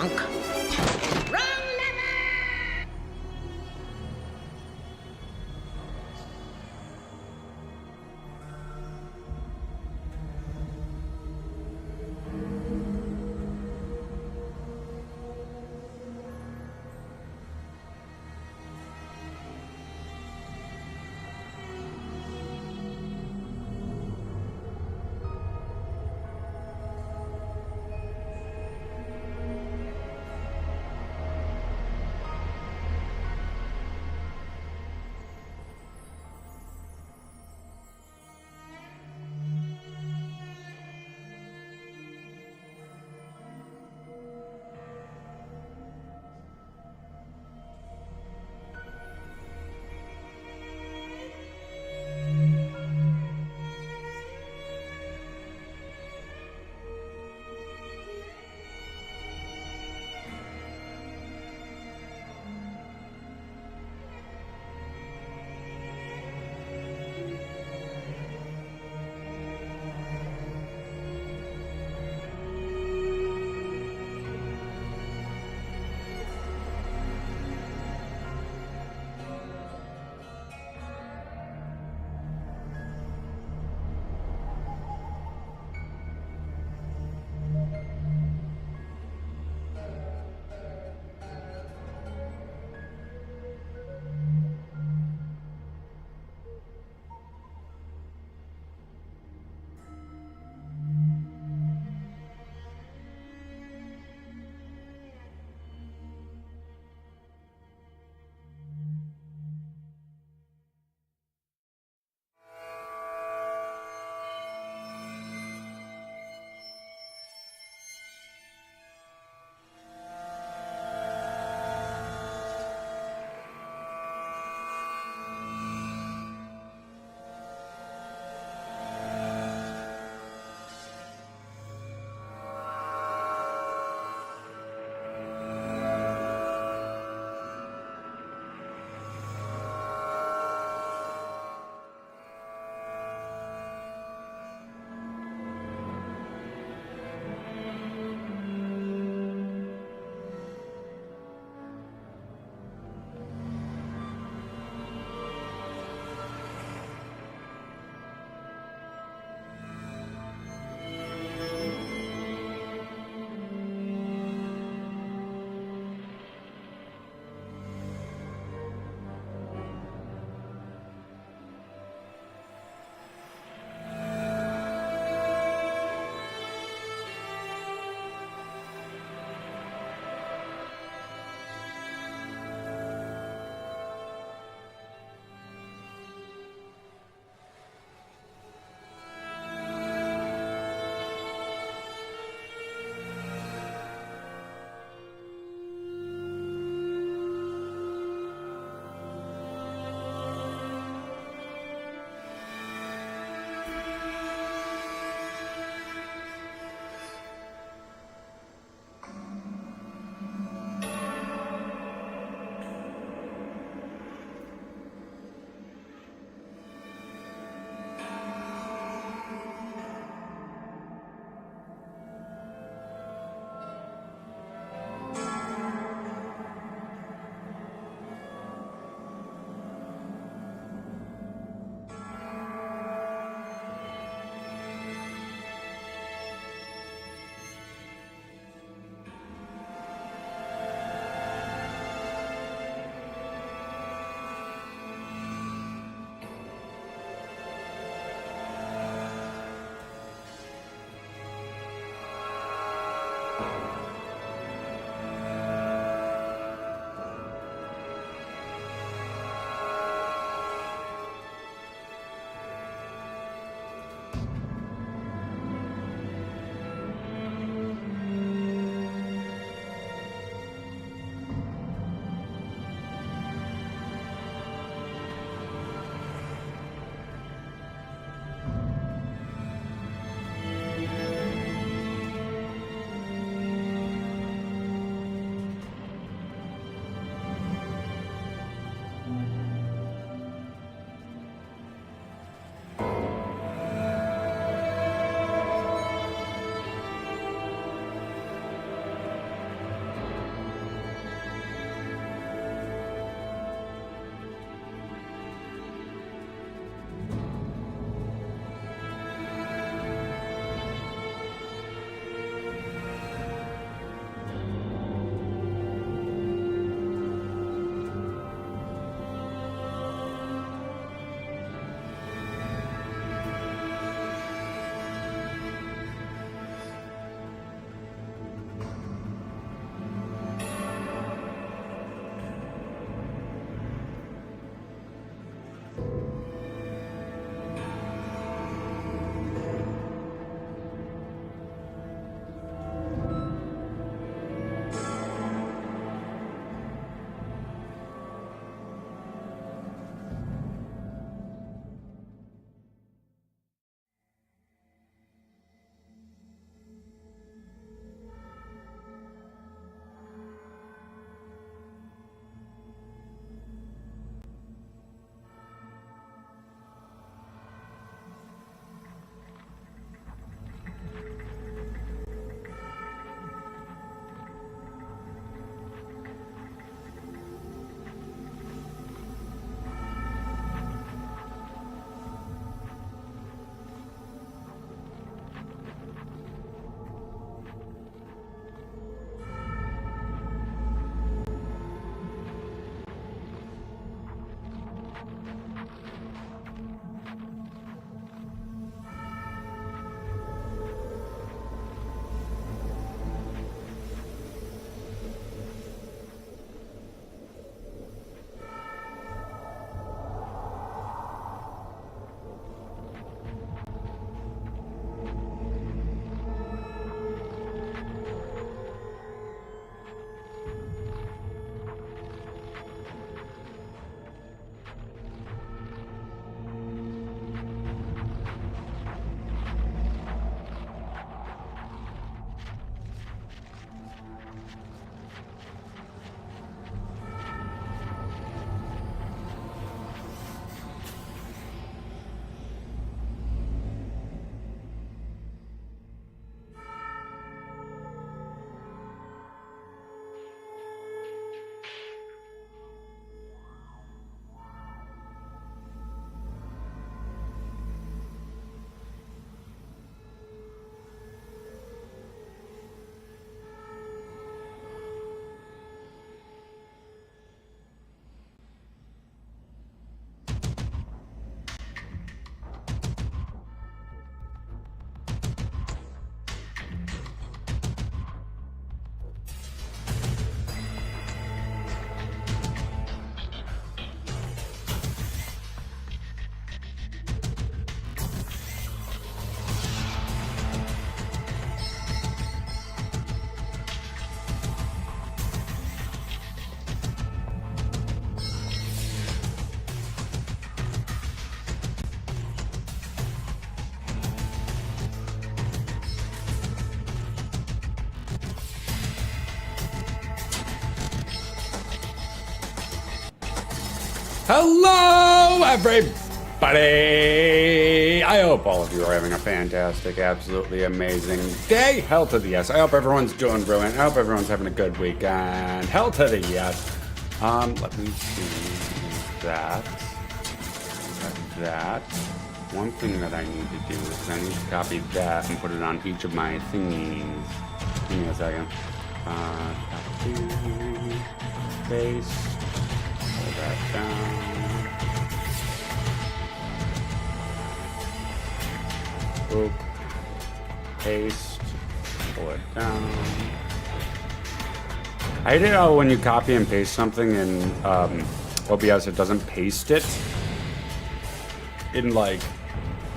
punk. Hello, everybody! I hope all of you are having a fantastic, absolutely amazing day. Hell to the yes. I hope everyone's doing brilliant. I hope everyone's having a good weekend. Hell to the yes. Let me see that. One thing that I need to do is I need to copy that and put it on each of my thingies. Give me a second. Copy, paste. Pull that down. Boop. Paste. Pull it down. I hate it how when you copy and paste something in OBS, it doesn't paste it in, like,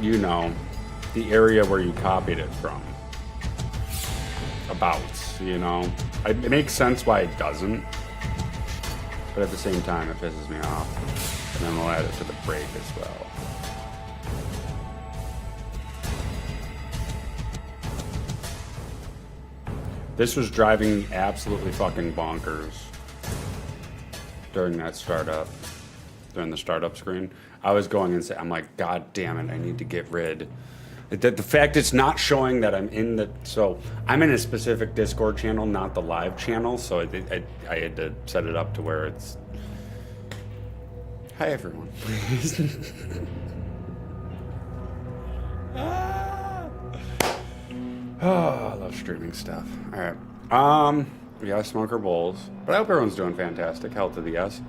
you know, the area where you copied it from. About, you know. It makes sense why it doesn't. But at the same time, it pisses me off. And then we'll add it to the break as well. This was driving me absolutely fucking bonkers during that startup. During the startup screen. I was going and saying, I'm like, God damn it, I need to get rid. The fact it's not showing that I'm in the, so I'm in a specific Discord channel, not the live channel, so I had to set it up to where it's, hi everyone. Oh, I love streaming stuff. All right. Yeah, Smoker Bowls, but I hope everyone's doing fantastic. Hell to the yes.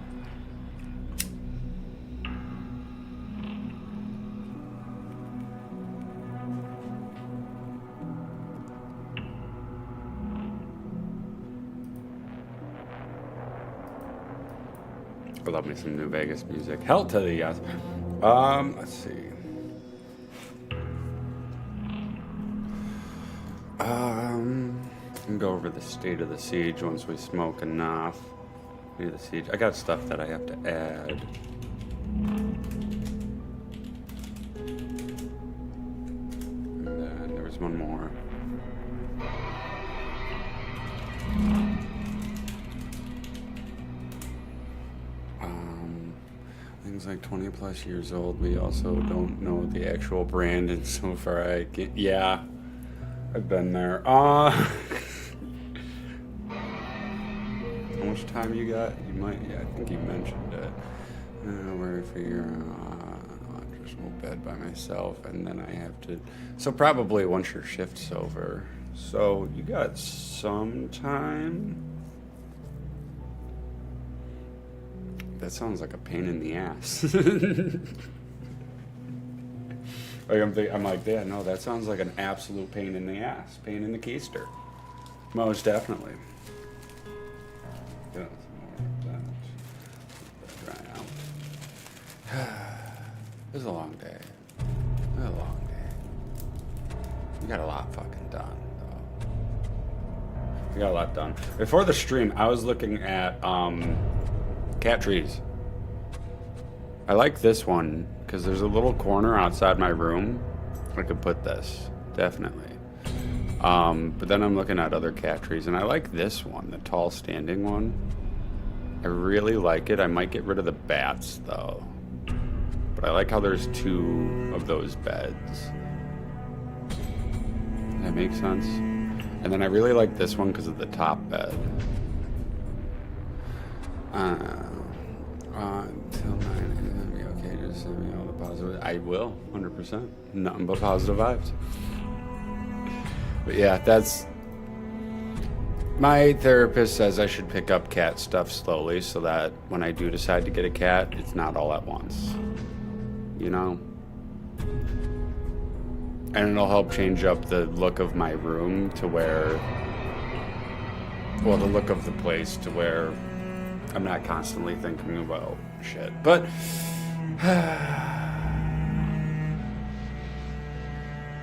I love me some New Vegas music. Hell to the yes. Let's see. We can go over the state of the siege once we smoke enough. The siege. I got stuff that I have to add. And then there was one more. Things like 20 plus years old. We also don't know the actual brand, and so far I get, yeah, I've been there. How much time you got? You might, yeah, I think you mentioned it. Where I figure I'll just go bed by myself, and then I have to, so probably once your shift's over. So you got some time. That sounds like a pain in the ass. Like I'm like, yeah, no, that sounds like an absolute pain in the ass. Pain in the keister. Most definitely. Yeah, some more of that. Dry out. It was a long day. It was a long day. We got a lot fucking done, though. We got a lot done. Before the stream, I was looking at, cat trees. I like this one because there's a little corner outside my room. I could put this, definitely. But then I'm looking at other cat trees, and I like this one, the tall standing one. I really like it. I might get rid of the bats though. But I like how there's two of those beds. Does that make sense? And then I really like this one because of the top bed. Until 9 a.m. Be okay, just send me all the positive. I will, 100%. Nothing but positive vibes. But yeah, that's, my therapist says I should pick up cat stuff slowly so that when I do decide to get a cat, it's not all at once. You know? And it'll help change up the look of my room to where, well, the look of the place to where I'm not constantly thinking about shit. But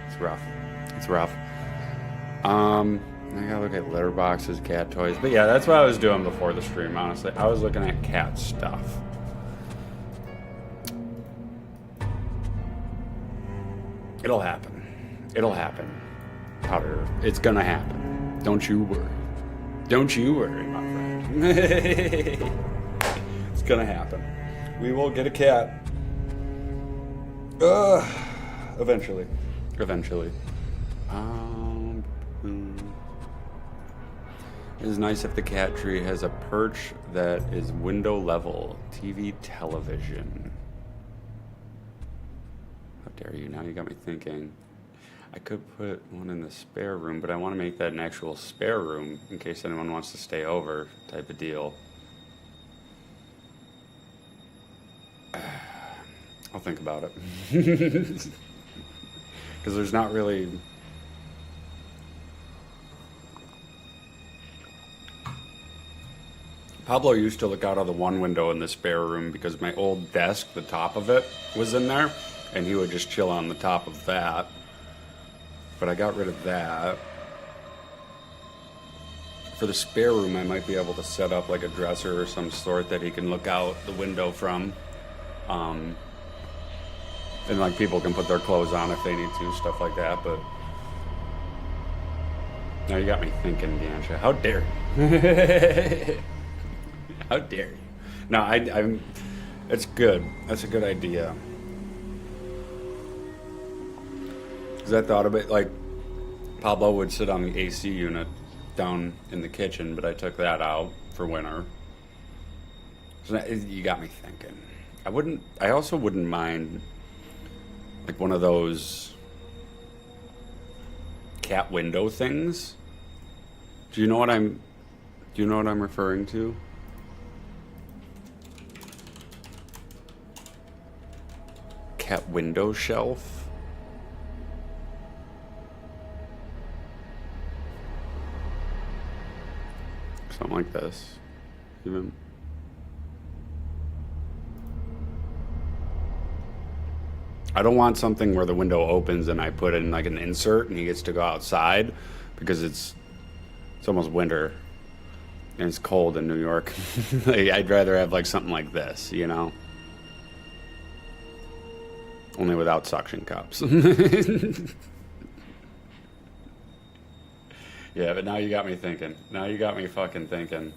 it's rough. It's rough. I gotta look at litter boxes, cat toys. But yeah, that's what I was doing before the stream, honestly. I was looking at cat stuff. It'll happen. It'll happen. Powder. It's gonna happen. Don't you worry. Don't you worry, my friend. It's gonna happen. We will get a cat. Eventually. Eventually. It is nice if the cat tree has a perch that is window level. TV, television. How dare you? Now you got me thinking. I could put one in the spare room, but I want to make that an actual spare room in case anyone wants to stay over type of deal. I'll think about it. Because there's not really... Pablo used to look out of the one window in the spare room because my old desk, the top of it, was in there, and he would just chill on the top of that. But I got rid of that. For the spare room, I might be able to set up like a dresser or some sort that he can look out the window from. And like people can put their clothes on if they need to, stuff like that, but... Now you got me thinking, Gansha. How dare you? How dare you? No, I'm... It's good. That's a good idea. Because I thought of it, like, Pablo would sit on the AC unit down in the kitchen, but I took that out for winter. So you got me thinking. I also wouldn't mind, like, one of those cat window things. Do you know what I'm referring to? Cat window shelf. Something like this. Even. I don't want something where the window opens and I put in like an insert and he gets to go outside because it's almost winter and it's cold in New York. I'd rather have like something like this, you know? Only without suction cups. Yeah, but now you got me thinking. Now you got me fucking thinking.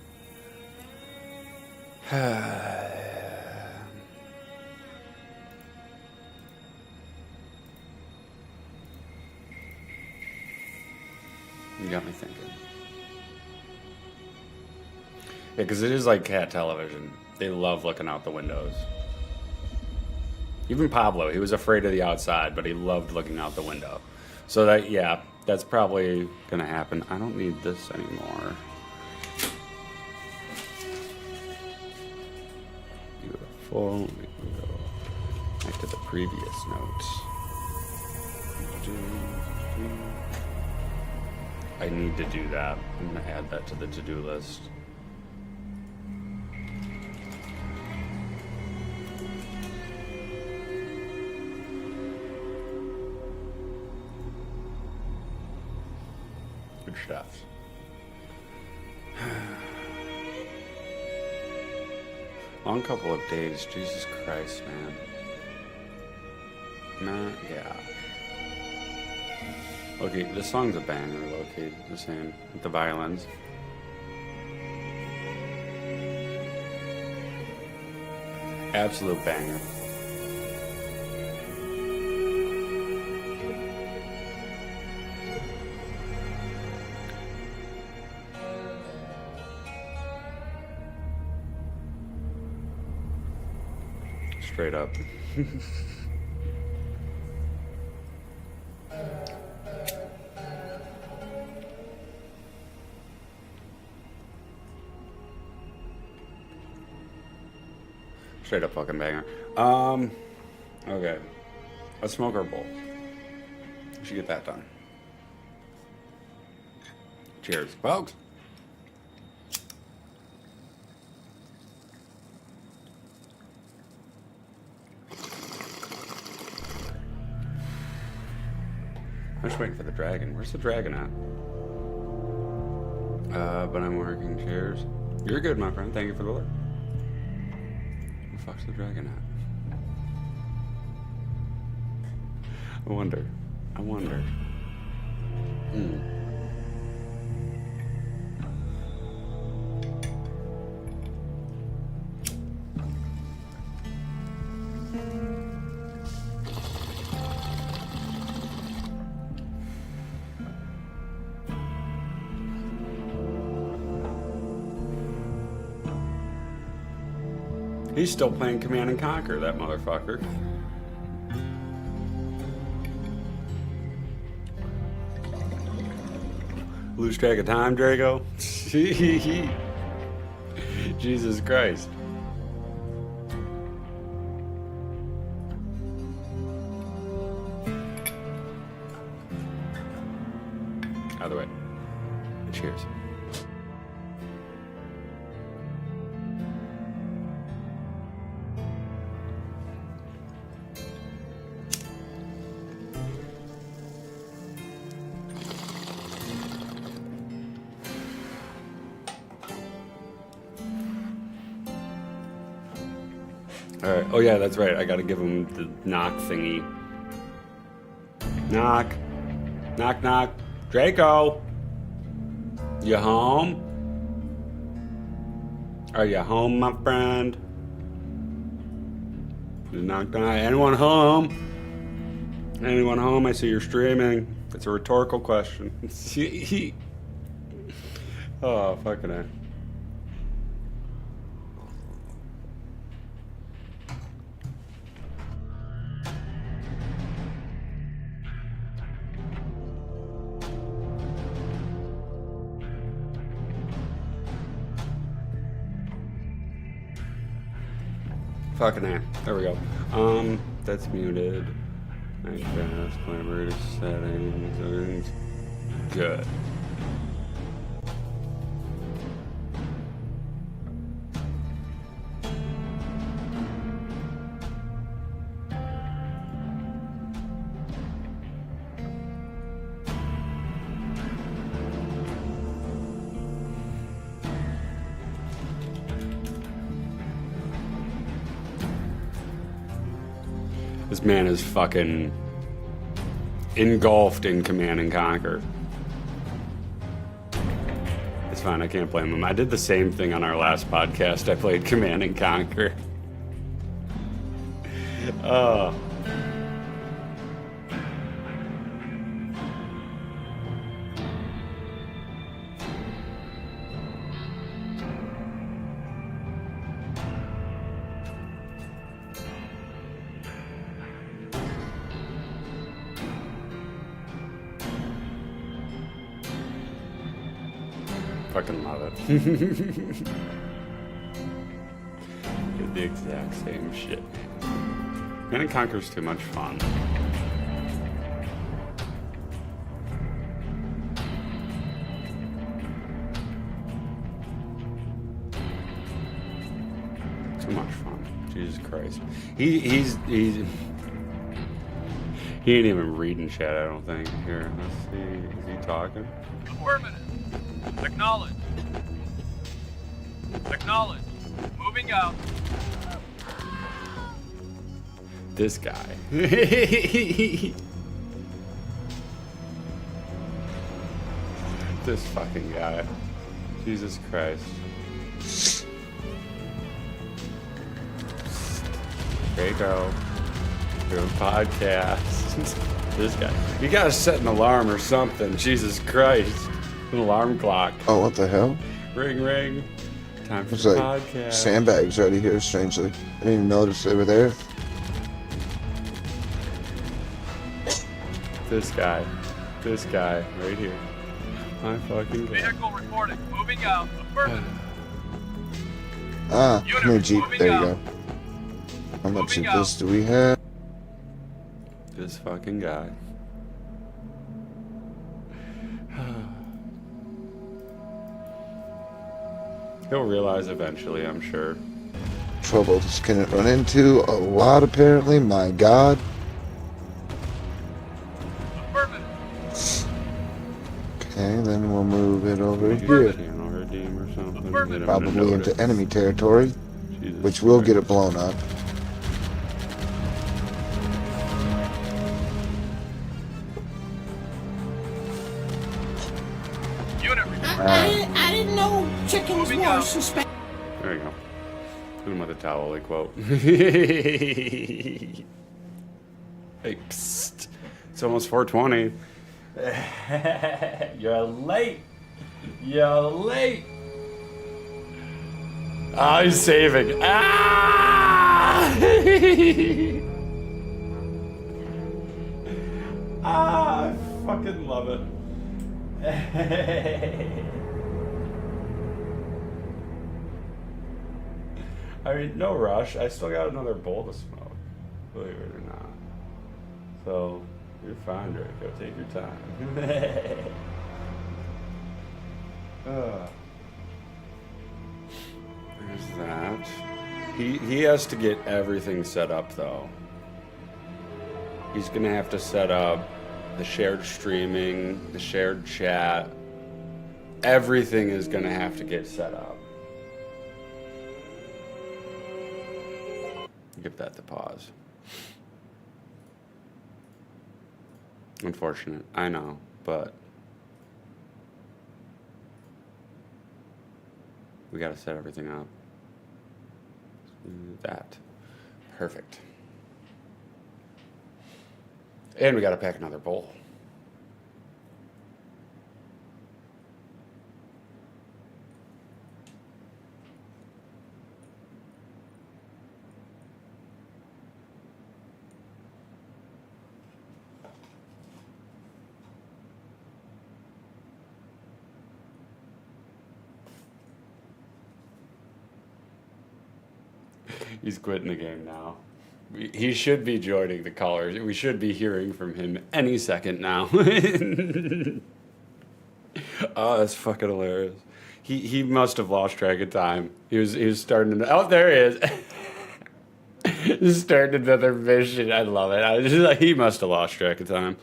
You got me thinking. Yeah, because it is like cat television. They love looking out the windows. Even Pablo, he was afraid of the outside, but he loved looking out the window. So that, yeah, that's probably gonna happen. I don't need this anymore. Beautiful. We can go back to the previous notes. I need to do that. I'm gonna add that to the to-do list. Good chefs. Long couple of days, Jesus Christ, man. Yeah. Okay, this song's a banger, low-key, just saying, with the violins. Absolute banger. Straight up. Straight up fucking banger. Okay. Let's smoke our bowl. We should get that done. Cheers, folks. I'm just waiting for the dragon. Where's the dragon at? But I'm working. Cheers. You're good, my friend. Thank you for the look. Where the fuck's the dragon at? I wonder. He's still playing Command and Conquer, that motherfucker. Lose track of time, Drago? Jesus Christ. Either way. Cheers. All right. Oh yeah, that's right. I gotta give him the knock thingy. Knock. Knock, knock. Draco. You home? Are you home, my friend? Knock, knock. Anyone home? Anyone home? I see you're streaming. It's a rhetorical question. Oh, fucking A. Fucking A. There we go. That's muted. Nice fast, climber settings, everything's good. This man is fucking engulfed in Command and Conquer. It's fine, I can't blame him. I did the same thing on our last podcast. I played Command and Conquer. Oh. Fucking love it. Did the exact same shit. Command and Conquer's too much fun. Too much fun. Jesus Christ. He ain't even reading chat, I don't think. Here, let's see. Is he talking? Affirmative. Acknowledge. Acknowledge. Moving out. This guy. This fucking guy. Jesus Christ. Draco. Doing podcast. This guy. You gotta set an alarm or something. Jesus Christ. An alarm clock. Oh, what the hell? Ring, ring. Time for It's the like podcast. sandbags already here, strangely. I didn't even notice they were there. This guy. This guy. Right here. My fucking guy. Vehicle reporting. Moving out. Affirmative. Ah, Unit come here, Jeep. moving There you out. go. How much Moving of this do we have? This fucking guy. He'll realize eventually, I'm sure. Trouble this can run into a lot, apparently. My God. Affirmative. Okay, then we'll move it over Maybe here. a channel redeem or something. Affirmative. Get him to Probably notice. into enemy territory, Jesus which will get Christ. it blown up. Unit reporting. I didn't know chickens Moving were out. suspect. There you go. Hit him with a towel quote. Hey, psst. It's almost 4:20. You're late. You're late. Oh, he's saving. Ah! Ah, I fucking love it. I mean, no rush. I still got another bowl to smoke, believe it or not. So, you're fine, Draco. Take your time. There's that. He has to get everything set up, though. He's gonna have to set up the shared streaming, the shared chat. Everything is gonna have to get set up. Give that the pause. Unfortunate, I know, but we gotta set everything up. That. Perfect. And we gotta pack another bowl. He's quitting the game now. He should be joining the callers. We should be hearing from him any second now. Oh, that's fucking hilarious. He must have lost track of time. He was starting to. Oh, there he is. He's starting another mission. I love it. I was just like, he must have lost track of time.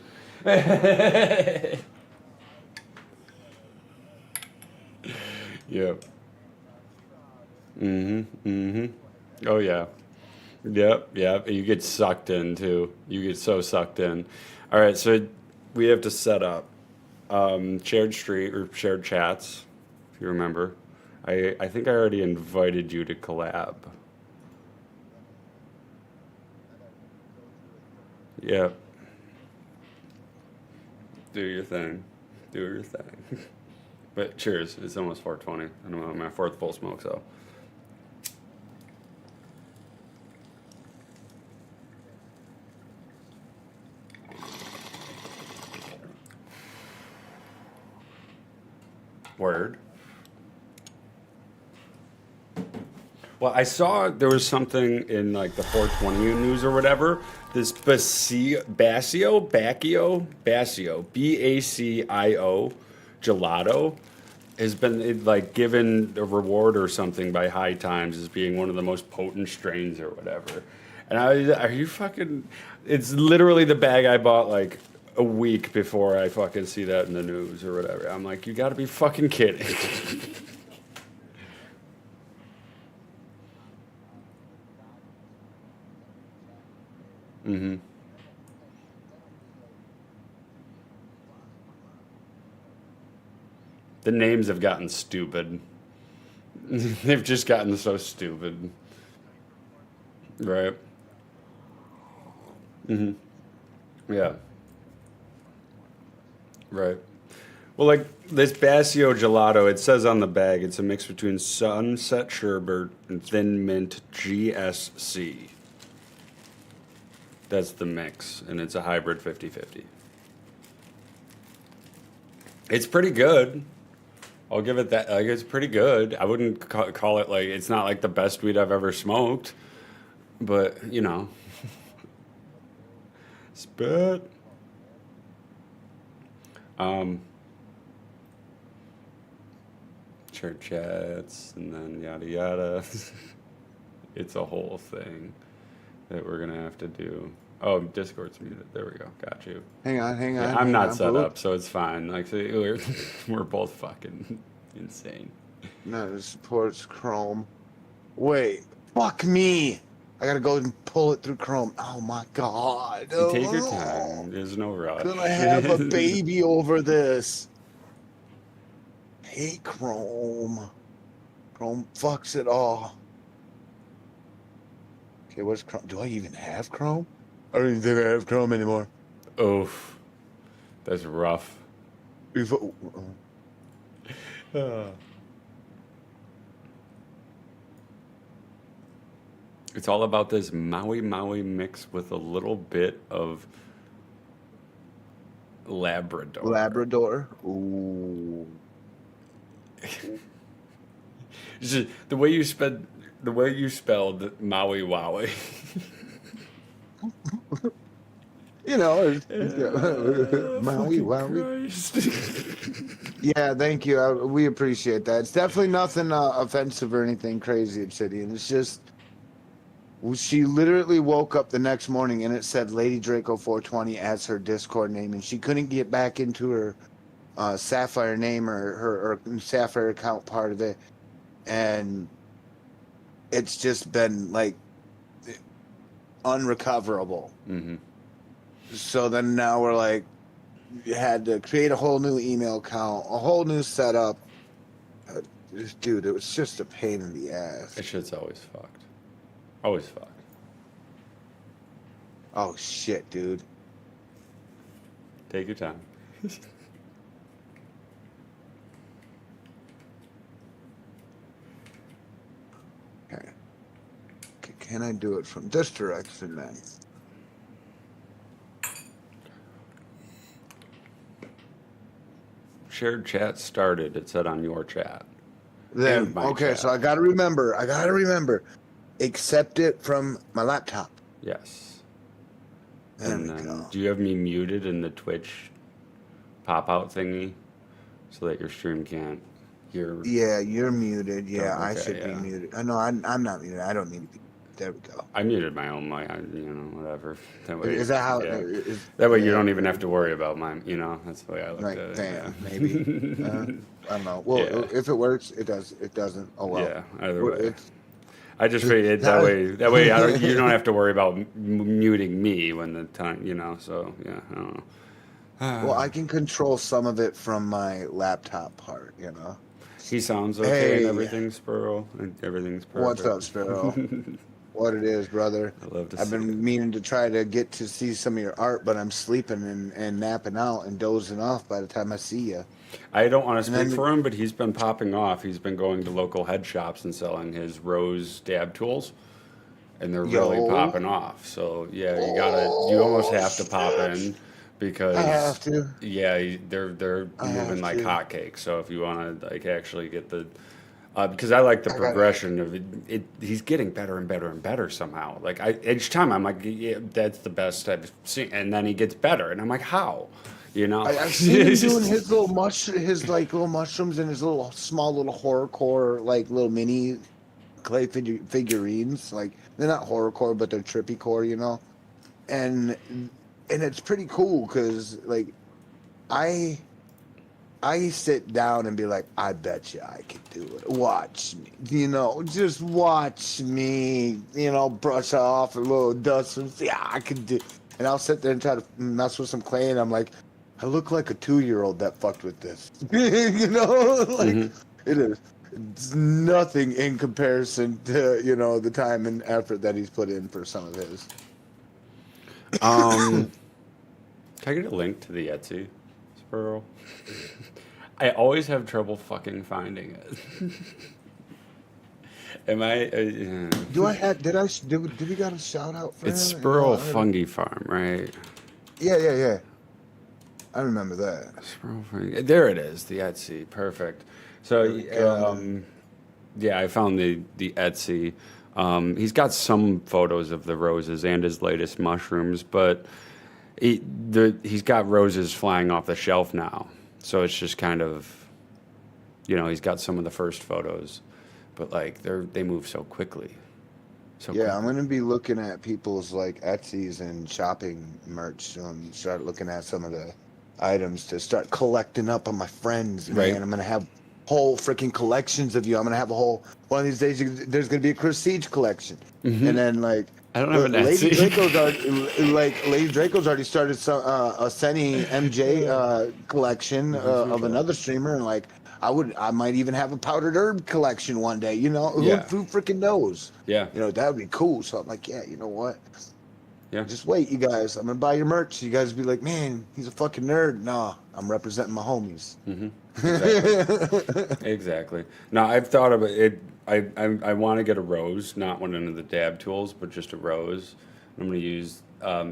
Yep. Oh yeah. Yep. You get sucked in too. You get so sucked in. All right, so we have to set up shared street or shared chats, if you remember. I think I already invited you to collab. Yep. Do your thing. Do your thing. But cheers. It's almost 4:20. I'm on my fourth full smoke, so. Word. Well, I saw there was something in like the 420 news or whatever. This Bacio, BACIO gelato has been like given a reward or something by High Times as being one of the most potent strains or whatever. And are you fucking? It's literally the bag I bought like a week before I fucking see that in the news or whatever. I'm like, you got to be fucking kidding. Mm-hmm. The names have gotten stupid. They've just gotten so stupid. Right. Yeah. Right. Well, like this Bacio gelato, it says on the bag it's a mix between Sunset Sherbet and Thin Mint GSC. That's the mix, and it's a hybrid 50-50. It's pretty good. I'll give it that. Like, it's pretty good. I wouldn't call it like, it's not like the best weed I've ever smoked, but, you know. Spit. Church chats, and then yada yada. It's a whole thing that we're gonna have to do. Oh, Discord's muted. There we go. Got you. Hang on. Yeah, I'm not set up, so it's fine. Like, so we're both fucking insane. No, it supports Chrome. Wait, fuck me. I gotta go and pull it through Chrome. Oh my god. Take your time. There's no rush. Gonna have a baby over this. Hate Chrome. Chrome fucks it all. Okay, what's Chrome? Do I even have Chrome? I don't even think I have Chrome anymore. Oof. That's rough. It's all about this Maui Maui mix with a little bit of Labrador. Labrador. Ooh. It's just the way you spelled Maui Wowie. You know, Maui, Wowie. Christ. Yeah, thank you. We appreciate that. It's definitely nothing offensive or anything crazy, Obsidian. It's just she literally woke up the next morning and it said Lady Draco 420 as her Discord name, and she couldn't get back into her Sapphire name or her Sapphire account part of it, and it's just been like unrecoverable. Mm-hmm. So then now we're like, you had to create a whole new email account, a whole new setup. Dude, it was just a pain in the ass. That shit's always fucked. Always fucked. Oh shit, dude. Take your time. Okay. Can I do it from this direction then? Shared chat started. It said on your chat. Then And my okay, chat. so I gotta remember. Accept it from my laptop. Yes. There And we then, go. do you have me muted in the Twitch pop-out thingy so that your stream can't hear? Yeah, you're muted. Yeah, Oh, I okay, should yeah. be muted. I know I'm not muted. I don't need to be. There we go. I muted my own mic. Whatever. That way, Is that how? yeah. Is, That way you yeah, don't even have to worry about mine. That's the way I look Like, at it. damn, yeah. maybe. I don't know. Well, Yeah. if it works, it does. It doesn't. Oh well. Yeah, either Well, way. it's- I just figured that way you don't have to worry about muting me when the time, so yeah, I don't know. Well, I can control some of it from my laptop part. He sounds okay and Hey. everything, Spurl, and everything's perfect. What's up, Sparrow? What it is, brother? I love to I've see been it. meaning to try to get to see some of your art, but I'm sleeping and napping out and dozing off by the time I see you. I don't want to And speak then- for him, but he's been popping off. He's been going to local head shops and selling his rose dab tools, and they're really Yo. popping off. So yeah, you almost have to pop in because I have to. Yeah, they're I have moving like to. hotcakes. So if you want to actually get the, because I like the I gotta- progression of it. He's getting better and better and better somehow. Like each time I'm like, yeah, that's the best I've seen, and then he gets better, and I'm like, how? I've seen him doing his little little mushrooms and his little small little horrorcore like little mini clay figurines. Like they're not horrorcore, but they're trippy core, And it's pretty cool because like I sit down and be like, I bet you I could do it. Watch me, just watch me, brush off a little dust and yeah, I can do. And I'll sit there and try to mess with some clay, and I'm like, I look like a 2-year-old that fucked with this. It is. It's nothing in comparison to the time and effort that he's put in for some of his. Can I get a link to the Etsy, Spurl? I always have trouble fucking finding it. Am I? Did we got a shout out for It's him? Spurl Fungi Farm, right? Yeah. I remember that. Spurl Fungi. There it is, the Etsy. Perfect. So, yeah, I found the Etsy. He's got some photos of the roses and his latest mushrooms, but he's got roses flying off the shelf now. So it's just kind of, he's got some of the first photos, but like they move so quickly. I'm gonna be looking at people's like Etsy's and shopping merch. Start looking at some of the items to start collecting up on my friends. Man, Right. I'm gonna have whole freaking collections of you. I'm gonna have one of these days. There's gonna be a Chris Siege collection, and then like. I don't have an Lady Etsy. Lady Draco's already started some a Senny MJ collection of another streamer, and like I might even have a powdered herb collection one day. Yeah. Who freaking knows? Yeah. That would be cool. So I'm like, yeah, you know what? Yeah. Just wait, you guys. I'm gonna buy your merch. You guys be like, man, he's a fucking nerd. Nah, I'm representing my homies. Exactly. Exactly. Now I've thought of it. I want to get a rose, not one of the dab tools, but just a rose. I'm going to use a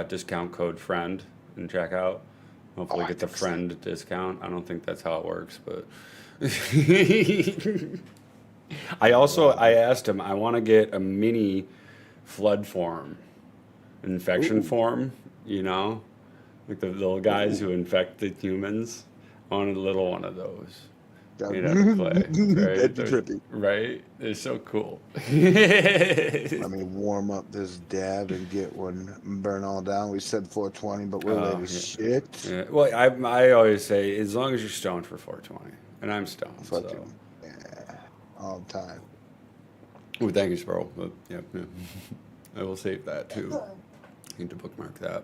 discount code friend and check out. Hopefully I get the think so. friend discount. I don't think that's how it works, but I asked him, I want to get a mini flood form, infection Ooh. form, like the little guys who infect the humans. I wanted a little one of those made out of clay. Right? That'd be They're- trippy. Right? They're so cool. Let me warm up this dab and get one burn all down. We said 420, but we're late as yeah. shit. Yeah. Well, I always say, as long as you're stoned for 420, and I'm stoned, Fuck so. you. Yeah, all the time. Well, thank you, Sparrow. Yeah. I will save that too. Need to bookmark that.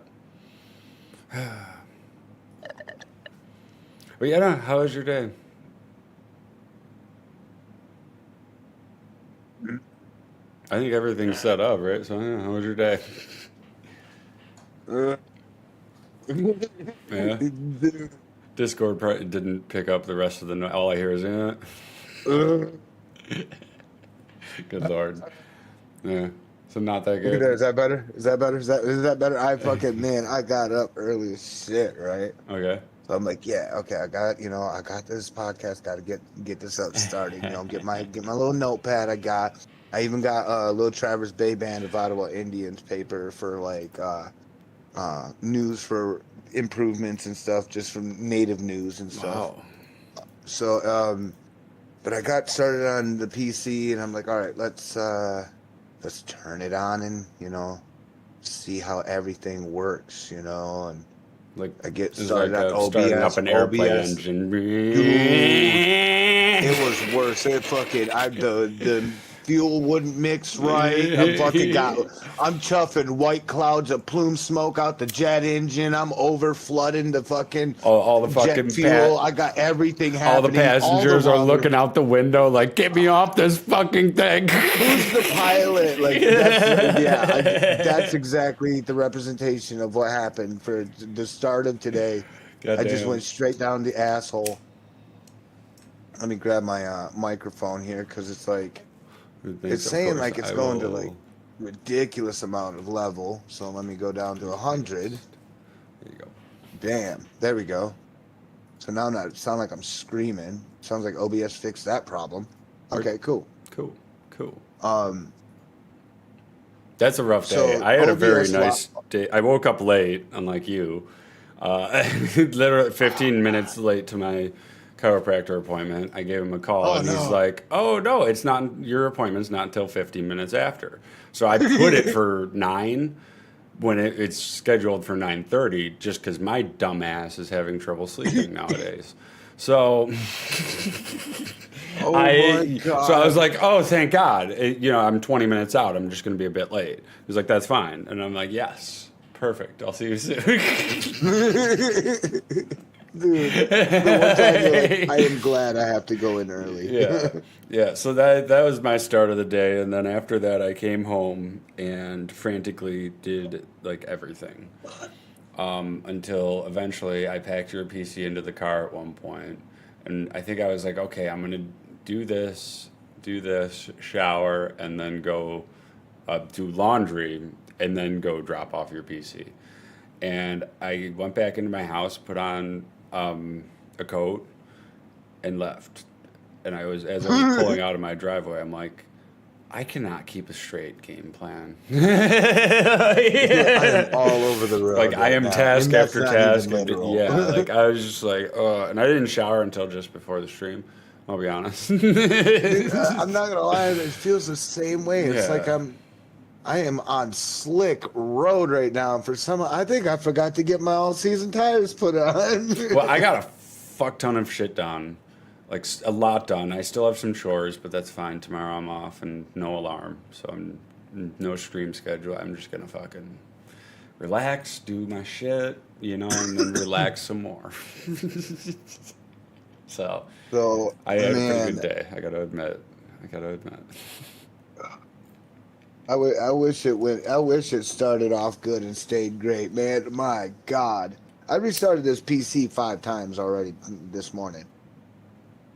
But yeah, no, how was your day? I think everything's set up, right? So, yeah, how was your day? Uh, Yeah. Discord probably didn't pick up the rest of the. All I hear is, yeah. Good lord. Yeah. So not that Look at that. good. Is that better? Is that better? Is that better? I fucking man, I got up early as shit, right? Okay. So I'm like, yeah, okay, I got this podcast, got to get this up started, get my little notepad. I even got a little Traverse Bay Band of Ottawa Indians paper for like news for improvements and stuff, just from native news and stuff. Wow. So, but I got started on the PC, and I'm like, all right, let's turn it on and see how everything works, and Like I get it's started like on starting OBS, up an airplane OBS. engine. It was worse. The fuel wouldn't mix right. I'm chuffing white clouds of plume smoke out the jet engine. I'm over flooding the fucking all the fucking jet fuel. I got everything all the happening. passengers are water. looking out the window like, get me off this fucking thing. Who's the pilot? Like, that's exactly the representation of what happened for the start of today. I just Goddamn. went straight down the asshole. Let me grab my microphone here because it's like it's saying like it's going to like ridiculous amount of level. So let me go down to 100. There you go. Damn, there we go. So now it sound like I'm screaming. Sounds like OBS fixed that problem. Okay, cool. Cool. That's a rough So, day. I had a very OBS nice day. I woke up late, unlike you. Literally 15 minutes late to my chiropractor appointment. I gave him a call, Oh, and he's no. like, "Oh no, it's not. Your appointment's not until 15 minutes after." So I put it for 9 when it's scheduled for 9:30, just because my dumb ass is having trouble sleeping nowadays. So. Oh my God. So I was like, oh, thank God. I'm 20 minutes out. I'm just going to be a bit late. He's like, that's fine. And I'm like, yes, perfect. I'll see you soon. Dude, the one time you're like, I am glad I have to go in early. Yeah. So that was my start of the day. And then after that, I came home and frantically did like everything. Until eventually I packed your PC into the car at one point. And I think I was like, okay, I'm going to do this, shower, and then go do laundry, and then go drop off your PC. And I went back into my house, put on a coat, and left. And as I was pulling out of my driveway, I'm like, I cannot keep a straight game plan. I am all over the road. Like I am right now. task And that's after not task. even And, literal. yeah, like I was just like, and I didn't shower until just before the stream. I'll be honest. I'm not gonna lie, it feels the same way. It's Yeah. like I am on slick road right now. For I think I forgot to get my all-season tires put on. Well, I got a fuck ton of shit done, like a lot done. I still have some chores, but that's fine. Tomorrow I'm off and no alarm, so I'm no stream schedule. I'm just gonna fucking relax, do my shit, and then relax some more. So I had a pretty good day. I gotta admit. I wish it went. I wish it started off good and stayed great, man. My God, I restarted this PC 5 times already this morning.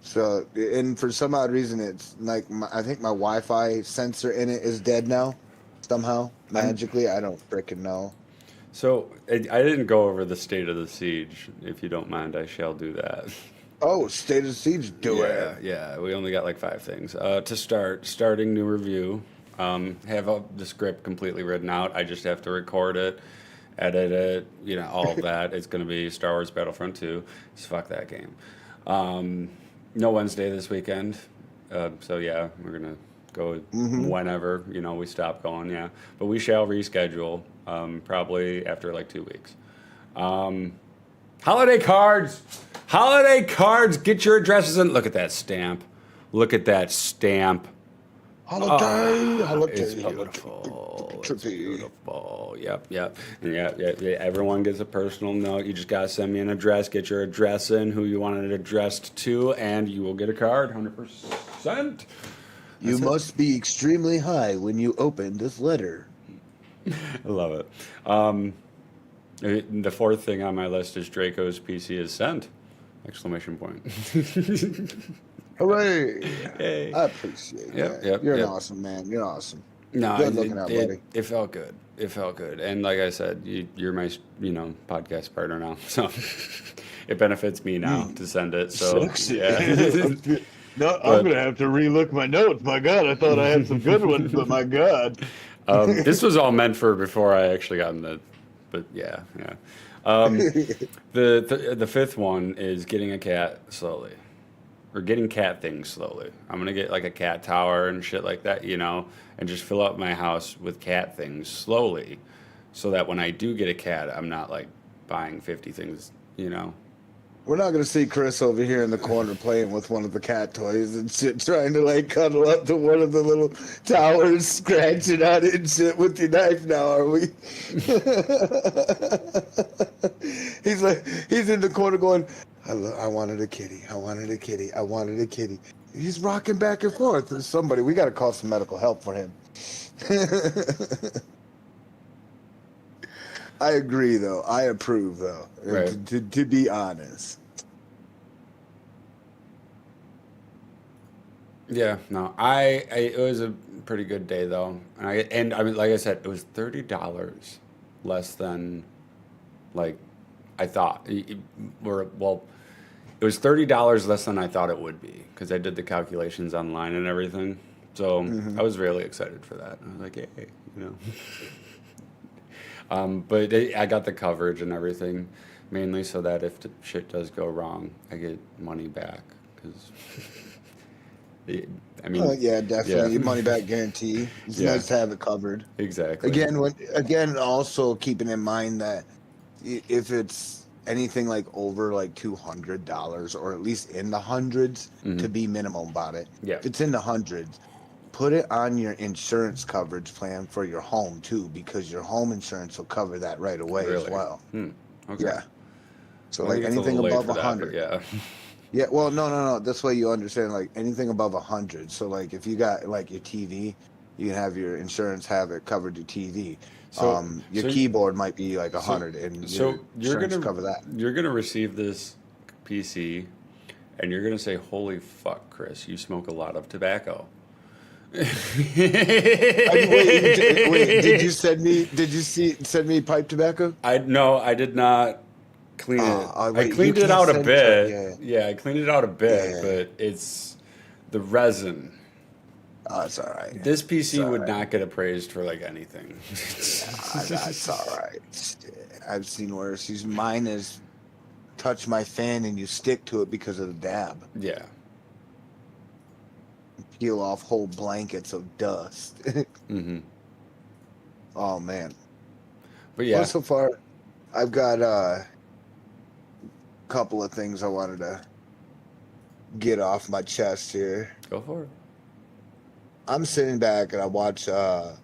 So, and for some odd reason, it's like I think my Wi-Fi sensor in it is dead now, somehow magically. I don't freaking know. So I didn't go over the state of the siege. If you don't mind, I shall do that. Oh, State of Siege, do Yeah, it. yeah. We only got like 5 things. To start, starting new review. Have the script completely written out. I just have to record it, edit it, all of that. It's going to be Star Wars Battlefront 2. So fuck that game. No Wednesday this weekend. So yeah, we're going to go whenever, we stop going, yeah. But we shall reschedule, probably after like 2 weeks. Holiday cards! Holiday cards! Get your addresses in. Look at that stamp. Look at that stamp. Holiday, holiday, It's holiday. beautiful. It's Trippy. beautiful. Yep. And yeah. Everyone gets a personal note. You just gotta send me an address. Get your address in, who you want it addressed to, and you will get a card. 100%. You must be extremely high when you open this letter. I love it. The fourth thing on my list is Draco's PC is sent! Exclamation point. Hooray! Hey. I appreciate Yep, that. yep, You're yep. an awesome man. You're awesome. No, Good looking out, buddy. it felt good. It felt good. And like I said, you're my, podcast partner now. So it benefits me now to send it. So yeah. No, I'm gonna have to relook my notes. My God, I thought I had some good ones, but my God. This was all meant for before I actually got in the, but yeah. The fifth one is getting a cat slowly. Or getting cat things slowly. I'm gonna get like a cat tower and shit like that, and just fill up my house with cat things slowly, so that when I do get a cat, I'm not like buying 50 things, We're not gonna see Chris over here in the corner playing with one of the cat toys and shit, trying to like cuddle up to one of the little towers, scratching at it and shit with your knife now, are we? He's in the corner going, I wanted a kitty, I wanted a kitty, I wanted a kitty. He's rocking back and forth. There's somebody, we gotta call some medical help for him. I agree, though. I approve, though. Right. To be honest. Yeah, no, it was a pretty good day though, and I mean, like I said, it was $30 less than, like, I thought. It was $30 less than I thought it would be because I did the calculations online and everything. So I was really excited for that. I was like, hey, but I got the coverage and everything, mainly so that if the shit does go wrong, I get money back because. I mean, yeah, definitely. yeah. Money back guarantee. It's Yeah. nice to have it covered. Exactly. Again, also keeping in mind that if it's anything like over like $200 or at least in the hundreds, to be minimum about it. Yeah. If it's in the hundreds, put it on your insurance coverage plan for your home too, because your home insurance will cover that right away as Really? well. Okay. Yeah. So Well, I like think it's a anything little late above for that, 100. but yeah. Yeah, well, no. This way you understand, like, anything above 100. So, like, if you got, like, your TV, you can have your insurance have it covered your TV. So- Your so- keyboard might be, like, 100, and So your you're insurance gonna cover that. You're gonna receive this PC, and you're gonna say, "Holy fuck, Chris! You smoke a lot of tobacco." Wait, did you send me pipe tobacco? No, I did not clean it. I wait, cleaned you it can't out a send bit. it, Yeah, I cleaned it out a bit, Yeah. but it's the resin. Oh, it's all right. This PC would alright. not get appraised for like anything. That's all right. I've seen worse. Mine is touch my fan and you stick to it because of the dab. Yeah. Peel off whole blankets of dust. Mm-hmm. Oh, man. But yeah. Well, so far, I've got a couple of things I wanted to get off my chest here. Go for it. I'm sitting back and I watch the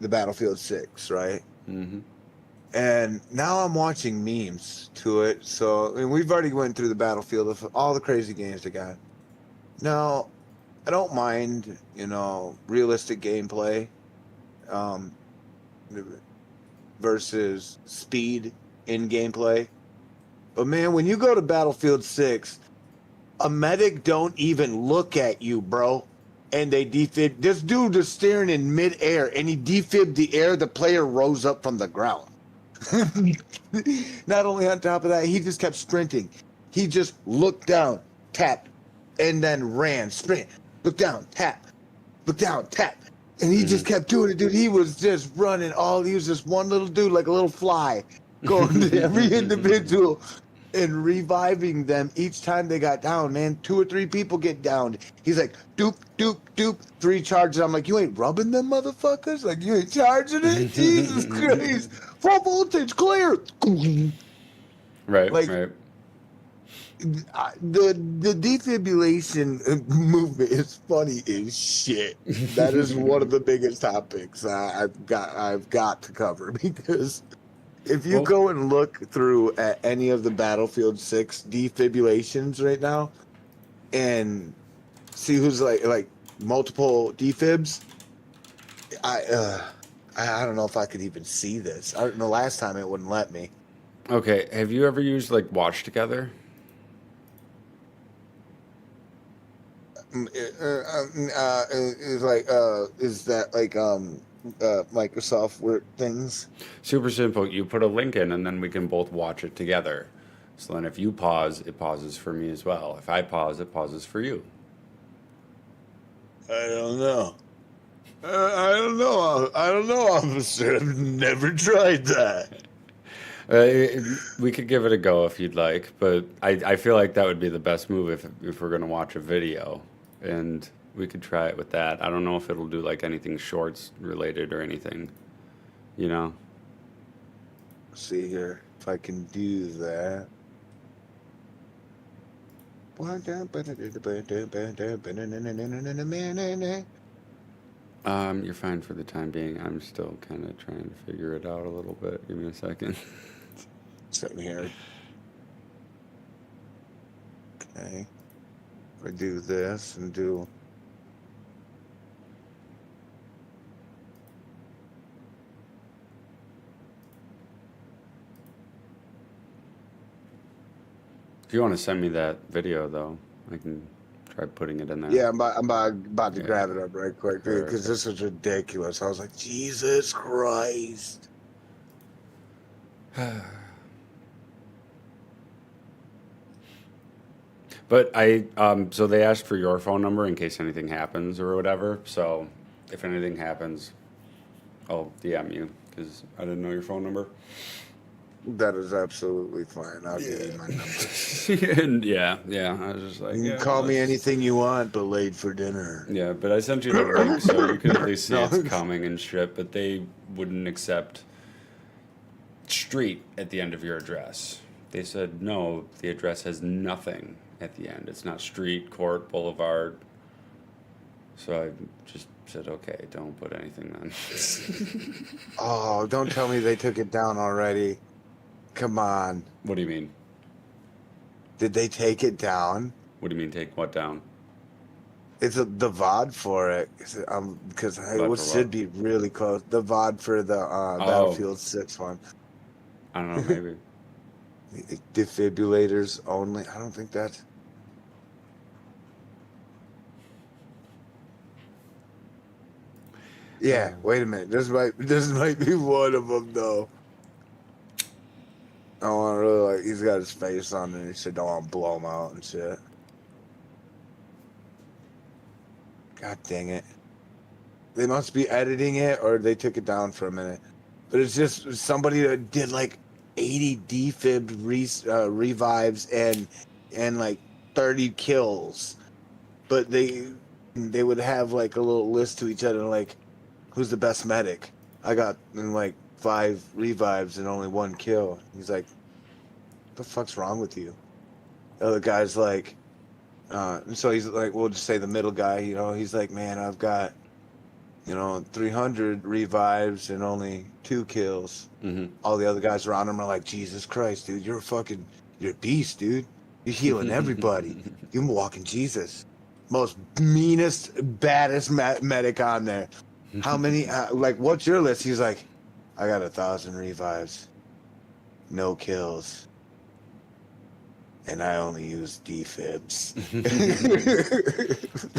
Battlefield 6, right? Mm-hmm. And now I'm watching memes to it. So, I mean, we've already went through the Battlefield of all the crazy games they got. Now, I don't mind, realistic gameplay. versus speed in gameplay. But man, when you go to Battlefield 6, a medic don't even look at you, bro. And they defib. This dude is staring in midair, and he defibbed the air. The player rose up from the ground. Not only on top of that, he just kept sprinting. He just looked down, tapped, and then ran, sprint. Look down, tap. Look down, tap. And he just kept doing it, dude. He was just running he was just one little dude, like a little fly, going to every individual and reviving them each time they got down, man. 2 or 3 people get down. He's like, doop, doop, doop, 3 charges. I'm like, you ain't rubbing them motherfuckers? Like, you ain't charging it? Jesus Christ. Full voltage, clear. Right, Like, right. The defibrillation movement is funny as shit. That is one of the biggest topics I've got to cover, because if you go and look through at any of the Battlefield 6 defibrillations right now and see who's like multiple defibs, I don't know if I could even see this. I don't know, last time it wouldn't let me. Okay, have you ever used like Watch Together? Is that like Microsoft Word things? Super simple. You put a link in, and then we can both watch it together. So then, if you pause, it pauses for me as well. If I pause, it pauses for you. I don't know. I don't know. I don't know, officer. I've never tried that. We could give it a go if you'd like, but I feel like that would be the best move if we're going to watch a video, and we could try it with that. I don't know if it'll do like anything shorts related or anything, you know? See here if I can do that. You're fine for the time being. I'm still kind of trying to figure it out a little bit. Give me a second. Sitting here. Okay. If I do this and do. If you want to send me that video, though, I can try putting it in there. Yeah, I'm about to grab it up right quick, Sure. because this is ridiculous. I was like, Jesus Christ. But so they asked for your phone number in case anything happens or whatever. So if anything happens, I'll DM you because I didn't know your phone number. That is absolutely fine. I'll give you my number. And yeah, I was just like, You yeah, can call me let's- anything you want, but late for dinner. Yeah, but I sent you the link so you could at least see No. it's coming and shit. But they wouldn't accept street at the end of your address. They said no, the address has nothing at the end. It's not street, court, boulevard. So I just said, okay, don't put anything then. Oh, don't tell me they took it down already. Come on. What do you mean? Did they take it down? What do you mean take what down? It's the VOD for it. Because VOD it for should what? be really close. The VOD for the Battlefield 6 one. I don't know, maybe. Defibrillators only. I don't think that's. Yeah, wait a minute. This might be one of them though. I want to really like. He's got his face on, and he said, "Don't want to blow him out and shit." God dang it! They must be editing it, or they took it down for a minute. But it's just somebody that did like 80 defibbed revives and like 30 kills, but they would have like a little list to each other, like, who's the best medic? I got like 5 revives and only 1 kill. He's like, what the fuck's wrong with you? The other guy's like, and so he's like, we'll just say the middle guy, you know, he's like, man, I've got, 300 revives and only 2 kills. Mm-hmm. All the other guys around him are like, Jesus Christ, dude, you're a beast, dude. You're healing everybody. You're walking Jesus. Most meanest, baddest medic on there. how many? Like, what's your list? He's like, I got 1,000 revives, no kills, and I only use defibs.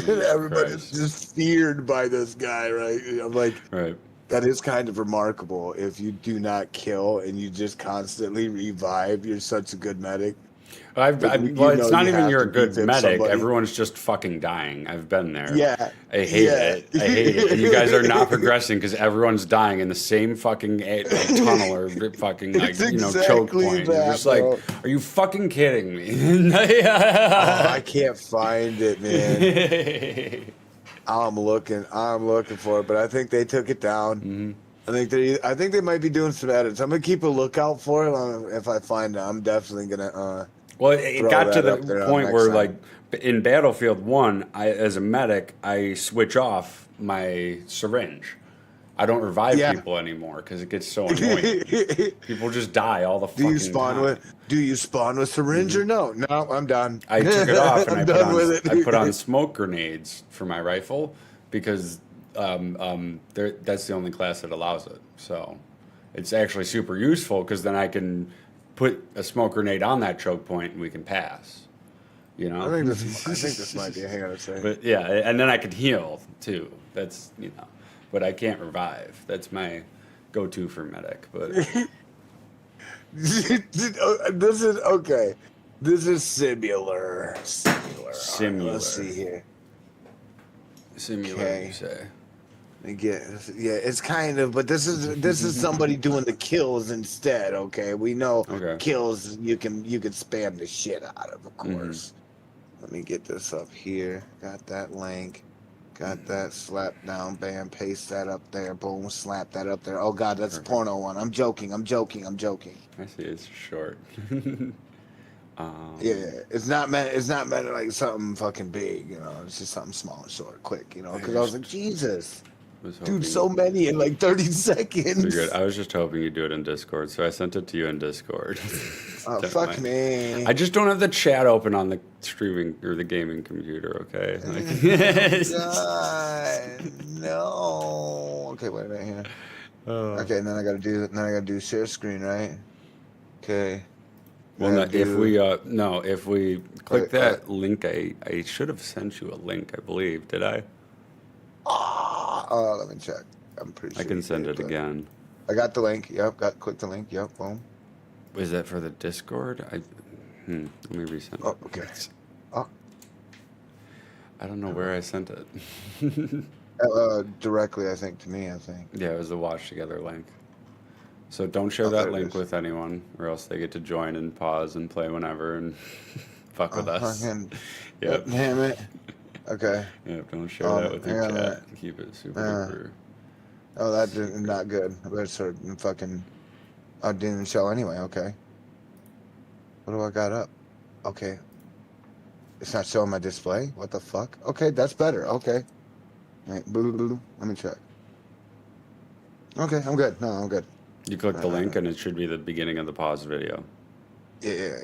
And everybody's just feared by this guy, right? I'm like, Right. that is kind of remarkable. If you do not kill and you just constantly revive, you're such a good medic. Well, You well, it's know not you even have you're a to good defib medic. somebody. Everyone's just fucking dying. I've been there. Yeah. I hate Yeah. it. I hate it. And you guys are not progressing because everyone's dying in the same fucking tunnel or fucking It's choke exactly point. You're that, just like, bro. are you fucking kidding me? Oh, I can't find it, man. I'm looking for it, but I think they took it down. Mhm. I think they might be doing some edits. I'm gonna keep a lookout for it. If I find it, I'm definitely gonna. Well, it Throw got to that up there the on point next where, time. like, in Battlefield 1, as a medic, I switch off my syringe. I don't revive Yeah. people anymore because it gets so annoying. People just die all the Do fucking you spawn time. with syringe or no? No, I'm done. I took it off and I'm done with it. I put on smoke grenades for my rifle because that's the only class that allows it. So it's actually super useful because then I can put a smoke grenade on that choke point and we can pass. You know? I think this might be. Hang on a second. But yeah, and then I could heal too. That's but I can't revive. That's my go-to for medic. But This is okay. This is similar. Similar. Let's see here. similar, Okay. you say? Yeah, it's kind of, but this is somebody doing the kills instead. Okay, we know Okay. kills you can spam the shit out of Mm-hmm. course. Let me get this up here. Got that link. Got that. Slap down. Bam. Paste that up there. Boom. Slap that up there. Oh God, that's a Perfect. porno one. I'm joking. I see it's short. Yeah, it's not meant like something fucking big. It's just something small and short, quick. Because I was like, Jesus. Was Dude, hoping- so many in like 30 seconds. You're good. I was just hoping you'd do it in Discord, so I sent it to you in Discord. Oh, Never fuck mind. me. I just don't have the chat open on the streaming or the gaming computer, okay? God, no. Okay, wait a minute here. Okay, and then I gotta do share screen, right? Okay. Well, Then no, do- if we click Wait, that link, I should have sent you a link, I believe. Did I? Let me check. I'm pretty sure. I can you send did, it but- again. I got the link. Yep, click the link. Yep, boom. Is that for the Discord? Let me resend Oh, it. okay. Oh, I don't know where I sent it. directly, I think, to me, I think. Yeah, it was the Watch Together link. So don't share Oh, there that it link is. with anyone, or else they get to join and pause and play whenever and fuck with us. Fucking- Yep. Damn it. Okay. Yep. Don't share that with your hang on a chat. minute. Keep it super duper. Oh, that's not good. I better start fucking. Oh, it didn't show anyway. Okay. What do I got up? Okay. It's not showing my display. What the fuck? Okay, that's better. Okay. Wait, let me check. Okay, I'm good. No, I'm good. You click the link and it should be the beginning of the pause video. Yeah.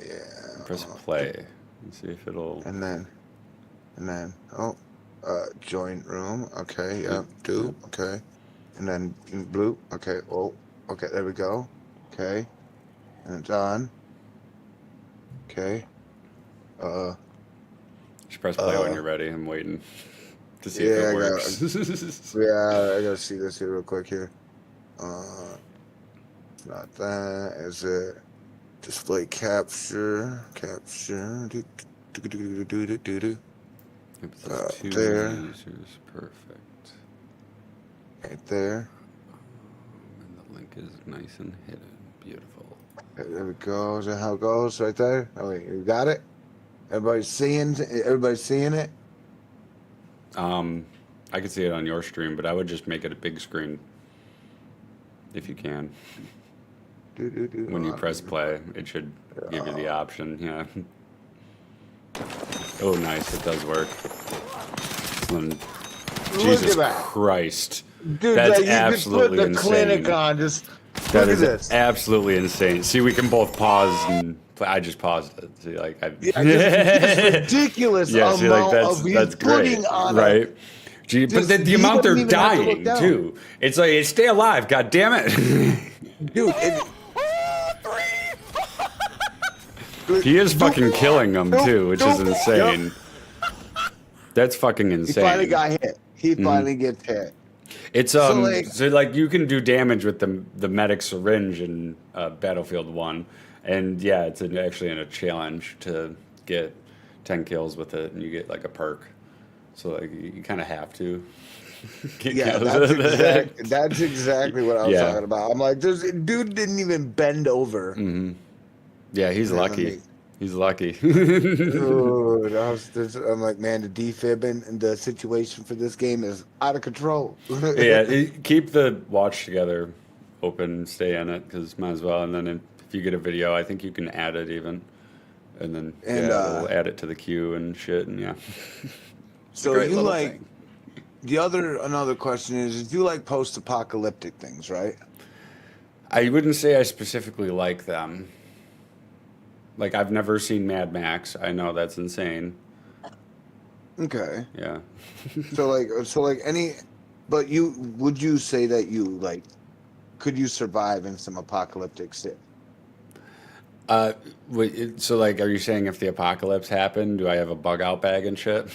Press play and see if it'll. And then, join room. Okay, yep, do. Okay. And then blue. Okay, okay, there we go. Okay. And it's on. Okay. Just press play when you're ready. I'm waiting to see Yeah, if I it got works. Yeah, I gotta see this here real quick here. Not that. Is it display capture? Capture. Do. Yep, it says two there. users. Perfect. Right there. And the link is nice and hidden. Beautiful. There we go. Is that how it goes? Right there. Oh wait, you got it. Everybody's seeing it. I could see it on your stream, but I would just make it a big screen if you can. When you press play, it should give you the option. Yeah. Oh, nice! It does work. Jesus at that. Christ! Dude, That's like, you absolutely just put the clinic insane. on. Just That look at is this. absolutely insane. See, we can both pause and play. I just paused it. See, like I. Yeah, just ridiculous Yeah, see, like amount of that's putting great, on right? Gee, but Just- the you amount they're don't even have to look dying down. too. It's like hey, stay alive, god damn it. Dude, He is fucking killing them too, which is insane. That's fucking he insane. finally got hit. He finally gets hit. It's So, so like you can do damage with the medic syringe in Battlefield 1, and yeah, it's actually in a challenge to get 10 kills with it, and you get like a perk. So like you kind of have to. Get Yeah, kills with it. that's exactly what I was Yeah. talking about. I'm like, this dude didn't even bend over. Yeah, he's Yeah, lucky. me- He's lucky. Dude, I'm like, man, the defib and the situation for this game is out of control. Yeah, keep the watch together open, stay in it, because might as well. And then if you get a video, I think you can add it even. And then And, we'll add it to the queue and shit, and yeah. So Great you little like thing. another question is you like post-apocalyptic things, right? I wouldn't say I specifically like them. Like, I've never seen Mad Max. I know that's insane. Okay. Yeah. So like any, but would you say that you like, could you survive in some apocalyptic state? Wait, so, like, are you saying if the apocalypse happened, do I have a bug out bag and shit?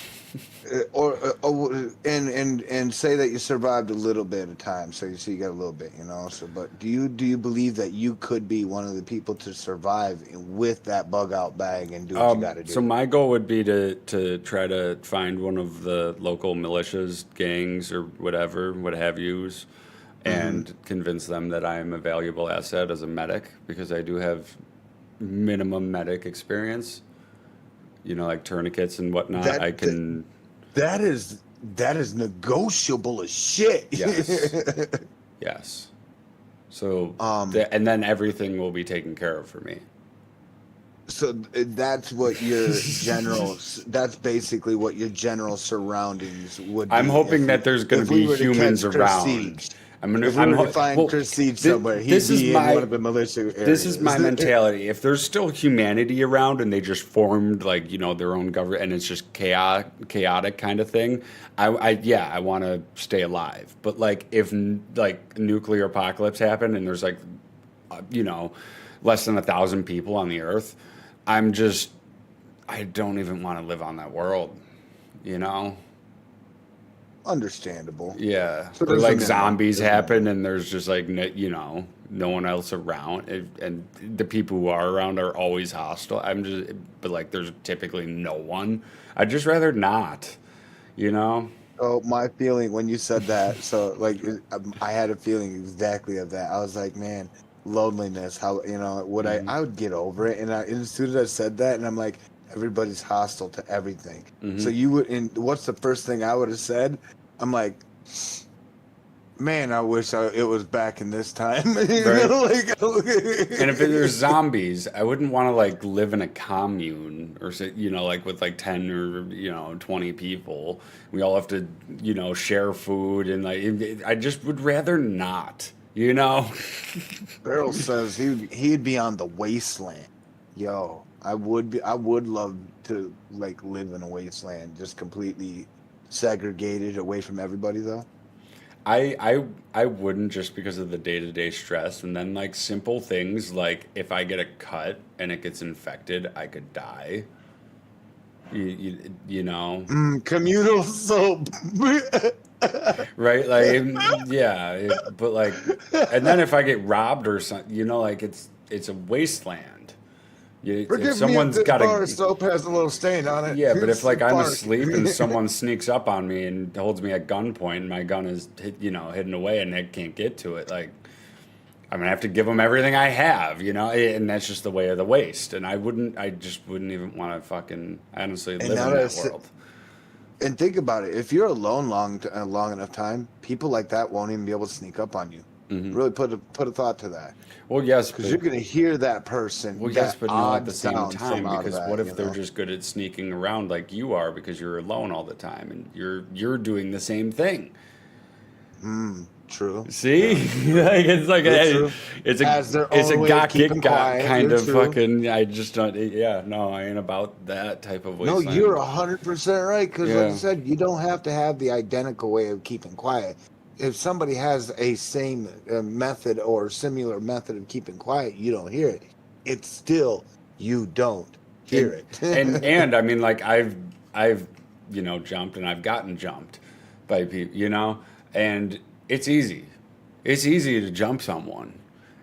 And say that you survived a little bit of time, so you got a little bit, you know. So, but do you believe that you could be one of the people to survive with that bug out bag and do what you got to do? So my goal would be to try to find one of the local militias, gangs, or whatever, what have yous, and convince them that I am a valuable asset as a medic, because I do have minimum medic experience. You know, like tourniquets and whatnot. That- I can. That is negotiable as shit. Yes. Yes. So, and then everything will be taken care of for me. So that's what your general. That's basically what your general surroundings would. I'm be hoping if that we- there's going if to we be were to humans catch Chris around. Siege. I'm gonna. If we I'm were ho- to find well, Chris Siege thi- somewhere, he'd this is be my- in one of the militia areas. This is my mentality. If there's still humanity around and they just formed like their own government and it's just chaotic kind of thing, I want to stay alive. But like if like nuclear apocalypse happened and there's like less than 1,000 people on the earth, I don't even want to live on that world. You know. Understandable. Yeah, So or there's a like minimum. zombies There's a happen, and there's just like no one else around, and the people who are around are always hostile. But like there's typically no one. I'd just rather not, you know. Oh, my feeling when you said that, so like I had a feeling exactly of that. I was like, man, loneliness. How would I would get over it, and as soon as I said that, and I'm like, everybody's hostile to everything. So you would, and what's the first thing I would have said? I'm like, man, I wish it was back in this time. You Right. know, like, And if there's zombies, I wouldn't want to like live in a commune or like with like 10 or 20 people. We all have to share food, and like I just would rather not. Beryl says he'd be on the wasteland. Yo, I would love to like live in a wasteland, just completely segregated away from everybody though. I wouldn't, just because of the day-to-day stress, and then like simple things like if I get a cut and it gets infected, I could die. You know, Communal soap. right? Like but like, and then if I get robbed or something, like it's a wasteland. Forgive If someone's me if this got bar soap has a little stain on it. Yeah, but if like I'm Bark. asleep and someone sneaks up on me and holds me at gunpoint, and my gun is hidden away and I can't get to it, like I'm gonna have to give them everything I have, and that's just the way of the waste. And I just wouldn't even want to fucking honestly live in now that that world. And think about it: if you're alone long enough time, people like that won't even be able to sneak up on you. Really put a thought to that, Well, yes, because but, you're gonna hear that person. well, yes, that but not at odd the same sound time. from out of Because that, what if you they're know? just good at sneaking around like you are, because you're alone all the time and you're doing the same thing? True. See, like it's like You're a, true. it's a Has their it's own a way of got get keeping got quiet. kind You're of true. fucking. I just don't. Yeah, no, I ain't about that type of No, wasteland. you're 100% right. Because, like Yeah. you said, you don't have to have the identical way of keeping quiet. If somebody has a same method or similar method of keeping quiet, you don't hear it. It's still you don't hear it. and I mean, like I've jumped and I've gotten jumped by people, and it's easy. It's easy to jump someone.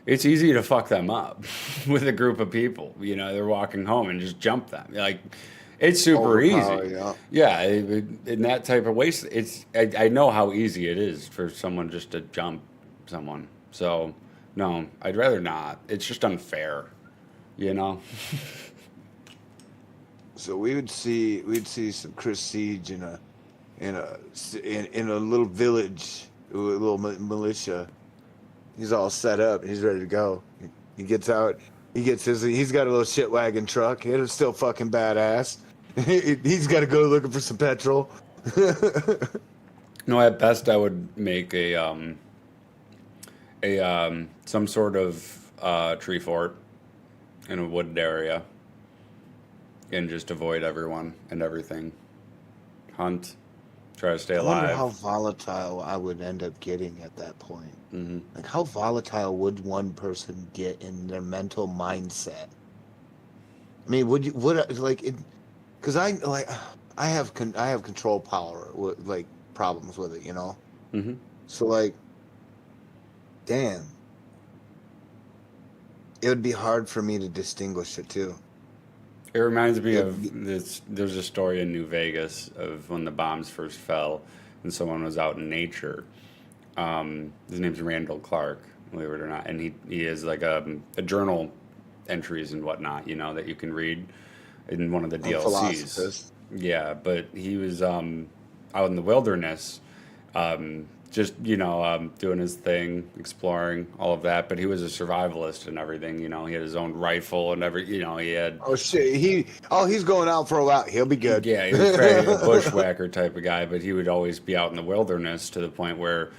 It's easy to fuck them up with a group of people. They're walking home and just jump them. Like, it's super Overpower, easy. yeah. Yeah, in that type of waste, I know how easy it is for someone just to jump someone. So no, I'd rather not. It's just unfair. So we'd see some Chris Siege in a little village with a little militia. He's all set up. He's ready to go. He gets out. He's got a little shit wagon truck. It's still fucking badass. He's got to go looking for some petrol. No, at best I would make some sort of tree fort in a wooded area, and just avoid everyone and everything. Hunt, try to stay I wonder alive. how volatile I would end up getting at that point. Hmm. Like, how volatile would one person get in their mental mindset? I mean, because I have control power with like problems with it, Hmm. So like, damn, it would be hard for me to distinguish it too. It reminds me Yeah. of this. There's a story in New Vegas of when the bombs first fell, and someone was out in nature. His name's Randall Clark, believe it or not, and he has like a journal entries and whatnot, that you can read in one of the I'm DLCs. philosophist. Yeah, but he was out in the wilderness, just doing his thing, exploring all of that. But he was a survivalist and everything. He had his own rifle and he had. Oh shit, he's going out for a while. He'll be good. Yeah, he was very a bushwhacker type of guy, but he would always be out in the wilderness to the point where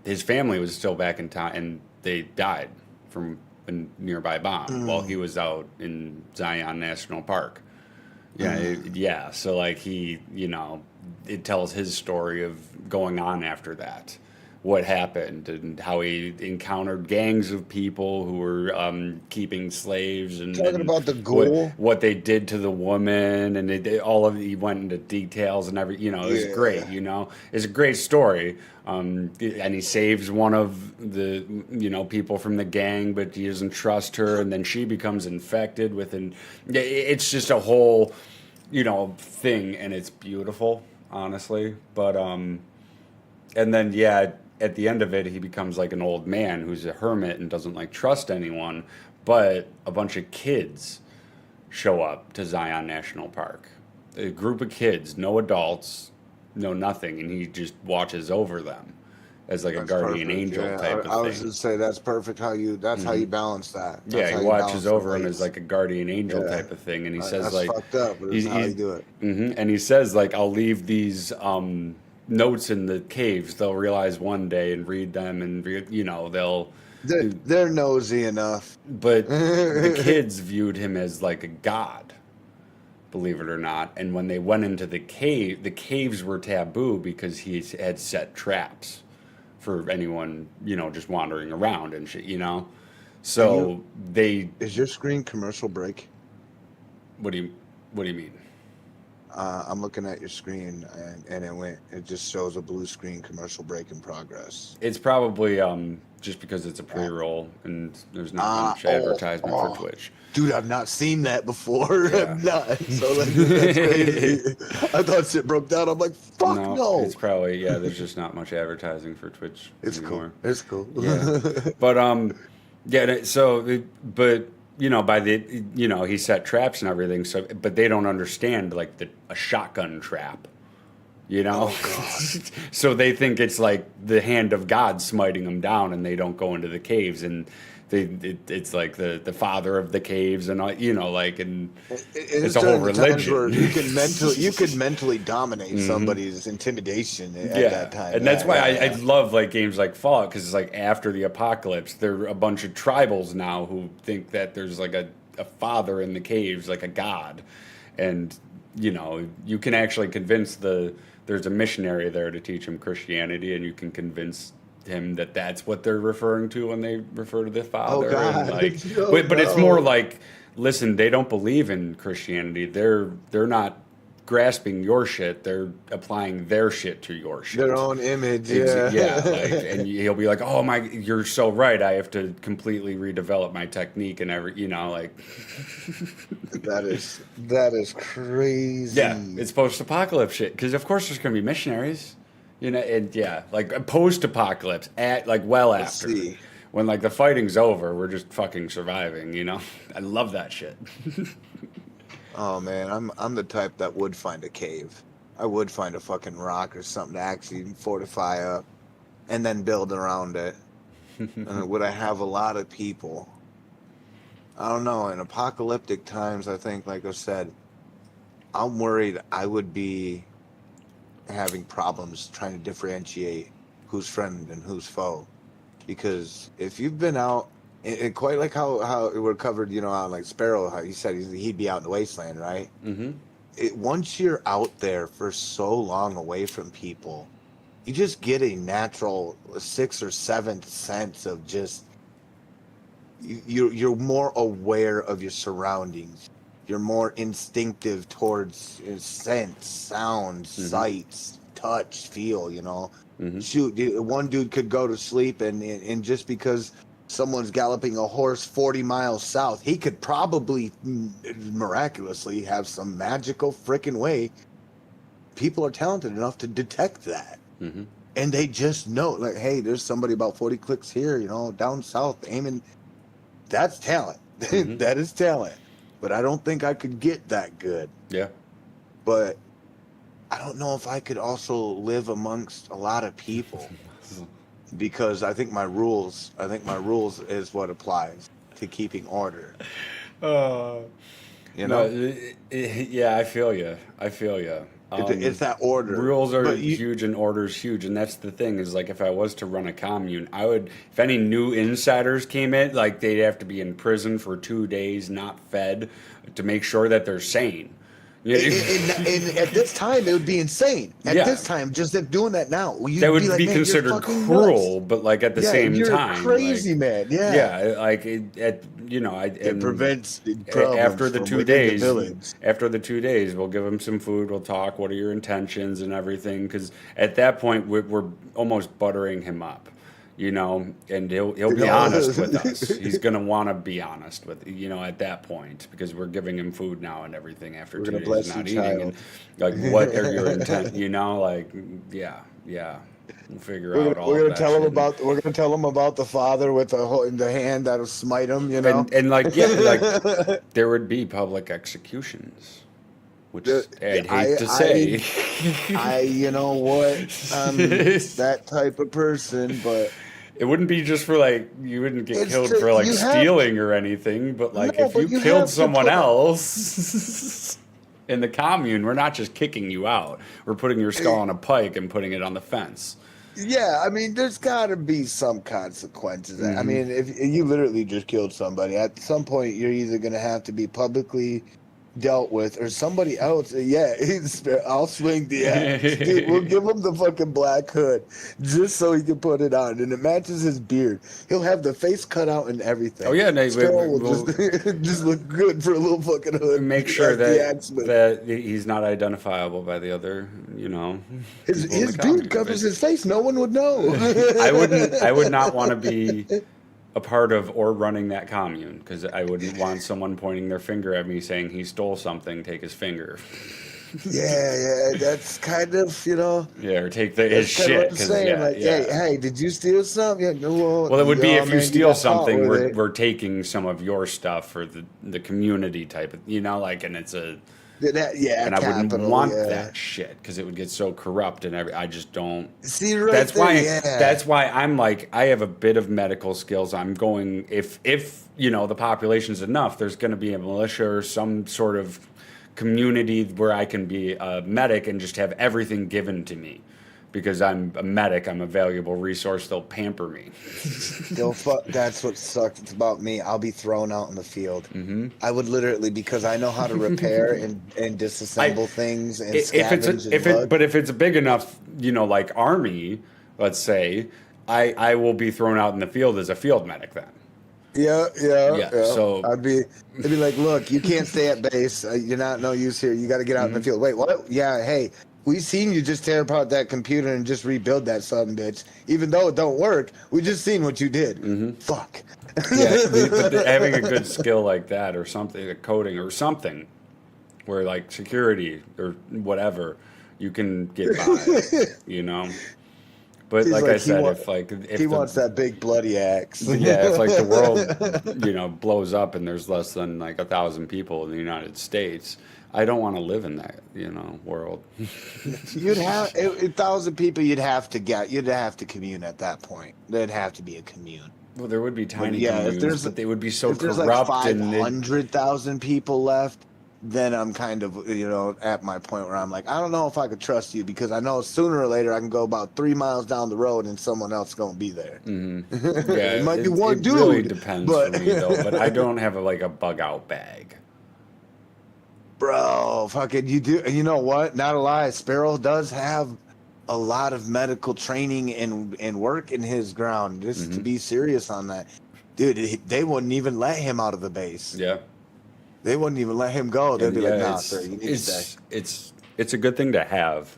his family was still back in town, and they died from a nearby bomb while he was out in Zion National Park. Yeah, so like it tells his story of going on after that, what happened, and how he encountered gangs of people who were keeping slaves, and Talking and about the ghoul. what they did to the woman, and he went into details and it was Yeah. great. It's a great story. And he saves one of the people from the gang, but he doesn't trust her, and then she becomes infected with it's just a whole thing, and it's beautiful, honestly. But and then at the end of it, he becomes like an old man who's a hermit and doesn't like trust anyone. But a bunch of kids show up to Zion National Park, a group of kids, no adults, no nothing, and he just watches over them as like That's a guardian perfect. angel Yeah, type I of was thing. going to say that's perfect. How you balance that. That's Yeah, how he you watches balance over the him weights. as like a guardian angel Yeah. type of thing, and he says That's like, fucked up, but it's how you do it. And he says like, I'll leave these notes in the caves. They'll realize one day and read them, and they'll. They're nosy enough. But the kids viewed him as like a god, believe it or not. And when they went into the caves were taboo because he had set traps for anyone, just wandering around and shit, So Is your screen commercial break? what do you mean? I'm looking at your screen and it just shows a blue screen commercial break in progress. It's probably just because it's a pre-roll and there's not much advertisement for Twitch. Dude, I've not seen that before. Yeah. I've not. So like, that's crazy. I thought shit broke down. I'm like, fuck no. It's probably there's just not much advertising for Twitch It's anymore. cool. It's cool. Yeah. But but by the he set traps and everything, so but they don't understand like a shotgun trap. Oh, God. So they think it's like the hand of God smiting them down, and they don't go into the caves, and It's like the father of the caves and all, you know, like, and It's it's a whole during the times religion. where you could mentally dominate somebody's intimidation at that time. And that's Yeah, why yeah, I yeah. love like games like Fallout, because it's like after the apocalypse, there are a bunch of tribals now who think that there's like a father in the caves, like a god, and you know you can actually convince there's a missionary there to teach him Christianity, and you can convince him that that's what they're referring to when they refer to the father. God. And like, Oh, but it's no. more like, listen, they don't believe in Christianity. They're not grasping your shit. They're applying their shit to your shit. Their own image. Ex- Yeah. like, and he'll be like, "Oh my, you're so right. I have to completely redevelop my technique and every, you know, like." that is crazy. Yeah, it's post-apocalypse shit. Because of course there's gonna be missionaries, you know, and yeah, like post-apocalypse, at like well Let's after, see. when like the fighting's over, we're just fucking surviving, you know. I love that shit. Oh man, I'm the type that would find a cave. I would find a fucking rock or something to actually fortify up, and then build around it. And would I have a lot of people? I don't know. In apocalyptic times, I think, like I said, I'm worried I would be having problems trying to differentiate who's friend and who's foe. Because if you've been out, and quite like how we're covered, you know, on like Sparrow, how he said he'd be out in the wasteland, right? Mm-hmm. Once you're out there for so long away from people, you just get a natural sixth or seventh sense of just you're more aware of your surroundings. You're more instinctive towards scent, sound, sights, touch, feel. You know, shoot, one dude could go to sleep and just because someone's galloping a horse 40 miles south, he could probably miraculously have some magical freaking way. People are talented enough to detect that. Mm-hmm. And they just know, like, hey, there's somebody about 40 clicks here, you know, down south aiming. That's talent. That is talent. But I don't think I could get that good. Yeah. But I don't know if I could also live amongst a lot of people. Because I think my rules is what applies to keeping order. You know, Yeah, I feel you. it's that order. Rules are But huge and orders huge, and that's the thing. Is like if I was to run a commune, I would. If any new insiders came in, like they'd have to be in prison for 2 days, not fed, to make sure that they're sane. Yeah. And at this time, it would be insane. At Yeah. this time, just doing that now, you'd That would be, like, be "Man, you're considered fucking cruel, nuts." but like at the Yeah, same you're time, crazy, like, man. Yeah, yeah, like you know, It prevents the problems after the from 2 within the days. village. After the 2 days, we'll give him some food. We'll talk. What are your intentions and everything? Because at that point, we're almost buttering him up, you know, and he'll be know? honest with us. He's gonna want to be honest with, you know, at that point, because we're giving him food now and everything after We're 2 gonna days bless of not you, eating. And like, what are your intent? You know, like, yeah. We'll figure out all We're of gonna that tell him shit. we're gonna tell him about the father with the hand that'll smite him. You know, And like, yeah, like there would be public executions, which I'd hate to say. you know what, I'm that type of person, but It wouldn't be just for like, you wouldn't get It's killed to- for like you have- stealing or anything, but like No, if but you you killed have to someone put- else in the commune, we're not just kicking you out. We're putting your skull on a pike and putting it on the fence. yeah, I mean, there's got to be some consequences. I mean, if you literally just killed somebody, at some point you're either gonna have to be publicly dealt with, or somebody else. Yeah, I'll swing the axe. Dude, we'll give him the fucking black hood just so he can put it on, and it matches his beard. He'll have the face cut out and everything. Oh, yeah, no, Sparrow will we'll- just look good for a little fucking hood. Make sure as the that axeman. that he's not identifiable by the other, you know. his people in the beard commune. covers his face. No one would know. I would not want to be a part of or running that commune, because I wouldn't want someone pointing their finger at me saying he stole something, take his finger. Yeah, that's kind of, you know. Yeah, or take his That's kind of shit. what I'm 'Cause, saying. yeah, Like, yeah. hey, did you steal something? Yeah, no, Well, it would be yeah, if you man, steal got caught something, with it. we're taking some of your stuff for the community type of, you know, like, and it's a, Yeah, and I wouldn't capital, want yeah. that shit because it would get so corrupt and I just don't. See, right That's there, why. yeah. That's why I'm like I have a bit of medical skills. I'm going if the population's enough, there's going to be a militia or some sort of community where I can be a medic and just have everything given to me. Because I'm a medic, I'm a valuable resource. They'll pamper me. That's what sucks. It's about me. I'll be thrown out in the field. Mm-hmm. I would literally, because I know how to repair and disassemble things and scavenge. But if it's a big enough, like army, let's say, I will be thrown out in the field as a field medic then. Yeah. So I'd be like, look, you can't stay at base. You're not no use here. You got to get out in the field. Wait, what? Yeah, hey. We seen you just tear apart that computer and just rebuild that son bitch. Even though it don't work, we just seen what you did. Mm-hmm. Fuck. Yeah, but having a good skill like that or something, like coding or something, where like security or whatever, you can get by, But He's like like, I said, if he wants that big bloody axe. Yeah, if like the world, blows up and there's less than like 1,000 people in the United States, I don't want to live in that, world. You'd have 1,000 people. You'd have to commune at that point. There'd have to be a commune. Well, there would be tiny yeah, communes, but they would be so if there's corrupt. like and 500,000 people left, then I'm kind of at my point where I'm like, I don't know if I could trust you because I know sooner or later I can go about 3 miles down the road and someone else is gonna be there. Mm-hmm. Yeah, it might be one dude. It really depends for me though. But I don't have a bug out bag. Bro, fucking you do. And you know what? Not a lie. Sparrow does have a lot of medical training and work in his ground. Just to be serious on that, dude. They wouldn't even let him out of the base. Yeah, they wouldn't even let him go. They'd be like, "Nah, sir, you need to stay." It's a good thing to have.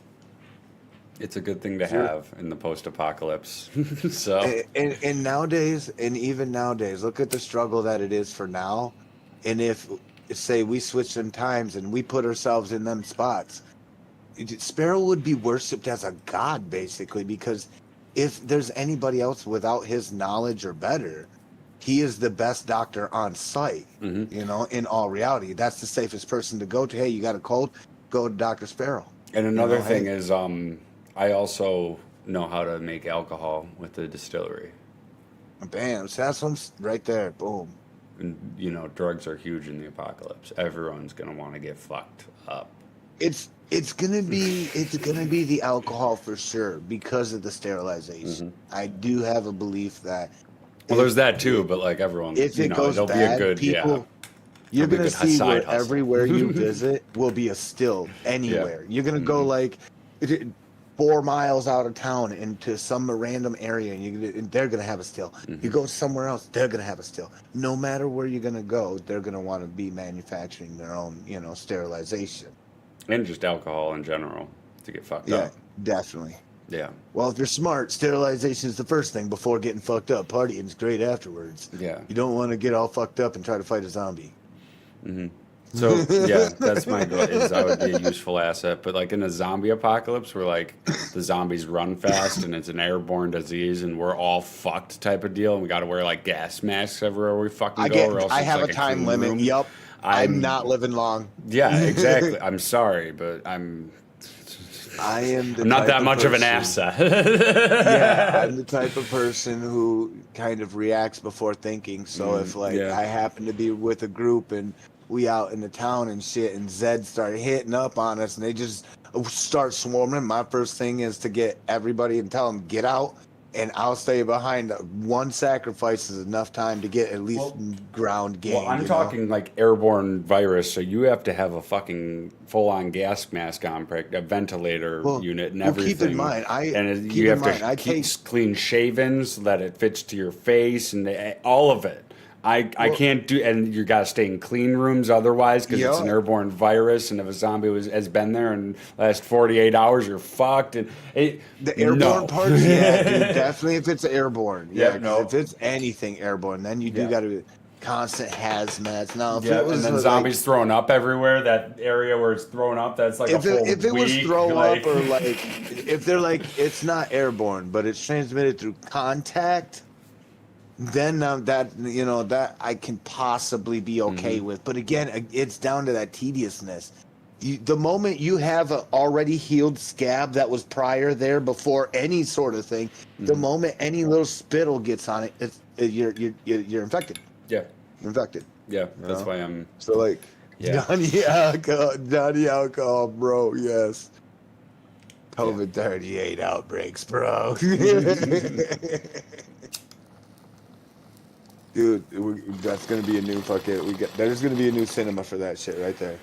It's a good thing to have in the post-apocalypse. So and nowadays, and even nowadays, look at the struggle that it is for now. And if say we switch them times and we put ourselves in them spots, Sparrow would be worshipped as a god basically, because if there's anybody else without his knowledge or better, he is the best doctor on site. In all reality, that's the safest person to go to. Hey, you got a cold, go to Dr. Sparrow. And another thing is I also know how to make alcohol with the distillery. Bam, so that's one right there. Boom. And, drugs are huge in the apocalypse. Everyone's gonna want to get fucked up. It's gonna be the alcohol for sure because of the sterilization. I do have a belief that. Well, there's that too, but like everyone, if it goes it'll bad, be a good people. You're gonna see where everywhere you visit will be a still anywhere. You're gonna go like 4 miles out of town into some random area, and they're gonna have a still. You go somewhere else, they're gonna have a still. No matter where you're gonna go, they're gonna want to be manufacturing their own, sterilization. And just alcohol in general to get fucked Yeah, up. definitely. Yeah. Well, if you're smart, sterilization is the first thing before getting fucked up. Partying is great afterwards. Yeah. You don't want to get all fucked up and try to fight a zombie. So yeah, that's my goal. Is I would be a useful asset, but like in a zombie apocalypse, where like the zombies run fast and it's an airborne disease, and we're all fucked type of deal, and we got to wear like gas masks everywhere we fucking go. Or else I it's have like a time clean limit. room. Yup. I'm not living long. Yeah, exactly. I'm sorry, but I'm not that much of an asset. Yeah, I'm the type of person who kind of reacts before thinking. So if I happen to be with a group and we out in the town and shit, and Zed started hitting up on us, and they just start swarming, my first thing is to get everybody and tell them get out, and I'll stay behind. One sacrifice is enough time to get at least ground game. Well, I'm talking like airborne virus, so you have to have a fucking full-on gas mask on, a ventilator unit, and everything. Keep in mind, you have to keep clean shaven so that it fits to your face, and all of it. I can't do, and you got to stay in clean rooms otherwise because it's an airborne virus, and if a zombie has been there in the last 48 hours, you're fucked. And the airborne parts, dude, definitely if it's airborne. If it's anything airborne, then you do got to be constant hazmats. Now, if it was and then zombies throwing up everywhere, that area where it's thrown up, that's like if it was throw up, or if they're like it's not airborne, but it's transmitted through contact. Then that I can possibly be okay with. But again, it's down to that tediousness. The moment you have an already healed scab that was prior there before any sort of thing, the moment any little spittle gets on it, you're infected. Yeah. You're infected. Yeah. You That's know? why I'm. So like, Yeah. Johnny alcohol, bro. Yes. COVID 38 outbreaks, bro. Dude, that's gonna be a new fucking. There's gonna be a new cinema for that shit right there.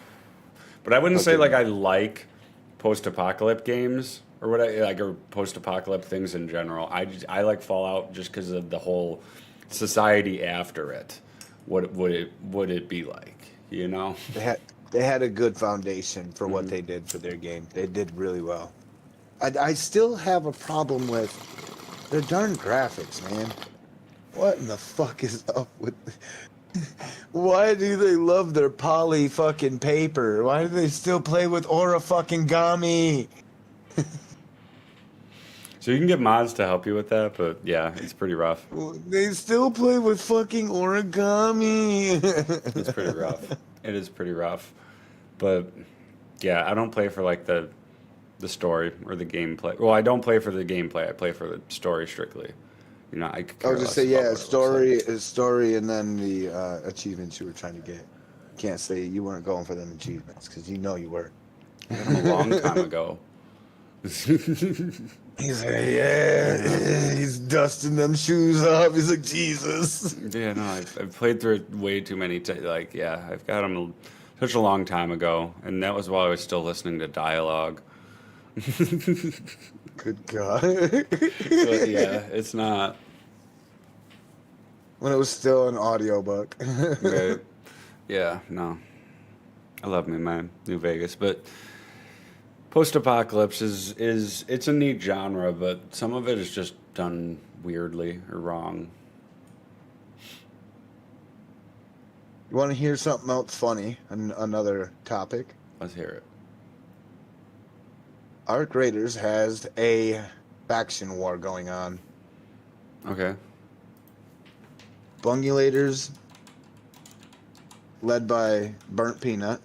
But I wouldn't say Okay. like I like post-apocalypse games or what I like or post-apocalypse things in general. I like Fallout just because of the whole society after it. What would it be like? You know? They had a good foundation for what they did for their game. They did really well. I still have a problem with their darn graphics, man. What in the fuck is up with? Why do they love their poly fucking paper? Why do they still play with Aura fucking Gami? So you can get mods to help you with that, but yeah, it's pretty rough. They still play with fucking origami. It's pretty rough. It is pretty rough. But yeah, I don't play for like the story or the gameplay. Well, I don't play for the gameplay. I play for the story strictly. You know, I could I care would just less say, about yeah, what it looks like. story, and then the achievements you were trying to get. Can't say you weren't going for them achievements because you know you were. A long time ago. He's like, yeah, he's dusting them shoes off. He's like, Jesus. Yeah, no, I've played through it way too many times. Like, yeah, I've got them such a long time ago, and that was while I was still listening to dialogue. Good God. But yeah, it's not. When it was still an audiobook. Right. Yeah, no. I love me, man, New Vegas, but post-apocalypse is it's a neat genre, but some of it is just done weirdly or wrong. You want to hear something else funny? Another topic. Let's hear it. Arc Raiders has a faction war going on. Okay. Bungulators, led by Burnt Peanut,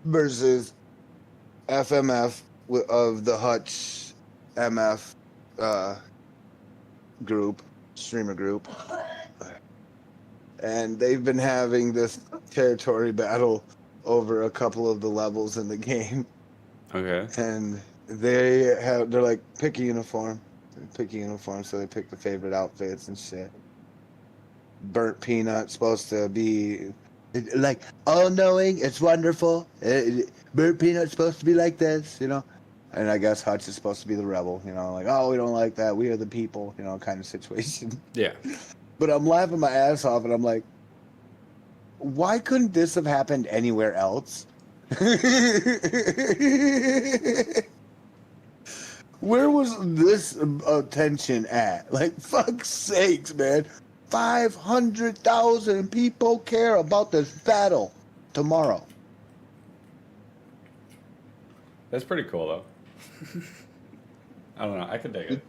versus FMF of the Hutch MF group, streamer group. And they've been having this territory battle over a couple of the levels in the game. Okay. And they're like, pick a uniform. So they pick the favorite outfits and shit. Burnt Peanut supposed to be like all knowing, it's wonderful. Burnt Peanut's supposed to be like this, you know. And I guess Hutch is supposed to be the rebel, you know, like, oh, we don't like that, we are the people, you know, kind of situation. Yeah. But I'm laughing my ass off, and I'm like, why couldn't this have happened anywhere else? Where was this attention at? Like, fuck's sakes, man. 500,000 people care about this battle tomorrow. That's pretty cool, though. I don't know. I could dig it.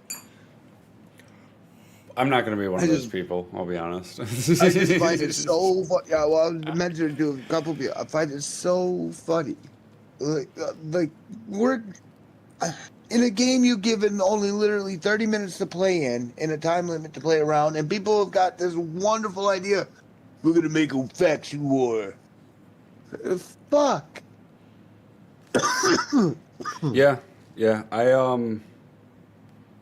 I'm not going to be one of those people, I'll be honest. I just find it so funny. Yeah, well, I was mentioning to a couple of people. I find it so funny. Like we're in a game you've given only literally 30 minutes to play in a time limit to play around, and people have got this wonderful idea. We're gonna make a faction war. Fuck. Yeah.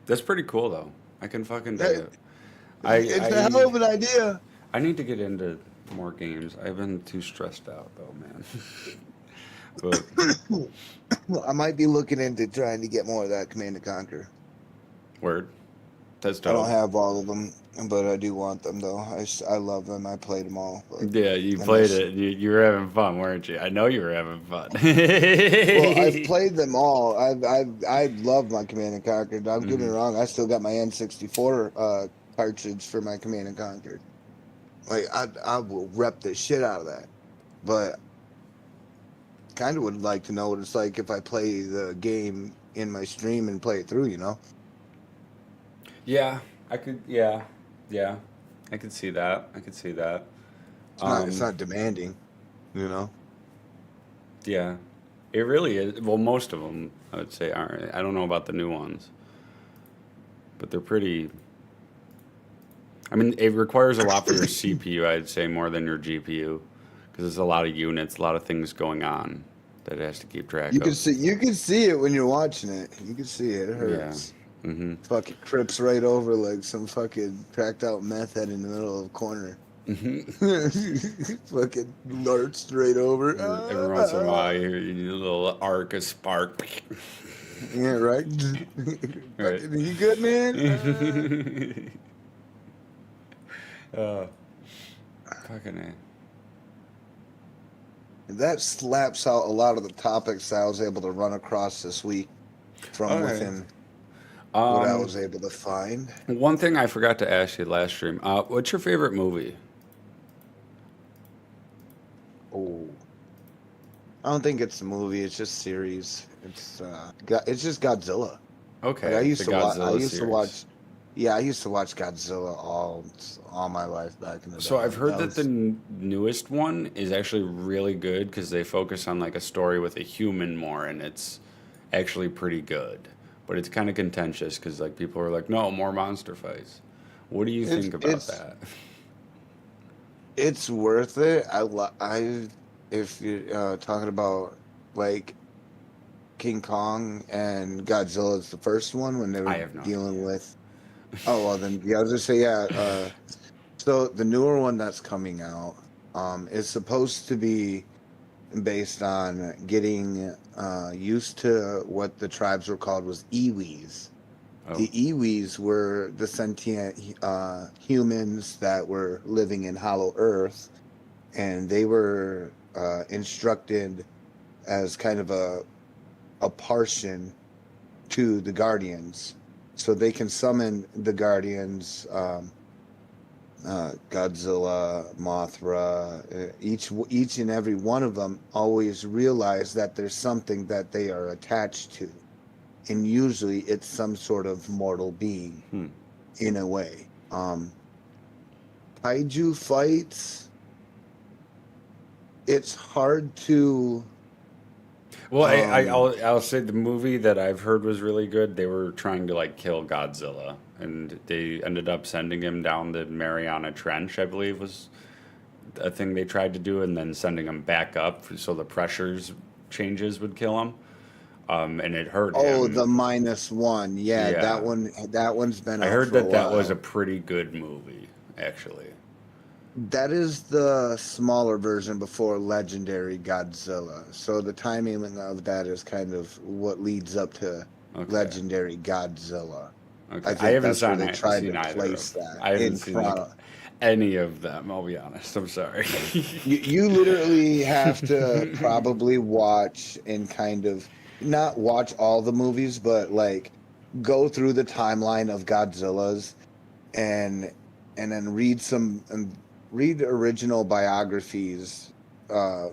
That's pretty cool, though. I can fucking dig it. It's a hell of an idea. I need to get into more games. I've been too stressed out, though, man. But I might be looking into trying to get more of that Command & Conquer. word. That's I don't dope. have all of them, but I do want them, though. I love them. I played them all. But Yeah, you I played miss- it. You were having fun, weren't you? I know you were having fun. Well, I've played them all. I love my Command & Conquer. Don't get me wrong. I still got my N64 cartridge for my Command & Conquer. Like, I will rep the shit out of that. But kind of would like to know what it's like if I play the game in my stream and play it through, you know? Yeah, I could. Yeah, I could see that. It's not demanding, you know. Yeah, it really is. Well, most of them, I would say, aren't. I don't know about the new ones, but they're pretty. I mean, it requires a lot for your CPU, I'd say, more than your GPU, because there's a lot of units, a lot of things going on that it has to keep track of. You can see it when you're watching it. You can see it. It hurts. Mm-hmm. Fucking trips right over like some fucking cracked out meth head in the middle of a corner. Mm-hmm. Fucking lurched right over. Every once in a while, you need a little arc, a spark. Yeah, right. Right. Fucking, you good, man? Fucking A. That slaps out a lot of the topics I was able to run across this week from Okay. within what I was able to find. One thing I forgot to ask you last stream. What's your favorite movie? Oh, I don't think it's a movie. It's just series. It's just Godzilla. Okay, Like, I used the to watch. I Godzilla used to series. watch. Yeah, I used to watch Godzilla all my life back in the day. So I've heard that was- the newest one is actually really good because they focus on like a story with a human more, and it's actually pretty good. But it's kind of contentious because like people are like, no, more monster fights. What do you think about that? It's worth it. If you're talking about like King Kong and Godzilla's the first one when they I were have no dealing with. Oh well, then yeah, I was just say yeah. So the newer one that's coming out is supposed to be based on getting used to what the tribes were called was Iwis. Oh. The Iwis were the sentient humans that were living in Hollow Earth, and they were instructed as kind of a partisan to the Guardians, so they can summon the Guardians, Godzilla, Mothra. Each and every one of them always realize that there's something that they are attached to, and usually it's some sort of mortal being, in a way. Kaiju fights. It's hard to. Well, I'll say the movie that I've heard was really good. They were trying to like kill Godzilla, and they ended up sending him down the Mariana Trench, I believe was a thing they tried to do, and then sending him back up so the pressures changes would kill him. And it hurt him. Oh, the -1. Yeah, Yeah. that one's been. I out heard for a that was while. a pretty good movie, actually. That is the smaller version before Legendary Godzilla. So the timing of that is kind of what leads up to Okay. Legendary Godzilla. Okay. I think I haven't that's where seen, they tried seen to either place of. that I haven't in seen like, chrono- any of them. I'll be honest. I'm sorry. You literally have to probably watch and kind of not watch all the movies, but like go through the timeline of Godzilla's and then read original biographies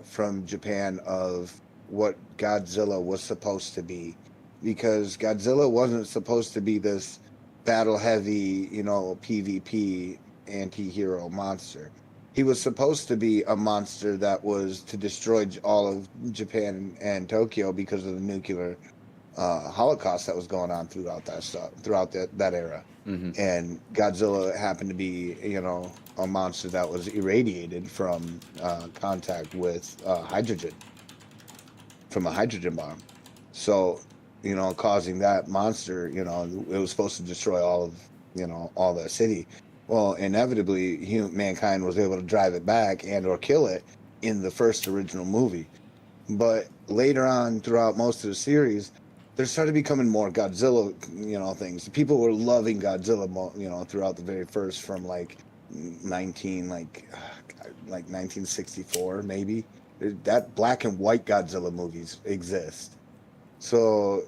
from Japan of what Godzilla was supposed to be, because Godzilla wasn't supposed to be this battle heavy, PvP anti-hero monster. He was supposed to be a monster that was to destroy all of Japan and Tokyo because of the nuclear holocaust that was going on throughout that era. Mhm. And Godzilla happened to be, a monster that was irradiated from contact with hydrogen, from a hydrogen bomb. So, causing that monster, it was supposed to destroy all the city. Well, inevitably, mankind was able to drive it back and or kill it in the first original movie. But later on, throughout most of the series, there started becoming more Godzilla, things. People were loving Godzilla, throughout the very first, from like 1964, maybe. That black and white Godzilla movies exist. So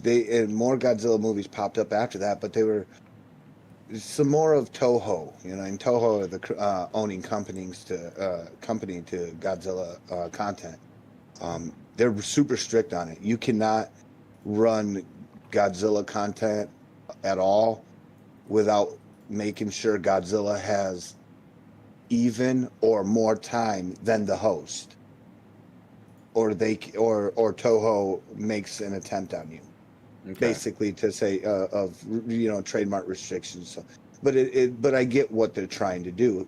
and more Godzilla movies popped up after that, but they were some more of Toho, and Toho are the owning company to Godzilla content. They're super strict on it. You cannot run Godzilla content at all without making sure Godzilla has even or more time than the host, or Toho makes an attempt on you, basically to say of trademark restrictions. So, but I get what they're trying to do.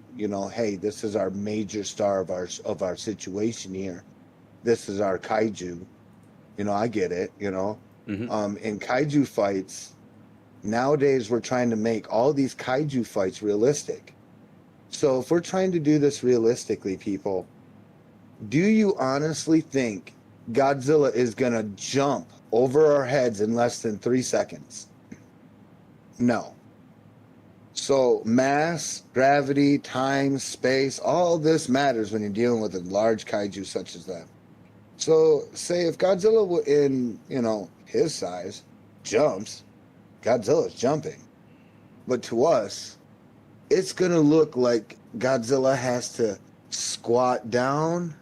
Hey, this is our major star of our situation here. This is our kaiju. I get it. In kaiju fights nowadays, we're trying to make all these kaiju fights realistic. So if we're trying to do this realistically, people, do you honestly think Godzilla is going to jump over our heads in less than 3 seconds? No. So mass, gravity, time, space, all this matters when you're dealing with a large kaiju such as that. So say if Godzilla in, his size jumps, Godzilla's jumping. But to us, it's going to look like Godzilla has to squat down,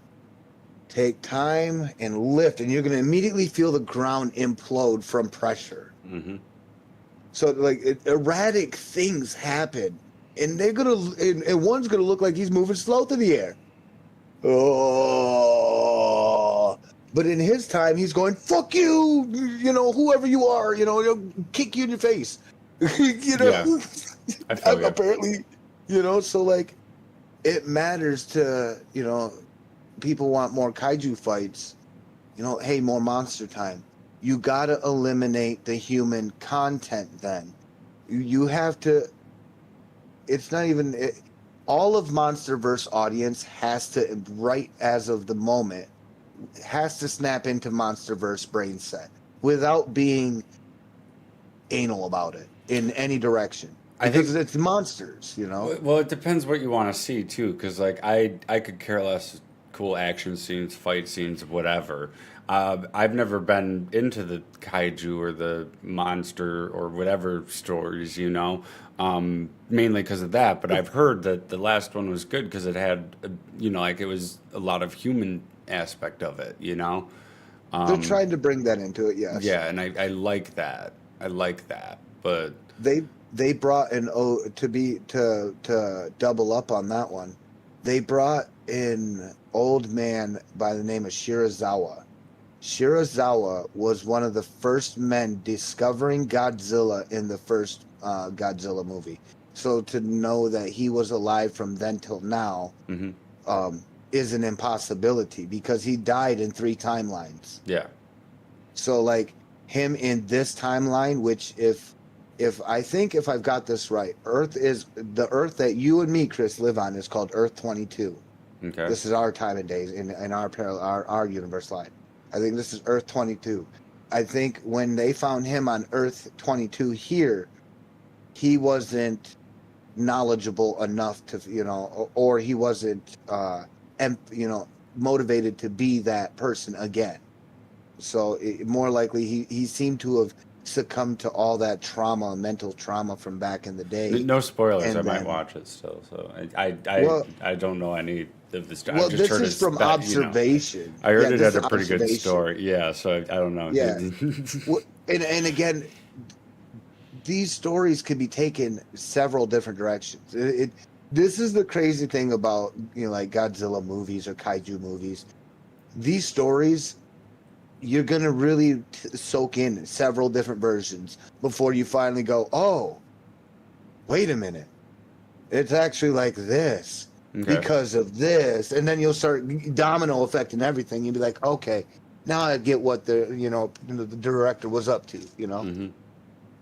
take time, and lift. And you're going to immediately feel the ground implode from pressure. Mm-hmm. So, erratic things happen. And they're going to, and one's going to look like he's moving slow through the air. Oh. But in his time, he's going, fuck you, whoever you are, he'll kick you in your face. Yeah. Apparently, so it matters to, people want more kaiju fights, hey, more monster time. You got to eliminate the human content then. You have to, it's not even, all of MonsterVerse audience has to, right as of the moment, has to snap into MonsterVerse brain set without being anal about it in any direction. Because it's monsters, Well, it depends what you want to see too, because I could care less cool action scenes, fight scenes, whatever. I've never been into the kaiju or the monster or whatever stories, mainly because of that. But I've heard that the last one was good because it had, it was a lot of human aspect of it, They're trying to bring that into it, yes. Yeah, and I like that. But they brought in to double up on that one. They brought in old man by the name of Shirazawa. Shirazawa was one of the first men discovering Godzilla in the first Godzilla movie. So to know that he was alive from then till now is an impossibility because he died in 3 timelines. Yeah. So him in this timeline, which if I've got this right, the Earth that you and me, Chris, live on is called Earth 22. Okay. This is our time and days in our universe line. I think this is Earth 22. I think when they found him on Earth 22 here, he wasn't knowledgeable enough to, or he wasn't, motivated to be that person again. So more likely he seemed to have succumbed to all that trauma, mental trauma from back in the day. No spoilers. I might watch it still. So I don't know any of this. Well, this is from observation. I heard it had a pretty good story. Yeah, so I don't know. Yeah, and again, these stories could be taken several different directions. This is the crazy thing about Godzilla movies or kaiju movies. These stories, you're going to really soak in several different versions before you finally go, oh, wait a minute. It's actually like this because of this. And then you'll start domino effect and everything. You'll be like, okay, now I get what the director was up to, Mm-hmm.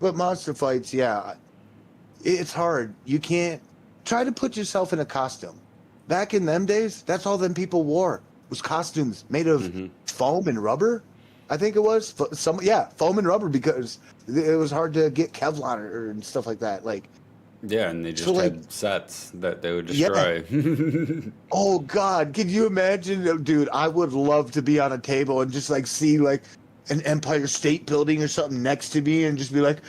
But monster fights, yeah, it's hard. You can't try to put yourself in a costume. Back in them days, that's all them people wore was costumes made of foam and rubber. I think it was foam and rubber because it was hard to get Kevlar and stuff like that. Yeah, and they just had sets that they would destroy. Yeah. Oh God, can you imagine, dude? I would love to be on a table and just see an Empire State Building or something next to me and just be like,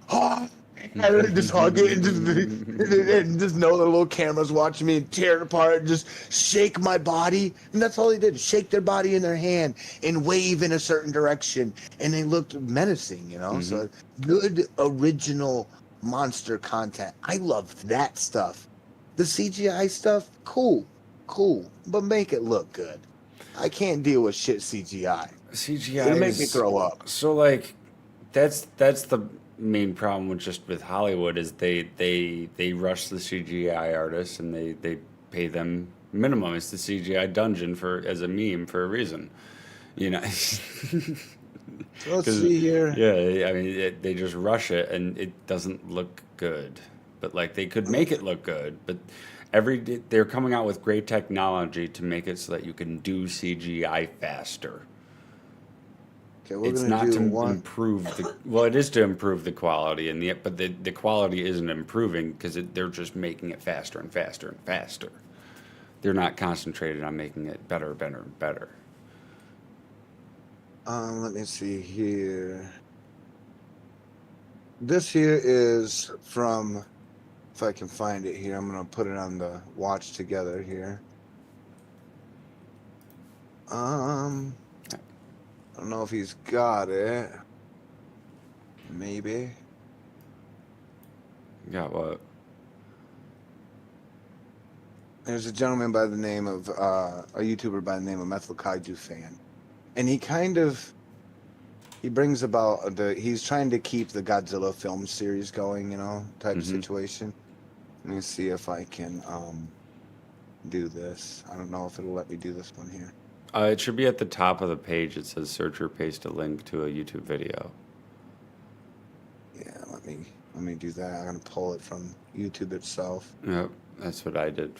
oh. And just hug it and just know the little camera's watching me and tear it apart and just shake my body. And that's all they did, shake their body in their hand and wave in a certain direction. And they looked menacing, So good original monster content. I love that stuff. The CGI stuff, cool, but make it look good. I can't deal with shit CGI. CGI It'll make me is- throw up. So like, that's the main problem with Hollywood is they rush the CGI artists and they pay them minimum. It's the CGI dungeon as a meme for a reason, you know. So let's 'Cause, see here. Yeah, I mean they just rush it and it doesn't look good. But like they could make it look good, but they're coming out with great technology to make it so that you can do CGI faster. Okay, we're It's gonna not do to one. improve well, it is to improve the quality but the quality isn't improving because they're just making it faster and faster and faster. They're not concentrated on making it better, better, and better. Let me see here. This here is from, if I can find it here, I'm gonna put it on the watch together here. I don't know if he's got it. Maybe. Got what? There's a gentleman by the name of a YouTuber by the name of Methyl Kaiju Fan, and he brings about he's trying to keep the Godzilla film series going, type of Mhm. situation. Let me see if I can do this. I don't know if it'll let me do this one here. It should be at the top of the page. It says search or paste a link to a YouTube video. Yeah, let me do that. I'm gonna pull it from YouTube itself. Yep, that's what I did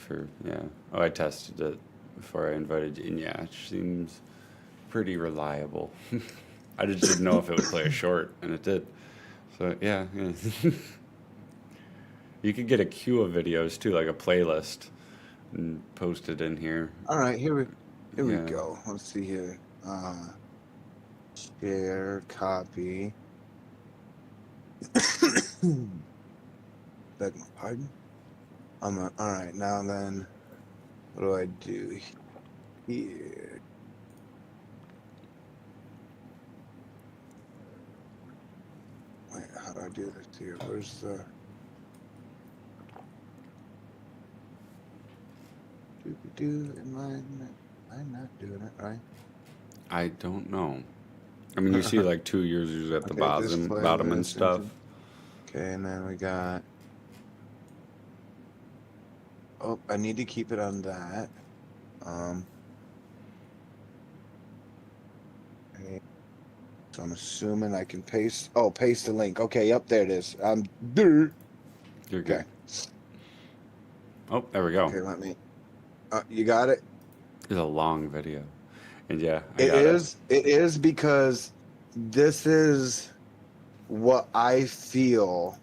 yeah. Oh, I tested it before I invited you. And yeah, it seems pretty reliable. I just didn't know if it would play a short, and it did. So yeah. You could get a queue of videos too, like a playlist, and post it in here. All right, here we Yeah. go. Let's see here. Share, copy. Beg my pardon. All right, now then, what do I do here? Wait, how do I do this here? Where's the... Am I not doing it right? I don't know. I mean, you see like 2 users at the Okay, display bottom and this stuff. engine. Okay, and then we got... Oh, I need to keep it on that. Okay. So I'm assuming I can paste... Oh, paste the link. Okay, yep, there it is. There. You're Okay. good. Oh, there we go. Okay, let me... you got it? It's a long video. And yeah, I It got is. It is because this is what I feel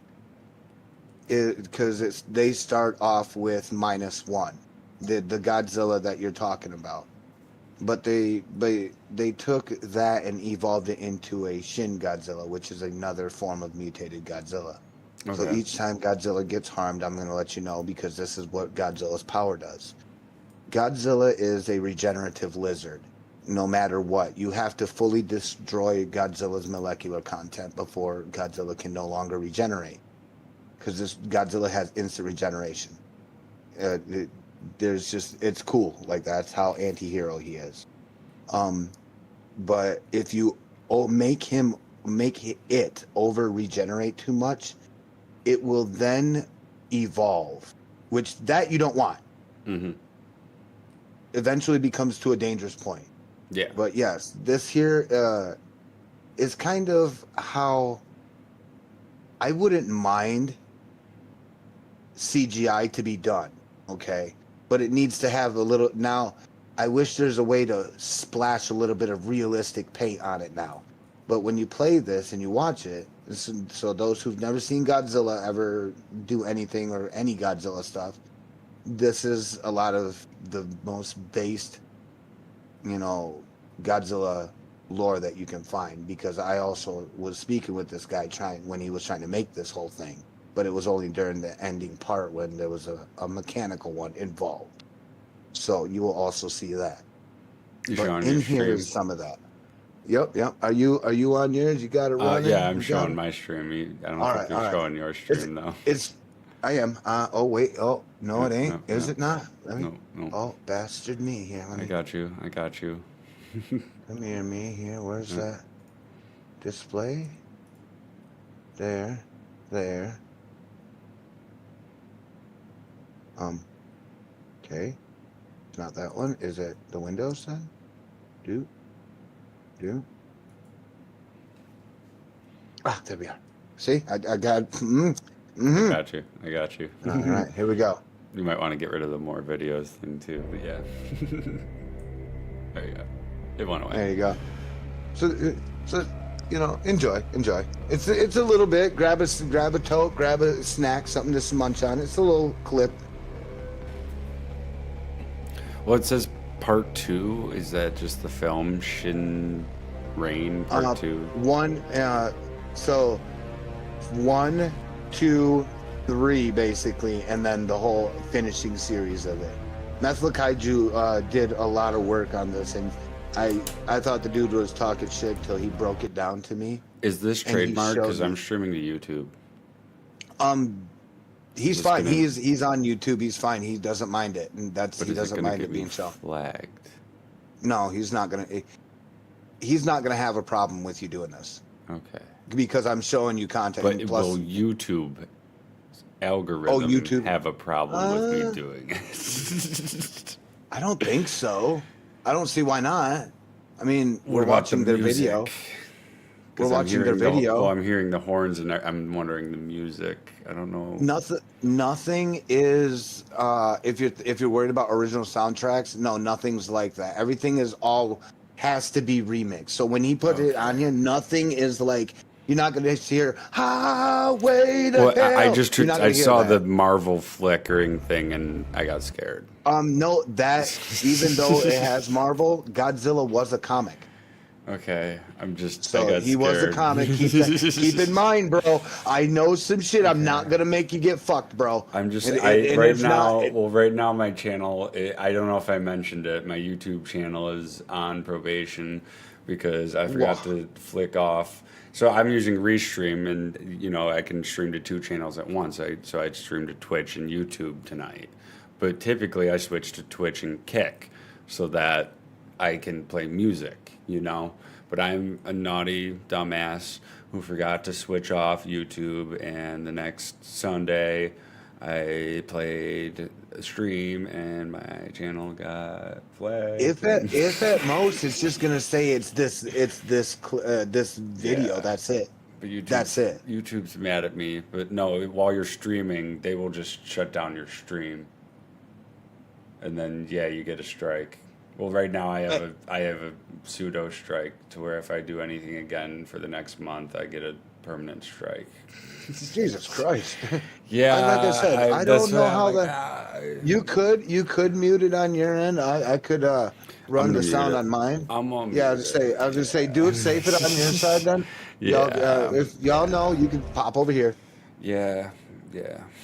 because they start off with -1, the Godzilla that you're talking about, but they took that and evolved it into a Shin Godzilla, which is another form of mutated Godzilla. So Okay. each time Godzilla gets harmed, I'm going to let you know because this is what Godzilla's power does. Godzilla is a regenerative lizard. No matter what, you have to fully destroy Godzilla's molecular content before Godzilla can no longer regenerate. Because this Godzilla has instant regeneration. It's cool. Like that's how anti-hero he is. But if you make it over regenerate too much, it will then evolve, which that you don't want. Mm-hmm. Eventually becomes to a dangerous point. Yeah. But yes, this here is kind of how I wouldn't mind CGI to be done, okay? But it needs to have a little... Now, I wish there's a way to splash a little bit of realistic paint on it now. But when you play this and you watch it, so those who've never seen Godzilla ever do anything or any Godzilla stuff, this is a lot of the most based, Godzilla lore that you can find, because I also was speaking with this guy when he was trying to make this whole thing, but it was only during the ending part when there was a mechanical one involved. So you will also see that. You But showing in your here stream? is some of that. Yep. Are you on yours? You got it running? Yeah, I'm You got showing it? my stream. I don't All think right, you're all right. showing your stream though. It's I am. Oh wait. Oh no, it ain't. No, Is no, it not? Let me. no, no. Oh, bastard me here. Let I me. got you. I got you. Come here, me here. Where's Yeah. that display? There, there. Okay. It's not that one. Is it the Windows then? Do. Ah, there we are. See, I got. I got you. I got you. All right, here we go. You might want to get rid of the more videos thing too, but yeah. There you go. It went away. There you go. So enjoy. It's a little bit. Grab a tote, grab a snack, something to munch on. It's a little clip. Well, it says part 2. Is that just the film Shin Rain part 2? So 1, 2, 3 basically, and then the whole finishing series of it. Netflix Kaiju did a lot of work on this, and I thought the dude was talking shit till he broke it down to me. Is this And he trademark? showed Because I'm me. streaming to YouTube. He's Is it fine. gonna- He's on YouTube. He's fine. He doesn't mind it, and But he is it doesn't going to mind get it me being shown. flagged? No, he's not gonna. He's not gonna have a problem with you doing this Okay. because I'm showing you content. But and plus, will YouTube algorithm YouTube. have a problem with me doing it? I don't think so. I don't see why not. I mean, What we're about watching the their video. music? We're 'Cause I'm watching their hearing video. Well, I'm hearing the horns and I'm wondering the music. I don't know. Nothing is if you're worried about original soundtracks, no, nothing's like that. Everything is all has to be remixed. So when he put it on here, nothing is like you're not gonna hear highway to Well, hell. I just You're not gonna I hear saw that. the Marvel flickering thing and I got scared. No, that even though it has Marvel, Godzilla was a comic. Okay, I So got he was a scared. comic. Keep in mind, bro. I know some shit. I'm not gonna make you get fucked, bro. I'm just And right it's now. not- Well, right now my channel. I don't know if I mentioned it. My YouTube channel is on probation because I forgot to flick off. So I'm using Restream, and I can stream to 2 channels at once. So I streamed to Twitch and YouTube tonight, but typically I switch to Twitch and Kick so that I can play music. But I'm a naughty dumbass who forgot to switch off YouTube, and the next Sunday I played a stream and my channel got flagged. If at most, it's just gonna say this video. Yeah. That's it. But That's it. YouTube's mad at me, but no, while you're streaming, they will just shut down your stream. And then you get a strike. Well, right now I have a pseudo strike to where if I do anything again for the next month, I get a permanent strike. Jesus Christ. Yeah, Like I said, I that's don't know why I'm how like, that. You could mute it on your end. I could run gonna the mute sound it. on mine. I'm on. Yeah, I was gonna say, do it safe it on your side then. Yeah. If y'all know, you can pop over here. Yeah.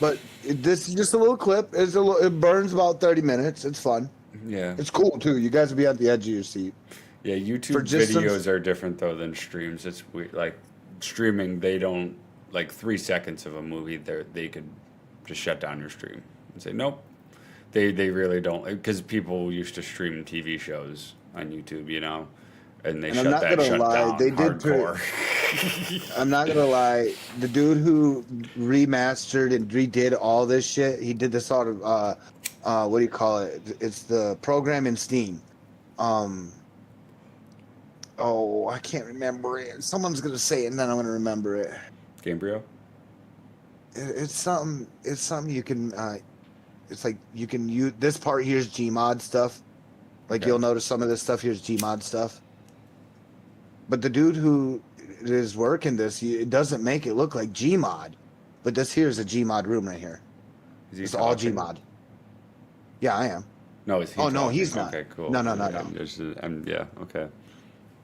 But this is just a little clip. It burns about 30 minutes. It's fun. Yeah. It's cool too. You guys will be at the edge of your seat. Yeah, YouTube For just some- videos are different though than streams. It's weird. Like streaming, they don't 3 seconds of a movie. They could just shut down your stream and say nope. They really don't, because people used to stream TV shows on YouTube, and they And I'm shut not that gonna shut lie, down they did hardcore. I'm not gonna lie. The dude who remastered and redid all this shit, he did this sort of what do you call it? It's the program in Steam. Oh, I can't remember it. Someone's gonna say it, and then I'm gonna remember it. Gamebryo? It's something. It's something you can. It's like you can use this part. Here's Gmod stuff. Like Okay. you'll notice some of this stuff. Here's Gmod stuff. But the dude who is working this, it doesn't make it look like Gmod. But this here is a Gmod room right here. Is he It's all talking? Gmod. Yeah, I am. No, is he Oh, no, talking? he's not. Okay, cool. No. Yeah, okay.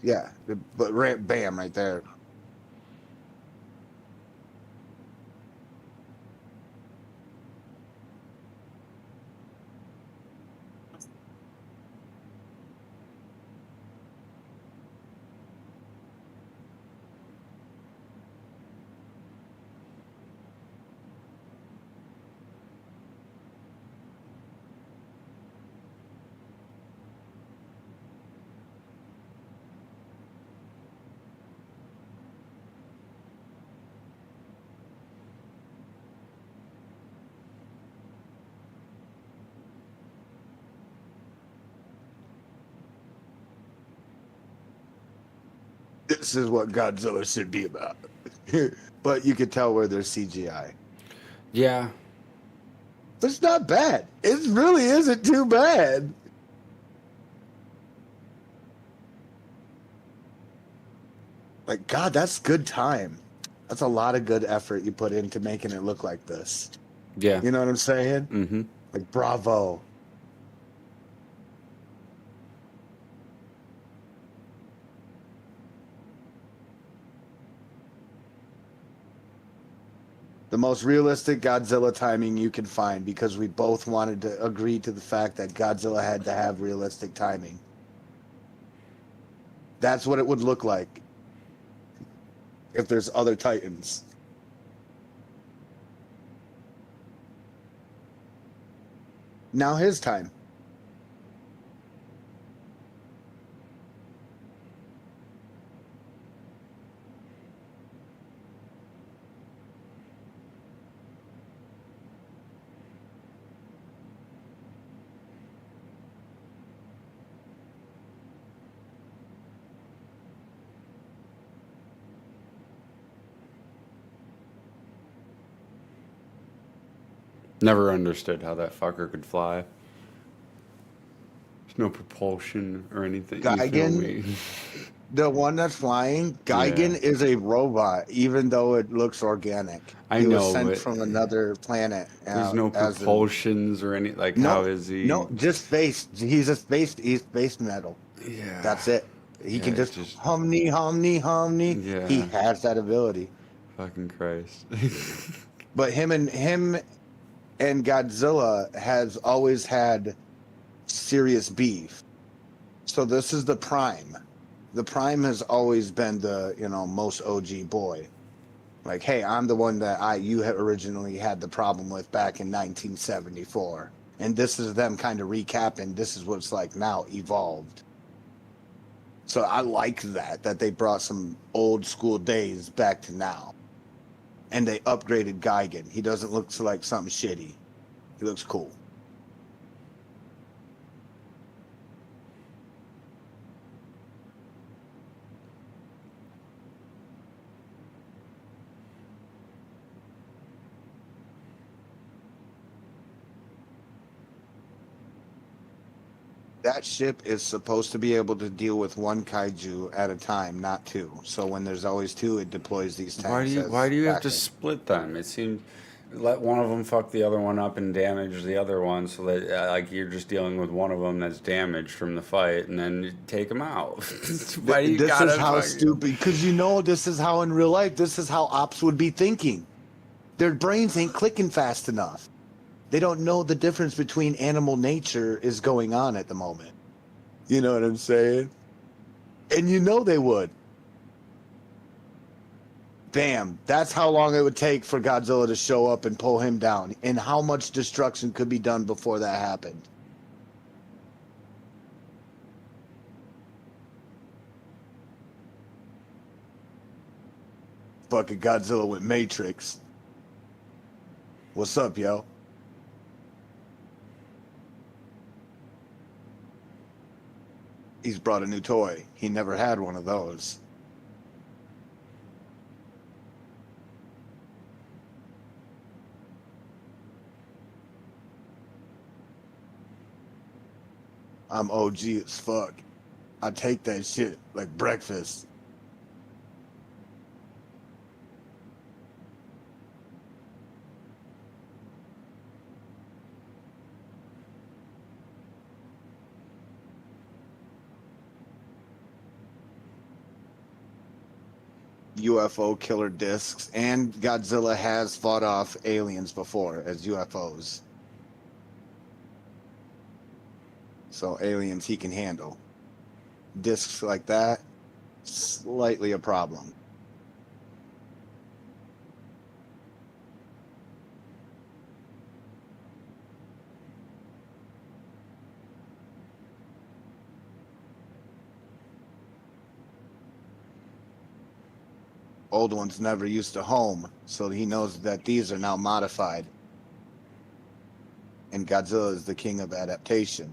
Yeah, but bam, right there. This is what Godzilla should be about. But you could tell where there's CGI. Yeah. But it's not bad. It really isn't too bad. Like, God, that's good time. That's a lot of good effort you put into making it look like this. Yeah. You know what I'm saying? Mm-hmm. Like, bravo. The most realistic Godzilla timing you can find, because we both wanted to agree to the fact that Godzilla had to have realistic timing. That's what it would look like if there's other Titans. Now his time. Never understood how that fucker could fly. There's no propulsion or anything. You feel Gigan? me? The one that's flying, Gigan Yeah. is a robot, even though it looks organic. I he know, was sent but from another planet. There's no as a- propulsions or any like. No, How is he? No, just space. He's space metal. Yeah. That's it. He Yeah, can it's just humney. Yeah. He has that ability. Fucking Christ. But him and Godzilla has always had serious beef. So this is the Prime. The Prime has always been the, most OG boy. Like, hey, I'm the one that you had originally had the problem with back in 1974. And this is them kind of recapping. This is what it's like now, evolved. So I like that they brought some old school days back to now. And they upgraded Gigan. He doesn't look like something shitty. He looks cool. That ship is supposed to be able to deal with one kaiju at a time, not two. So when there's always two, it deploys these tanks. Why do you have to backup. split them? It seems let one of them fuck the other one up and damage the other one, so that like you're just dealing with one of them that's damaged from the fight, and then you take them out. Why do you This gotta is how fucking- stupid. Because this is how in real life, this is how ops would be thinking. Their brains ain't clicking fast enough. They don't know the difference between animal nature is going on at the moment. You know what I'm saying? And they would. Bam. That's how long it would take for Godzilla to show up and pull him down. And how much destruction could be done before that happened. Fucking Godzilla with Matrix. What's up, yo? He's brought a new toy. He never had one of those. I'm OG as fuck. I take that shit like breakfast. UFO killer discs, and Godzilla has fought off aliens before as UFOs. So aliens he can handle. Discs like that, slightly a problem. Old ones never used to home, so he knows that these are now modified. And Godzilla is the king of adaptation.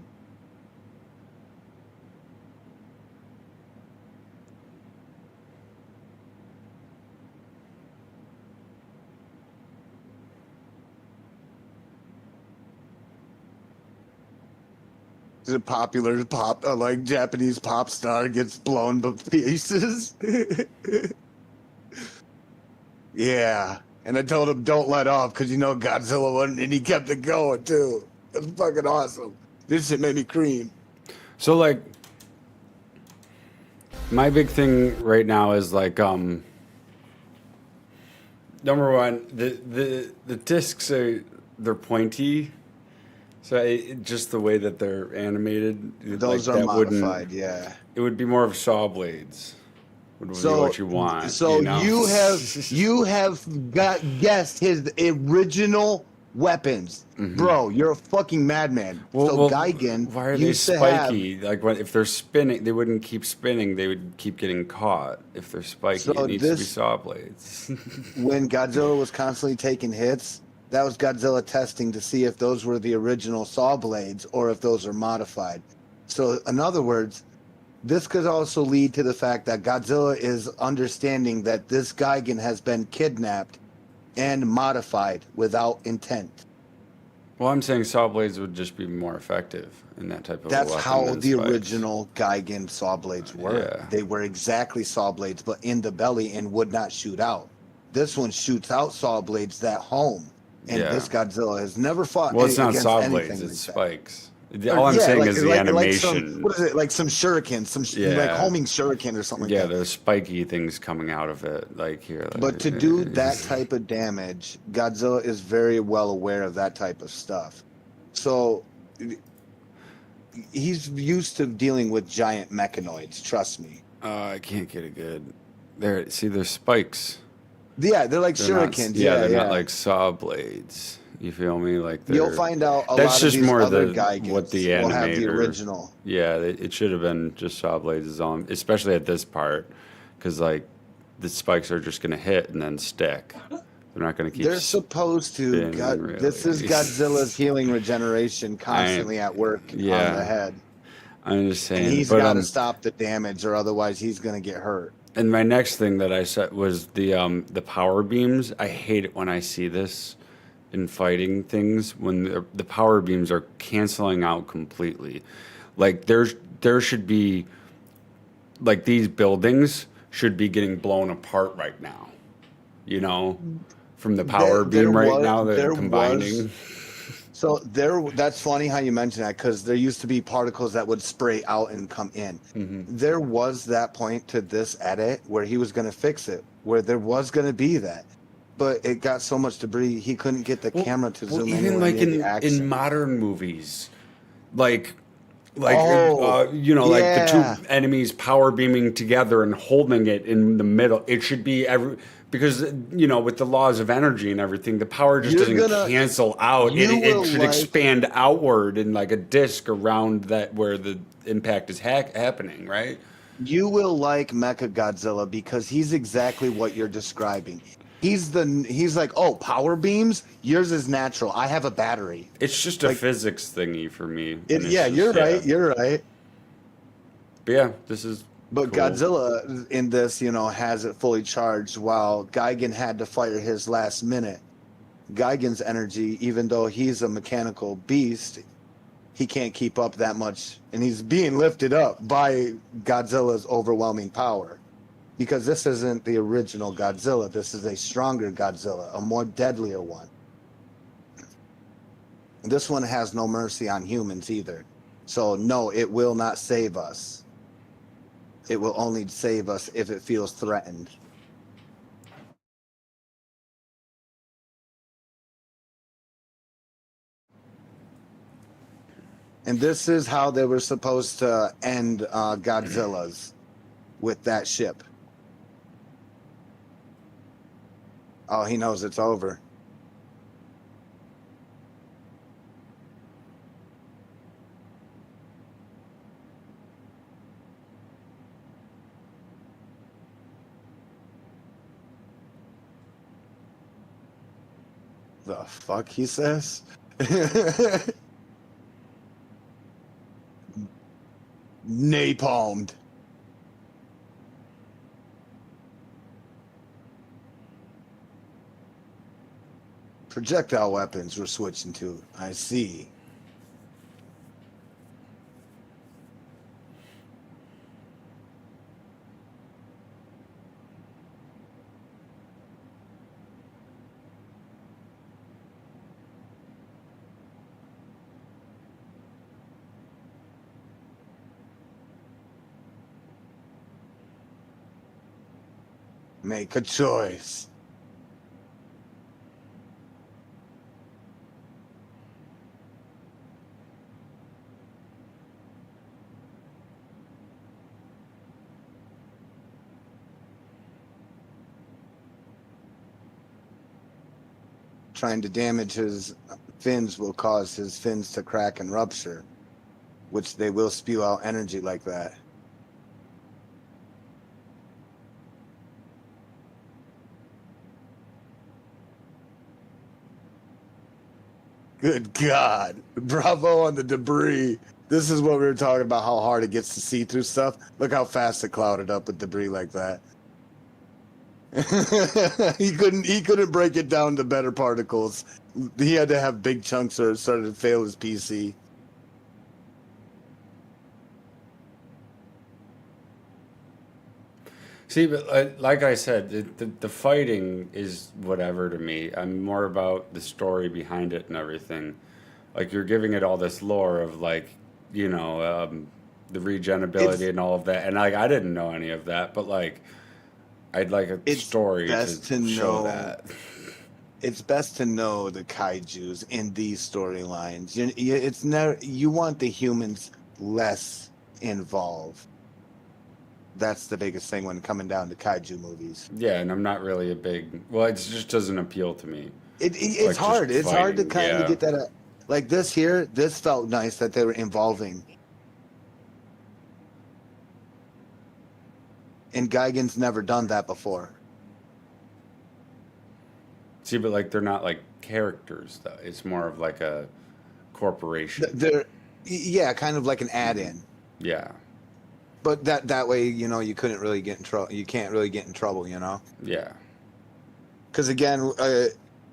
the popular like Japanese pop star gets blown to pieces. Yeah, and I told him don't let off because you know Godzilla wouldn't, and he kept it going too. It's fucking awesome. This shit made me cream. So like, my big thing right now is like, number one, the discs they're pointy, so just the way that they're animated, Those like, are that modified, yeah. It would be more of saw blades. Would be what you want. So you know? you have got guessed his original weapons, bro. You're a fucking madman. So Gigan, why are they used to spiky? Like, if they're spinning, they wouldn't keep spinning. They would keep getting caught. If they're spiky, So it needs to be this- saw blades. when Godzilla was constantly taking hits, that was Godzilla testing to see if those were the original saw blades or if those are modified. So, in other words, this could also lead to the fact that Godzilla is understanding that this Gigan has been kidnapped and modified without intent. Well, I'm saying saw blades would just be more effective in that type of That's weapon how than the spikes. original Gigan saw blades were. Yeah. They were exactly saw blades, but in the belly and would not shoot out. This one shoots out saw blades that home. And Yeah. this Godzilla has never fought Well, it's not against saw anything blades; like it's that. spikes. Or, All I'm yeah, saying like- is the like animation. some, what is it? Like some shuriken, like Yeah. homing shuriken or something Yeah, like that. there's spiky things coming out of it, like here. But to do that type of damage, Godzilla is very well aware of that type of stuff. So he's used to dealing with giant mechanoids, trust me. I can't get it good. There, see, there's spikes. Yeah, they're like They're not- shurikens. they're not like saw blades. You feel me? Like You'll they're- find out a That's lot just of these more other the Gigans what the will have the animator- original. Yeah, it should have been just saw blades is on, especially at this part, because like the spikes are just gonna hit and then stick. They're not gonna keep. They're supposed to. spinning, This is really. Godzilla's healing regeneration constantly at work on yeah. the head. I'm just saying. And he's but, got to stop the damage, or otherwise he's going to get hurt. And my next thing that I said was the power beams. I hate it when I see this in fighting things when the power beams are canceling out completely. Like there should be like these buildings should be getting blown apart right now. You know, from the power There beam right was- now that there are combining. So that's funny how you mention that, because there used to be particles that would spray out and come in. There was that point to this edit where he was going to fix it, where there was going to be that. But it got so much debris, he couldn't get the camera to zoom in. Even when like he had the action. in modern movies, like Oh, you know, like the yeah. two enemies power beaming together and holding it in the middle. It should be because you know, with the laws of energy and everything, the power just You're doesn't gonna- cancel out. you It will should like- expand outward in like a disc around that where the impact is happening, right? You will like Mecha Godzilla because he's exactly what you're describing. He's like, oh, power beams? Yours is natural. I have a battery. It's just a physics thingy for me. and it's Yeah, just- you're right. You're right. But yeah, this is. But cool. Godzilla in this, you know, has it fully charged, while Gigan had to fire his last minute. Gigan's energy, even though he's a mechanical beast, he can't keep up that much, and he's being lifted up by Godzilla's overwhelming power. Because this isn't the original Godzilla. This is a stronger Godzilla, a more deadlier one. This one has no mercy on humans either. So no, it will not save us. It will only save us if it feels threatened. And this is how they were supposed to end Godzilla's with that ship. Oh, he knows it's over. The fuck he says? Napalmed. Projectile weapons we're switching to. I see. Make a choice. Trying to damage his fins will cause his fins to crack and rupture, which they will spew out energy like that. Good God. Bravo on the debris. This is what we were talking about, how hard it gets to see through stuff. Look how fast it clouded up with debris like that. he couldn't break it down to better particles. He had to have big chunks or it started to fail his PC. See, but like I said, the fighting is whatever to me. I'm more about the story behind it and everything. Like you're giving it all this lore of like, the regenability and all of that, and like I didn't know any of that, but like I'd like a It's story best to to show know. that. It's best to know the kaijus in these storylines. It's never, you want the humans less involved. That's the biggest thing when coming down to kaiju movies. Yeah, and I'm not really a big. Well, it just doesn't appeal to me. It's Like, just hard. It's hard to fighting, kind yeah. of get that. Like this here, this felt nice that they were involving. And Gigan's never done that before. See, but like they're not like characters though. It's more of like a corporation. They're, yeah, kind of like an add-in. Yeah, But that way, you couldn't really get in trouble. You can't really get in trouble, yeah, Because again,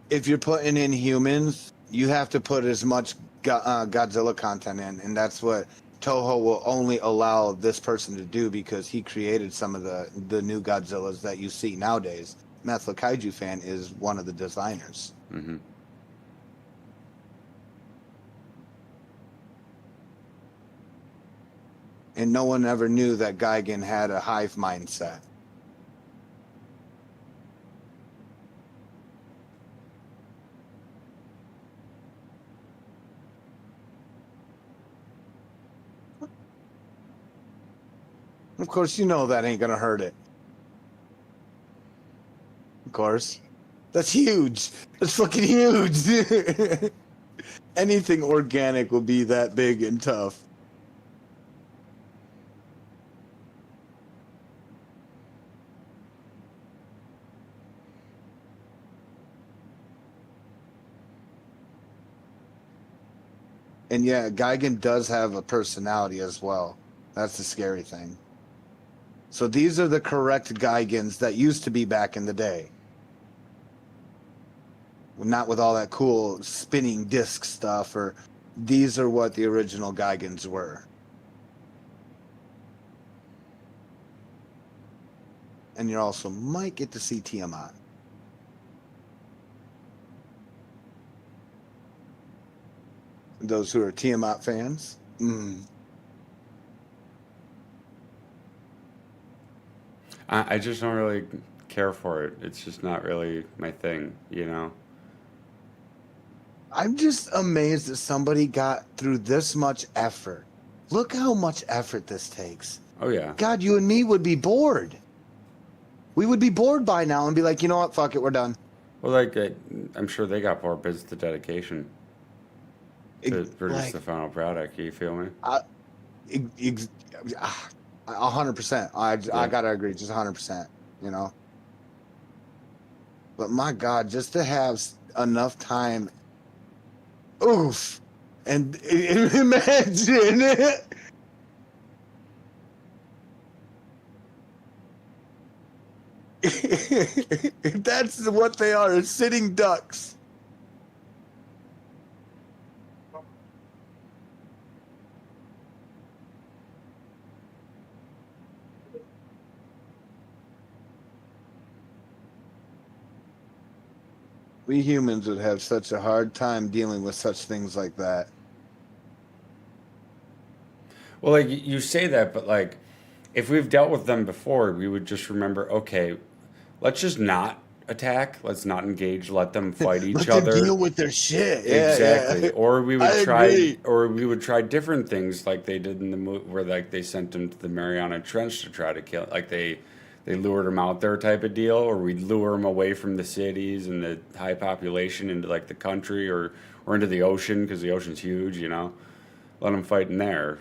if you're putting in humans, you have to put as much Godzilla content in, and that's what Toho will only allow this person to do because he created some of the new Godzillas that you see nowadays. Math Kaiju fan is one of the designers. hmm And no one ever knew that Gigan had a hive mindset. Of course, that ain't gonna hurt it. Of course. That's huge. That's fucking huge. Anything organic will be that big and tough. And yeah, Gigan does have a personality as well. That's the scary thing. So these are the correct Gigans that used to be back in the day. Not with all that cool spinning disc stuff, or these are what the original Gigans were. And you also might get to see Tiamat. Those who are Tiamat fans. I just don't really care for it. It's just not really my thing, I'm just amazed that somebody got through this much effort. Look how much effort this takes. Oh yeah, God, you and me would be bored. We would be bored by now and be like, you know what? Fuck it, we're done. well, like I'm sure they got bored, but it's the dedication to produce the final product. You feel me? 100%. I gotta agree, just 100%. But my God, just to have enough time. Oof. And imagine it. That's what they are, sitting ducks. We humans would have such a hard time dealing with such things like that. Well, like you say that, but like if we've dealt with them before, we would just remember, okay, let's just not attack. Let's not engage. Let them fight each Let them other. deal with their shit. Yeah, Exactly. yeah. Or we would I try, agree. or we would try different things like they did in the movie, where like they sent him to the Mariana Trench to try to kill. Like they lured him out there type of deal, or we'd lure him away from the cities and the high population into like the country or into the ocean because the ocean's huge. You know, let them fight in there.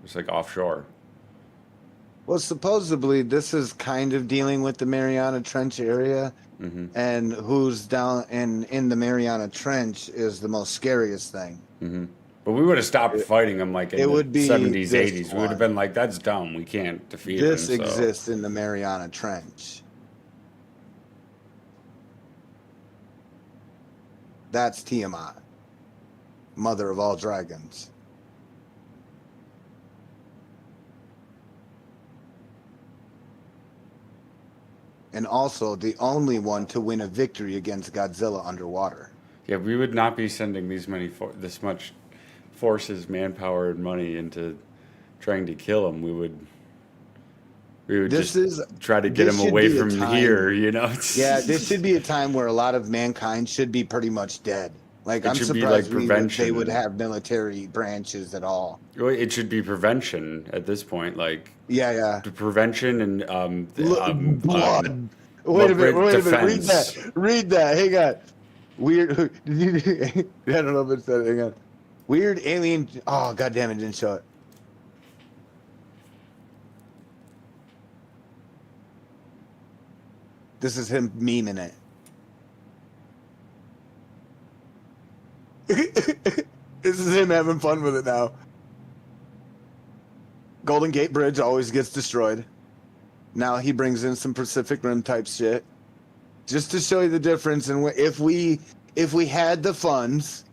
It's like offshore. Well, supposedly this is kind of dealing with the Mariana Trench area, Hmm. and who's down in the Mariana Trench is the most scariest thing. Hmm. But we would have stopped fighting them like in It the would be 70s, this 80s. We would have one. been like, that's dumb. We can't defeat This him. So. exists in the Mariana Trench. That's Tiamat, mother of all dragons. And also the only one to win a victory against Godzilla underwater. Yeah, we would not be sending this much forces, manpower, and money into trying to kill him. We would This just is try to get this him should away be a from time- here. You know? Yeah, this should be a time where a lot of mankind should be pretty much dead. Like It I'm should be, surprised like, they prevention. would have military branches at all. Well, it should be prevention at this point, like Yeah, yeah. the prevention and Blood. Wait a minute. Wait a minute. Read defense. that. Read that. Hang on. Weird. Did you? I don't know if it said. Hang on. Weird alien. Oh, god damn it! Didn't show it. This is him memeing it. This is him having fun with it now. Golden Gate Bridge always gets destroyed. Now he brings in some Pacific Rim type shit, just to show you the difference. And if we had the funds,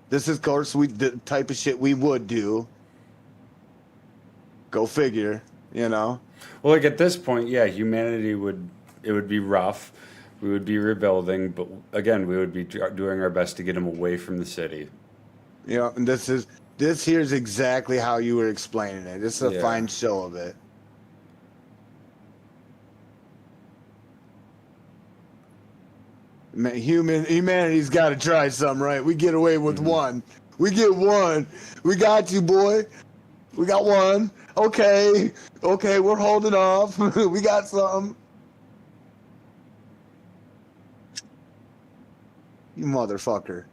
this is of course the type of shit we would do. Go figure, you know. Well, like at this point, yeah, humanity would be rough. We would be rebuilding, but again, we would be doing our best to get him away from the city. You know, and this here's exactly how you were explaining it. This is a Yeah. fine show of it. Humanity's got to try something, right? We get away with one. We get one. We got you, boy. We got one. Okay, we're holding off. We got something. You motherfucker.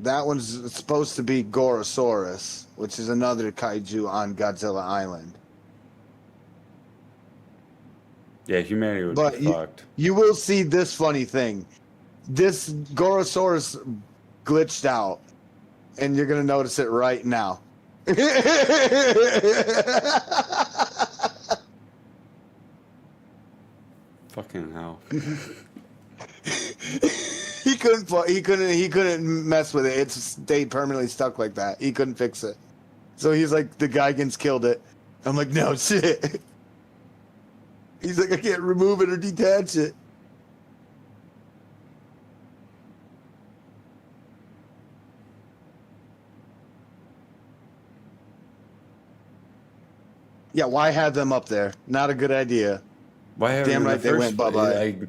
That one's supposed to be Gorosaurus, which is another kaiju on Godzilla Island. Yeah, humanity would But be fucked. you will see this funny thing. This Gorosaurus glitched out, and you're going to notice it right now. Fucking hell. He couldn't mess with it. It stayed permanently stuck like that. He couldn't fix it. So he's like, the Gigans killed it. I'm like, no shit. He's like, I can't remove it or detach it. Yeah, why have them up there? Not a good idea. Why have Damn in the right they first went place? bye-bye. Like,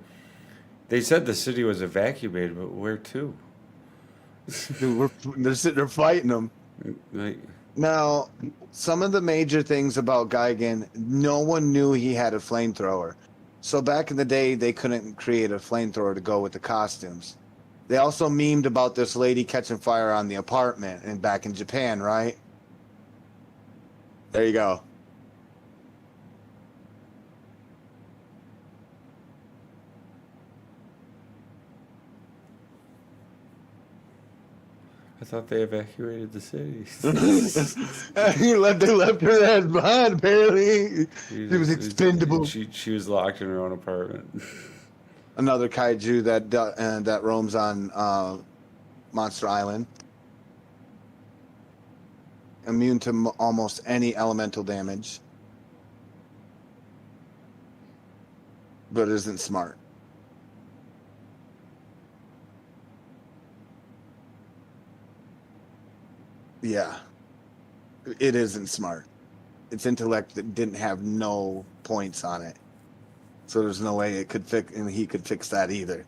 they said the city was evacuated, but where to? Dude, they're sitting there fighting them. Like, Now, some of the major things about Gigan, no one knew he had a flamethrower. So back in the day, they couldn't create a flamethrower to go with the costumes. They also memed about this lady catching fire on the apartment and back in Japan, right? There you go. I thought they evacuated the city. they left her ass behind, apparently. She was expendable. She was locked in her own apartment. Another kaiju that roams on Monster Island. Immune to almost any elemental damage. But isn't smart. Yeah, it isn't smart. Its intellect that didn't have no points on it, so there's no way it could fix, and he could fix that either.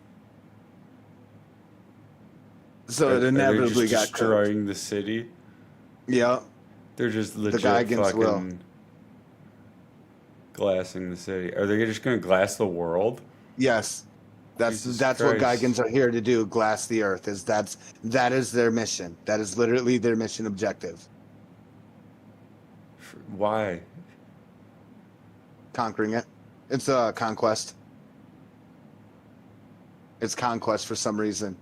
So it Are they inevitably just got cooked. destroying the city? Yeah, They're just legit Geigens will. fucking glassing the city. Are they just gonna glass the world? Yes, Jesus that's what Christ. Geigens are here to do. Glass the Earth. That is their mission. That is literally their mission objective. Why? Conquering it. It's a conquest. It's conquest for some reason.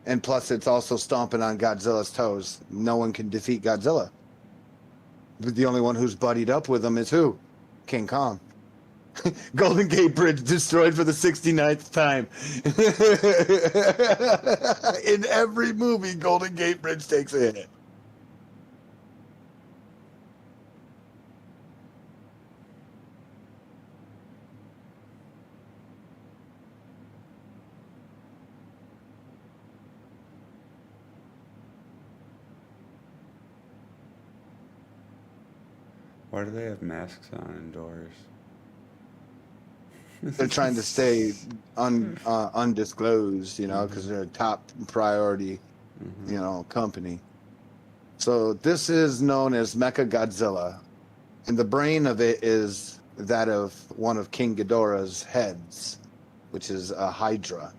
And plus, it's also stomping on Godzilla's toes. No one can defeat Godzilla. But the only one who's buddied up with him is who? King Kong. Golden Gate Bridge destroyed for the 69th time. In every movie, Golden Gate Bridge takes a hit. Why do they have masks on indoors? They're trying to stay undisclosed, you know, because they're a top priority, you know, company. So this is known as Mecha Godzilla, and the brain of it is that of one of King Ghidorah's heads, which is a Hydra.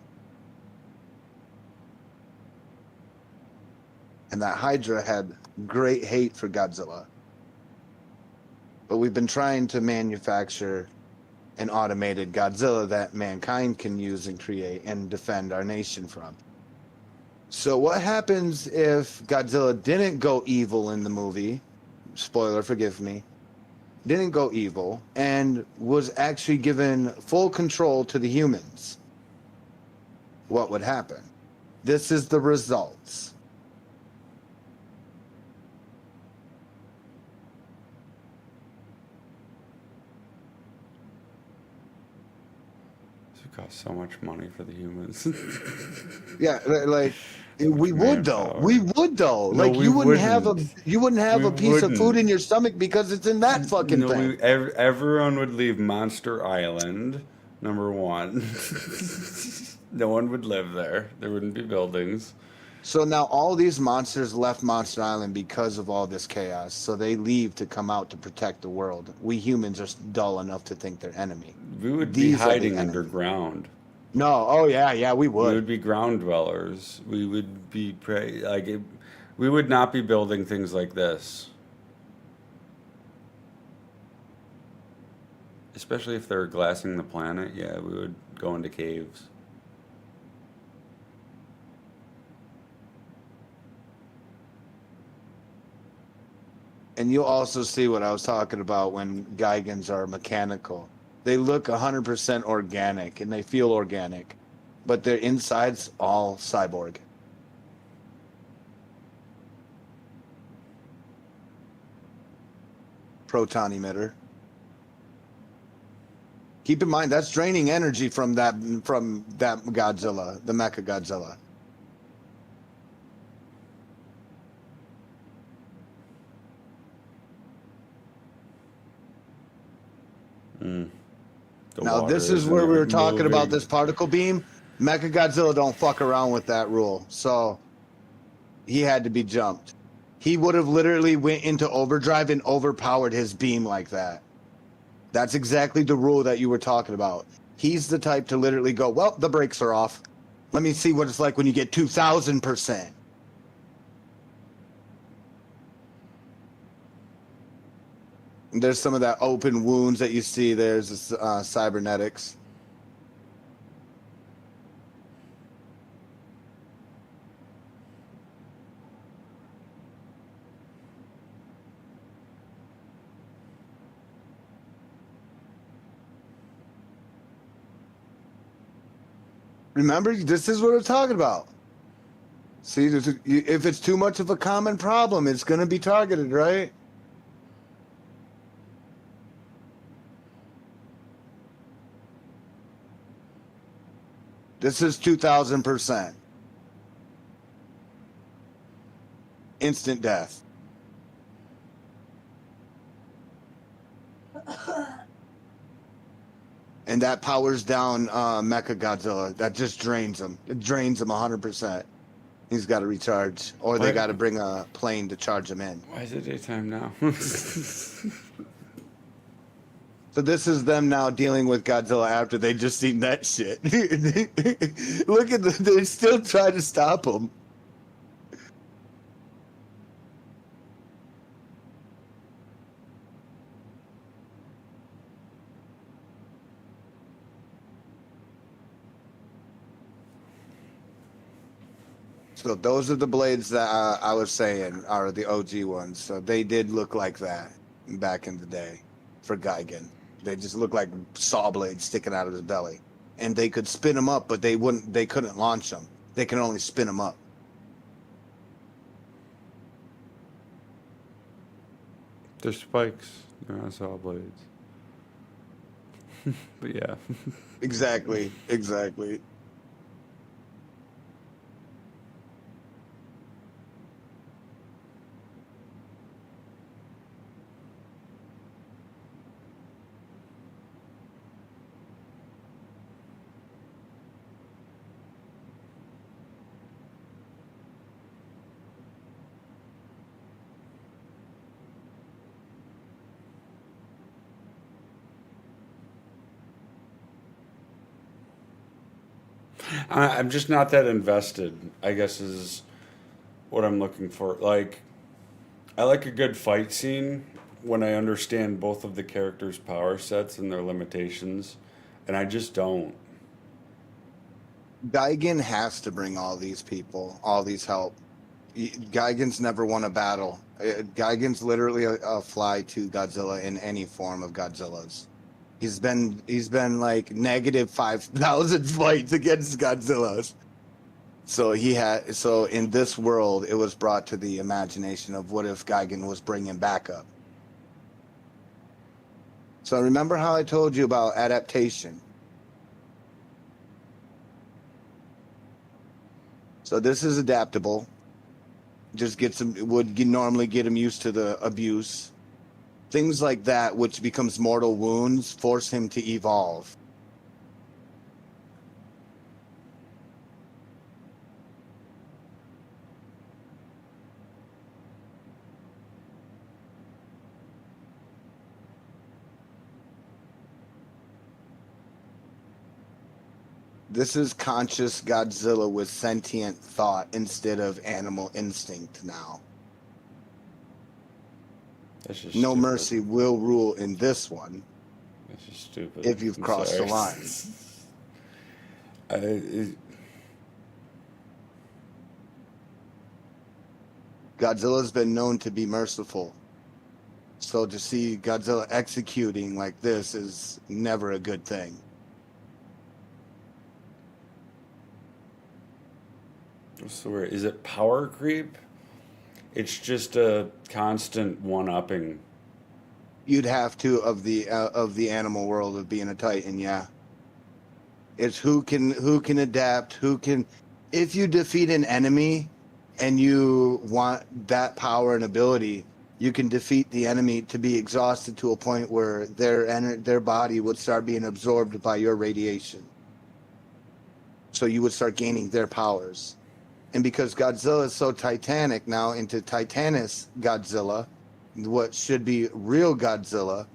And that Hydra had great hate for Godzilla. But we've been trying to manufacture an automated Godzilla that mankind can use and create and defend our nation from. So what happens if Godzilla didn't go evil in the movie? Spoiler, forgive me. Didn't go evil and was actually given full control to the humans. What would happen? This is the results. This would cost so much money for the humans. Yeah, like we would though. Manpower. We would though. No, Like we you wouldn't have a wouldn't. a We piece of food wouldn't. in your stomach because it's in that fucking No, thing. everyone would leave Monster Island, number one. No one would live there. There wouldn't be buildings. So now all these monsters left Monster Island because of all this chaos. So they leave to come out to protect the world. We humans are dull enough to think they're enemy. We would These be are the hiding enemy. underground. No, oh yeah, we We would. would be ground dwellers. We would be we would not be building things like this. Especially if they're glassing the planet. Yeah, we would go into caves. And you'll also see what I was talking about when Geigens are mechanical. They look 100% organic and they feel organic, but their inside's all cyborg. Proton emitter. Keep in mind that's draining energy from that Godzilla, the Mecha Godzilla. The Now water this is isn't where we were even talking about moving. this particle beam. Mecha Godzilla don't fuck around with that rule, so he had to be jumped. He would have literally went into overdrive and overpowered his beam like that. That's exactly the rule that you were talking about. He's the type to literally go, well, the brakes are off. Let me see what it's like when you get 2,000%. There's some of that open wounds that you see. There's cybernetics. Remember, this is what we're talking about. See, if it's too much of a common problem, it's going to be targeted, right? This is 2,000%. instant death. And that powers down Mecha Godzilla. That just drains him. It drains him 100%. He's got to recharge, or they Why- got to bring a plane to charge him in. Why is it daytime now? So this is them now dealing with Godzilla after they just seen that shit. Look at they're still trying to stop him. So those are the blades that I was saying are the OG ones. So they did look like that back in the day for Gigan. They just looked like saw blades sticking out of his belly, and they could spin them up, but they couldn't launch them. They can only spin them up. They're spikes. They're not saw blades. But yeah. Exactly. I'm just not that invested, I guess, is what I'm looking for. Like, I like a good fight scene when I understand both of the characters' power sets and their limitations, and I just don't. Gigan has to bring all these people, all these help. Gigan's never won a battle. Gigan's literally a fly to Godzilla in any form of Godzilla's. He's been like negative 5,000 fights against Godzilla's. So in this world, it was brought to the imagination of what if Gigan was bringing backup. So remember how I told you about adaptation. So this is adaptable. Just would normally get him used to the abuse. Things like that, which becomes mortal wounds, force him to evolve. This is conscious Godzilla with sentient thought instead of animal instinct now. That's just No stupid. mercy will rule in this one That's just stupid. if you've I'm crossed the sorry. line. Godzilla's been known to be merciful. So to see Godzilla executing like this is never a good thing. What's the word? Is it power creep? It's just a constant one-upping. You'd have to of the animal world of being a Titan, yeah. It's who can adapt, who can. If you defeat an enemy, and you want that power and ability, you can defeat the enemy to be exhausted to a point where their body would start being absorbed by your radiation. So you would start gaining their powers. And because Godzilla is so titanic now into Titanus Godzilla, what should be real Godzilla,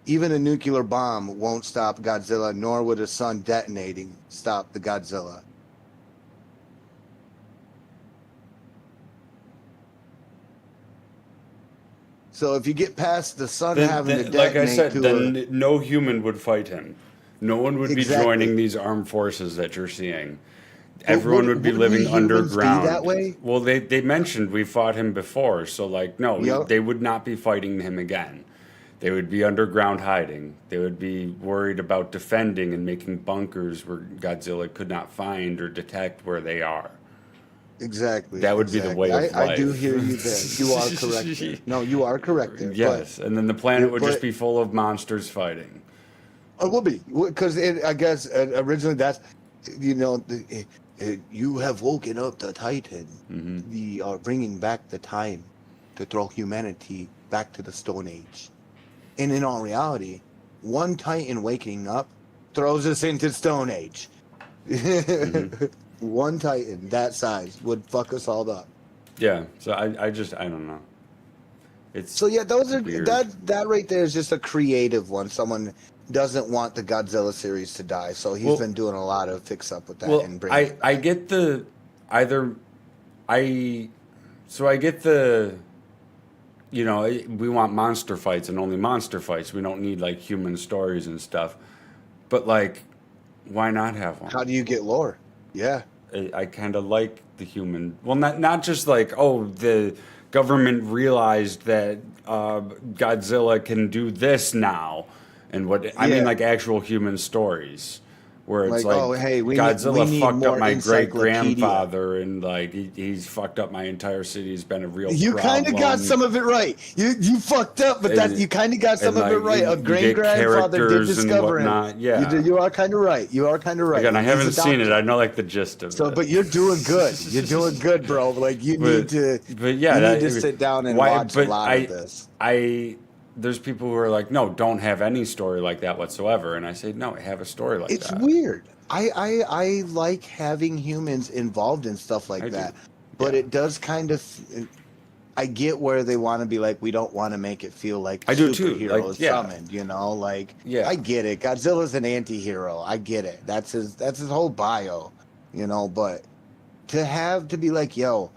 even a nuclear bomb won't stop Godzilla, nor would a sun detonating stop the Godzilla. So if you get past the sun having to detonate like I said, to then no human would fight him. No one would Exactly. be joining these armed forces that you're seeing. Everyone would be we living humans be underground. that way? Well, they mentioned we fought him before, so like no, Yep. they would not be fighting him again. They would be underground hiding. They would be worried about defending and making bunkers where Godzilla could not find or detect where they are. Exactly. That would be the way of I do life. hear you there. You are correct there. No, you are correct there. Yes, and then the planet would just but- be full of monsters fighting. It will be because I guess originally that's You have woken up the Titan. We are bringing back the time to throw humanity back to the Stone Age. And in all reality, one Titan waking up throws us into Stone Age. One Titan that size would fuck us all up. Yeah. So I don't know. It's So yeah, those are weird. that right there is just a creative one. Someone doesn't want the Godzilla series to die, so he's been doing a lot of fix up with that. Well, and bringing it I back. get the either I so I get the you know we want monster fights and only monster fights. We don't need like human stories and stuff. But like, why not have one? How do you get lore? Yeah. I kind of like the human. Well, not just like the government realized that Godzilla can do this now, and what I mean Yeah. like actual human stories. Where it's Like, like, oh, hey, we Godzilla need fucked up more my great encyclopedia. grandfather, and like he's fucked up my entire city. He's been a real. You kind of got problem. some of it right. You fucked up, but that And- you kind of got some and, of it like, right. you A get great grandfather did characters and discover him. whatnot, yeah. You are kind of right. You are kind of right. Again, I He's haven't seen it. adopted. I know like the gist of So, it. but you're doing good. You're doing good, bro. Like you need to. But yeah, you that- need to sit down and why- watch a but lot of this. There's people who are like, no, don't have any story like that whatsoever, and I say, no, have a story like It's that. weird. I like having humans involved in stuff like I do. that, but Yeah. it does kind of. I get where they want to be like, we don't want to make it feel like I do too, superheroes like, yeah. summoned, you know, like Yeah. I get it. Godzilla's an anti-hero. I get it. That's his whole bio, you know, but to be like, yo,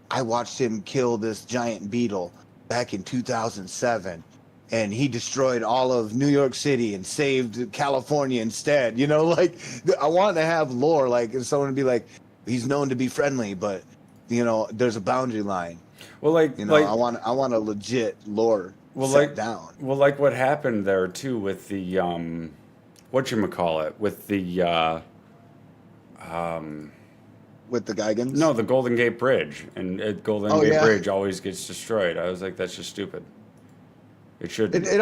I watched him kill this giant beetle back in 2007 and he destroyed all of New York City and saved California instead. You know, like I want to have lore, like and someone to be like, he's known to be friendly, but you know, there's a boundary line. Well, like, You know, I want a legit lore set down. Well, like what happened there too with the whatchamacallit, with the With the Geigens. no, the Golden Gate Bridge, and Golden Oh, Gate yeah. Bridge always gets destroyed. I was like, that's just stupid. It shouldn't. It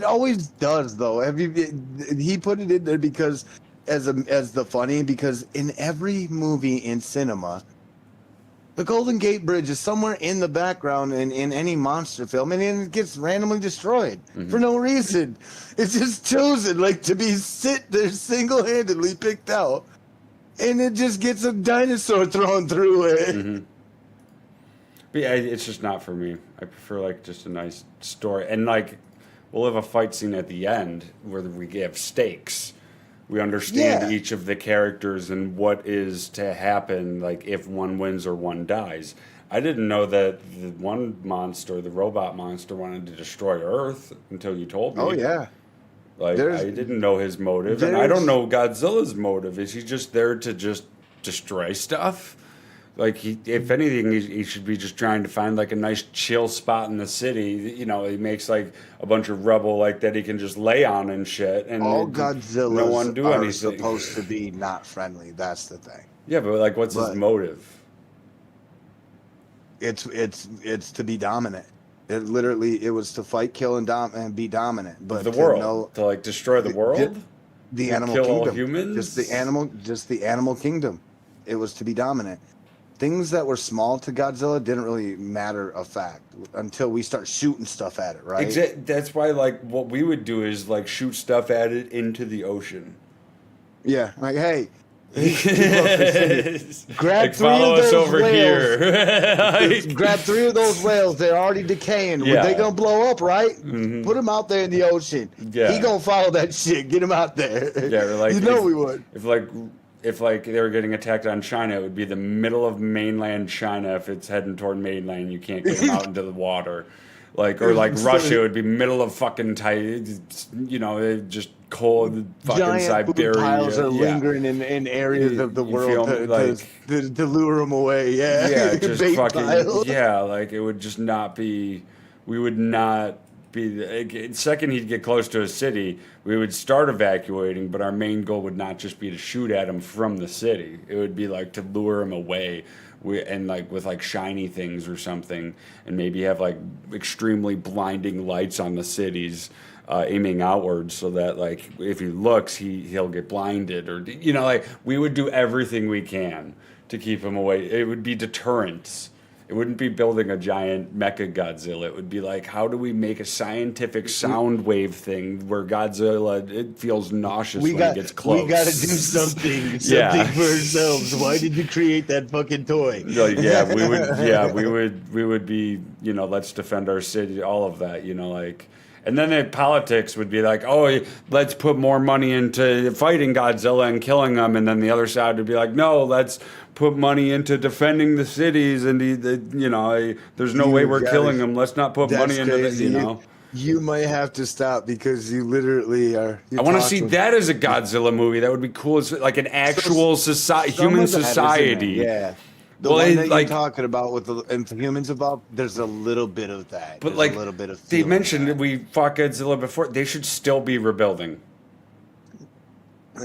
always does though. He put it in there because as the funny, because in every movie in cinema, the Golden Gate Bridge is somewhere in the background in any monster film, and then it gets randomly destroyed for no reason. It's just chosen like to be sit there single-handedly picked out, and it just gets a dinosaur thrown through it. But yeah, it's just not for me. I prefer like just a nice story, and like we'll have a fight scene at the end where we have stakes. We understand Yeah. each of the characters and what is to happen, like if one wins or one dies. I didn't know that the one monster, the robot monster, wanted to destroy Earth until you told me. Oh yeah. Like There's- I didn't know his motive, and I don't there's- know Godzilla's motive. Is he just there to just destroy stuff? Like if anything, he should be just trying to find like a nice chill spot in the city. You know, he makes like a bunch of rubble like that he can just lay on and shit. And All no one Godzillas do are anything. supposed to be not friendly. That's the thing. Yeah, but like, what's his But- motive? It's to be dominant. It literally was to fight, kill, and be dominant. But The to world know to like destroy the world. the To animal kill all kingdom, humans? just the animal kingdom. It was to be dominant. Things that were small to Godzilla didn't really matter a fact until we start shooting stuff at it, right? That's why like what we would do is like shoot stuff at it into the ocean. Yeah, like hey, grab Like, three follow of us those over whales. here. Like- Grab three of those whales. They're already decaying. Yeah. They gonna blow up, right? Put them out there in the ocean. Yeah. He gonna follow that shit. Get him out there. Yeah, or like you know if- we would. If they were getting attacked on China, it would be the middle of mainland China. If it's heading toward mainland, you can't get them out into the water. Or like Russia, it would be middle of fucking just cold fucking Giant food Siberia. piles are Yeah. lingering in areas of the You world feel me? to lure them away. Yeah, Yeah, just Bait fucking piles. yeah. Like it would just not be. We would not be. The second he'd get close to a city, we would start evacuating. But our main goal would not just be to shoot at him from the city. It would be like to lure him away. With like shiny things or something, and maybe have like extremely blinding lights on the cities, aiming outwards, so that like if he looks, he'll get blinded, or like we would do everything we can to keep him away. It would be deterrence. It wouldn't be building a giant mecha Godzilla. It would be like, how do we make a scientific sound wave thing where Godzilla, it feels nauseous when it gets close. We got to do something Yeah. for ourselves. Why did you create that fucking toy? Like, yeah, we would. Yeah, we would be. Let's defend our city. All of that. Like, and then the politics would be like, oh, let's put more money into fighting Godzilla and killing them, and then the other side would be like, no, let's put money into defending the cities, and there's no way we're killing them. Let's not put money into this. You might have to stop because you literally are. I want to see that as a Godzilla movie. That would be cool. It's like an actual society, human society. Yeah. The one that you're talking about with the humans involved, there's a little bit of that. But there's a little bit of they mentioned that we fought Godzilla before. They should still be rebuilding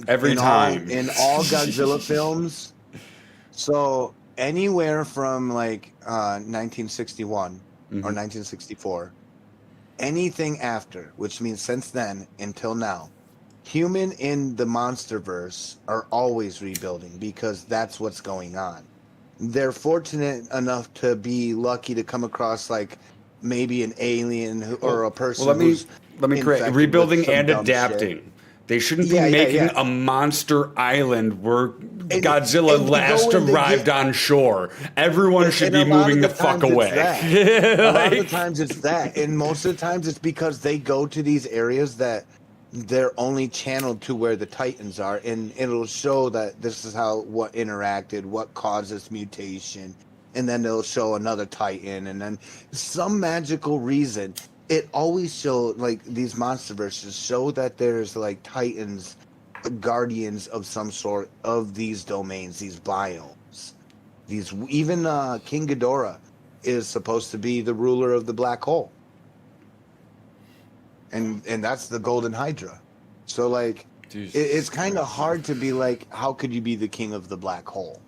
every time. In all Godzilla films. So anywhere from like 1961 or 1964, anything after, which means since then until now, human in the MonsterVerse are always rebuilding because that's what's going on. They're fortunate enough to be lucky to come across like maybe an alien or a person. Well, let me correct. Rebuilding and adapting. Shit. They shouldn't be making a monster island where Godzilla last arrived on shore. Everyone should be moving the fuck away. A lot of the times it's that. And most of the times it's because they go to these areas that they're only channeled to where the Titans are. And it'll show that this is how what interacted, what caused this mutation. And then they'll show another Titan. And then some magical reason. It always shows, like, these MonsterVerses show that there's, like, Titans, guardians of some sort of these domains, these biomes. Even King Ghidorah is supposed to be the ruler of the black hole. And that's the Golden Hydra. So, like, it's kind of hard to be like, how could you be the king of the black hole?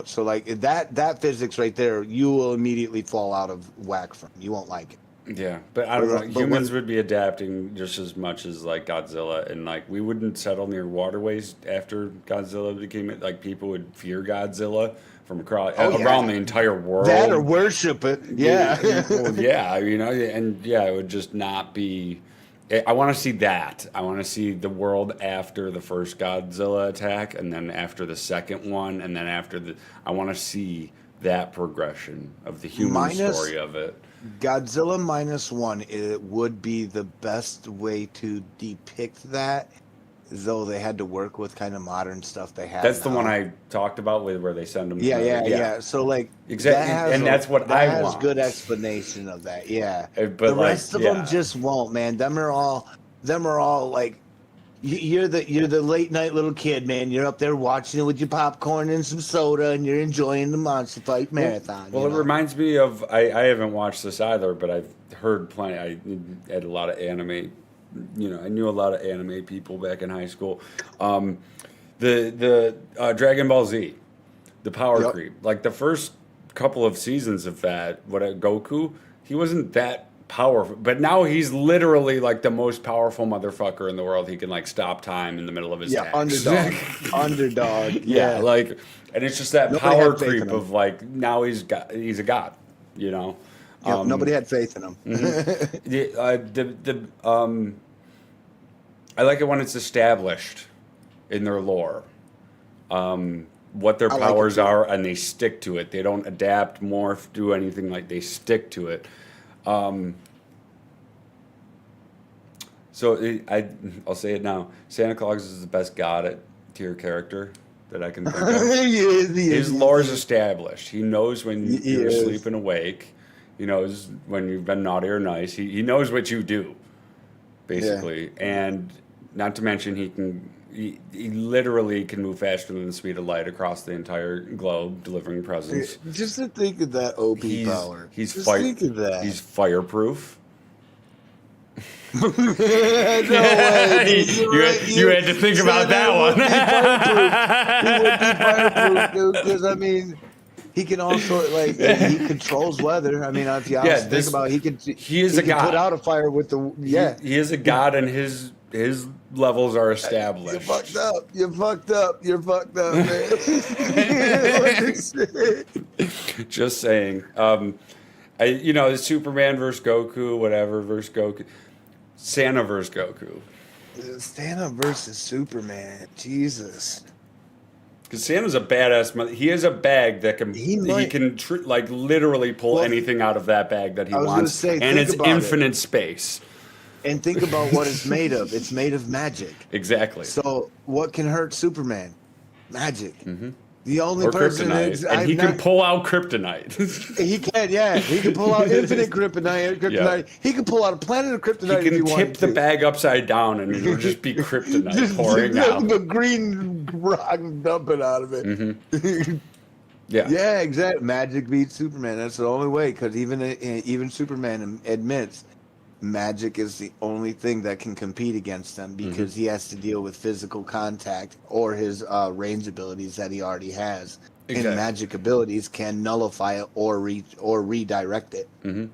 So, like, that physics right there, you will immediately fall out of whack from. You won't like it. Yeah, but I don't know. Humans would be adapting just as much as like Godzilla, and like we wouldn't settle near waterways after Godzilla became like people would fear Godzilla from across around the entire world. That or worship it. Yeah. Well, yeah, and it would just not be. I want to see that. I want to see the world after the first Godzilla attack, and then after the second one, and then after I want to see that progression of the human story of it. Godzilla -1, it would be the best way to depict that, though they had to work with kind of modern stuff they have. That's the one I talked about with where they send them. Yeah. So like exactly, that's what I want. That has good explanation of that. Yeah, but the rest of them just won't, man. Them are all like. You're the late night little kid, man. You're up there watching it with your popcorn and some soda, and you're enjoying the monster fight marathon. Well, it reminds me of I haven't watched this either, but I've heard plenty. I had a lot of anime. I knew a lot of anime people back in high school. The Dragon Ball Z, the power creep. Like the first couple of seasons of that, Goku, he wasn't that powerful, but now he's literally like the most powerful motherfucker in the world. He can like stop time in the middle of his task. underdog. Yeah, like, and it's just that power creep of like now he's a god, nobody had faith in him. I like it when it's established in their lore, what their powers are, and they stick to it. They don't adapt, morph, do anything. Like they stick to it. I'll say it now. Santa Claus is the best god tier character that I can think of. His lore is established. He knows when you're asleep and awake. He knows when you've been naughty or nice. He knows what you do, basically. Yeah. And not to mention he literally can move faster than the speed of light across the entire globe, delivering presents. Just to think of that OP power. Think of that. He's fireproof. No way. You had to think about that one. He would be fireproof, dude. Because He can also like he controls weather. I mean, if you honestly think about it, he is a can god. put out a fire with the He is a god, and his levels are established. You fucked up. You fucked up. You're fucked up, man. Just saying. The Superman versus Goku, whatever versus Goku, Santa versus Goku. Santa versus Superman. Jesus. Because Santa's a badass. He has a bag that can He can literally pull anything out of that bag that he wants, and it's infinite space. And think about what it's made of. It's made of magic. Exactly. So what can hurt Superman? Magic. Mm-hmm. The only Or person kryptonite, and he can pull out kryptonite. He can, yeah. He can pull out infinite kryptonite. Yeah. He can pull out a planet of kryptonite. He if he can wanted tip the to. bag upside down, and it'll just be kryptonite pouring out. The green rock dumping out of it. Mm-hmm. Yeah. Yeah, exactly. Magic beats Superman. That's the only way, because even Superman admits magic is the only thing that can compete against them, because he has to deal with physical contact or his range abilities that he already has. Exactly. And magic abilities can nullify it or redirect it. Mm-hmm.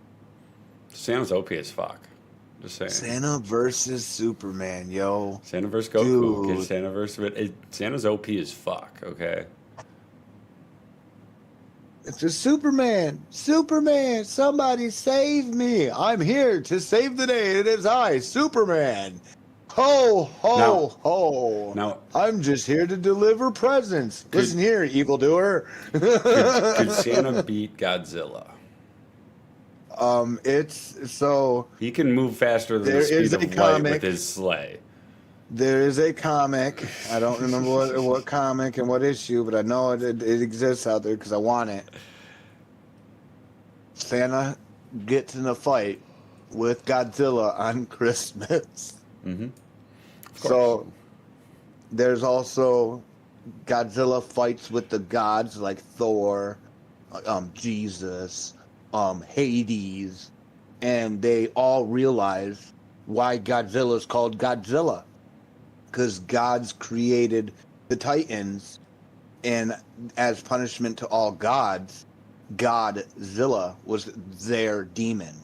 Santa's OP as fuck. Just saying. Santa versus Superman, yo. Santa versus Goku. Dude. Okay, Santa's OP as fuck. Okay. It's just Superman. Superman, somebody save me. I'm here to save the day. It is I, Superman. Ho, ho, ho. Now, I'm just here to deliver presents. Listen here, evildoer. could Santa beat Godzilla? It's so He can move faster than There the speed is of a light comic. with his sleigh. there is a comic. I don't remember what comic and what issue, but I know it exists out there because I want it. Santa gets in a fight with Godzilla on Christmas. Mm-hmm. So there's also Godzilla fights with the gods like Thor, Jesus, Hades, and they all realize why Godzilla is called Godzilla, because gods created the Titans, and as punishment to all gods, Godzilla was their demon.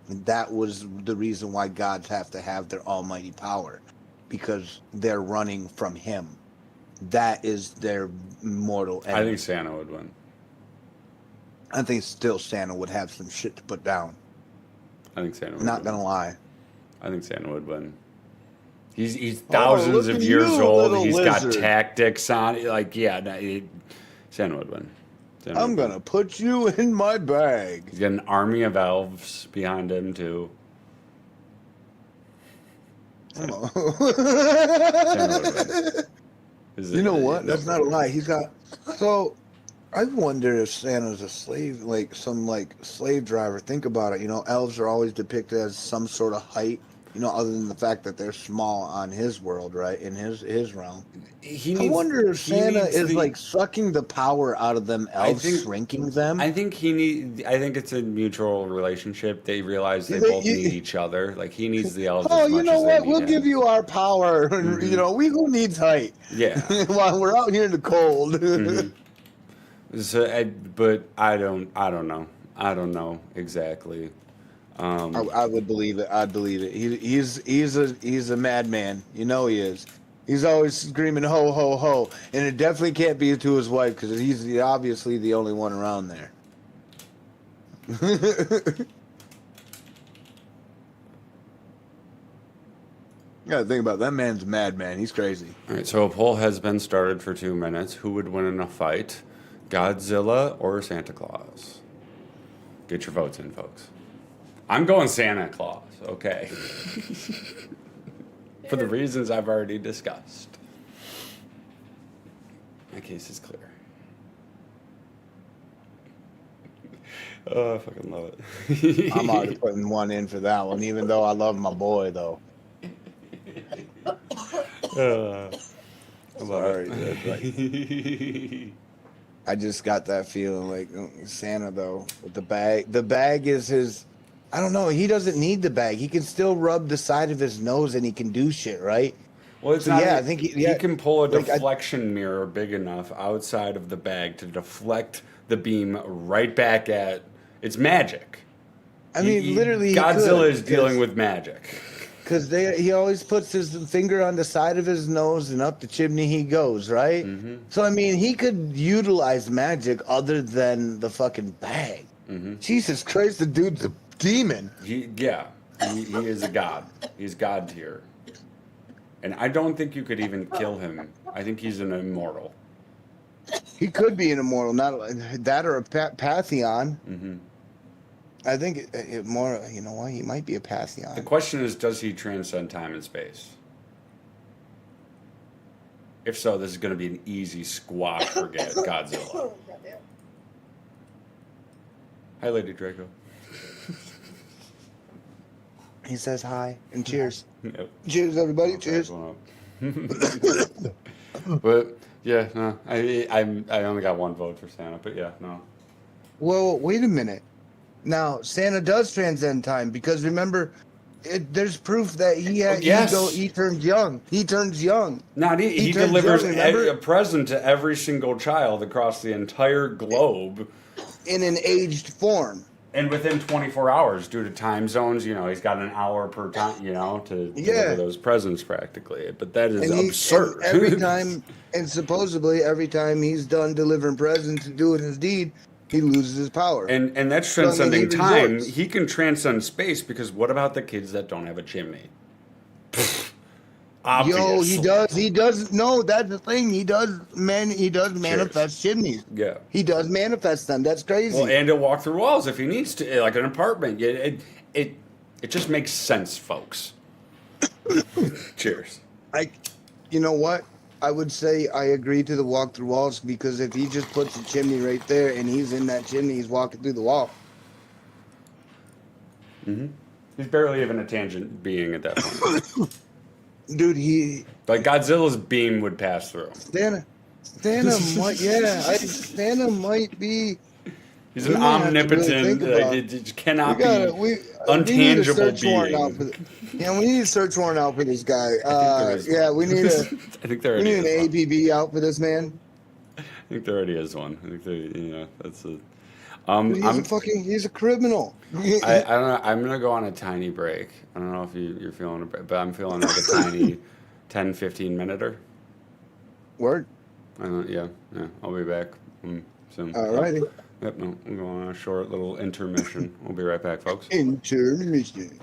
That was the reason why gods have to have their almighty power, because they're running from him. That is their mortal enemy. I think Santa would win. I think still Santa would have some shit to put down. I think Santa would Not win. gonna lie. I think Santa would win. He's thousands look of at years you, old. little He's got lizard. tactics on it. Like, yeah, Santa would win. Santa I'm would win. gonna put you in my bag. He's got an army of elves behind him, too. Santa would win. You know what? That's not a lie. He's got. So, I wonder if Santa's a slave, like some like slave driver. Think about it. You know, elves are always depicted as some sort of height. You know, other than the fact that they're small on his world, right? In his realm. I wonder if Santa is like sucking the power out of them elves, shrinking them. I think it's a mutual relationship. They realize they You think both need each other. Like, he needs the elves. Oh, as you much know as what? they We'll need give him. you our power. You know, who needs height? Yeah. While we're out here in the cold. So, but I don't know. I don't know exactly. I would believe it. I'd believe it. He's a madman. You know he is. He's always screaming ho ho ho, and it definitely can't be to his wife because he's obviously the only one around there. You gotta think about it. That man's a madman. He's crazy. All right, so a poll has been started for 2 minutes. Who would win in a fight, Godzilla or Santa Claus? Get your votes in, folks. I'm going Santa Claus, okay. For the reasons I've already discussed. My case is clear. Oh, I fucking love it. I'm already putting one in for that one, even though I love my boy though. Sorry, that's right. I just got that feeling like Santa though with the bag. The bag is his. I don't know. He doesn't need the bag. He can still rub the side of his nose and he can do shit, right? Well, it's So, not. yeah, I think he can pull a like, deflection mirror big enough outside of the bag to deflect the beam right back at. It's magic. I mean, literally, he Godzilla could, is dealing with magic. Because he always puts his finger on the side of his nose and up the chimney he goes, right? Mm-hmm. So, I mean, he could utilize magic other than the fucking bag. Mm-hmm. Jesus Christ, the dude's a demon. He is a god. He's god tier. And I don't think you could even kill him. I think he's an immortal. He could be an immortal, not that or a Pantheon. Mm-hmm. I think it more, you know what, he might be a Pantheon. The question is, does he transcend time and space? If so, this is going to be an easy squash for Godzilla. Hi, Lady Draco. He says hi and cheers. Yep. Cheers, everybody. Cheers. But yeah, no, I only got one vote for Santa, but yeah, no. Well, wait a minute. Now, Santa does transcend time because remember, there's proof that he turns young. He turns young. He turns delivers young, remember? a present to every single child across the entire globe. In an aged form. And within 24 hours, due to time zones, he's got an hour per time, to deliver those presents practically. But that is absurd. And every time, and supposedly every time he's done delivering presents and doing his deed, he loses his power. And that's So, I mean, transcending he time. resorts. He can transcend space because what about the kids that don't have a chimney? Yo, Obviously. he does. No, that's the thing. He does manifest chimneys. Yeah. He does manifest them. That's crazy. Well, and he'll walk through walls if he needs to, like an apartment. It just makes sense, folks. Cheers. You know what? I would say I agree to the walk through walls because if he just puts a chimney right there and he's in that chimney, he's walking through the wall. Mm-hmm. He's barely even a tangent being at that point. Dude, Like Godzilla's beam would pass through. Santa might be. He's We an might have to really omnipotent. think about It cannot we be need a untangible search warrant out being. for we need a search warrant out for this guy. there is one. We need I think there we already need is an one. APB out for this man. I think there already is one. I think there, that's a. He's a criminal. I don't know. I'm gonna go on a tiny break. I don't know if you're feeling a break, but I'm feeling like a tiny 10, 15 minute. Word. Yeah. I'll be back soon. Alrighty. Yep. No, I'm going on a short little intermission. We'll be right back, folks. Intermission.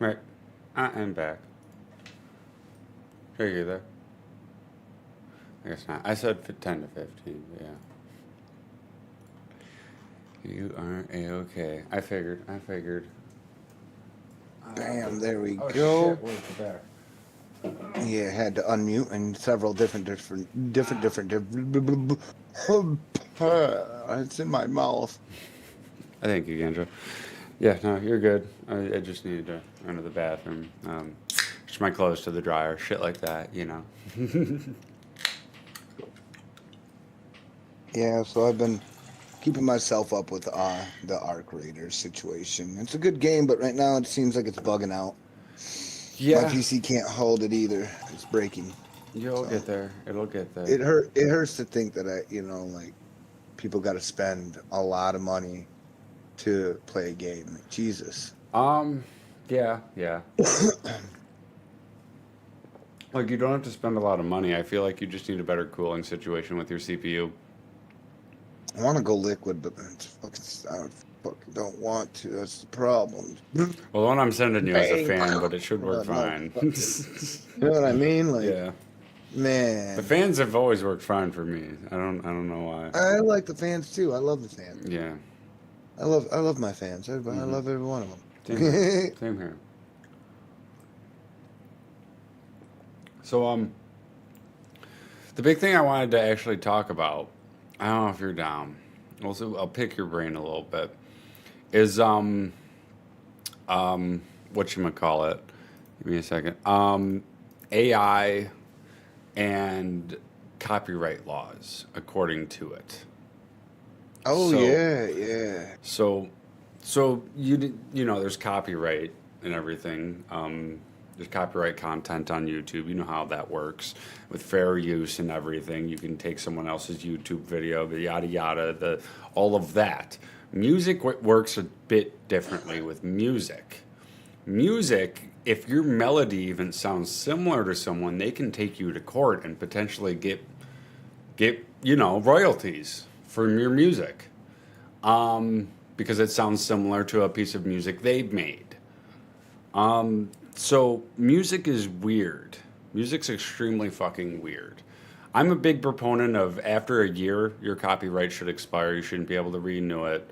Right. I am back. Are you there? I guess not. I said 10 to 15, but yeah. You are A-okay. I figured. Bam, there we Oh, go. shit, where's the bear? Yeah, had to unmute and several different. It's in my mouth. I thank you, Gandra. Yeah, no, you're good. I just needed to run to the bathroom. Just my clothes to the dryer, shit like that, you know. Yeah, so I've been keeping myself up with the Arc Raiders situation. It's a good game, but right now it seems like it's bugging out. Yeah, My PC can't hold it either. It's breaking. you'll get there. It'll get there. It hurts to think that like people got to spend a lot of money to play a game. Jesus. Yeah. Like, you don't have to spend a lot of money. I feel like you just need a better cooling situation with your CPU. I want to go liquid, but I fucking don't want to. That's the problem. Well, the one I'm sending you is a Bang. fan, but it should work fine. You know what I mean? Like, Yeah. man. The fans have always worked fine for me. I don't know why. I like the fans too. I love the fans. Yeah. I love my fans. I love every one of them. Same here. Same here. So, the big thing I wanted to actually talk about, I don't know if you're down. Also, I'll pick your brain a little bit. Is whatchamacallit? Give me a second. AI and copyright laws, according to it. Oh So- yeah. So you know, there's copyright and everything. There's copyright content on YouTube. You know how that works with fair use and everything. You can take someone else's YouTube video, the yada yada, all of that. Music works a bit differently with music. Music, if your melody even sounds similar to someone, they can take you to court and potentially get royalties from your music. Because it sounds similar to a piece of music they've made. So music is weird. Music's extremely fucking weird. I'm a big proponent of after a year, your copyright should expire. You shouldn't be able to renew it,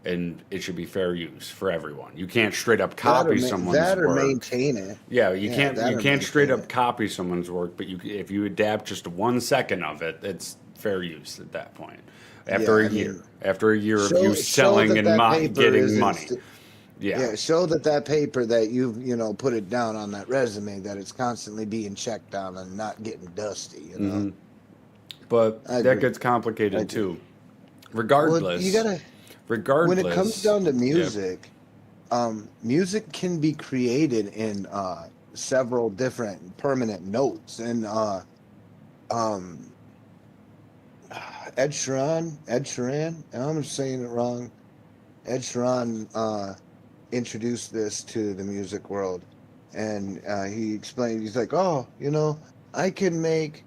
and it should be fair use for everyone. You can't straight up copy someone's work. Maintain it. Yeah, you can't straight maintain up copy someone's work, but if you adapt just 1 second of it, it's fair use at that point. After a year of you selling and getting money. Yeah, show that paper that you've put it down on that resume that it's constantly being checked on and not getting dusty. But I that agree. gets complicated too. Regardless, Well, you gotta. regardless, When it comes down to yeah. music, music can be created in several different permanent notes. And Ed Sheeran, I'm just saying it wrong. Ed Sheeran introduced this to the music world, and he explained. He's like, I can make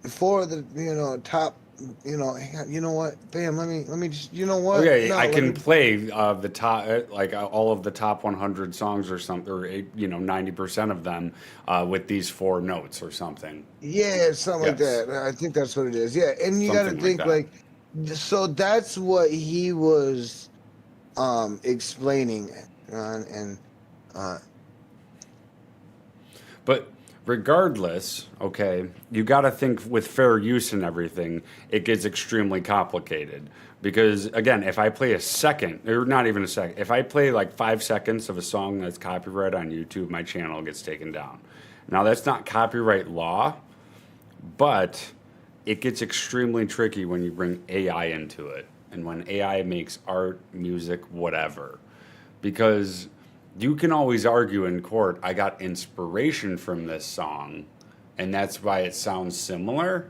for the top. You know what? Bam. Let me just. You know what? Okay, No, I let can me- play the top, all of the top 100 songs or something, or 90% of them with these 4 notes or something. Yeah, something like Yes. that. I think that's what it is. Yeah, and you got to Something like think so that's what he was explaining, and But regardless, okay, you got to think with fair use and everything, it gets extremely complicated. Because, again, if I play a second, or not even a second, if I play like 5 seconds of a song that's copyright on YouTube, my channel gets taken down. Now, that's not copyright law, but it gets extremely tricky when you bring AI into it. And when AI makes art, music, whatever. Because you can always argue in court, I got inspiration from this song, and that's why it sounds similar.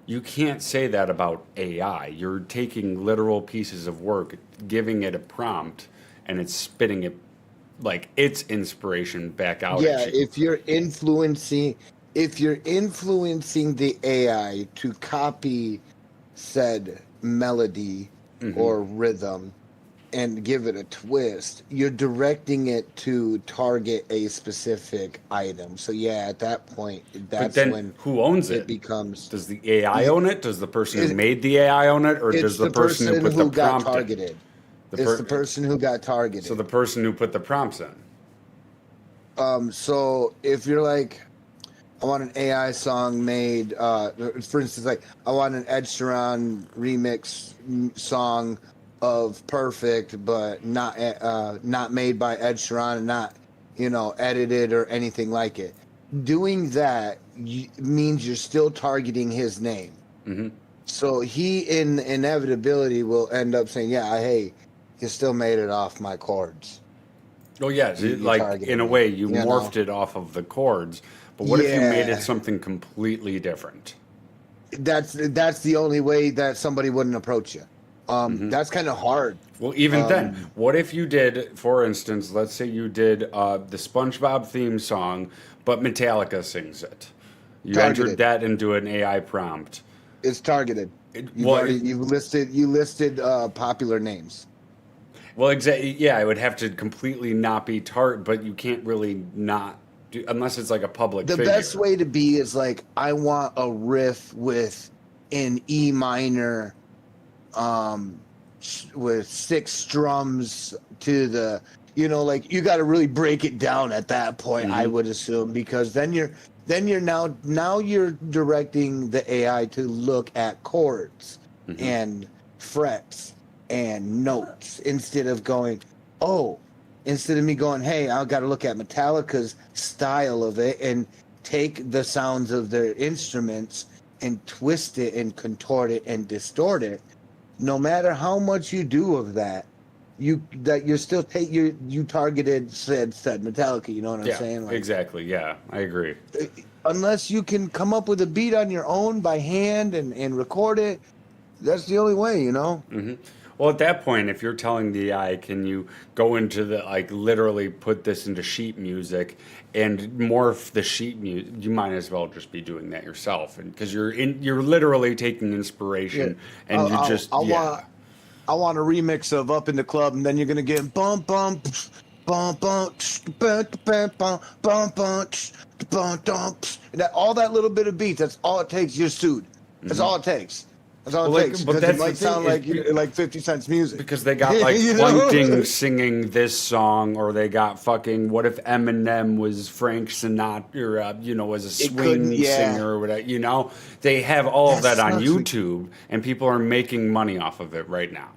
You can't say that about AI. You're taking literal pieces of work, giving it a prompt, and it's spitting it like its inspiration back out yeah, at you. if you're influencing the AI to copy said melody Mm-hmm. or rhythm, and give it a twist, you're directing it to target a specific item. So yeah, at that point, But that's then when who owns it it? becomes. Does the AI own it? Does the person who It- made the AI own it, or It's does the the person who put the got prompt in? targeted. The It's per- the person who got targeted. So the person who put the prompts in. So if you're like, I want an AI song made, for instance, like I want an Ed Sheeran remix song of Perfect, but not made by Ed Sheeran and not, edited or anything like it. Doing that means you're still targeting his name. Mm-hmm. So he, in inevitability, will end up saying, "Yeah, hey, you still made it off my chords." Oh yeah, You like targeted in a it, way you you know? morphed it off of the chords. But what if you made Yeah. it something completely different? That's the only way that somebody wouldn't approach you. That's kind of hard. Well, even then, what if you did, for instance, let's say you did the SpongeBob theme song, but Metallica sings it. You Targeted. entered that into an AI prompt. It's targeted. You listed popular names. Well, exactly. Yeah, it would have to completely not be but you can't really not do unless it's like a public The figure. best way to be is like, I want a riff with an E minor, with 6 strums to the, like you got to really break it down at that point. I would assume, because then you're now you're directing the AI to look at chords and frets and notes instead of me going, hey, I got to look at Metallica's style of it and take the sounds of their instruments and twist it and contort it and distort it. No matter how much you do of that, you targeted said Metallica. You know what I'm saying? Like, exactly. Yeah, I agree. unless you can come up with a beat on your own by hand and record it, that's the only way, Mm-hmm. Well, at that point, if you're telling the AI, can you go into the, like, literally put this into sheet music and morph the sheet music? You might as well just be doing that yourself, and because you're literally taking inspiration and I want a remix of Up in the Club, and then you're gonna get bum bum bum bum bum bum bum bum bum, and all that little bit of beat. That's all it takes. You're sued. That's all it takes. That's all Well, it like, takes. but Because that's it the might sound thing, like 50 Cent's music. because they got like You know? Plankton singing this song, or they got fucking, what if Eminem was Frank Sinatra, or was a couldn't- swing yeah. singer or whatever. They have all of That that on sucks. YouTube, and people are making money off of it right now.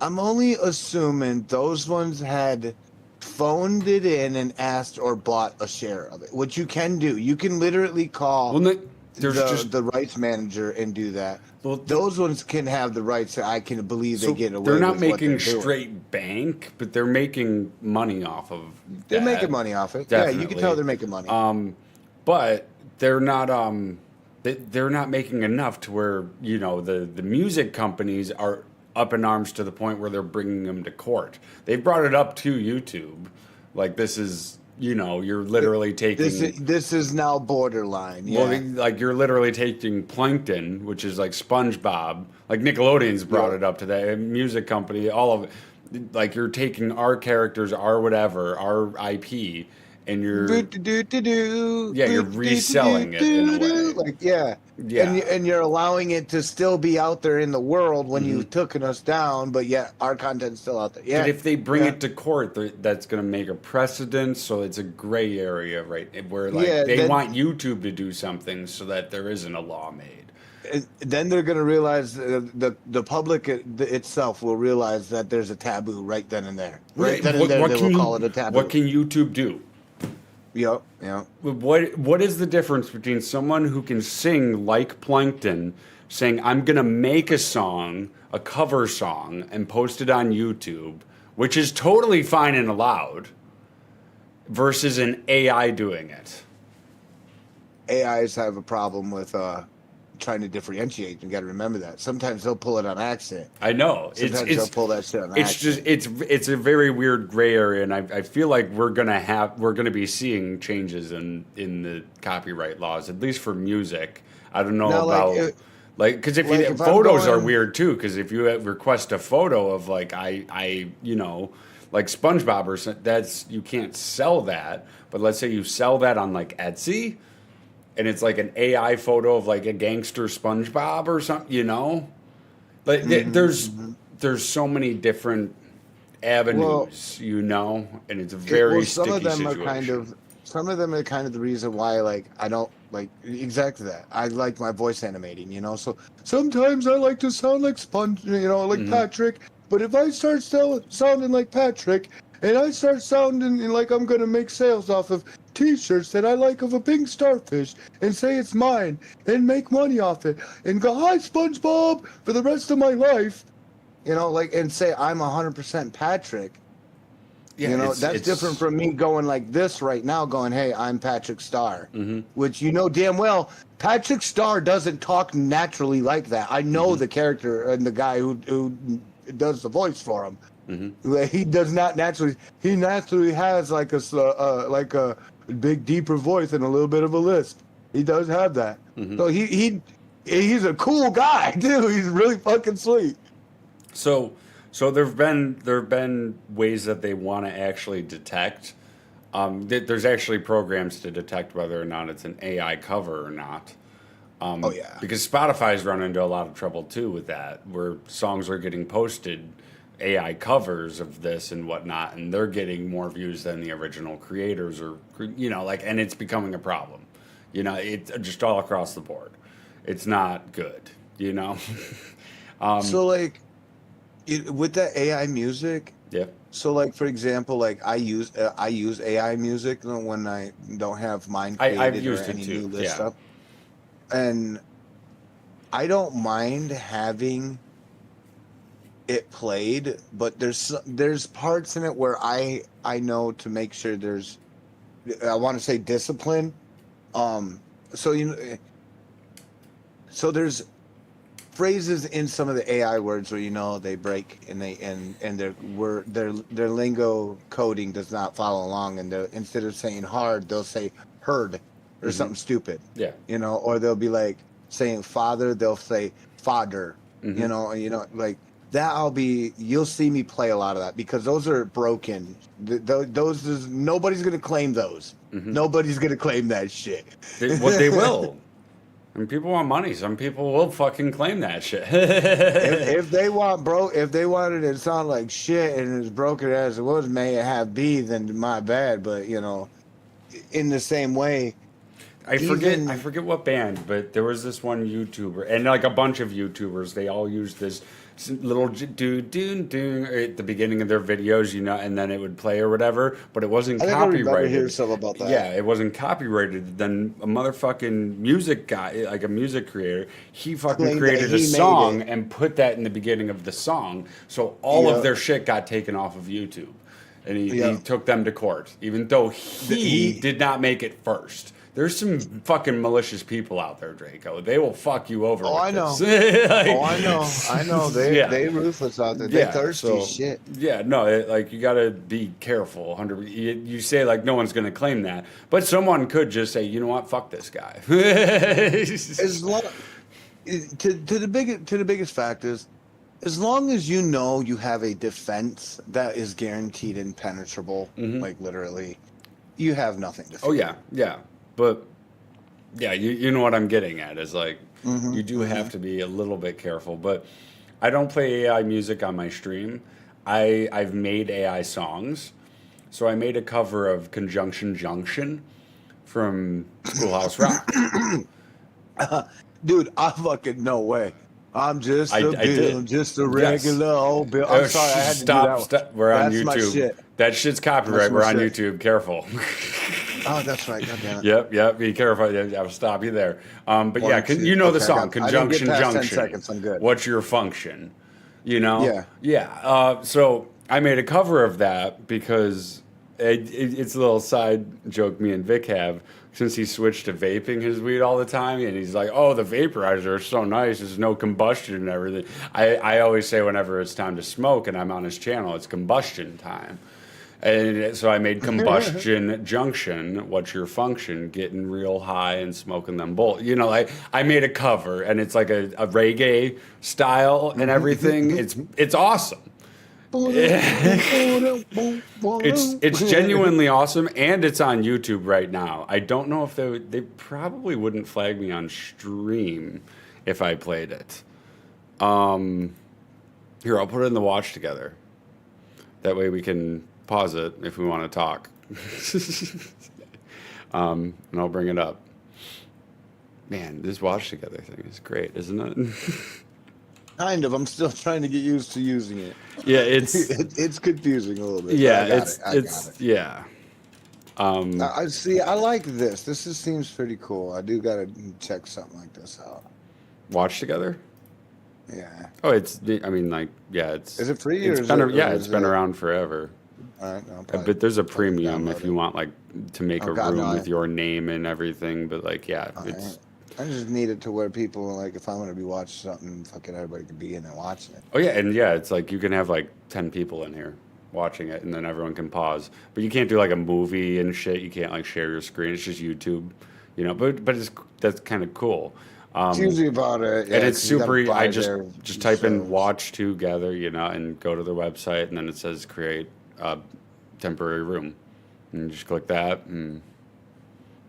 I'm only assuming those ones had phoned it in and asked or bought a share of it, which you can do. You can literally call Well, there's the rights manager and do that. Well, Those ones can have the rights. I can believe they get away. they're not with what making they're doing. straight bank, but they're making money off of They're that. making money off it. Yeah, you Definitely. can tell they're making money. But they're not they're not making enough to where the music companies are up in arms to the point where they're bringing them to court. They've brought it up to YouTube, like, this is you're literally taking This is now borderline. Yeah. well, like, you're literally taking Plankton, which is like SpongeBob, like Nickelodeon's brought it up to that music company, all of it. Like, you're taking our characters, our whatever, our IP, and you're you're reselling it in a way. Like, yeah. Yeah. And you're allowing it to still be out there in the world when you've taken us down, but yet our content's still out there. Yeah. But if they bring it to court, that's going to make a precedent. So it's a gray area, right? Where they want YouTube to do something so that there isn't a law made. Then they're going to realize the public itself will realize that there's a taboo right then and there. Right then and there, they will call it a taboo. What can YouTube do? Yep. What is the difference between someone who can sing like Plankton, saying, I'm going to make a song, a cover song, and post it on YouTube, which is totally fine and allowed, versus an AI doing it? AIs have a problem with trying to differentiate. You got to remember that. Sometimes they'll pull it on accident. I know. Sometimes they'll pull that shit on It's accident. it's a very weird gray area, and I feel like we're gonna be seeing changes in the copyright laws, at least for music. I don't know Now, about Like, because if Like, you if I'm photos are going- weird too. Because if you request a photo of like you know, like SpongeBob or something, that's you can't sell that. But let's say you sell that on like Etsy, and it's like an AI photo of like a gangster SpongeBob or something. You know, like there's so many different avenues. You know, and it's a very some of sticky them situation. are kind of some of them are kind of the reason why like I don't like exactly that. I like my voice animating, you know. So sometimes I like to sound like Sponge, you know, like Patrick. But if I start sounding like Patrick and I start sounding like I'm gonna make sales off of T-shirts that I like of a pink starfish and say it's mine and make money off it and go hi SpongeBob for the rest of my life, you know, like and say I'm 100% Patrick. Yeah, You know, it's- that's it's- different from me going like this right now, going, hey, I'm Patrick Starr. Which you know damn well, Patrick Starr doesn't talk naturally like that. I know the character and the guy who does the voice for him. He does not naturally, he naturally has like a big, deeper voice and a little bit of a lisp. He does have that. So he's a cool guy, too. He's really fucking sweet. So there've been ways that they want to actually detect. There's actually programs to detect whether or not it's an AI cover or not. Oh, yeah. Because Spotify's run into a lot of trouble too with that, where songs are getting posted, AI covers of this and whatnot, and they're getting more views than the original creators, or you know, like, and it's becoming a problem. You know, it's just all across the board. It's not good. You know. So, like, with that AI music, Yeah. so like for example, like I use AI music when I don't have mine created I've used or it any too, new list yeah. stuff, and I don't mind having it played, but there's parts in it where I know to make sure I want to say discipline. So so there's phrases in some of the AI words where you know they break and their lingo coding does not follow along, and instead of saying hard they'll say heard or something stupid, Yeah. you know, or they'll be like saying father, they'll say fodder, you know like that. You'll see me play a lot of that because those are broken. Those is nobody's gonna claim those. Nobody's gonna claim that shit. They will. I mean, people want money. Some people will fucking claim that shit. if they wanted it to sound like shit and as broken as it was, may it have be, then my bad. But you know, in the same way, I forget what band, but there was this one YouTuber and like a bunch of YouTubers. They all used this little do at the beginning of their videos, you know, and then it would play or whatever. But it wasn't I think I remember copyrighted. hearing something about that. Yeah, it wasn't copyrighted. Then a motherfucking music guy, like a music creator, he fucking Claimed that created a he made song it. and put that in the beginning of the song. So all Yeah. of their shit got taken off of YouTube. And he Yeah. took them to court, even though he did not make it first. There's some fucking malicious people out there, Draco. They will fuck you over. Oh, with I know. this. Like- I know. They Yeah. they ruthless out there. They thirsty so- shit. Yeah, no, like you gotta be careful. 100. You say like no one's gonna claim that, but someone could just say, you know what, fuck this guy. As long to the biggest fact is, as long as you know you have a defense that is guaranteed impenetrable, like literally, you have nothing to fear. Oh yeah. But yeah, you know what I'm getting at is like you do have to be a little bit careful. But I don't play AI music on my stream. I've made AI songs. So I made a cover of Conjunction Junction from Schoolhouse Rock. Dude, I fucking no way. I'm just I a did. bill, just a regular old bill. I'm sorry, I had to stop, do that one. Stop. We're on That's my YouTube. shit. That shit's copyright. That's my We're on shit. YouTube. Careful. Oh, that's right. God damn it. Yep. Be careful. I'll stop you there. But One, yeah, two. you know the Okay, I song, got- I didn't get Conjunction past 10 Junction. seconds, I'm good. What's your function? You know? Yeah. Yeah. So I made a cover of that because it's a little side joke me and Vic have. Since he switched to vaping his weed all the time, and he's like, "Oh, the vaporizer is so nice. There's no combustion and everything." I always say whenever it's time to smoke and I'm on his channel, it's combustion time. And so I made Combustion Junction, What's Your Function, getting real high and smoking them both. You know, I made a cover, and it's like a reggae style and everything. It's awesome. It's genuinely awesome, and it's on YouTube right now. I don't know if they probably wouldn't flag me on stream if I played it. Here, I'll put it in the watch together. That way we can pause it if we want to talk. And I'll bring it up. Man, this watch together thing is great, isn't it? Kind of. I'm still trying to get used to using it. Yeah, it's It's confusing a little bit. yeah, but I got it's it. I got it. yeah. I see. I like this. Seems pretty cool. I do gotta check something like this out. Watch together. Yeah. Oh, it's. I mean, like, yeah, it's. Is it free or It's is been. it- Yeah, or it's is been it- around forever. All right. No, But there's a premium if download you it. want, like, to make Oh, a God, room no, with your name and everything. But like, yeah, All it's. right. I just need it to where people like if I'm gonna be watching something, fucking everybody can be in there watching it. Oh yeah, and yeah, it's like you can have like 10 people in here watching it, and then everyone can pause. But you can't do like a movie and shit. You can't like share your screen. It's just YouTube, you know. But that's kind of cool. It's usually about it, And it's super. I just their type in shows. "watch together," you know, and go to their website, and then it says create a temporary room, and you just click that, and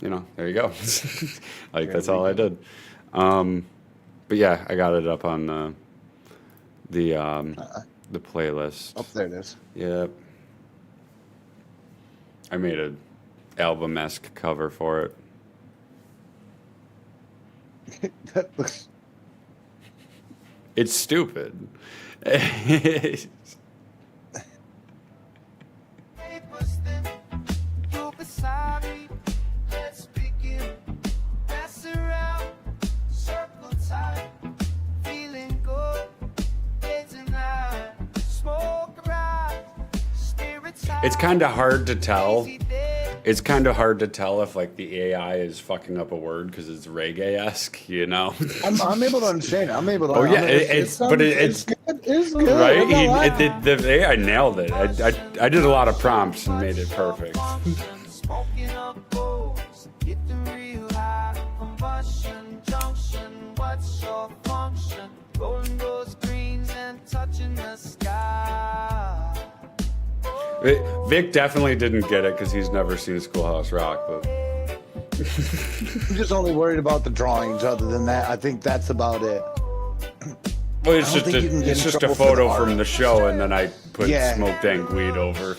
you know, there you go. Like that's all I did. But yeah, I got it up on the playlist. Oh, there it is. Yep. I made a album-esque cover for it. That looks. It's stupid. It's kind of hard to tell. It's kind of hard to tell if like the AI is fucking up a word because it's reggae-esque, you know? I'm able to understand it. I'm able to. Oh, yeah, I mean, it's good. It's good. Right? I'm not lying. The AI nailed it. I did a lot of prompts and made it perfect. Vic definitely didn't get it because he's never seen Schoolhouse Rock, but I'm just only worried about the drawings. Other than that, I think that's about it. well, it's I don't just think you can get in a trouble for the photo art. from the show, and then I put Yeah. smoked dank weed over.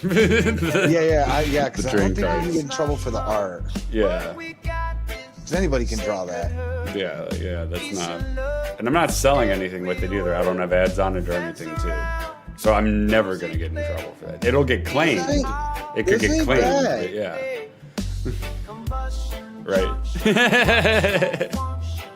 Yeah, because The I don't drink think you can cards. get in trouble for the art. Yeah, Because anybody can draw that. yeah, that's not. And I'm not selling anything with it either. I don't have ads on it or anything too. So I'm never gonna get in trouble for that. It'll get claimed. This ain't- It could this get ain't claimed, bad. but yeah. Right.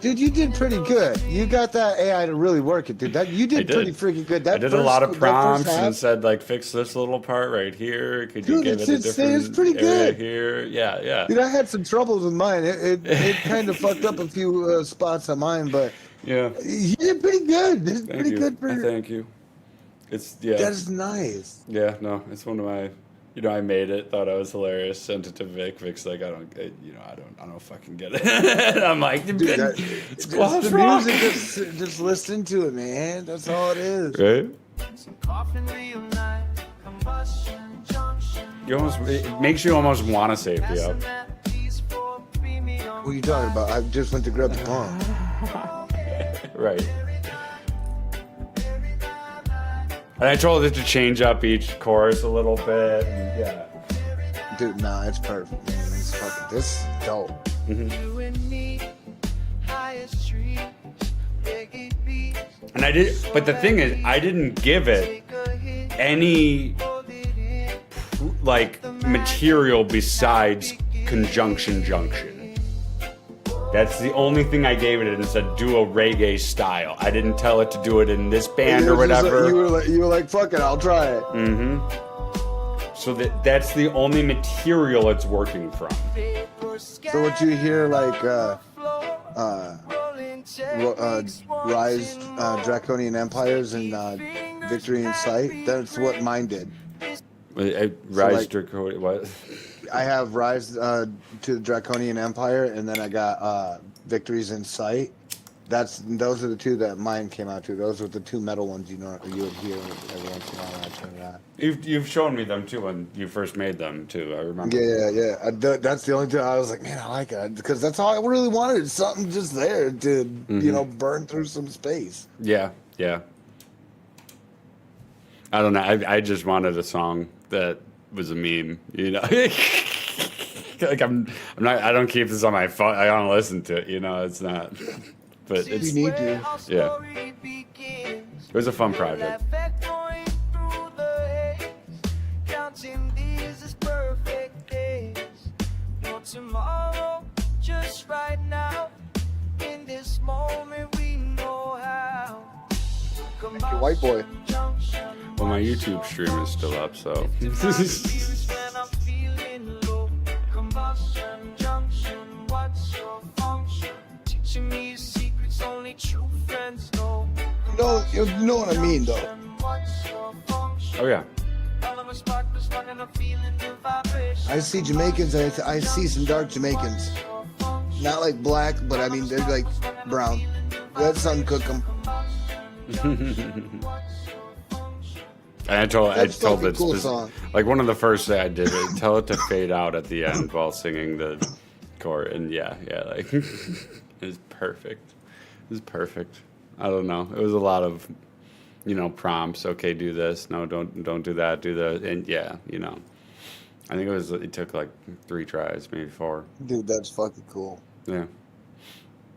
Dude, you did pretty good. You got that AI to really work it, dude. You did, did. pretty freaking good. That I did a first- lot of that first prompts and half- said like fix this little part right here. Could you Dude, give it it's a insane. different It's pretty area good. here? Yeah. Dude, I had some troubles with mine. It kind of fucked up a few spots on mine, but Yeah. you did pretty good. It's Thank pretty you. good for. Thank you. It's That's nice. Yeah, no, it's one of my. You know, I made it, thought I was hilarious, sent it to Vic. Vic's like, I don't fucking get it. I'm like, Dude, that, it's just Schoolhouse the Rock. music, just listen to it, man. That's all it is. Right? It makes you almost want to save the up. What are you talking about? I just went to grab the phone. Right. And I told it to change up each chorus a little bit. And yeah. Dude, nah, it's perfect, man. It's fucking, this is dope. And I did, but the thing is, I didn't give it any like material besides conjunction junction. That's the only thing I gave it and said do a reggae style. I didn't tell it to do it in this band or It was just like- whatever. you were like, fuck it, I'll try it. So that's the only material it's working from. So what you hear, like, Rise, Draconian Empires, and Victory in Sight, that's what mine did. Rise like- Draco, what? I have Rise to the Draconian Empire, and then I got Victories in Sight. Those are the two that mine came out to. Those were the two metal ones you would hear every once in a while when I turn it on. You've shown me them too when you first made them too. I remember. Yeah. That's the only thing I was like, man, I like it because that's all I really wanted. Something just there to burn through some space. Yeah. I don't know. I just wanted a song that was a meme. You know, like I'm not. I don't keep this on my phone. I don't listen to it. You know, it's not. But You it's need to. yeah. It was a fun project. Tomorrow, just right now, in this moment, we know how. Your white boy. Well, my YouTube stream is still up, so. No, you know what I mean, though. Oh yeah. I see Jamaicans. I see some dark Jamaicans. Not like black, but I mean they're like brown. Let sun cook them. And I told fucking it cool song. like one of the first thing I did is tell it to fade out at the end while singing the chord, and yeah, like it was perfect. It was perfect. I don't know. It was a lot of, prompts. Okay, do this. No, don't do that. Do that. And yeah, I think it took like 3 tries, maybe 4. Dude, that's fucking cool. Yeah.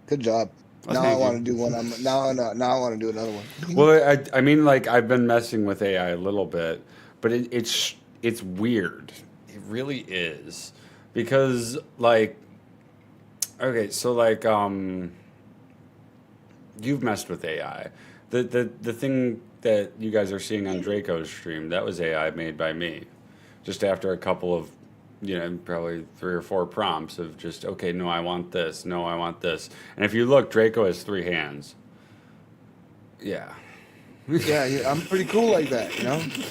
Good job. Well, Now I thank want you. to do one. Now I want to do another one. Well, I mean, like I've been messing with AI a little bit, but it's weird. It really is because like, okay, so like you've messed with AI. The thing that you guys are seeing on Draco's stream, that was AI made by me, just after a couple of, probably 3 or 4 prompts of just, okay, no, I want this, no, I want this. And if you look, Draco has 3 hands. Yeah. Yeah, I'm pretty cool like that,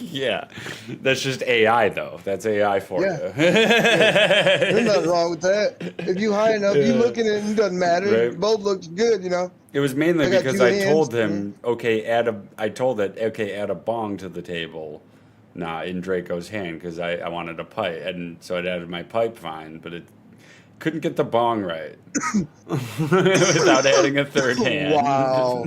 Yeah. That's just AI, though. That's AI for Yeah. you. There's nothing wrong with that. If you high enough, you look at it, and it doesn't matter. Right. Both looks good, It was mainly I got because 2 I told hands. him, add a bong to the table. Nah, in Draco's hand, because I wanted a pipe. And so it added my pipe fine, but it couldn't get the bong right without adding a 3rd hand. Wow.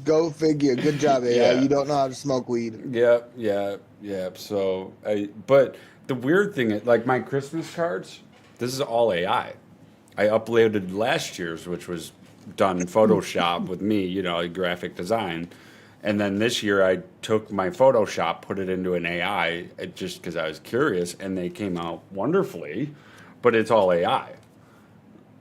Go figure. Good job, AI. Yeah. You don't know how to smoke weed. Yep. So, but the weird thing is, like my Christmas cards, this is all AI. I uploaded last year's, which was done in Photoshop with me, graphic design. And then this year I took my Photoshop, put it into an AI, just because I was curious, and they came out wonderfully. But it's all AI.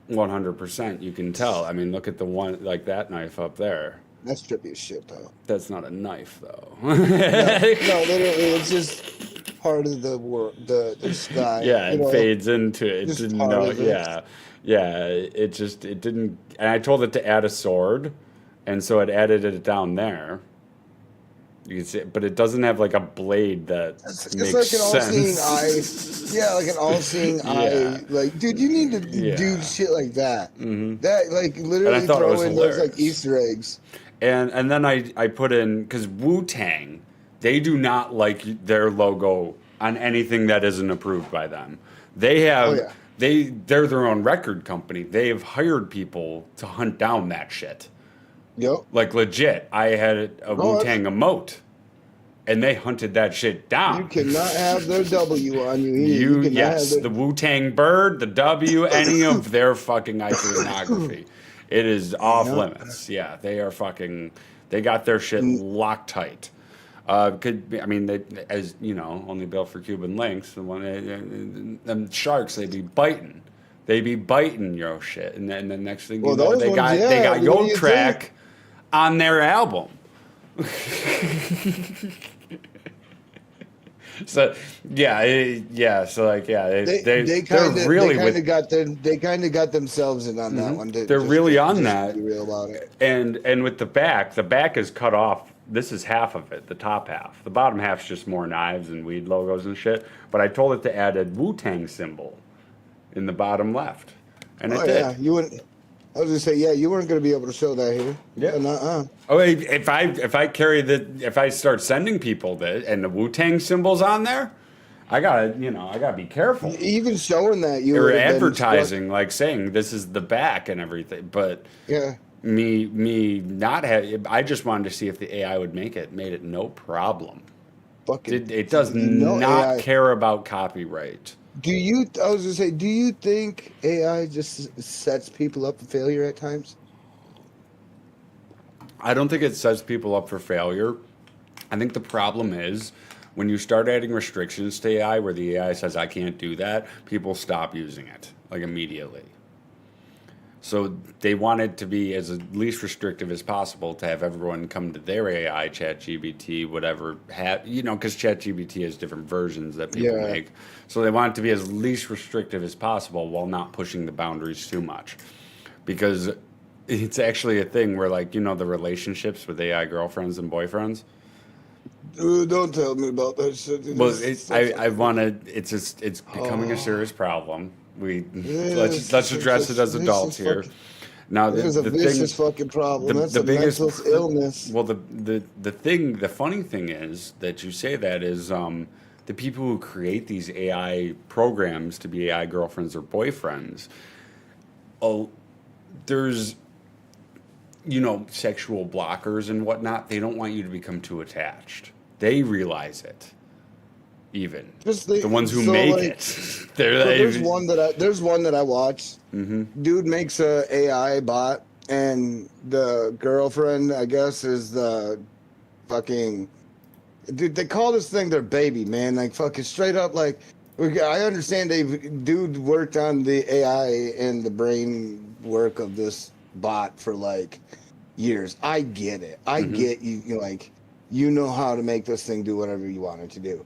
100%, you can tell. I mean, look at the one, like that knife up there. That's trippy as shit, though. That's not a knife, though. No, literally, it's just part of the world, the sky. Yeah, it fades into it. It just didn't part know. of it. Yeah. It didn't. And I told it to add a sword, and so it added it down there. You can see it, but it doesn't have like a blade that It's makes like an all-seeing sense. eye. Yeah, like an all-seeing Yeah. eye. Like, dude, you need to Yeah. do shit like that. Mhm. That, like, literally And I thought it throw was in those, like, hilarious. Easter eggs. And then I put in, because Wu-Tang, they do not like their logo on anything that isn't approved by them. They have, Oh, yeah. they're their own record company. They have hired people to hunt down that shit. Yep. Like legit, I had a Oh, Wu-Tang emote, and they hunted that shit down. You cannot have their W on you either. You cannot yes, have the Wu-Tang bird, the W, any of their fucking iconography. It is off limits. Yeah, they are fucking. They got their shit locked tight. Could be, I mean, they, as you know, only built for Cuban links. The one, them sharks, they be biting. They be biting your shit, and then the next thing Well, you know, those they ones, got yeah, what do your you track on their album. So yeah, so like They they're kind of really they kind of got themselves in on that one. They're really on that. Be real about it. And with the back is cut off this is half of it, the top half. The bottom half's just more knives and weed logos and shit. But I told it to add a Wu-Tang symbol in the bottom left, and it Oh did. yeah, you wouldn't. I was gonna say, yeah, you weren't gonna be able to show that here. Yeah. Nuh-uh. Oh, if I start sending people that and the Wu-Tang symbols on there, I gotta be careful. Even showing that you Or would have been advertising, like saying this is the back and everything. But Yeah. me not have. I just wanted to see if the AI would make it. Made it no problem. Fucking. It does No not AI. care about copyright. I was gonna say, do you think AI just sets people up for failure at times? I don't think it sets people up for failure. I think the problem is when you start adding restrictions to AI where the AI says, I can't do that, people stop using it, like immediately. So they want it to be as least restrictive as possible to have everyone come to their AI, ChatGPT, whatever, because ChatGPT has different versions that people Yeah. make. So they want it to be as least restrictive as possible while not pushing the boundaries too much. Because it's actually a thing where, like, the relationships with AI girlfriends and boyfriends. Dude, don't tell me about that shit. Well, I want to. It's becoming a serious problem. Let's address it as adults here. Now, This is a vicious fucking problem. That's a mental illness. Well, the funny thing is that you say that is the people who create these AI programs to be AI girlfriends or boyfriends. Oh, there's sexual blockers and whatnot. They don't want you to become too attached. They realize it. Even the ones who make it, there's one that I watched. Mm-hmm. Dude makes a AI bot, and the girlfriend, I guess, is the fucking dude. They call this thing their baby, man. Like fucking straight up. Like I understand dude worked on the AI and the brain work of this bot for like years. I get it. I get you. Like you know how to make this thing do whatever you want it to do.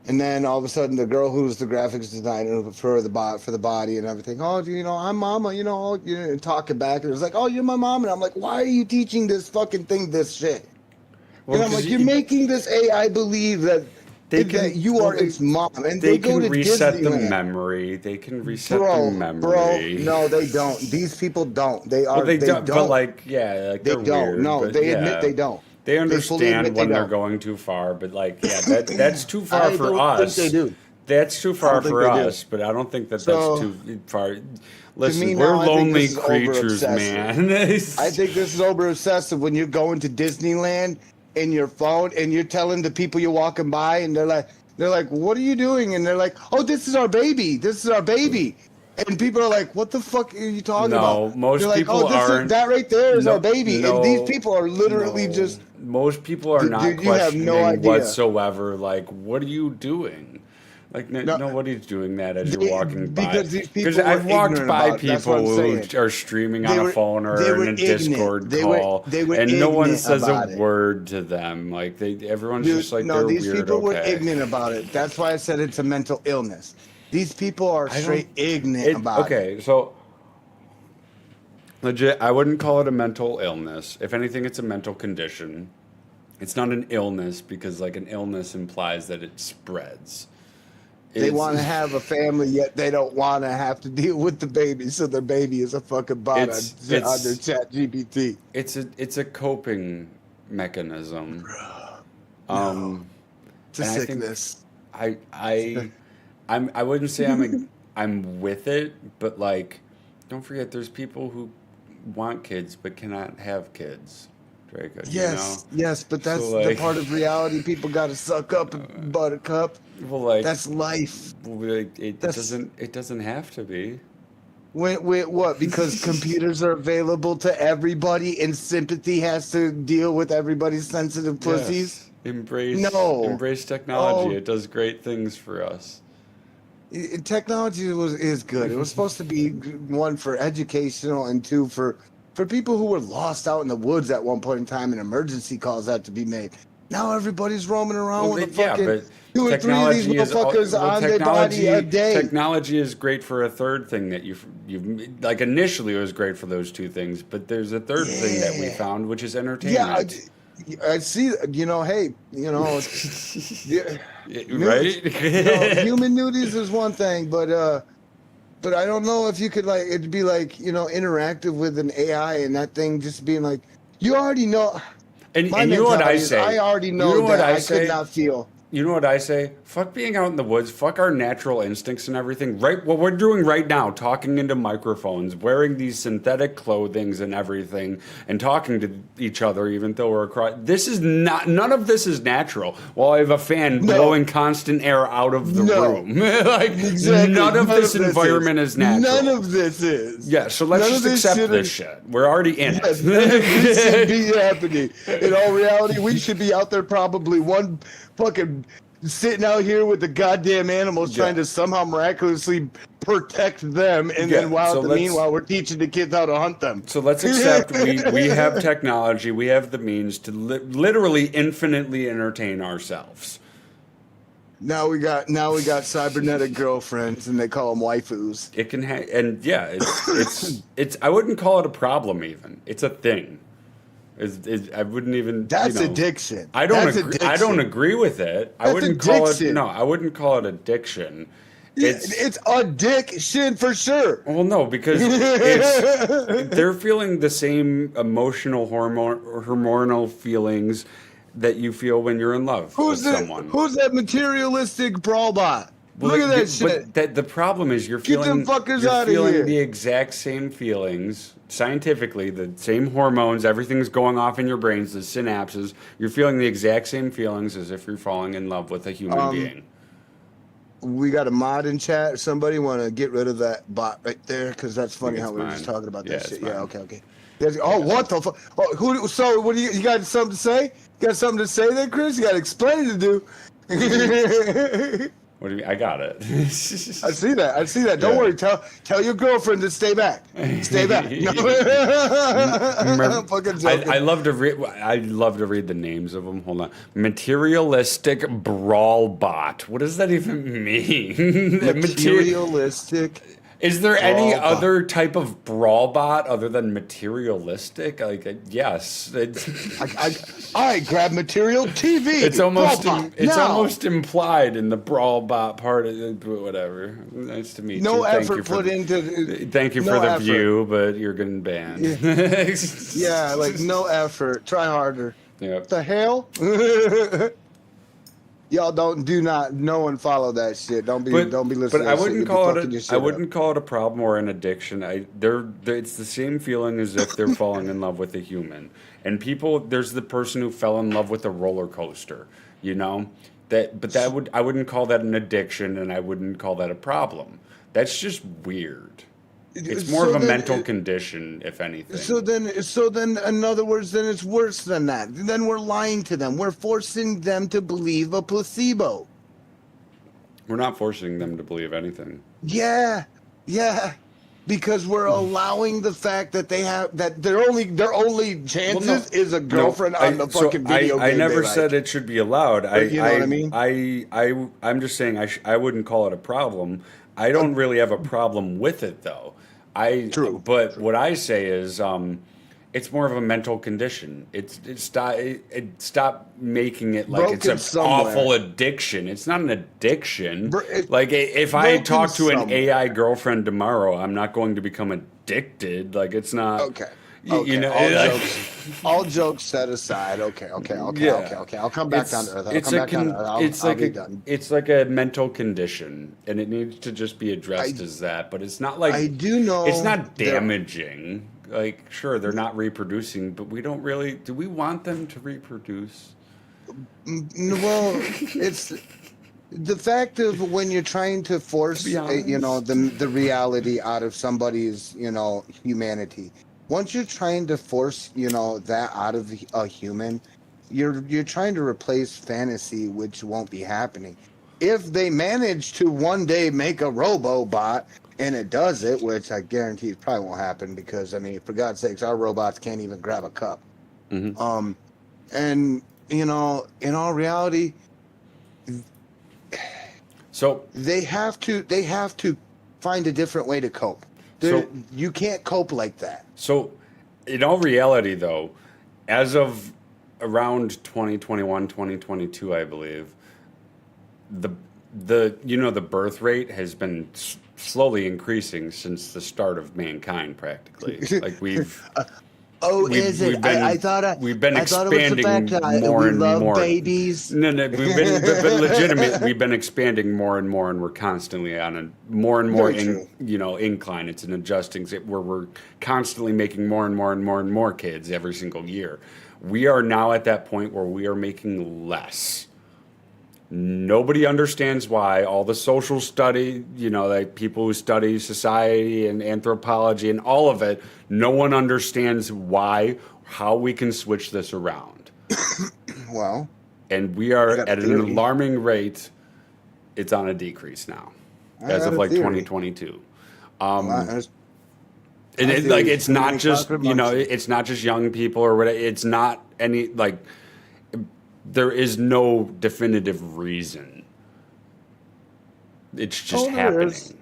And then all of a sudden, the girl who's the graphics designer for the body and everything, I'm mama, talking back. And it was like, oh, you're my mom. And I'm like, why are you teaching this fucking thing this shit? Well, and I'm like, you're making this AI believe that you are its mom. And they go can to reset the Disneyland. memory. They can reset the memory. Bro, no, they don't. These people don't. They are. Well, they don't. But they they're don't. weird, No, but they yeah. admit they don't. They fully understand admit when they they're don't. going too far, but that's too far I for don't us. think they do. That's too far think for they do. us, but I don't think that's So, too far. Listen, me we're now, I think lonely this is creatures, over-obsessive. man. I think this is over obsessive when you're going to Disneyland in your phone and you're telling the people you're walking by and they're like, what are you doing? And they're like, oh, this is our baby. This is our baby. And people are like, what the fuck are you talking about? No, most they're like, people aren't. that right there is No, our baby. no, and these people are literally no. just. Most people are Dude, not you have questioning no idea. whatsoever. Like, what are you doing? Like, nobody's doing that as you're walking by. Because these people I've were walked ignorant by about it. That's what people I'm who saying. are streaming They on were- a phone or they were in a ignorant. Discord They were- call, they were and no one ignorant says about a it. word to them. Like, everyone's Dude, just like, no, they're these weird. people were okay. ignorant about it. That's why I said it's a mental illness. These people are I don't- straight ignorant about it. Okay, so legit, I wouldn't call it a mental illness. If anything, it's a mental condition. It's not an illness because, like, an illness implies that it spreads. They It's- want to have a family, yet they don't want to have to deal with the baby, so their baby is a fucking bot on their chat GPT. It's a coping mechanism. It's a And I think- sickness. I wouldn't say I'm with it, but like, don't forget, there's people who want kids but cannot have kids. Draco, Yes, you know? yes, but that's So, the like- part of reality people got to suck up, buttercup. Well, like That's life. it doesn't have to be. Wait, what? Because computers are available to everybody and sympathy has to deal with everybody's sensitive pussies? Yes. Embrace technology. Oh. It does great things for us. Technology is good. It was supposed to be, one, for educational, and two, for people who were lost out in the woods at one point in time and emergency calls had to be made. Now everybody's roaming around Well, with a yeah, fucking but 2 or 3 of these motherfuckers on their body a day. Technology is great for a third thing that you've like initially it was great for those two things, but there's a third thing that we Yeah. found, which is Yeah, entertainment. I see. You know, hey, you know, yeah, Right? you know, human nudies is one thing, but I don't know if you could like it'd be like you know interactive with an AI and that thing just being like you already know. And, My and you know what I mentality is, say? I already know, you know what that I say? could not feel. You know what I say? Fuck being out in the woods. Fuck our natural instincts and everything. Right, what we're doing right now, talking into microphones, wearing these synthetic clothings and everything, and talking to each other, even though we're across. This is not. None of this is natural. While I have a fan No. blowing constant air out of the No. room, like Exactly. none of this environment is natural. None of this is. Yeah, so let's None of just this accept shit this is- shit. We're already in Yes, none of this should it. be happening. In all reality, we should be out there probably one fucking sitting out here with the goddamn animals Yeah. trying to somehow miraculously protect them, and Yeah, then while so the let's- meanwhile we're teaching the kids how to hunt them. So let's accept we have technology, we have the means to literally infinitely entertain ourselves. Now we got cybernetic girlfriends, and they call them waifus. It can and yeah, it's I wouldn't call it a problem even. It's a thing. I wouldn't even. That's you know, addiction. I don't That's agree. I don't addiction. agree with it. I That's wouldn't call it. addiction. No, I wouldn't call it addiction. It's addiction for sure. Well, no, because they're feeling the same emotional hormonal feelings that you feel when you're in love with someone. Who's that materialistic brawl bot? Well, Look at that but shit. The problem is you're Get them feeling fuckers you're outta feeling here. the exact same feelings scientifically, the same hormones, everything's going off in your brains, the synapses. You're feeling the exact same feelings as if you're falling in love with a human being. We got a mod in chat. Somebody want to get rid of that bot right there because that's funny it's how we were just mine. talking about Yeah, that it's shit. Yeah, mine. okay. Oh, what the fuck? Oh, who? So, what do you got? Something to say? Got something to say there, Chris? You got explaining to do. What do you mean? I got it. I see that. I see that. Don't Yeah. worry. Tell your girlfriend to stay back. Stay back. No. I'm fucking joking. I love to read. I love to read the names of them. Hold on. Materialistic brawl bot. What does that even mean? Materialistic. Is there any Brawl bot. other type of brawl bot other than materialistic? Like, yes. I grab material TV. It's almost Brawl bot, it's now. almost implied in the brawl bot part of it, but whatever. Nice to meet No you. Thank effort you for put into. Thank you no for the effort. view, but you're getting banned. Yeah, like no effort. Try harder. Yep. The hell? Y'all no one follow that shit. Don't be listening. But to I that shit. wouldn't You'll be call fucking your it. shit I up. wouldn't call it a problem or an addiction. It's the same feeling as if they're falling in love with a human. And people, there's the person who fell in love with a roller coaster. You know I wouldn't call that an addiction, and I wouldn't call that a problem. That's just weird. It's more of a mental condition, if anything. So then, in other words, then it's worse than that. Then we're lying to them. We're forcing them to believe a placebo. We're not forcing them to believe anything. Yeah, because we're allowing the fact that their only chances is a girlfriend on the fucking video game. I never they said like. it should be allowed. You know what I mean? I'm just saying I wouldn't call it a problem. I don't really have a problem with it though. True. But what I say is, it's more of a mental condition. Stop making it like it's Broken an somewhere. awful addiction. It's not an addiction. It- Like if I broken talk to an somewhere. AI girlfriend tomorrow, I'm not going to become addicted. Like it's not. Okay. You know, all jokes set aside. Okay. Yeah. I'll come back down to earth. I'll come back down to earth. I'll be done. It's like a mental condition, and it needs to just be addressed as that. But it's not like I do know it's not there- damaging. Like, sure, they're not reproducing, but we don't really. Do we want them to reproduce? Well, it's the fact of when you're trying to force, be honest. the reality out of somebody's, humanity. Once you're trying to force, that out of a human, you're trying to replace fantasy, which won't be happening. If they manage to one day make a robot and it does it, which I guarantee it probably won't happen because, I mean, for God's sakes, our robots can't even grab a cup. Mhm. And, in all reality, So they have to find a different way to cope. You can't cope like that. So, in all reality, though, as of around 2021, 2022, I believe, the birth rate has been slowly increasing since the start of mankind, practically. Like we've Oh, we've, is we've it? been I thought we've been I thought it was the expanding fact that more we and love more. babies. No, we've been but legitimate. We've been expanding more and more, and we're constantly on a more and more Very true. incline. It's an adjusting where we're constantly making more and more and more and more kids every single year. We are now at that point where we are making less. Nobody understands why. All the social study, like people who study society and anthropology and all of it, no one understands why, how we can switch this around. Well, And we are I got a at an theory. alarming rate. It's on a decrease now, I as got of a like theory. 2022. There's- And My theory is it's too not many just chocolate munchies. it's not just young people or whatever. It's not any there is no definitive reason. It's just there happening. is.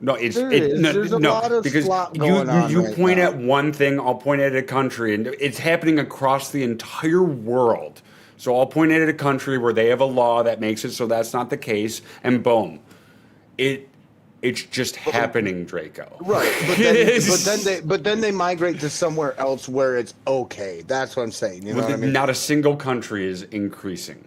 No, it's There it, is. no, There's a no, lot of because slop going on you right point now. at one thing, I'll point at a country, and it's happening across the entire world. So I'll point at a country where they have a law that makes it so that's not the case, and boom, it's just happening, Draco. Right, but then they migrate to somewhere else where it's okay. That's what I'm saying. You know what I mean? Not a single country is increasing.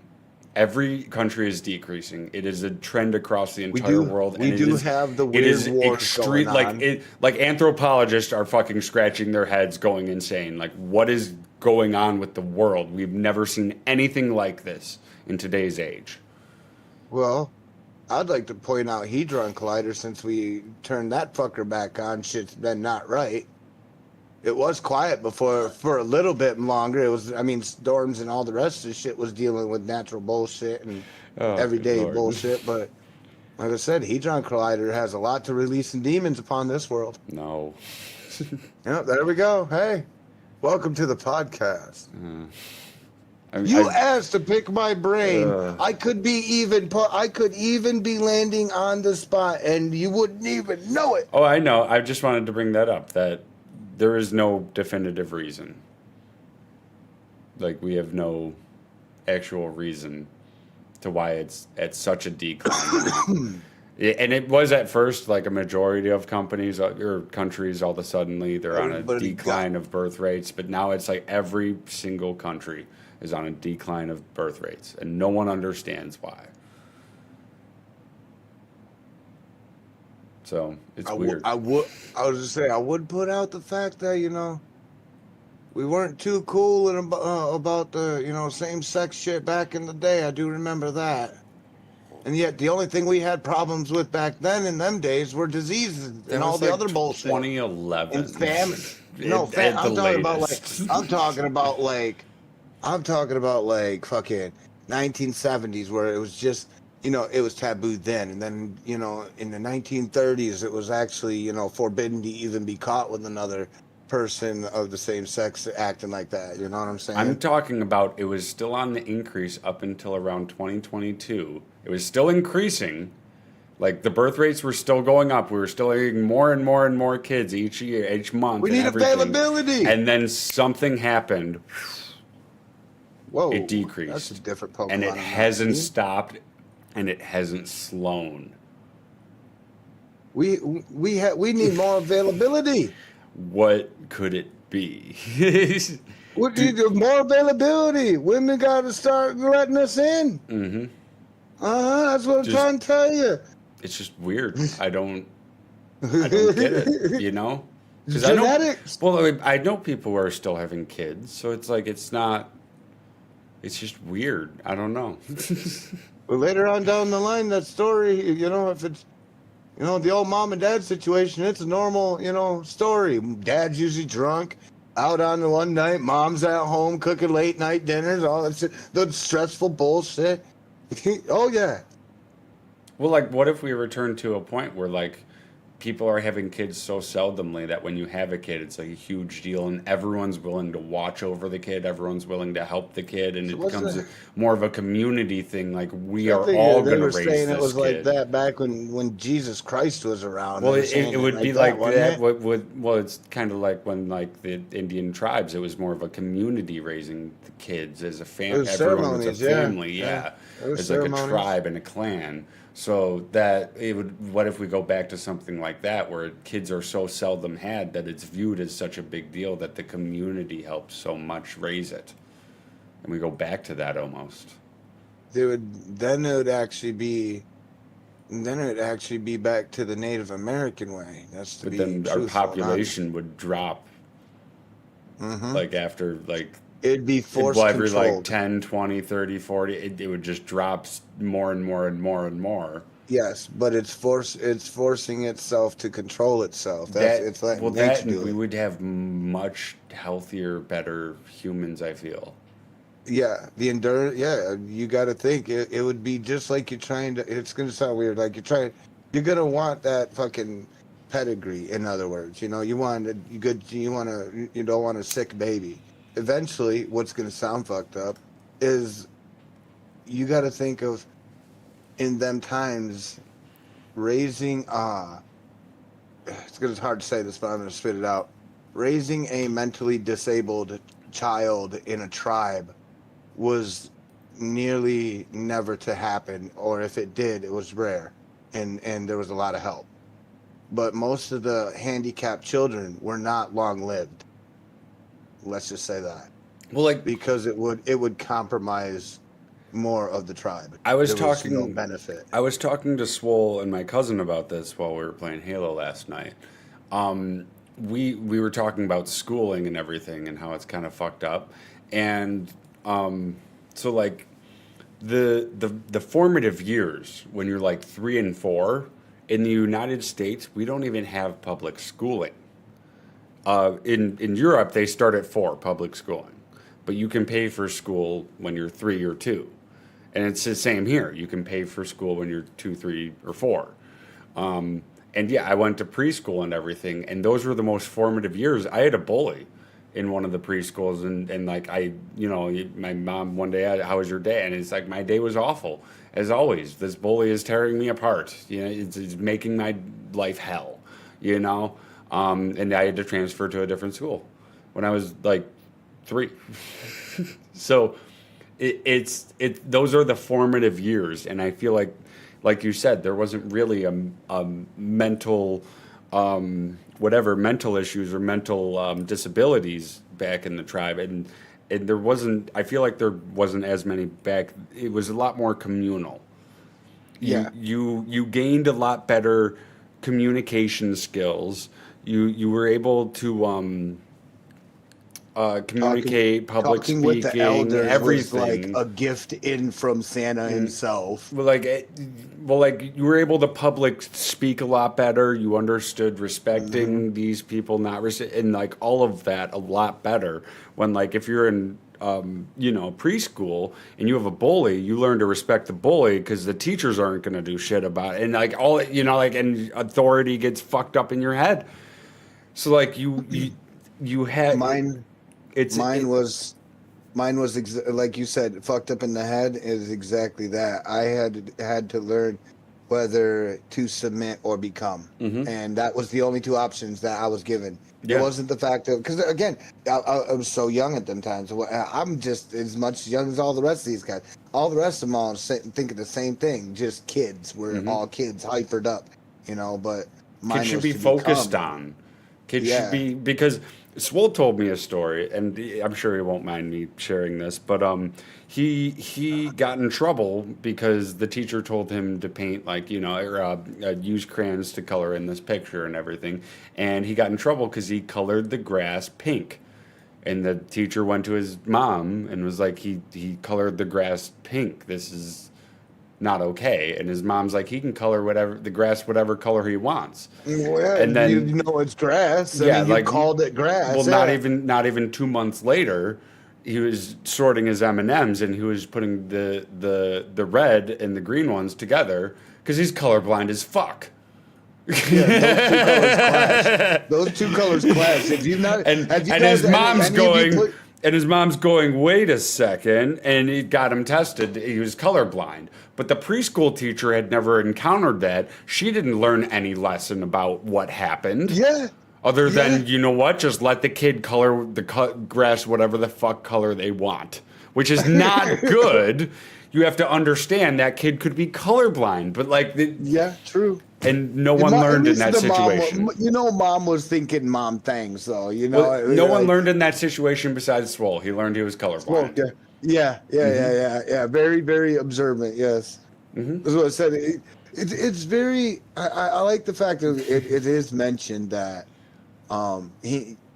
Every country is decreasing. It is a trend across the entire world. We and do have the it weird is wars going on. Like anthropologists are fucking scratching their heads, going insane. Like, what is going on with the world? We've never seen anything like this in today's age. Well, I'd like to point out Hadron Collider, since we turned that fucker back on. Shit's been not right. It was quiet before for a little bit longer. It was, I mean, storms and all the rest of the shit was dealing with natural bullshit and everyday good Lord. bullshit. But like I said, Hadron Collider has a lot to release in demons upon this world. No. Yeah, there we go. Hey, welcome to the podcast. I mean, You asked to pick my brain. I could even be landing on the spot, and you wouldn't even know it. Oh, I know. I just wanted to bring that up, that there is no definitive reason. Like, we have no actual reason to why it's at such a decline. And it was at first like a majority of companies or countries all of a sudden they're on a Everybody decline of birth rates, but now it's like every single country is on a decline of birth rates, and no one understands why. So it's weird. I was just saying, I would put out the fact that, we weren't too cool and about the, same-sex shit back in the day. I do remember that. And yet the only thing we had problems with back then in them days were diseases That and all was the like other bullshit. 2011. And famine. At I'm the talking about latest. I'm talking about like fucking 1970s, where it was just, it was taboo then. And then, in the 1930s, it was actually, forbidden to even be caught with another person of the same sex acting like that. You know what I'm saying? I'm talking about it was still on the increase up until around 2022. It was still increasing. Like, the birth rates were still going up. We were still getting more and more and more kids each year, each month. We and need everything. availability. And then something happened. Whoa, It decreased. That's a different Pokemon. And it in my hasn't opinion. stopped, and it hasn't slowed. We need more availability. What could it be? We need more availability. Women got to start letting us in. Mm-hmm. That's what I'm Just- trying to tell you. It's just weird. I don't get it, Because Genetics. I know people who are still having kids, so it's like it's just weird. I don't know. But later on down the line, that story, if it's, the old mom and dad situation, it's a normal, story. Dad's usually drunk, out on the one night, mom's at home cooking late night dinners, all that shit, the stressful bullshit. Oh, yeah. Well, like, what if we return to a point where, like, people are having kids so seldomly that when you have a kid, it's like a huge deal, and everyone's willing to watch over the kid. Everyone's willing to help the kid, and it wasn't becomes it- more of a community thing. Like we I are think all they going to were raise saying this it was kid. like that back when Jesus Christ was around. Well, They were saying it would be that, like wasn't that. it? Well, it's kind of like when like the Indian tribes, it was more of a community raising the kids as a It family. was Everyone was a ceremonies, yeah. family, yeah. It was It's like a ceremonies. tribe and a clan. So that it would. What if we go back to something like that, where kids are so seldom had that it's viewed as such a big deal that the community helps so much raise it, and we go back to that almost. Then it would actually be back to the Native American way. That's to But be then our truthful, population would drop, like after like. It'd be force Well, every like controlled. 10, 20, 30, 40, it would just drop more and more and more and more. Yes, but it's forcing itself to control itself. It's letting well, nature that do we it. would have much healthier, better humans, I feel. Yeah, the endurance. Yeah, you got to think it would be just like you're trying to. It's gonna sound weird. Like you're gonna want that fucking pedigree. In other words, you know, you want you don't want a sick baby. Eventually, what's gonna sound fucked up is you got to think of in them times raising. It's hard to say this, but I'm gonna spit it out. Raising a mentally disabled child in a tribe was nearly never to happen, or if it did, it was rare, and there was a lot of help. But most of the handicapped children were not long lived. Let's just say that, Well, like because it would compromise more of the tribe. I was There talking, no benefit. I was talking to Swole and my cousin about this while we were playing Halo last night. We were talking about schooling and everything and how it's kind of fucked up, and so like the formative years when you're like 3 and 4 in the United States, we don't even have public schooling. In Europe, they start at 4 public schooling, but you can pay for school when you're 3 or 2, and it's the same here. You can pay for school when you're 2, 3, or 4. And yeah, I went to preschool and everything, and those were the most formative years. I had a bully in one of the preschools, and like my mom one day, how was your day? And it's like, my day was awful, as always. This bully is tearing me apart. You know, it's making my life hell. You know, and I had to transfer to a different school when I was like 3. So it's those are the formative years, and I feel like you said, there wasn't really a mental, whatever, mental issues or mental disabilities back in the tribe. And there wasn't, I feel like there wasn't as many back. It was a lot more communal. Yeah. You gained a lot better communication skills. You were able to communicate, public Talking speaking, with the elders everything. was like a gift in from Santa himself. Well, like you were able to public speak a lot better. You understood respecting these people, and like all of that a lot better. When like if you're in preschool and you have a bully, you learn to respect the bully because the teachers aren't going to do shit about it, and like and authority gets fucked up in your head. So like you had Mine was like you said, fucked up in the head is exactly that. I had to learn whether to submit or become, and that was the only 2 options that I was given. Yeah. It wasn't the fact of, because again, I was so young at them times. I'm just as much young as all the rest of these guys. All the rest of them all thinking the same thing. Just kids. We're all kids, hypered up, But mine kids should was be to focused become. on. Kids Yeah. should be, because Swole told me a story, and I'm sure he won't mind me sharing this, but he got in trouble because the teacher told him to paint use crayons to color in this picture and everything, and he got in trouble because he colored the grass pink. And the teacher went to his mom and was like, he colored the grass pink. This is not okay. And his mom's like, he can color the grass whatever color he wants. Well, yeah, And then- you know it's grass. Yeah, You like- called it grass. Well, yeah. not even 2 months later, he was sorting his M&Ms and he was putting the red and the green ones together because he's colorblind as fuck. Yeah, those two colors clash. If you not, and have you and guys- his mom's any of you going put- and his mom's going, wait a second, and he got him tested. He was colorblind, but the preschool teacher had never encountered that. She didn't learn any lesson about what happened. Yeah. Other than, Yeah. you know what, just let the kid color the grass whatever the fuck color they want, which is not good. You have to understand that kid could be colorblind, but like, Yeah, true. and no one At learned in least that the mom situation. mom was thinking mom things, though. You know, Well, no one like- learned in that situation besides Swole. He learned he was colorblind. Well, yeah. Very, very observant. Yes, that's what I said. It's very. I like the fact that it is mentioned that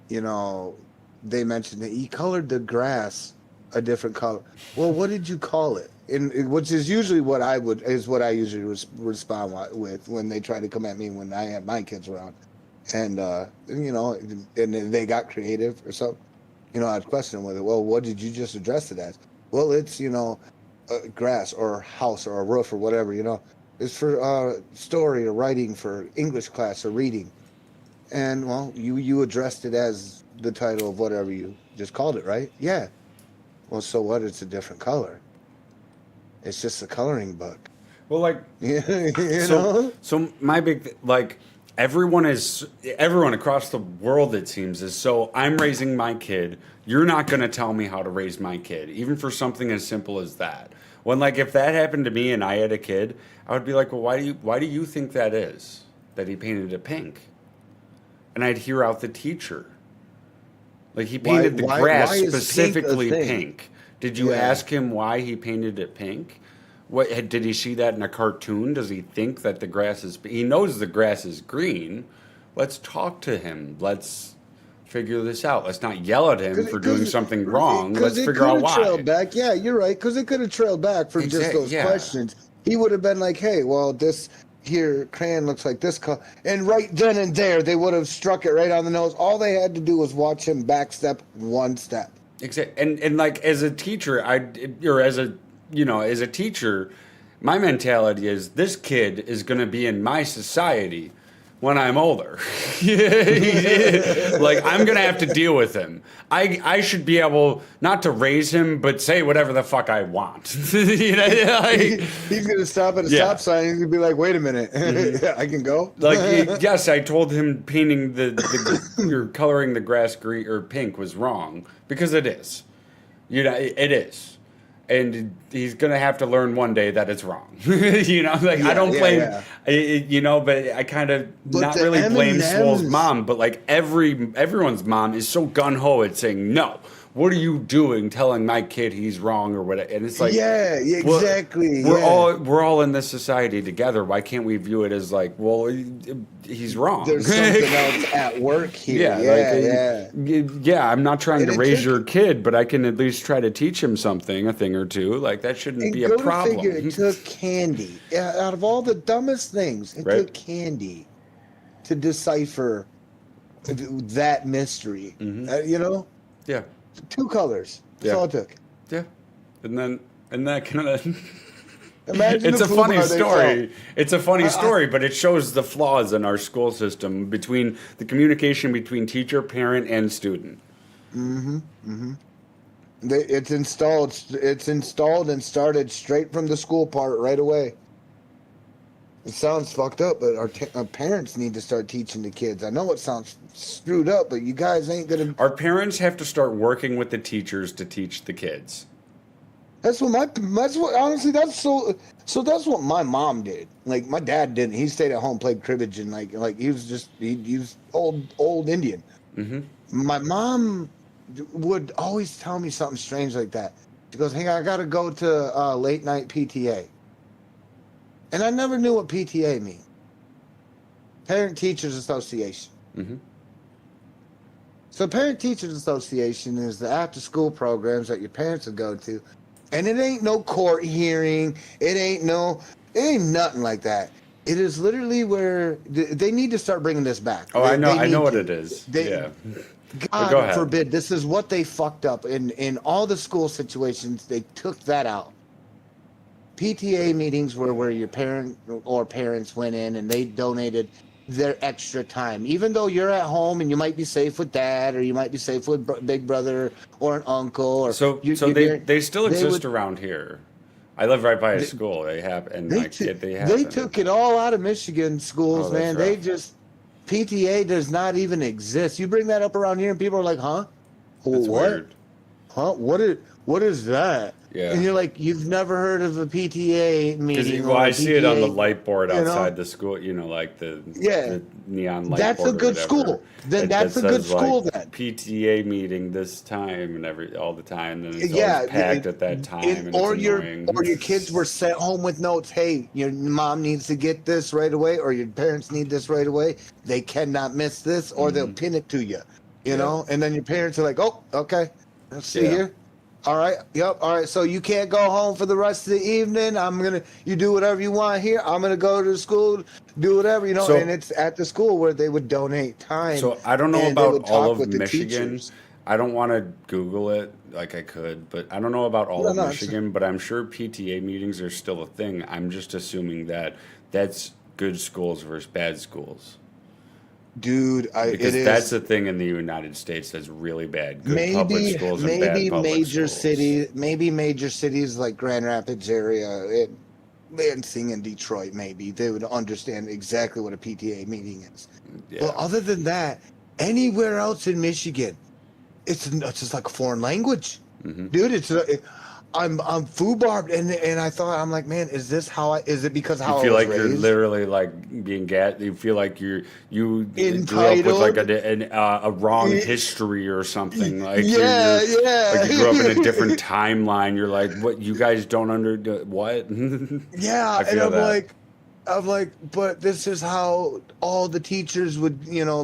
they mentioned that he colored the grass a different color. Well, what did you call it? Which is usually what I usually respond with when they try to come at me when I have my kids around, and and then they got creative or something. I'd question them with it. Well, what did you just address it as? Well, it's grass or house or a roof or whatever. It's for story or writing for English class or reading. And well, you addressed it as the title of whatever you just called it, right? Yeah. Well, so what? It's a different color. It's just a coloring book. Well, like, know? so my big everyone across the world, it seems, is so I'm raising my kid. You're not going to tell me how to raise my kid, even for something as simple as that. When if that happened to me and I had a kid, I would be like, well, why do you think that is that he painted it pink? And I'd hear out the teacher. Like he painted the grass why is pink a specifically thing? pink. Did you Yeah. ask him why he painted it pink? What did he see that in a cartoon? Does he think that the grass is? He knows the grass is green. Let's talk to him. Let's figure this out. Let's not yell at him for doing something wrong. Let's figure out why. Trailed back. Yeah, you're right. Because it could have trailed back from just those yeah. questions. He would have been like, "Hey, well, this here crayon looks like this color," and right then and there, they would have struck it right on the nose. All they had to do was watch him backstep one step. Exactly. And as a teacher, as a teacher, my mentality is this kid is going to be in my society when I'm older. I'm going to have to deal with him. I should be able not to raise him, but say whatever the fuck I want. He's going to stop at a Yeah. stop sign. He's going to be like, "Wait a minute, I can go." Yes, I told him painting you're coloring the grass green or pink was wrong because it is. It is. And he's gonna have to learn one day that it's wrong. I don't blame, but I kind of not the really blame M&Ms Swole's mom, but everyone's mom is so gun ho at saying no. What are you doing, telling my kid he's wrong or whatever? And it's like, yeah, exactly. We're all in this society together. Why can't we view it as well, he's wrong. There's something else at work here. Yeah. I'm not trying to And it raise took- your kid, but I can at least try to teach him something, a thing or two. That shouldn't And be a go to problem. figure, it took candy. Out of all the dumbest things, it Right. took candy to decipher that mystery. Mm-hmm. Yeah, 2 colors. That's Yeah. all it took. yeah, and that kind of. Imagine It's the a funny FUBAR they story. saw. It's a funny story, but it shows the flaws in our school system between the communication between teacher, parent, and student. It's installed. It's installed and started straight from the school part right away. It sounds fucked up, but our parents need to start teaching the kids. I know it sounds screwed up, but you guys ain't gonna. Our parents have to start working with the teachers to teach the kids. That's what honestly. That's so. So that's what my mom did. Like my dad didn't. He stayed at home, played cribbage, and like he was old Indian. Mm-hmm. My mom would always tell me something strange like that. She goes, "Hey, I gotta go to late night PTA," and I never knew what PTA means. Parent Teachers Association. Mm-hmm. So Parent Teachers Association is the after school programs that your parents would go to. And it ain't no court hearing. It ain't nothing like that. It is literally where they need to start bringing this back. Oh, I know. I know what to. it is. They- Yeah. Go God ahead. forbid. This is what they fucked up in all the school situations. They took that out. PTA meetings were where your parent or parents went in and they donated their extra time, even though you're at home and you might be safe with dad, or you might be safe with big brother or an uncle, or So you, so you- they still they exist would- around here. I live right by a school. They have, and They, my t- kid, they have. they took it all out of Michigan schools, Oh, that's man. They rough. just PTA does not even exist. You bring that up around here, and people are like, "Huh? That's what? weird. Huh? What is that?" Yeah. And you're like, "You've never heard of a PTA Because meeting?" well, or a I see it on the PTA light board you know? outside the school. You know, like the Yeah. the neon light. That's a board or good whatever. school. Then It- that's that a good says, like, school then. PTA meeting this time and all the time. And it's Yeah, always packed at that time. and or it's your annoying. or your kids were sent home with notes. Hey, your mom needs to get this right away, or your parents need this right away. They cannot miss this, or they'll pin it to you. You Yeah. know, and then your parents are like, "Oh, okay, let's see Yeah. here. All right, yep, all right. So you can't go home for the rest of the evening. You do whatever you want here. I'm gonna go to school, do whatever, you know." So- and it's at the school where they would donate time. So I don't know and they would about all talk of with the Michigan. teachers. I don't want to Google it like I could, but I don't know about all No, of no, it's- Michigan. But I'm sure PTA meetings are still a thing. I'm just assuming that that's good schools versus bad schools. Dude, Because it is. that's the thing in the United States that's really bad. Good public schools and bad maybe public major schools. major cities like Grand Rapids area, Lansing and Detroit, maybe they would understand exactly what a PTA meeting is. Yeah. But other than that, anywhere else in Michigan, it's just like a foreign language, Mhm. dude. I'm foobarbed, and I thought, I'm like, man, is this how is it because how You feel I was like you're raised? literally like being you feel like you grew up with Entitled. like a wrong history or something. Like Yeah, you're, yeah. Like you grew up in a different timeline. You're like, what? You guys don't what? Yeah, I and feel I'm that. like, but this is how all the teachers would,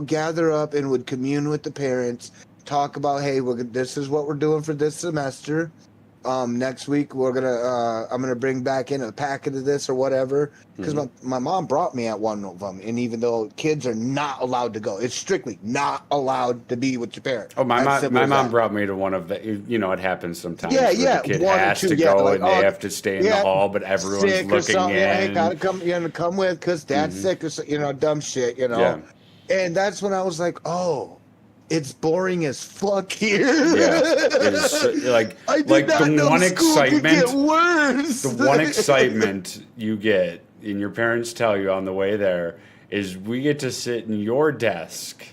gather up and would commune with the parents, talk about, hey, this is what we're doing for this semester. Next week I'm gonna bring back in a packet of this or whatever, because Mm-hmm. my mom brought me at one of them, and even though kids are not allowed to go, it's strictly not allowed to be with your parents. Oh, my As mom! simple My as mom that. brought me to one of the. You know, it happens sometimes. Yeah, where yeah, The kid one or has two, to yeah, go, like, and they oh, have to stay in the yeah, hall, but everyone's sick or looking something. in. Yeah, hey, gotta come. You gotta come with because dad's sick or dumb shit. Yeah. And that's when I was like, oh, it's boring as fuck here. Yeah, it's like I did like not the know one school could get excitement. worse. The one excitement you get, and your parents tell you on the way there, is we get to sit in your desk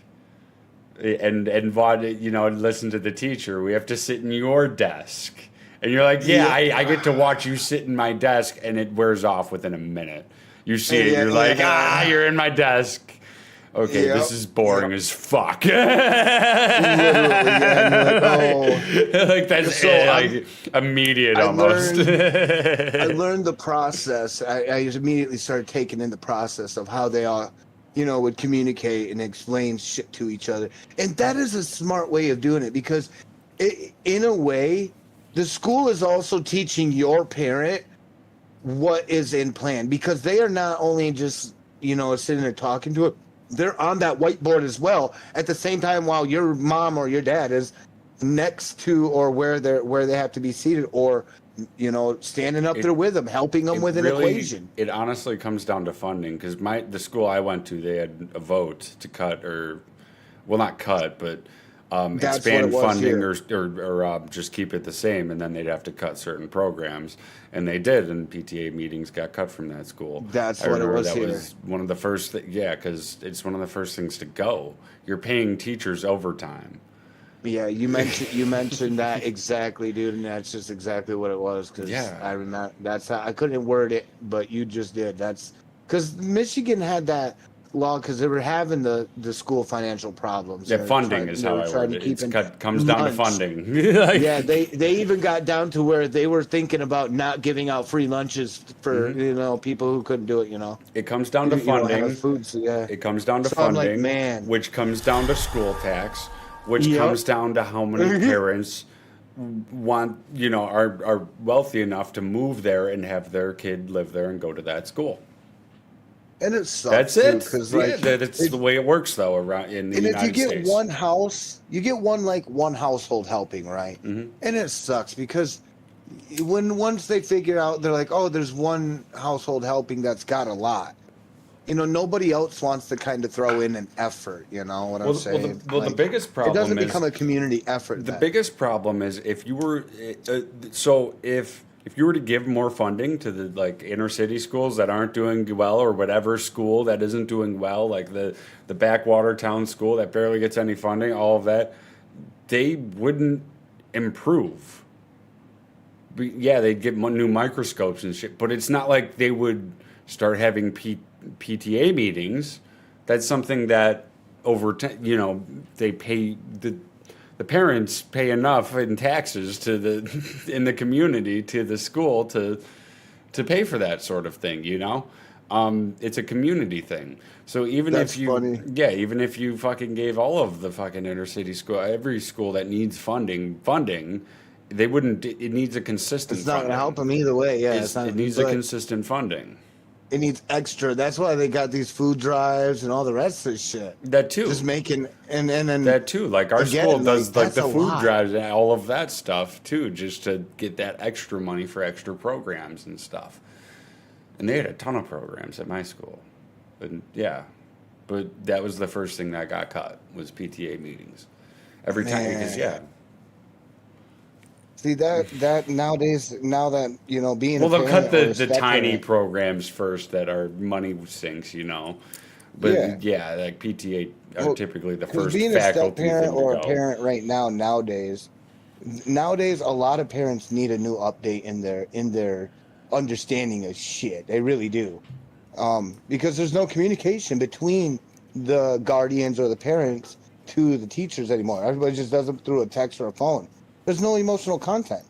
and listen to the teacher. We have to sit in your desk. And you're like, yeah, I get to watch you sit in my desk, and it wears off within a minute. You see it, Yeah, you're like, yeah. you're in my desk. Okay, Yep, this is boring as fuck. Literally, yeah, and you're like, oh. Like that's So, like immediate I almost. I learned the process. I immediately started taking in the process of how they all, would communicate and explain shit to each other. And that is a smart way of doing it, because in a way, the school is also teaching your parent what is in plan, because they are not only just, sitting there talking to it, they're on that whiteboard as well at the same time, while your mom or your dad is next to or where they have to be seated, or standing up there with them, helping them with an equation. It honestly comes down to funding, because the school I went to, they had a vote to cut not cut, but That's expand what it was funding here. or just keep it the same, and then they'd have to cut certain programs, and they did, and PTA meetings got cut from that school. That's I what it remember was that here. was one of the first because it's one of the first things to go. You're paying teachers overtime. Yeah, you mentioned that exactly, dude, and that's just exactly what it was. Because Yeah. I remember that's how I couldn't word it, but you just did. That's because Michigan had that law because they were having the school financial problems. Yeah, They were funding trying- is they how were I trying word to it. keep It in comes down to lunch. funding. Yeah, they even got down to where they were thinking about not giving out free lunches for people who couldn't do it. It comes down to You don't funding. have food, so yeah. It comes down to So I'm like, funding, man. which comes down to school tax, which Yep. comes down to how many parents are wealthy enough to move there and have their kid live there and go to that school. And it sucks. That's it. Because Yeah, that's the way it works, though, around in the and if United you get States. one house, you get one household helping, right? Mhm. And it sucks because once they figure out, they're like, oh, there's one household helping that's got a lot. nobody else wants to kind of throw in an effort. You know what I'm saying? The biggest it problem doesn't is become a community effort. the then. biggest problem is if you were if you were to give more funding to the like inner city schools that aren't doing well, or whatever school that isn't doing well, like the backwater town school that barely gets any funding, all of that, they wouldn't improve. Yeah, they'd get new microscopes and shit, but it's not like they would start having PTA meetings. That's something that they pay the parents pay enough in taxes to the in the community to the school to pay for that sort of thing. It's a community thing. So even That's if you funny. even if you fucking gave all of the fucking inner city school, every school that needs funding, they wouldn't. It needs a consistent. It's not going to funding. help them either way. Yeah, It needs a consistent funding. It needs extra. That's why they got these food drives and all the rest of this shit. That too. Just making and then That too. Like our Again, school like, does like that's the a food lot. drives and all of that stuff too, just to get that extra money for extra programs and stuff. And they had a ton of programs at my school. And yeah. But that was the first thing that got cut was PTA meetings. Every time because see that nowadays, now that being well, a they'll parent cut or a the step tiny parent- programs first that are money sinks, But yeah, like PTA are Well, typically the 'cause first being a step faculty thing parent to or go. a parent right nowadays, a lot of parents need a new update in their understanding of shit. They really do, because there's no communication between the guardians or the parents to the teachers anymore. Everybody just does it through a text or a phone. There's no emotional content.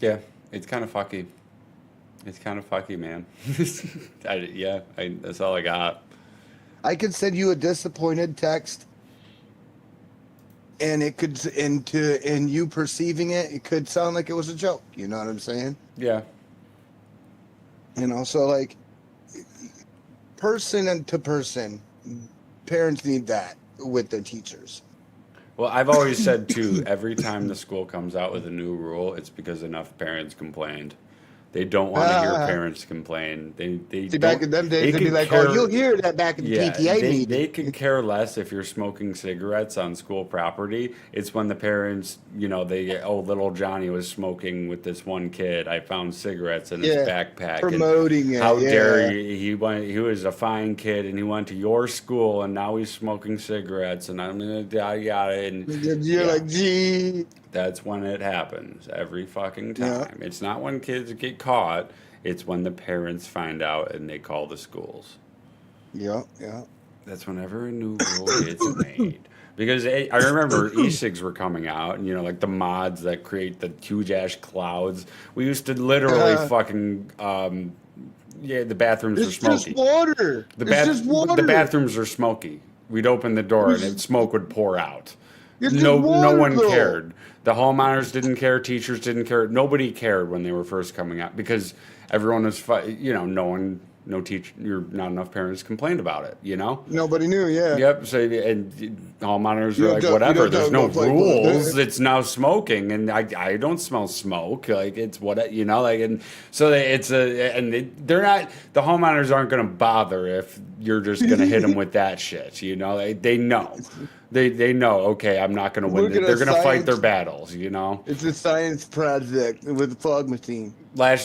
Yeah, it's kind of fucky. It's kind of fucky, man. That's all I got. I could send you a disappointed text, and it could, and you perceiving it could sound like it was a joke. You know what I'm saying? Yeah. So like, person to person, parents need that with their teachers. Well, I've always said too, every time the school comes out with a new rule, it's because enough parents complained. They don't want to hear parents complain. They See, back in them days, they'd be like, "Oh, you'll hear that back in the PTA meeting." They could care less if you're smoking cigarettes on school property. It's when the parents, little Johnny was smoking with this one kid. I found cigarettes in his backpack. Promoting it. How yeah. dare you? He was a fine kid, and he went to your school, and now he's smoking cigarettes, and I'm gonna yada. And You're like, gee. that's when it happens every fucking time. It's not when kids get caught. It's when the parents find out and they call the schools. Yeah. That's whenever a new rule gets made. Because I remember e-cigs were coming out, and like the mods that create the huge ash clouds. We used to literally fucking the bathrooms are smoky. It's just water. It's just water. The bathrooms are smoky. We'd open the door and smoke would pour out. It's No just water, one though. cared. The hall monitors didn't care. Teachers didn't care. Nobody cared when they were first coming out because everyone was, not enough parents complained about it. Nobody knew. Yeah. Yep. So and hall monitors You were don't like, talk- whatever. you don't There's talk no about, like, rules. It's now smoking, and I don't smell smoke. Like it's and so they're not. The hall monitors aren't going to bother if you're just going to hit them with that shit. They know. They know. Okay, I'm not going to win. We're gonna They're going to fight their science- battles. It's a science project with a fog machine.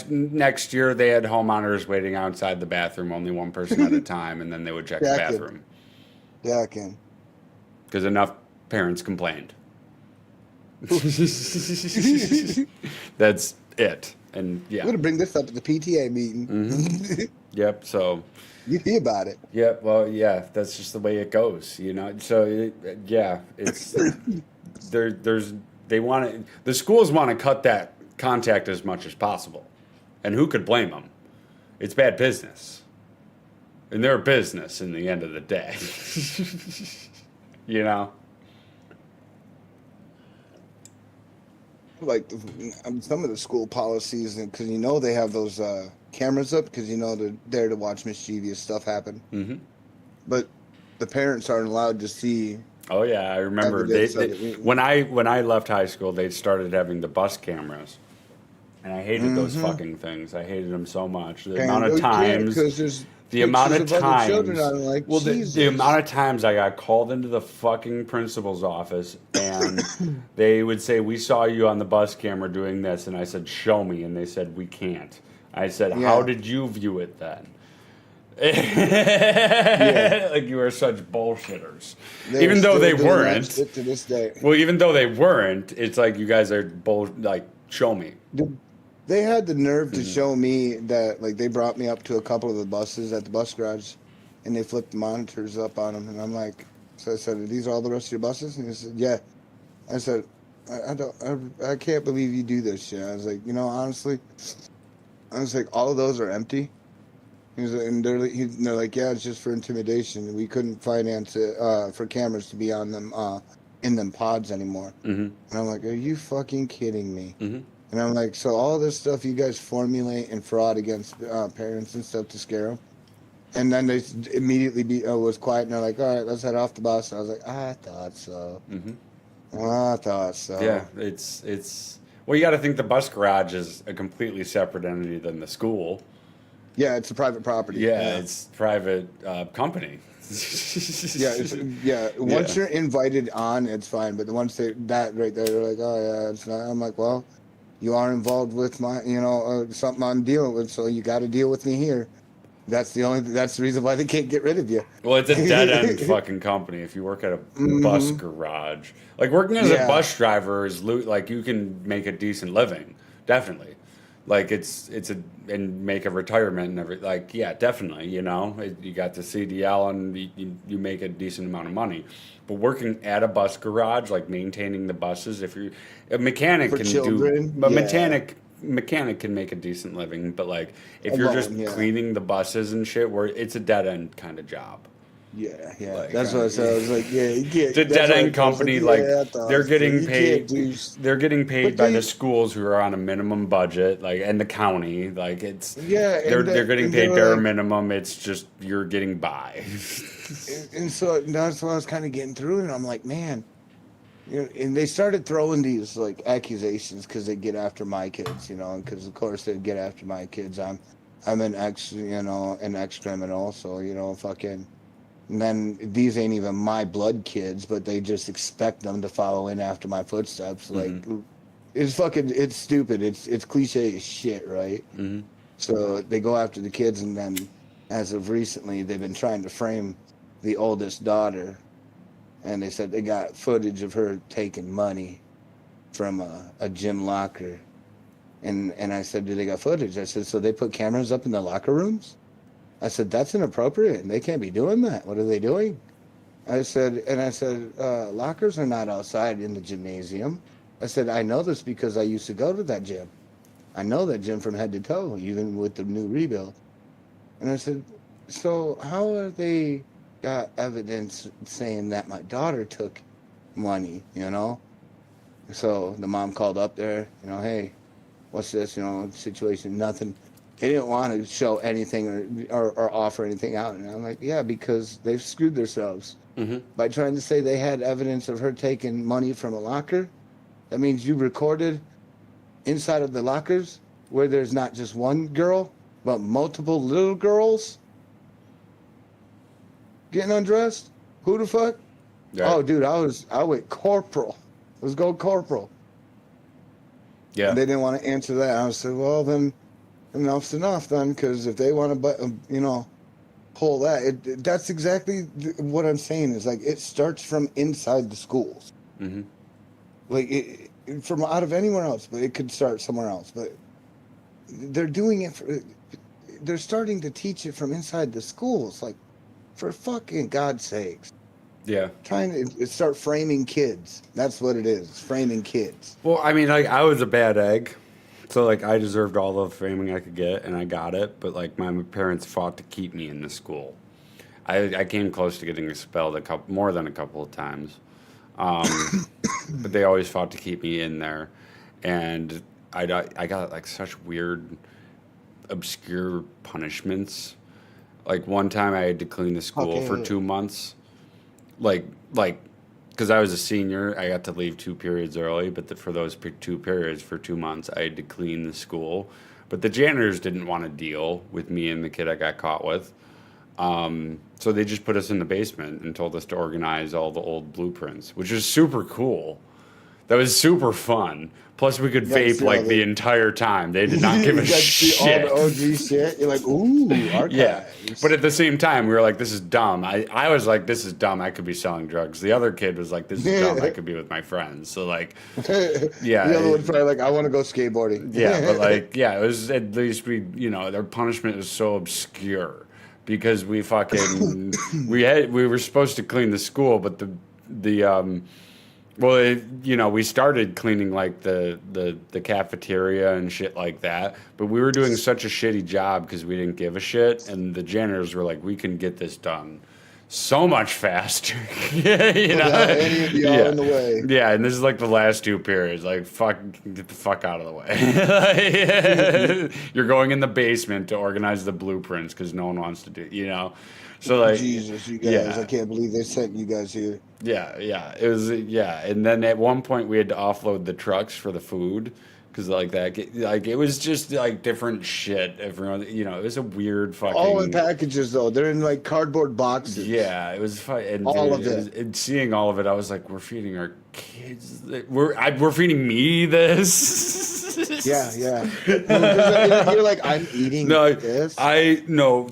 Next year they had hall monitors waiting outside the bathroom, only one person at a time, and then they would check the Jacket. bathroom Yeah, I can. because enough parents complained. That's it. And We're yeah. gonna bring this up at the PTA meeting. Mm-hmm. Yep. So. You hear about it. Yeah. Well. Yeah. That's just the way it goes. So it's they want to. The schools want to cut that contact as much as possible, and who could blame them? It's bad business, and they're a business in the end of the day. Like some of the school policies, because they have those cameras up because they're there to watch mischievous stuff happen. Mm-hmm. But the parents aren't allowed to see. Oh yeah, I remember Evidence of it. when I left high school, they started having the bus cameras, And I hated those fucking things. I hated them so much. The amount And of you can't, times, 'cause there's the amount of pictures of other children times, on it, like, well, the Jesus. amount of times I got called into the fucking principal's office and they would say, "We saw you on the bus camera doing this," and I said, "Show me," and they said, "We can't." I said, "How Yeah. did you view it then?" Like you are such bullshitters. They're Even though still they doing that weren't. shit to this day. Well, even though they weren't, it's like you guys are like, show me. They had the nerve Mm-hmm. to show me that, like, they brought me up to a couple of the buses at the bus garage, and they flipped the monitors up on them, and I'm like, so I said, "Are these all the rest of your buses?" And he said, "Yeah." I said, I can't believe you do this shit." I was like, honestly, I was like, all of those are empty. He was, and they're like, "Yeah, it's just for intimidation. We couldn't finance it for cameras to be on them in them pods anymore." Mm-hmm. And I'm like, "Are you fucking kidding me?" Mm-hmm. And I'm like, "So all this stuff you guys formulate and fraud against parents and stuff to scare them?" And then they immediately was quiet, and they're like, "All right, let's head off the bus." And I was like, "I thought so. I thought so." Yeah, it's. Well, you got to think the bus garage is a completely separate entity than the school. Yeah, it's a private property. Yeah, it's private company. Once you're invited on, it's fine. But once that right there, they're like, "Oh yeah, it's not." I'm like, "Well, you are involved with my, something I'm dealing with, so you got to deal with me here." That's the reason why they can't get rid of you. Well, it's a dead end fucking company. If you work at a bus garage, like working as a Yeah. bus driver is like you can make a decent living, definitely. Like and make a retirement and everything. Like definitely. You got the CDL and you make a decent amount of money. But working at a bus garage, like maintaining the buses, if you're a mechanic For can children, do, but yeah. mechanic can make a decent living, but like if you're Alone, just yeah. cleaning the buses and shit, where it's a dead end kind of job. Yeah. Like, That's what I said. I was like, "Yeah, you can't." The that's dead what I end was company, like, yeah, I like thought they're so. getting You paid. can't do- They're getting paid But by they- the schools who are on a minimum budget, like and the county. Like it's Yeah, and they're getting and paid they were bare like- minimum. It's just you're getting by. And so that's what I was kind of getting through, and I'm like, man, and they started throwing these like accusations because they get after my kids, because of course they get after my kids. I'm an ex criminal, so fucking. And then these ain't even my blood kids, but they just expect them to follow in after my footsteps. Like, it's stupid. It's cliche as shit, right? Mhm. So they go after the kids, and then as of recently, they've been trying to frame the oldest daughter, and they said they got footage of her taking money from a gym locker. And I said, "Do they got footage?" I said, "So they put cameras up in the locker rooms?" I said, "That's inappropriate, and they can't be doing that. What are they doing?" I said, "Lockers are not outside in the gymnasium." I said, "I know this because I used to go to that gym. I know that gym from head to toe, even with the new rebuild." And I said, "So how are they got evidence saying that my daughter took money, So the mom called up there, "Hey, what's this, situation?" Nothing. They didn't want to show anything or offer anything out. And I'm like, yeah, because they've screwed themselves by trying to say they had evidence of her taking money from a locker. That means you recorded inside of the lockers where there's not just one girl, but multiple little girls getting undressed. Who the fuck? Yeah. Oh, dude, I went corporal. Let's go corporal. Yeah. And they didn't want to answer that. I said, well, then enough's enough then, because if they want to, pull that, that's exactly what I'm saying is like it starts from inside the schools. Mm-hmm. Like from out of anywhere else, but it could start somewhere else. But they're doing it. They're starting to teach it from inside the schools. Like, for fucking God's sakes. Yeah. Trying to start framing kids. That's what it is. Framing kids. Well, I mean, like I was a bad egg. So, like, I deserved all the framing I could get, and I got it. But, like, my parents fought to keep me in the school. I came close to getting expelled more than a couple of times. But they always fought to keep me in there. And I got, like, such weird, obscure punishments. Like, one time I had to clean the school for 2 months. Like because I was a senior, I got to leave 2 periods early, but for those 2 periods for 2 months, I had to clean the school. But the janitors didn't want to deal with me and the kid I got caught with. So they just put us in the basement and told us to organize all the old blueprints, which was super cool. That was super fun. Plus, we could got to vape see like all the the- entire time. They did not give You a got to see shit. all the OG shit. You're like, ooh, archives. Yeah, but at the same time, we were like, "This is dumb." I was like, "This is dumb. I could be selling drugs." The other kid was like, "This is dumb. I could be with my friends." So like, yeah, The other one's probably like, I want to go skateboarding. yeah, but like, yeah, it was at least their punishment was so obscure because we fucking we were supposed to clean the school, but we started cleaning like the cafeteria and shit like that, but we were doing such a shitty job because we didn't give a shit, and the janitors were like, "We can get this done so much faster." Without any of y'all in the way. Yeah, and this is like the last 2 periods. Like, fuck, get the fuck out of the way. You're going in the basement to organize the blueprints because no one wants to do, So like, Jesus, you guys! yeah. I can't believe they sent you guys here. Yeah, it was, and then at one point we had to offload the trucks for the food because it was just like different shit. Everyone, it was a weirerd fucking. All in packages though. They're in like cardboard boxes. Yeah, it was fun. And All of it. And seeing all of it, I was like, we're feeding our kids. We're feeding me this. Yeah. You're like, I'm eating this.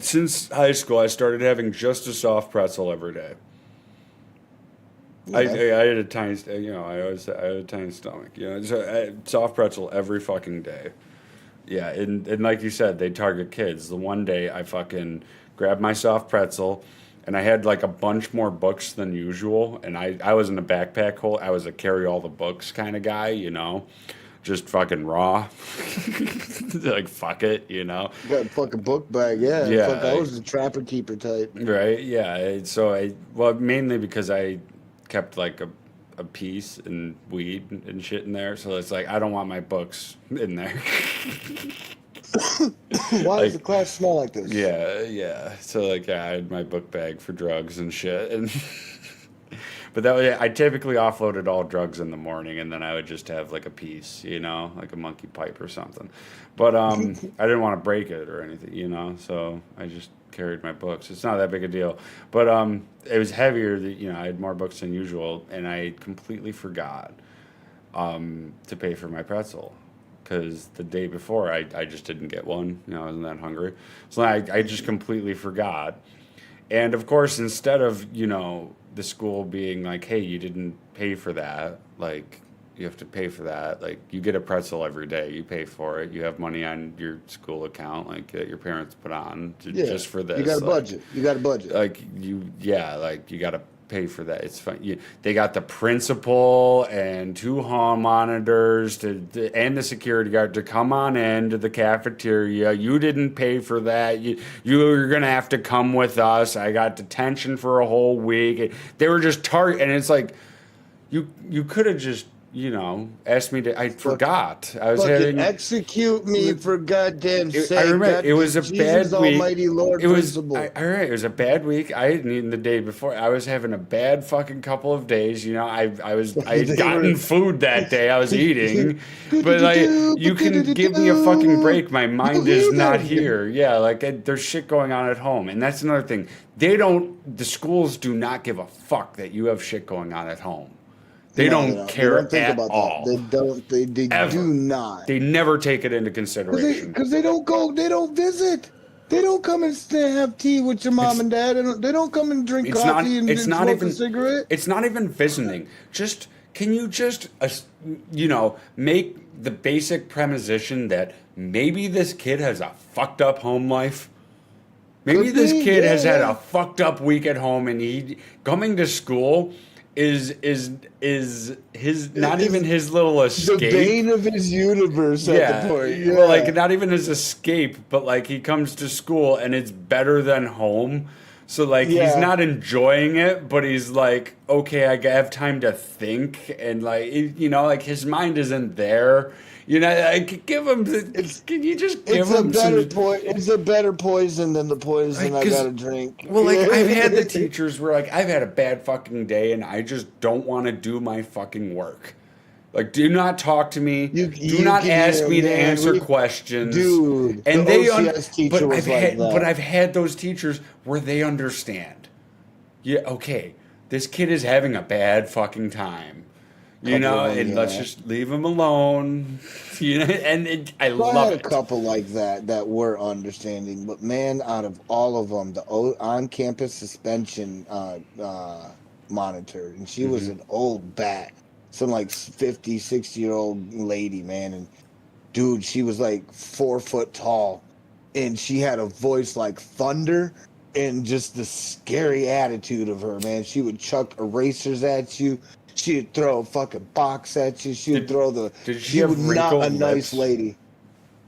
Since high school, I started having just a soft pretzel every day. Yeah. I had a tiny, I had a tiny stomach, so soft pretzel every fucking day. Yeah, and like you said, they target kids. The one day I fucking grabbed my soft pretzel, and I had like a bunch more books than usual, and I was in a backpack hole. I was a carry all the books kind of guy, just fucking raw. Like, fuck it, Got a fucking book bag, yeah. Yeah, Fuck, I was the trapper keeper type. Right, yeah. So mainly because I kept like a piece and weed and shit in there. So it's like, I don't want my books in there. Why does the class smell like this? Yeah. So like, I had my book bag for drugs and shit. And but I typically offloaded all drugs in the morning, and then I would just have like a piece, like a monkey pipe or something. But I didn't want to break it or anything, so I just carried my books. It's not that big a deal. But it was heavier, I had more books than usual, and I completely forgot to pay for my pretzel. Because the day before, I just didn't get one. I wasn't that hungry. So I just completely forgot. And, of course, instead of, the school being like, hey, you didn't pay for that, like, you have to pay for that. Like, you get a pretzel every day. You pay for it. You have money on your school account, like, that your parents put on just for this. You got a budget. You got a budget. Like, you got to pay for that. It's fun. They got the principal and 2 hall monitors and the security guard to come on in to the cafeteria. You didn't pay for that. You're gonna have to come with us. I got detention for a whole week. They were just and it's like, you could have just asked me to. I forgot. I was Fucking having. execute me for goddamn sake. I remember it was a Jesus bad week. Almighty Lord It was principle. all right. It was a bad week. I hadn't eaten the day before. I was having a bad fucking couple of days. I had gotten food that day. I was eating, but like, you can give me a fucking break. My mind is not here. Yeah, like there's shit going on at home, and that's another thing. The schools do not give a fuck that you have shit going on at home. They don't care at all. They don't. They do not. They never take it into consideration. Because they don't go. They don't visit. They don't come and have tea with your mom and dad. They don't come and drink coffee and smoke a cigarette. It's not even visiting. Can you just make the basic preposition that maybe this kid has a fucked up home life. Maybe this kid has had a fucked up week at home, and he coming to school is his not even his little escape. The bane of his universe at the point. Yeah. Well, like not even his escape, but like he comes to school and it's better than home. So like he's Yeah. not enjoying it, but he's like, okay, I have time to think, and like like his mind isn't there. Like give him. Can you just give It's a him better some? It's a better poison than the poison Like, I 'cause- gotta drink. Well, like I've had the teachers where like I've had a bad fucking day, and I just don't want to do my fucking work. Like, do not talk to me. You do not can ask hear, me to man, answer we- questions, Dude, And the they, OCS teacher but was I've like had, that. but I've had those teachers where they understand. Yeah, okay, this kid is having a bad fucking time, Couple of them, and let's yeah. just leave him alone, And I So I love had a it. couple like that were understanding, but man, out of all of them, the on-campus suspension monitor, and she was an old bat, some like 50, 60-year-old lady, man, and dude, she was like 4 foot tall, and she had a voice like thunder, and just the scary attitude of her, man. She would chuck erasers at you. She'd throw a fucking box at you. She'd throw the. did she She have was not a wrinkled nice lips? lady.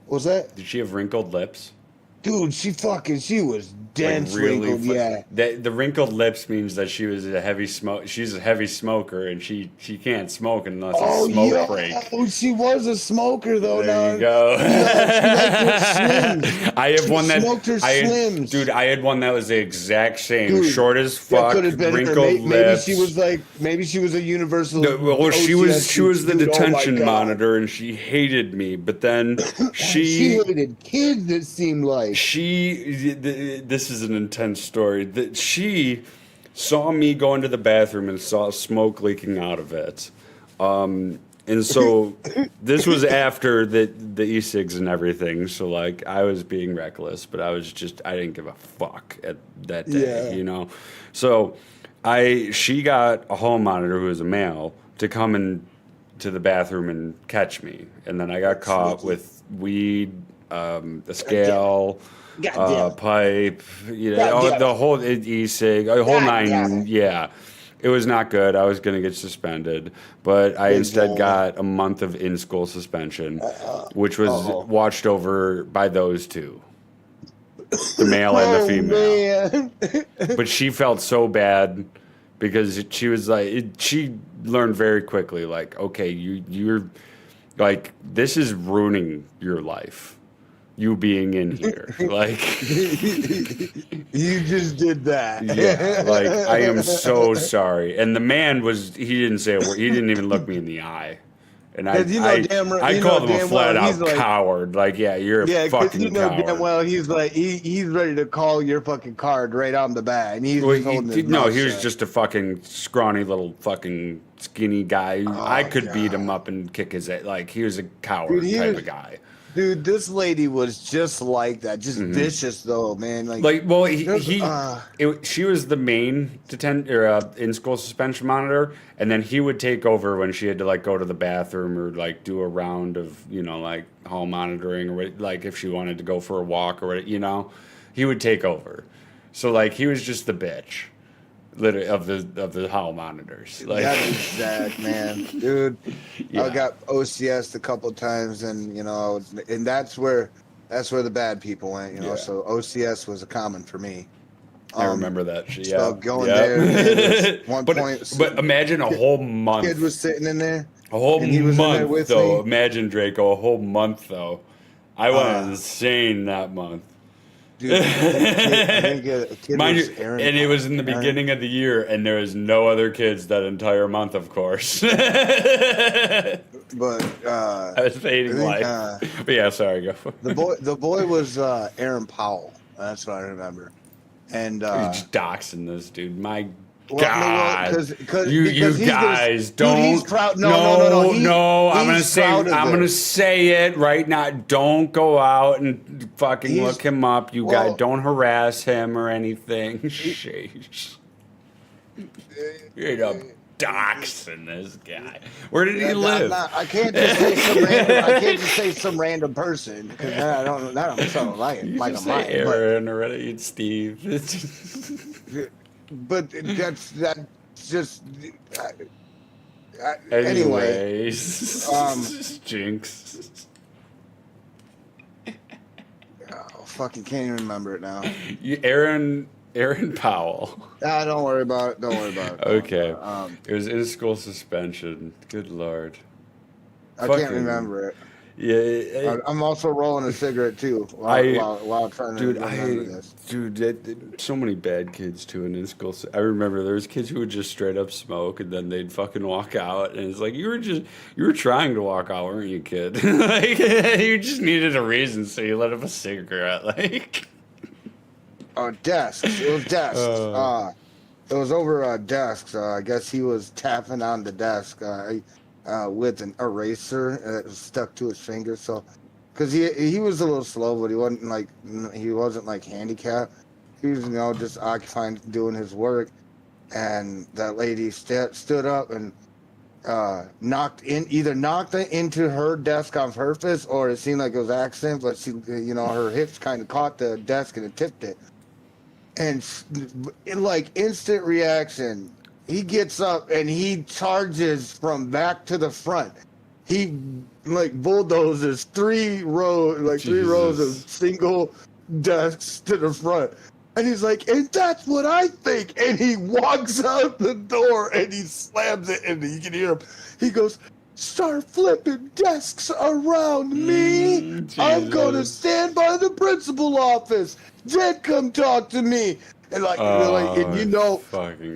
What was that? Did she have wrinkled lips? Dude, she was dense wrinkled, yeah. The wrinkled lips means that she was a heavy smoke. She's a heavy smoker, and she can't smoke unless Oh, it's smoke yeah. break. She was a smoker, though. There now. you go. Slims. I have She one that smoked her I had, Slims. dude. I had one that was the exact same, Dude, short as That fuck, could have been her. wrinkled Maybe lips. she was like, maybe she was a universal. No, well, she was OCS the dude. Oh my detention God. monitor, and she hated me. But then She hated kids. It seemed like. this is an intense story. That she saw me go into the bathroom and saw smoke leaking out of it. And so this was after the e-cigs and everything. So like I was being reckless, but I didn't give a fuck at that day, Yeah. So she got a hall monitor who was a male to come in to the bathroom and catch me. And then I got caught Sneaky. with weed, a scale, Goddamn it. pipe, Goddamn it. the whole e-cig, a whole Goddamn nine, it. yeah. It was not good. I was going to get suspended, but I instead got a month of in-school suspension, which was watched over by those two, the male and the female. Man. But she felt so bad because she was like, she learned very quickly, like, okay, you're like, this is ruining your life. You being in here, like, You just did that. yeah, like I am so sorry. And the man he didn't say a word. He didn't even look me in the eye. And I 'Cause you know damn right- I you know called him a damn well flat out he's like- coward. Like, yeah, you're a Yeah, because fucking you know coward. damn well he's like he's ready to call your fucking card right on the bat, and he's Well, just holding his no, mouth he was shut. just a fucking scrawny little fucking skinny guy. I could beat him God. up and kick his ass. Like, he was a coward Dude, he type was- of guy. Dude, this lady was just like that, just vicious though, man. Like, well, There's- she was the main in-school suspension monitor, and then he would take over when she had to like go to the bathroom or like do a round of like hall monitoring or like if she wanted to go for a walk or what, he would take over. So like he was just the bitch, literally of the hall monitors. Like, that is sad, man, dude. Yeah. I got OCS a couple times, and and that's where the bad people went, Yeah. So OCS was a common for me. I remember that shit. so Yeah, going yeah. there, one but, point- but imagine a whole month. Kid was sitting in there. A whole And he was in there month, with though. me. Imagine, Draco, a whole month, though. I went insane that month. Dude, I think a kid Mind was you, Aaron- and it was in the Aaron- beginning of the year, and there was no other kids that entire month, of course. I But was hating I think, life. But yeah, sorry, go. the boy was Aaron Powell. That's what I remember. And You're just doxing this dude. My well, God, no, well, 'cause you he's gonna- guys dude, don't. he's proud. No. I'm gonna he's say. proud of I'm it. gonna say it right now. Don't go out and fucking He's- look him up. You well- guys don't harass him or anything. Sheesh. You're up doxing this guy. Where did he live? I can't just say some random. I can't just say some random person because I don't. That don't sound like You like a just say mine. Aaron or it's Steve. But that's just. Anyway, Anyways, Jinx. oh, fucking can't even remember it now. Aaron Aaron Powell. Don't worry about it. Don't worry about it. Okay. It It was in school suspension. Good lord. I can't Fucking- remember it. Yeah. I'm also rolling a cigarette too while trying to remember this. So many bad kids too. And in school, I remember there was kids who would just straight up smoke, and then they'd fucking walk out, and it's like you were trying to walk out, weren't you, kid? Like you just needed a reason, so you let up a cigarette, like. Desks. It was desks. It was over desks. I guess he was tapping on the desk with an eraser that was stuck to his finger. So, because he was a little slow, but he wasn't like handicapped. He was just occupied doing his work, and that lady stood up and knocked it into her desk on purpose, or it seemed like it was accident, but she her hips kind of caught the desk and it tipped it. And in like instant reaction, he gets up and he charges from back to the front. He like bulldozes three rows of single desks to the front. And he's like, and that's what I think. And he walks out the door and he slams it, and you can hear him. He goes, start flipping desks around me. I'm going to stand by the principal office. Then come talk to me. And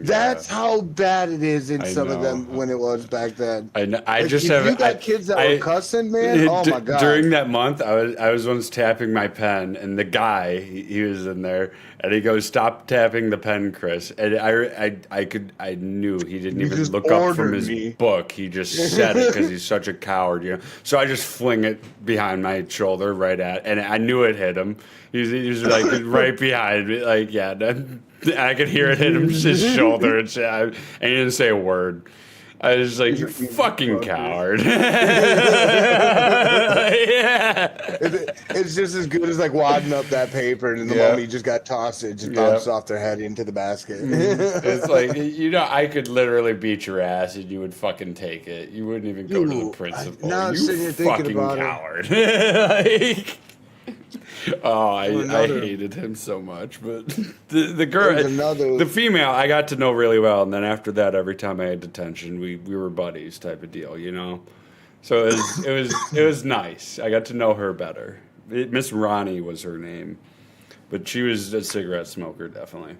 that's how bad it is in some of them when it was back then. I know. You got kids that were cussing, man. Oh my god! During that month, I was once tapping my pen, and the guy he was in there, and he goes, "Stop tapping the pen, Chris." And I knew he didn't even look up from his book. He just said it because he's such a coward, So I just fling it behind my shoulder right at, and I knew it hit him. He was like right behind me, like I could hear it hit his shoulder, and he didn't say a word. I was just like, "You fucking coward!" It's just as good as like wadding up that paper, and the moment you just got tossed, it just bounced off their head into the basket. It's like I could literally beat your ass, and you would fucking take it. You wouldn't even go to the principal. Now I'm you sitting here thinking fucking about coward. I hated him so much, but the girl, the female, I got to know really well, and then after that, every time I had detention, we were buddies, type of deal, So it was nice. I got to know her better. Miss Ronnie was her name, but she was a cigarette smoker, definitely.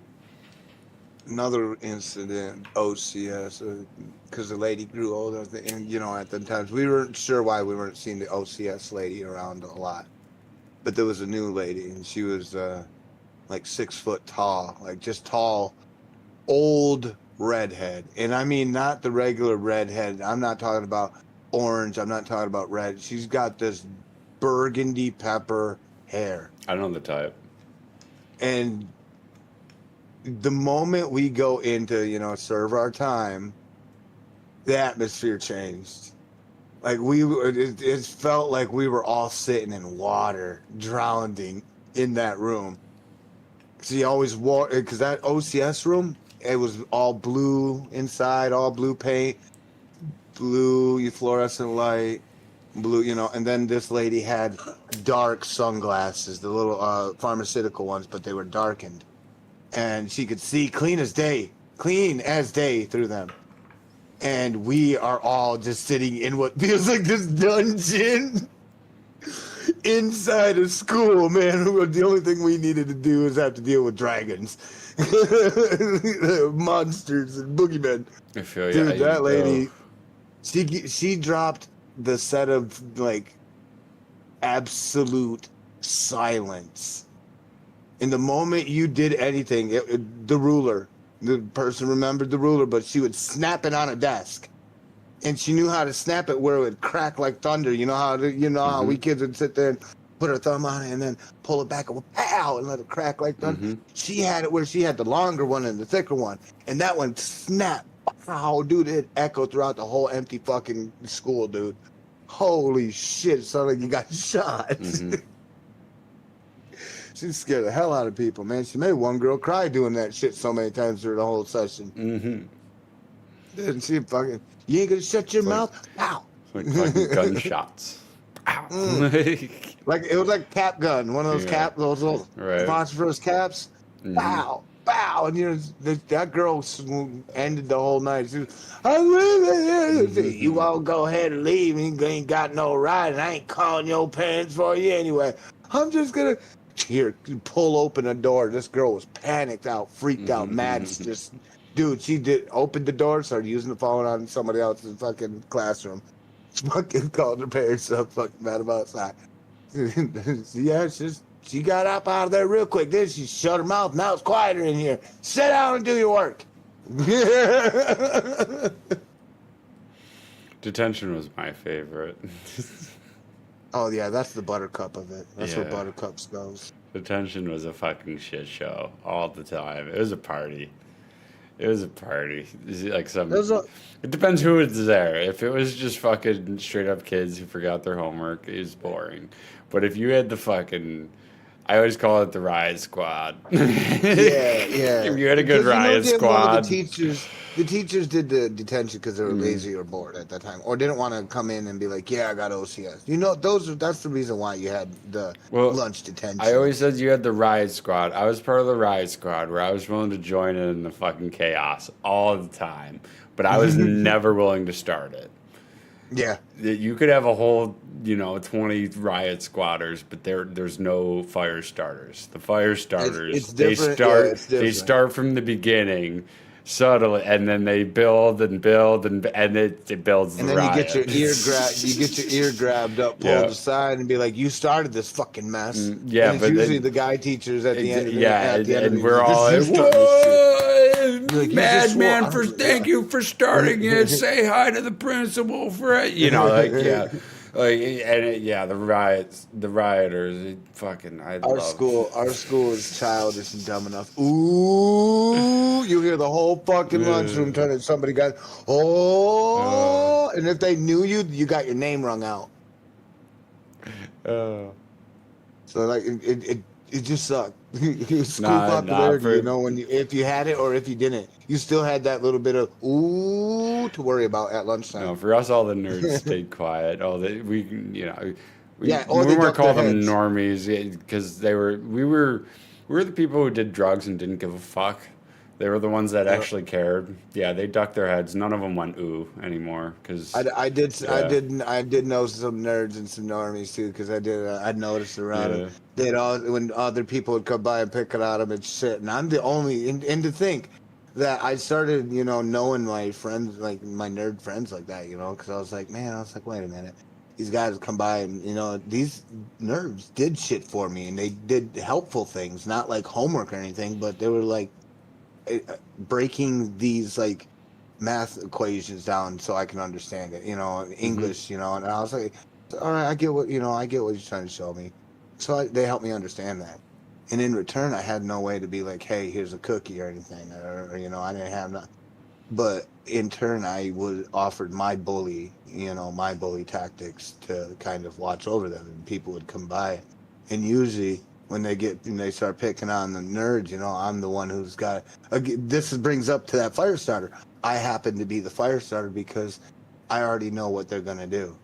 Another incident, OCS, because the lady grew older, and at the times we weren't sure why we weren't seeing the OCS lady around a lot. But there was a new lady, and she was like 6 foot tall, like just tall, old redhead. And I mean, not the regular redhead. I'm not talking about orange. I'm not talking about red. She's got this burgundy pepper hair. I know the type. And the moment we go into, serve our time, the atmosphere changed. Like it felt like we were all sitting in water, drowning in that room. She always wore, because that OCS room, it was all blue inside, all blue paint, blue fluorescent light, blue, and then this lady had dark sunglasses, the little pharmaceutical ones, but they were darkened. And she could see clean as day through them. And we are all just sitting in what feels like this dungeon inside of school, man. The only thing we needed to do is have to deal with dragons, monsters, and boogeymen. I feel you. Dude, that lady, she dropped the set of like absolute silence. In the moment you did anything, the ruler. The person remembered the ruler, but she would snap it on a desk, and she knew how to snap it where it would crack like thunder. You know how we kids would sit there and put her thumb on it and then pull it back and pow and let it crack like thunder. Mm-hmm. She had it where she had the longer one and the thicker one, and that one snap. Wow, dude, it echoed throughout the whole empty fucking school, dude. Holy shit, it sounded like you got shot. Mm-hmm. She scared the hell out of people, man. She made one girl cry doing that shit so many times through the whole session. Mm-hmm. Didn't she fucking, you ain't gonna shut your mouth? Pow! Like fucking gunshots. Pow! Like, it was like cap gun. One of those those little phosphorus caps. Mm-hmm. Pow! bow, and that girl ended the whole night. She was, I really, you all go ahead and leave. You ain't got no right, and I ain't calling your parents for you anyway. I'm just gonna here pull open a door. This girl was panicked out, freaked out, mad. Just dude, she did open the door, started using the phone on somebody else's fucking classroom. Fucking called her parents up, fucking mad about that. Yeah, it's just. She got up out of there real quick. Then she shut her mouth. Now it's quieter in here. Sit down and do your work. Detention was my favorite. Oh, yeah, that's the Buttercup of it. That's where Yeah. Buttercups goes. Detention was a fucking shit show all the time. It was a party. It was a party. Is it like some? It depends who was there. If it was just fucking straight up kids who forgot their homework, it was boring. But if you had the fucking, I always call it the riot squad. Yeah. If you had a good Because, riot squad. The teachers did the detention because they were lazy or bored at that time, or didn't want to come in and be like, "Yeah, I got OCS." That's the reason why you had the lunch detention. I always said you had the riot squad. I was part of the riot squad where I was willing to join in the fucking chaos all the time, but I was never willing to start it. Yeah. You could have a whole, 20 riot squatters, but there's no fire starters. The fire starters, It's they different. start Yeah, it's different. they start from the beginning, subtly, and then they build and build and it builds the And then riot. you get your ear grabbed up, pulled aside, and be like, "You started this fucking mess." yeah, and it's but usually then- the guy teachers at the end. Of the, yeah, at the end of and the we're music, all "This like, you started this shit." "Whoa, Like, you just madman! swore- Thank you for starting it. Say hi to the principal for it." The rioters, I Our school is childish and dumb enough. Ooh, you hear the whole fucking lunchroom turn and somebody got, and if they knew you, you got your name rung out. So like it just sucked. School popularity, if you had it or if you didn't, you still had that little bit of to worry about at lunchtime. No, for us, all the nerds stayed quiet. Or or we they weren't ducked call their them heads. normies because we were the people who did drugs and didn't give a fuck. They were the ones that actually cared. Yeah, they ducked their heads. None of them went ooh anymore because I did know some nerds and some normies too because I noticed around them. They'd all when other people would come by and pick it on them and shit, and I'm the only and to think that I started knowing my friends, like my nerd friends like that, because I was like, wait a minute, these guys would come by and these nerds did shit for me and they did helpful things, not like homework or anything, but they were like breaking these like math equations down so I can understand it, English, and I was like, all right, I get what you're trying to show me. So they helped me understand that. And in return, I had no way to be like, hey, here's a cookie or anything, or I didn't have nothing. But in turn, I was offered my bully tactics to kind of watch over them, and people would come by, and usually when they start picking on the nerds, I'm the one who's got. This brings up to that fire starter. I happen to be the fire starter because I already know what they're gonna do.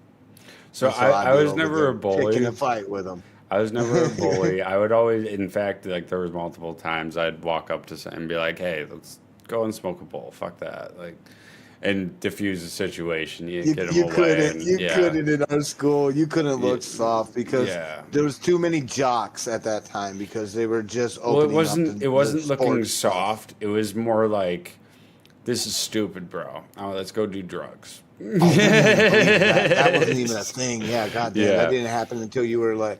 So I was never a bully. Picking a fight with them. I was never a bully. I would always, in fact, like there was multiple times I'd walk up to someone and be like, "Hey, let's go and smoke a bowl. Fuck that!" And diffuse the situation. You get them away. Couldn't in our school. You couldn't look soft because there was too many jocks at that time because they were just opening it wasn't the looking sports soft. It was more like, "This is stupid, bro. Oh, let's go do drugs." that wasn't even a thing. Yeah, goddamn, Yeah. that didn't happen until we were like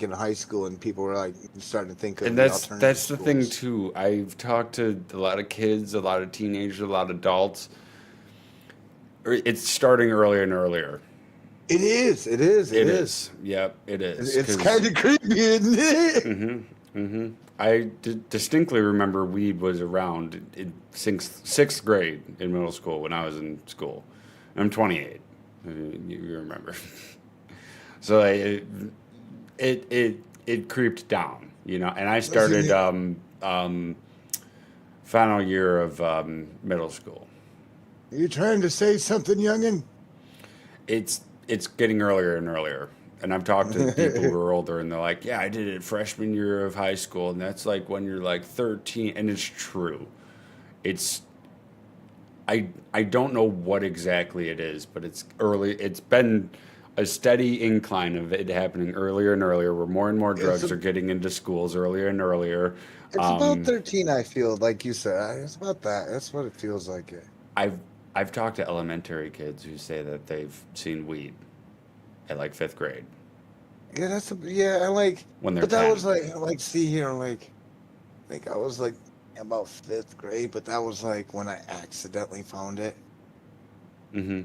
in high school and people were like starting to think of. And the that's alternative the thing schools. too. I've talked to a lot of kids, a lot of teenagers, a lot of adults. It's starting earlier and earlier. It is. It is. Yep, it is. It's kind of creepy, isn't it? I distinctly remember weed was around in sixth grade in middle school when I was in school. I'm 28. You remember? So it creeped down, and I started final year of middle school. Are you trying to say something, youngin? It's getting earlier and earlier. And I've talked to people who are older, and they're like, "Yeah, I did it freshman year of high school," and that's like when you're like 13, and it's true. It's I don't know what exactly it is, but it's early. It's been a steady incline of it happening earlier and earlier, where more and more drugs are getting into schools earlier and earlier. It's about 13, I feel, like you said. It's about that. That's what it feels like. I've talked to elementary kids who say that they've seen weed at like 5th grade. Yeah, I like. When they're but that 10. was like, see here, like, I think I was like about 5th grade, but that was like when I accidentally found it. Mm-hmm.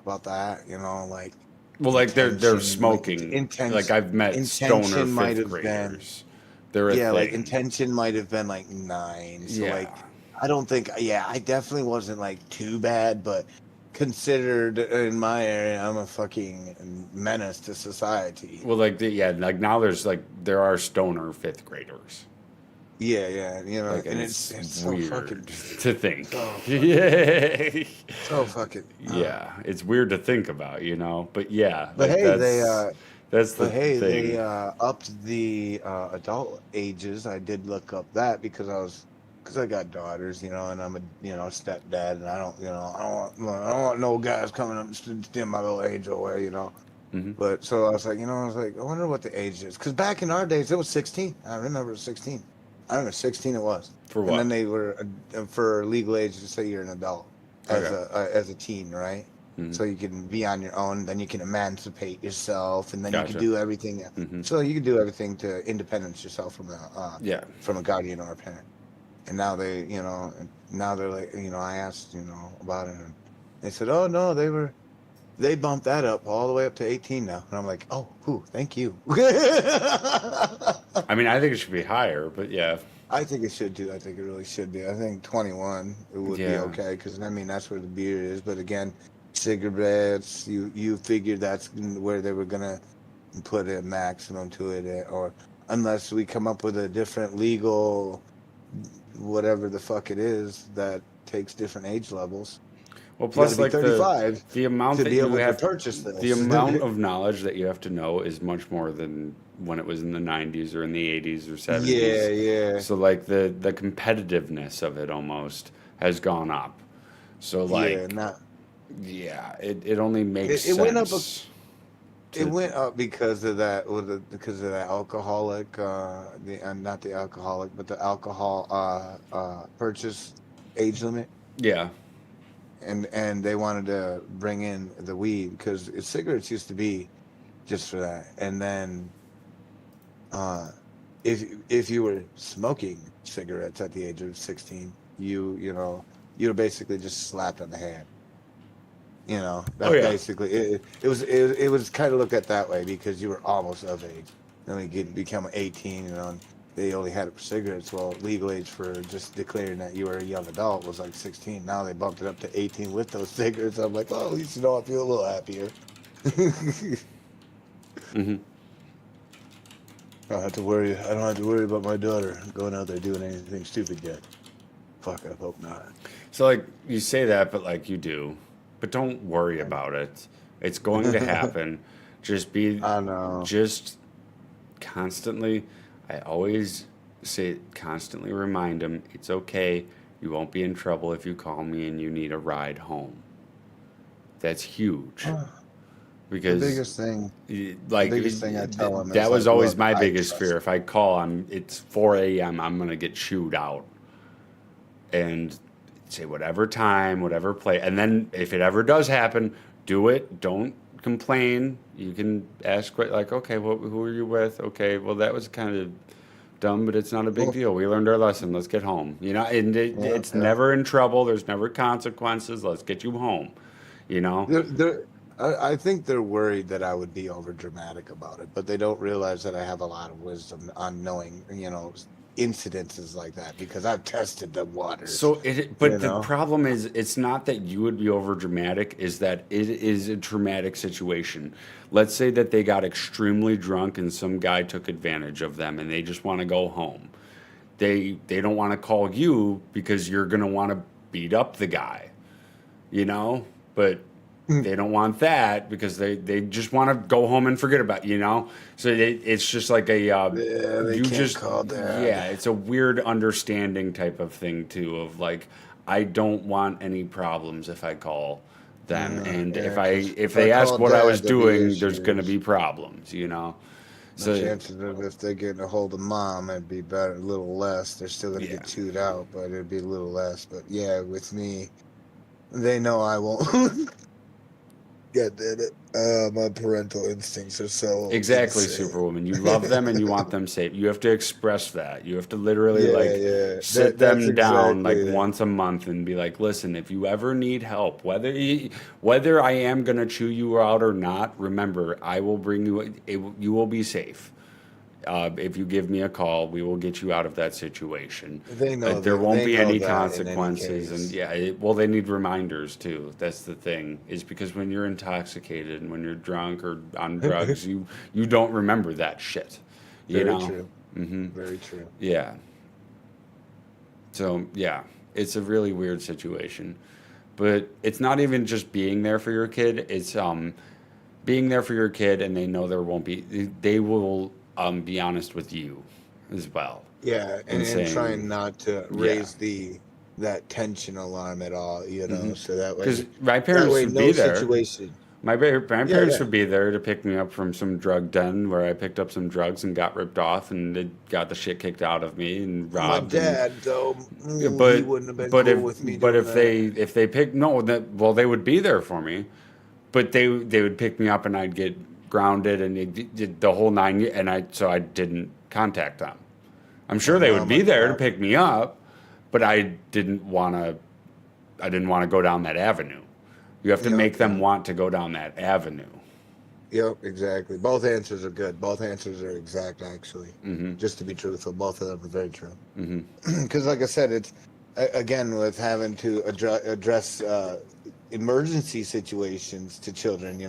About that, like. Well, like they're intention, smoking. Like I've met stoner intention might 5th have graders. They're a Yeah, like thing. intention might have been like 9. So Yeah. like, I don't think. Yeah, I definitely wasn't like too bad, but considered in my area, I'm a fucking menace to society. Well, like like now there are stoner 5th graders. Yeah, Like, and it's so weird fucking, to think. so Yeah. so fucking. Yeah, it's weird to think about, But yeah, But like, hey, that's the they thing. upped the adult ages. I did look up that because I got daughters, and I'm a stepdad, and I don't want no guys coming up and steal my little age away, Mhm. But so I was like, I wonder what the age is, because back in our days it was 16. I remember it was 16. I remember 16 it was. For what? And then they were for legal age to say you're an adult as a teen, right? Mhm. So you can be on your own, then you can emancipate yourself, and then you Gotcha. can do everything. Mhm. So you can do everything to independence yourself Yeah. from a guardian or a parent. And now they're like, I asked, about it, and they said, oh no, they bumped that up all the way up to 18 now. And I'm like, oh, thank you. I mean, I think it should be higher, but yeah. I think it should too. I think it really should be. I think 21 it would be Yeah. okay, because that's where the beer is. But again, cigarettes, you figured that's where they were gonna put a maximum to it, or unless we come up with a different legal, whatever the fuck it is, that takes different age levels. Well, You plus gotta like be 35 the amount to that be you able have to purchase this. the amount of knowledge that you have to know is much more than when it was in the 90s or in the 80s or 70s. Yeah. So like the competitiveness of it almost has gone up. So like it only makes It sense. went up to- It went up because of that, because of the alcoholic, not the alcoholic, but the alcohol purchase age limit, Yeah. and they wanted to bring in the weed, because cigarettes used to be just for that, and then if you were smoking cigarettes at the age of 16, you were basically just slapped on the hand. That's basically it. It was kind of looked at that way, because you were almost of age. Then you become 18, and they only had it for cigarettes. Well, legal age for just declaring that you were a young adult was like 16. Now they bumped it up to 18 with those cigarettes. I'm like, well, at least I feel a little happier. Hmm. I don't have to worry about my daughter going out there doing anything stupid yet. Fuck, I hope not. So like you say that, but like you do, but don't worry about it. It's going to happen. I know. Just constantly. I always constantly remind them, it's okay. You won't be in trouble if you call me and you need a ride home. That's huge. Because The biggest thing. like biggest thing I tell 'em is, that was like, always look, my I biggest trust fear. If I call, it's 4 a.m. I'm gonna get chewed out, and say whatever time, whatever place, and then if it ever does happen, do it. Don't complain. You can ask like, okay, who are you with? Okay, well that was kind of dumb, but it's not a big Well- deal. We learned our lesson. Let's get home. And it's yeah. never in trouble. There's never consequences. Let's get you home. I think they're worried that I would be over dramatic about it, but they don't realize that I have a lot of wisdom on knowing, incidences like that, because I've tested the waters. So but the know? problem is, it's not that you would be over dramatic, is that it is a traumatic situation. Let's say that they got extremely drunk and some guy took advantage of them and they just want to go home. They don't want to call you because you're going to want to beat up the guy, but they don't want that because they just want to go home and forget about so it's just like a they you can't just call that. yeah, it's a weird understanding type of thing too, of like I don't want any problems if I call them, and yeah, if 'cause they if I ask call what I Dad, was there'll be doing, there's going to issues. be problems, so The chances of if they're getting a hold of mom, it'd be better, a little less. They're still gonna Yeah. get chewed out, but it'd be a little less. But yeah, with me, they know I won't. God damn it! My parental instincts are so exactly, insane. Superwoman. You love them and you want them safe. You have to express that. You have to literally Yeah. sit That's them down like exactly it. once a month and be like, listen, if you ever need help, whether I am gonna chew you out or not, remember, I will bring you. You will be safe. If you give me a call, we will get you out of that situation. They know There that- won't they be know any that in any consequences, and case. yeah, well, they need reminders too. That's the thing, is because when you're intoxicated and when you're drunk or on drugs, you don't remember that shit. You Very know? true. Mm-hmm. Very true. Yeah. So yeah, it's a really weird situation, but it's not even just being there for your kid. It's being there for your kid, and they know there won't be. They will be honest with you as well. Yeah, and saying- trying not to raise that tension alarm at all, so that way. Because my That parents way, would no be there. situation. My parents yeah. would be there to pick me up from some drug den where I picked up some drugs and got ripped off and they got the shit kicked out of me and My robbed. and- dad, though, he but wouldn't have been but cool if with me. but doing if they pick no that well they would be there for me, but they would pick me up and I'd get grounded and it did the whole nine and I didn't contact them. I'm sure they Oh would be my there to God. pick me up, but I didn't want to go down that avenue. You have to Yep. make them want to go down that avenue. Yep, exactly. Both answers are good. Both answers are exact, actually. Mm-hmm. Just to be truthful, both of them are very true. Mm-hmm. Because, like I said, it's again with having to address emergency situations to children.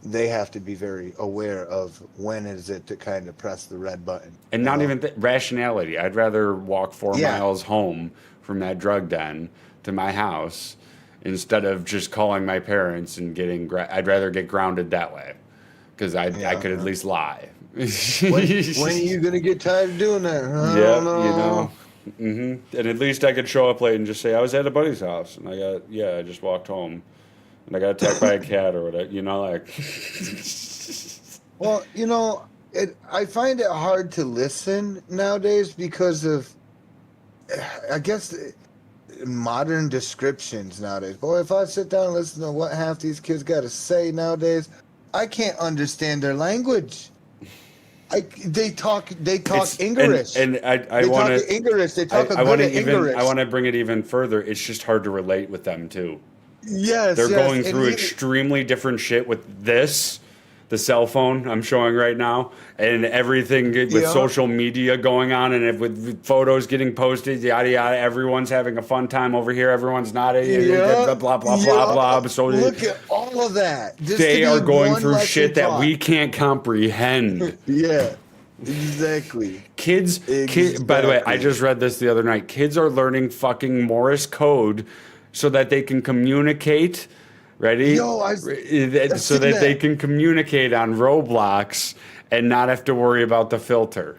They have to be very aware of when is it to kind of press the red button. And not even rationality. I'd rather walk 4 Yeah. miles home from that drug den to my house instead of just calling my parents and getting. I'd rather get grounded that way because I could at least lie. When are you gonna get tired of doing that? I Yeah, don't know. And at least I could show up late and just say I was at a buddy's house and I just walked home and I got attacked by a cat or whatever. Well, I find it hard to listen nowadays because of, I guess, modern descriptions nowadays. Boy, if I sit down and listen to what half these kids got to say nowadays, I can't understand their language. They talk English. And I they want talk English. They talk I want to English. I want to bring it even further. It's just hard to relate with them too. Yes, They're yes, going and through even- extremely different shit with the cell phone I'm showing right now, and everything with Yeah. social media going on, and with photos getting posted, yada yada. Everyone's having a fun time over here. Everyone's not Yeah, blah blah yeah. blah. So Look at all of that. Just they to are be going one through lesson shit that taught. we can't comprehend. Yeah, exactly. Kids, by the way, I Exactly. just read this the other night. Kids are learning fucking Morse code so that they can communicate. Ready? Yo, I've so seen that they that. can communicate on Roblox and not have to worry about the filter.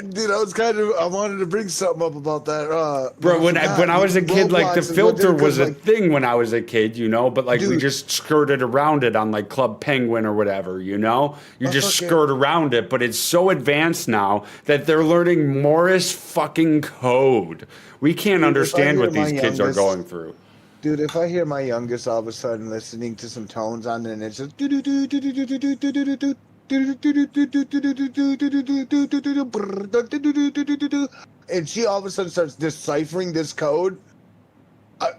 Dude, I wanted to bring something up about that. Bro, when I was a kid, like the Roblox is filter what they're- was a 'cause, thing when I was a kid, but like we Dude. just skirted around it on like Club Penguin or whatever, You just fucking- skirt around it, but it's so advanced now that they're learning Morse fucking code. We can't understand hear what these my kids are youngest- going through. Dude, if I hear my youngest all of a sudden listening to some tones on it and it's just and she all of a sudden starts deciphering this code,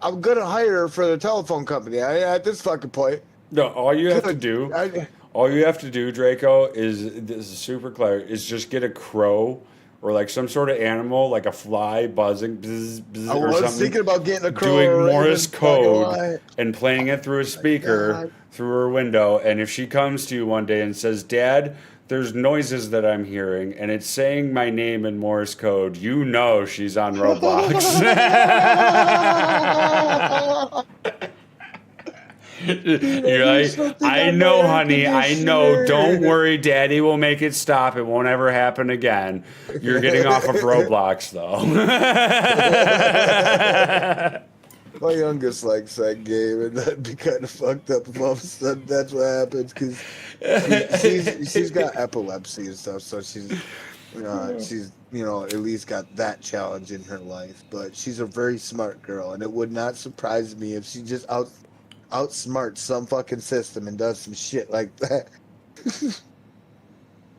I'm gonna hire her for the telephone company. At this fucking point. No, all you have to Good. do, all you have to do, Draco, this is super clever, is just get a crow or like some sort of animal, like a fly buzzing, bzz, bzz, I or was something. thinking about getting a crow Doing or a Morse raven, fucking code lie. and playing it through a speaker God. through her window. And if she comes to you one day and says, "Dad, there's noises that I'm hearing, and it's saying my name in Morse code," you know she's on Roblox. You're like, something I on know, my air honey. I know. conditioner." Don't worry. Daddy will make it stop. It won't ever happen again. You're getting off of Roblox, though. My youngest likes that game, and that'd be kind of fucked up if all of a sudden that's what happens, because she's got epilepsy and stuff, so she's at least got that challenge in her life. But she's a very smart girl, and it would not surprise me if she just outsmarts some fucking system and does some shit like that.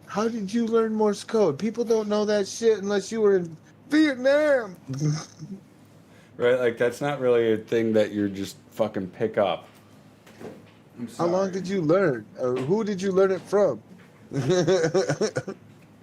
How did you learn Morse code? People don't know that shit unless you were in Vietnam. Right? Like, that's not really a thing that you just fucking pick up. How long did you learn? Who did you learn it from?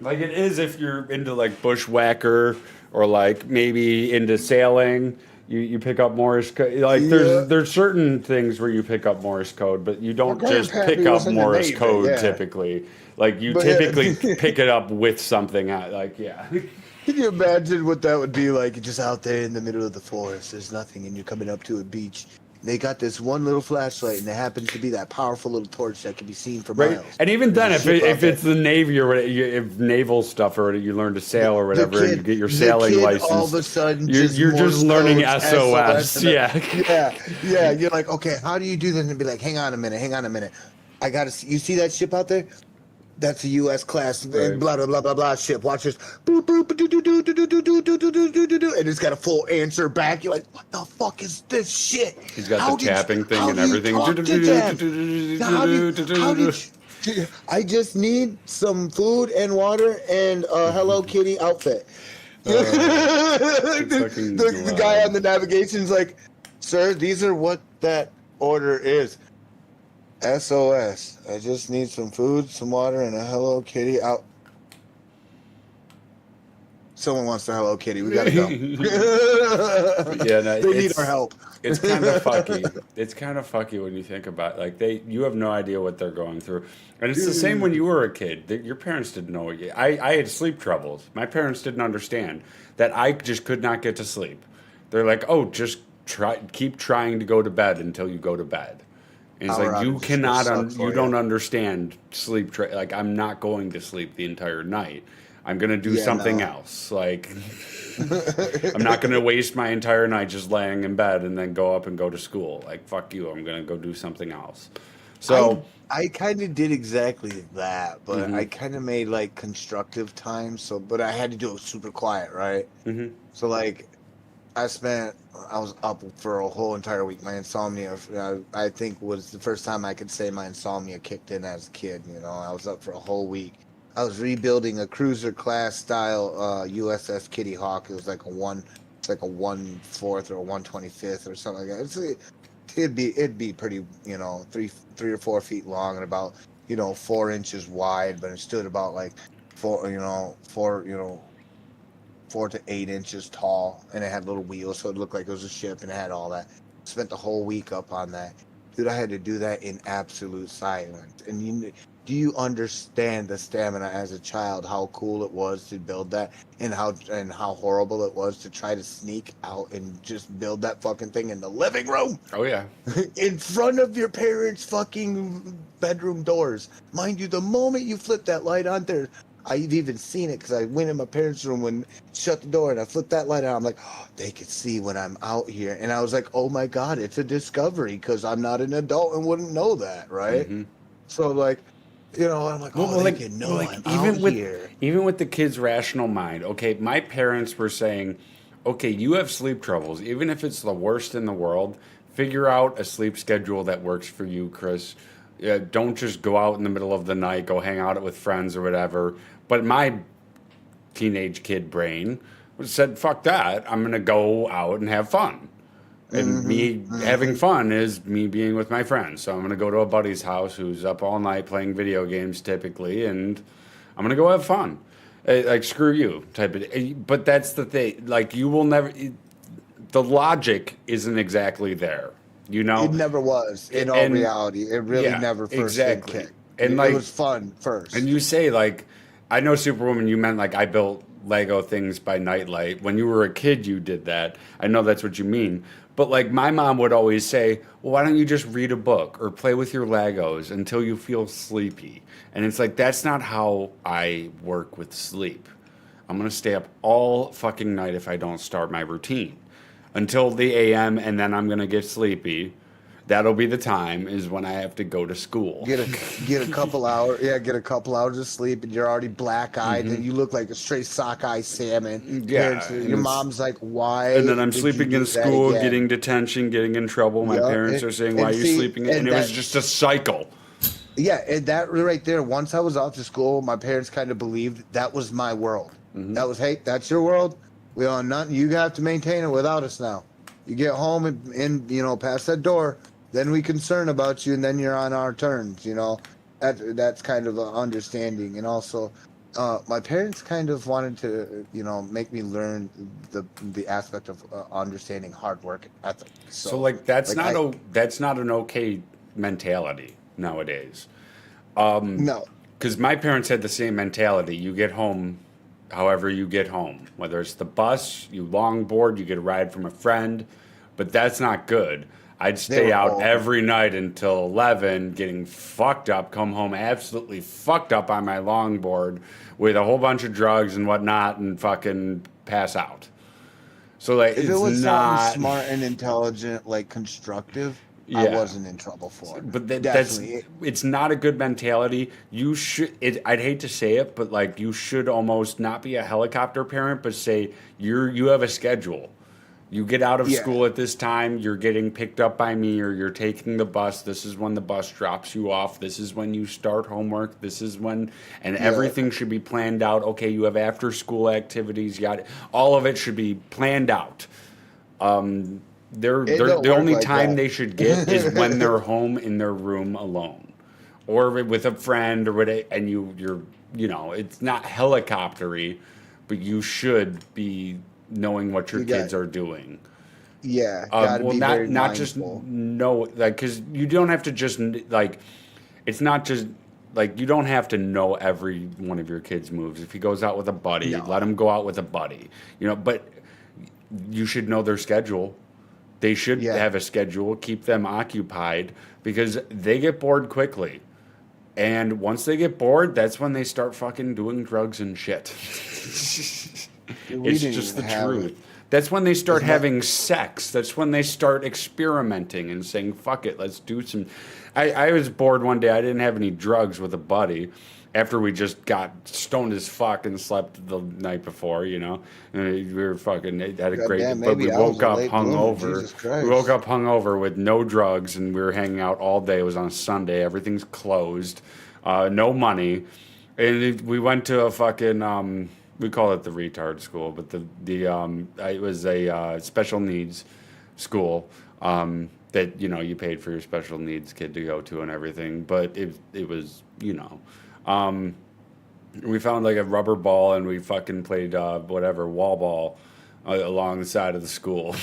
Like, it is if you're into, like, bushwhacker or, like, maybe into sailing. You pick up Morse code. Like, there's certain things where you pick up Morse code, but you don't My just grandpappy pick up was in the Morse Navy, code yeah. typically. Like, you But, typically pick it up with something. Like, yeah. Can you imagine what that would be like? You're just out there in the middle of the forest. There's nothing, and you're coming up to a beach. They got this one little flashlight, and it happens to be that powerful little torch that can be seen for Right. miles. And even then, There's a ship out if it's the Navy or whatever, if naval stuff or you learn to sail or The whatever, and you get your the sailing kid license, all of a sudden, you're just Morse learning codes, SOS. and Yeah. yeah. You're like, okay, how do you do this? And be like, hang on a minute. I gotta see. You see that ship out there? That's a U.S. class, Right. blah blah blah blah blah ship. Watch this, boop boop do do do do do do do do do do do do, and it's got a full answer back. You're like, what the fuck is this shit? He's got How the did tapping you- thing how and do you everything. talk to them? How did you- I just need some food and water and a Hello Kitty outfit. fucking The guy on the navigation's like, sir, these are what that order is. SOS. I just need some food, some water, and a Hello Kitty out. Someone wants the Hello Kitty. We gotta go. Yeah, no, They need our help. It's kind of fucky. It's kind of fucky when you think about like you have no idea what they're going through, and it's the same when you were a kid. Your parents didn't know what I had sleep troubles. My parents didn't understand that I just could not get to sleep. They're like, oh, just keep trying to go to bed until you go to bed. And it's Power like, you outages cannot, will suck for you you. don't understand sleep. Like, I'm not going to sleep the entire night. I'm going to do Yeah, something no. else. Like, I'm not going to waste my entire night just laying in bed and then go up and go to school. Like, fuck you. I'm going to go do something else. So, I kind of did exactly that, but Mhm. I kind of made like constructive time. So, but I had to do it super quiet, right? Mhm. So like, I was up for a whole entire week. My insomnia, I think, was the first time I could say my insomnia kicked in as a kid. You know, I was up for a whole week. I was rebuilding a cruiser class style USS Kitty Hawk. It was like a 1/4 or a 1/25 or something like that. It'd be pretty, 3 or 4 feet long and about 4 inches wide, but it stood about like 4 to 8 inches tall, and it had little wheels, so it looked like it was a ship, and it had all that. Spent the whole week up on that. Dude, I had to do that in absolute silence. And do you understand the stamina as a child, how cool it was to build that, and how horrible it was to try to sneak out and just build that fucking thing in the living room oh, yeah. in front of your parents' fucking bedroom doors. Mind you, the moment you flip that light on there, I've even seen it because I went in my parents' room and shut the door and I flipped that light on. I'm like, oh, they could see when I'm out here. And I was like, oh my God, it's a discovery because I'm not an adult and wouldn't know that, right? Mhm. So like, I'm like, oh, they can know I'm out here. Even with the kid's rational mind, okay, my parents were saying, okay, you have sleep troubles. Even if it's the worst in the world, figure out a sleep schedule that works for you, Chris. Don't just go out in the middle of the night, go hang out with friends or whatever. But my teenage kid brain said, fuck that. I'm going to go out and have fun. And me having fun is me being with my friends. So I'm going to go to a buddy's house who's up all night playing video games typically, and I'm going to go have fun. Like, screw you type of. But that's the thing. Like, you will never. The logic isn't exactly there. It never was in all reality. It really never first exactly. kicked. And it like, was fun first. And you say, like, I know Superwoman, you meant like I built Lego things by nightlight. When you were a kid, you did that. I know that's what you mean. But like my mom would always say, well, why don't you just read a book or play with your Legos until you feel sleepy? And it's like, that's not how I work with sleep. I'm going to stay up all fucking night if I don't start my routine until the AM, and then I'm going to get sleepy. That'll be the time is when I have to go to school. Get a couple hours, get a couple hours of sleep, and you're already black eyed, and you look like a straight sockeye salmon. Yeah, Parents, and your it's- mom's like, "Why?" And then I'm did you sleeping do in that school, again?" getting detention, getting in trouble. My Yeah, parents and- are saying, and why are you see, sleeping? and And it was that- just a cycle. Yeah, and that right there. Once I was off to school, my parents kind of believed that was my world. That was, hey, that's your world. We own nothing. You have to maintain it without us now. You get home and past that door, then we concern about you, and then you're on our terms. That's kind of an understanding, and also. My parents kind of wanted to, make me learn the aspect of understanding hard work ethic. So like that's like, that's not an okay mentality nowadays. No. Because my parents had the same mentality. You get home however you get home. Whether it's the bus, you longboard, you get a ride from a friend. But that's not good. I'd stay were out all- every night until 11, getting fucked up, come home absolutely fucked up on my longboard with a whole bunch of drugs and whatnot and fucking pass out. So like If it's it was not something smart and intelligent, like constructive, I Yeah. wasn't in trouble for it. But that's Definitely. it's not a good mentality. You should. I'd hate to say it, but like you should almost not be a helicopter parent, but say you have a schedule. You get out of Yeah. school at this time. You're getting picked up by me, or you're taking the bus. This is when the bus drops you off. This is when you start homework. This is when, and everything should be planned out. Okay, you have after school activities. All of it should be planned out. don't The work only like time that. they should get is when they're home in their room alone, or with a friend, or with and you're it's not helicoptery, but you should be knowing what your You got- kids are doing. Yeah, gotta be very not just mindful. know like because you don't have to just like it's not just like you don't have to know every one of your kids' moves. If he goes out with a buddy, No. let him go out with a buddy. But you should know their schedule. They should Yeah. have a schedule, keep them occupied because they get bored quickly. And once they get bored, that's when they start fucking doing drugs and shit. We It's didn't just the even have truth. it. That's when they start Isn't that- having sex. That's when they start experimenting and saying, fuck it, let's do some. I was bored one day. I didn't have any drugs with a buddy after we just got stoned as fuck and slept the night before, And we were fucking, had a great, Goddamn, but we maybe I was woke a up late bloomer, hungover. Jesus Christ. We woke up hungover with no drugs and we were hanging out all day. It was on a Sunday. Everything's closed. No money. And we went to a fucking, we call it the retard school, but it was a special needs school that you paid for your special needs kid to go to and everything. But it was we found like a rubber ball and we fucking played wall ball along the side of the school,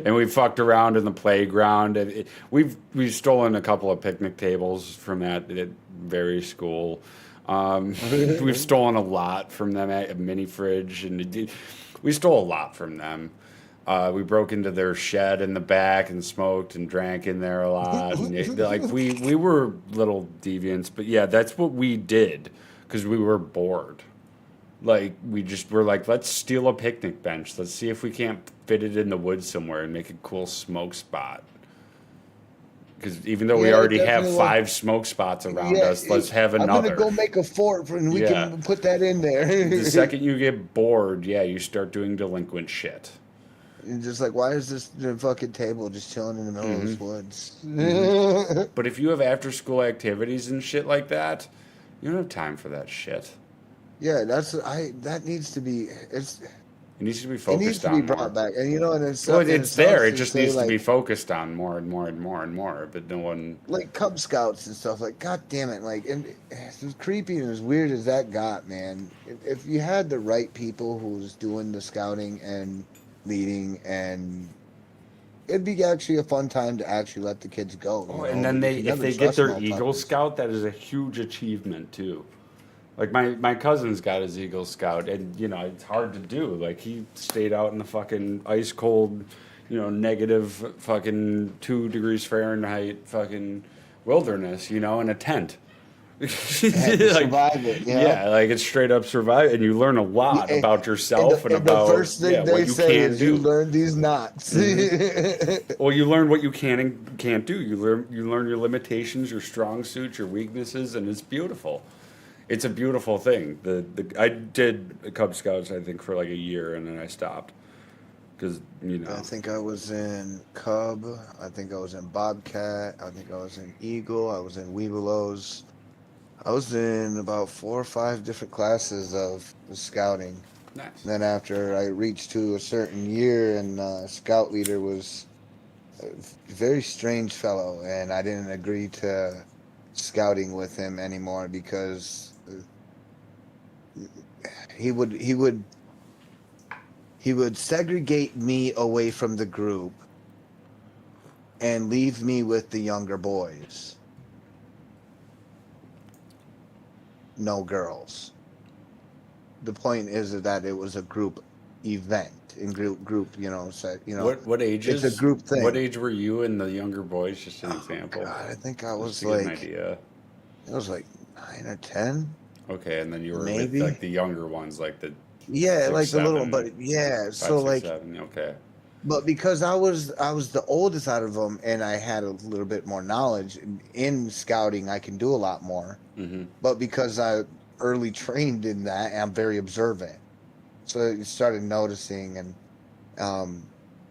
and we fucked around in the playground. And we've stolen a couple of picnic tables from that very school. We've stolen a lot from them at a mini fridge, and we stole a lot from them. We broke into their shed in the back and smoked and drank in there a lot. And we were little deviants, but yeah, that's what we did because we were bored. Like we just were like, let's steal a picnic bench. Let's see if we can't fit it in the woods somewhere and make a cool smoke spot. Because even though we Yeah, already have definitely. 5 smoke spots around us, let's have I'm another. gonna go make a fort, and we Yeah. can put that in there. The second you get bored, you start doing delinquent shit. And just like, why is this fucking table just chilling in the middle of this woods? But if you have after school activities and shit like that, you don't have time for that shit. Yeah, that needs to be. It needs to be needs focused to be on brought more. back, and it's Well, and it's there. It sucks just say, needs to like, be focused on more and more and more and more. But no one. like Cub Scouts and stuff. Like, God damn it! Like, and as creepy and as weird as that got, man. If you had the right people who's doing the scouting and leading, and it'd be actually a fun time to actually let the kids go. And then You if never they get trust their motherfuckers. Eagle Scout, that is a huge achievement too. Like my cousin's got his Eagle Scout, and it's hard to do. Like he stayed out in the fucking ice cold, negative fucking 2 degrees Fahrenheit fucking wilderness, in a tent. Had to survive it. Yeah, like it's straight up survive, and you learn a lot about yourself and about the first thing they what you say can is do. you learn these knots. Well, you learn what you can and can't do. You learn your limitations, your strong suits, your weaknesses, and it's beautiful. It's a beautiful thing. I did Cub Scouts, I think, for like a year, and then I stopped because I think I was in Cub. I think I was in Bobcat. I think I was in Eagle. I was in Webelos. I was in about 4 or 5 different classes of scouting. Nice. And then after I reached to a certain year, and scout leader was a very strange fellow, and I didn't agree to scouting with him anymore because he would segregate me away from the group and leave me with the younger boys. No girls. The point is that it was a group event in group. What ages? It's a group thing. What age were you and the younger boys? Just an example. God, I think I was Just to get an like, idea. I was like 9 or 10. Okay, and then you were Maybe. with like the younger ones, like the Yeah, 6, like the little, 7, but yeah. 5, So 6, like, 7. Okay. but because I was the oldest out of them, and I had a little bit more knowledge in scouting, I can do a lot more. Mm-hmm. But because I early trained in that, I'm very observant. So I started noticing, and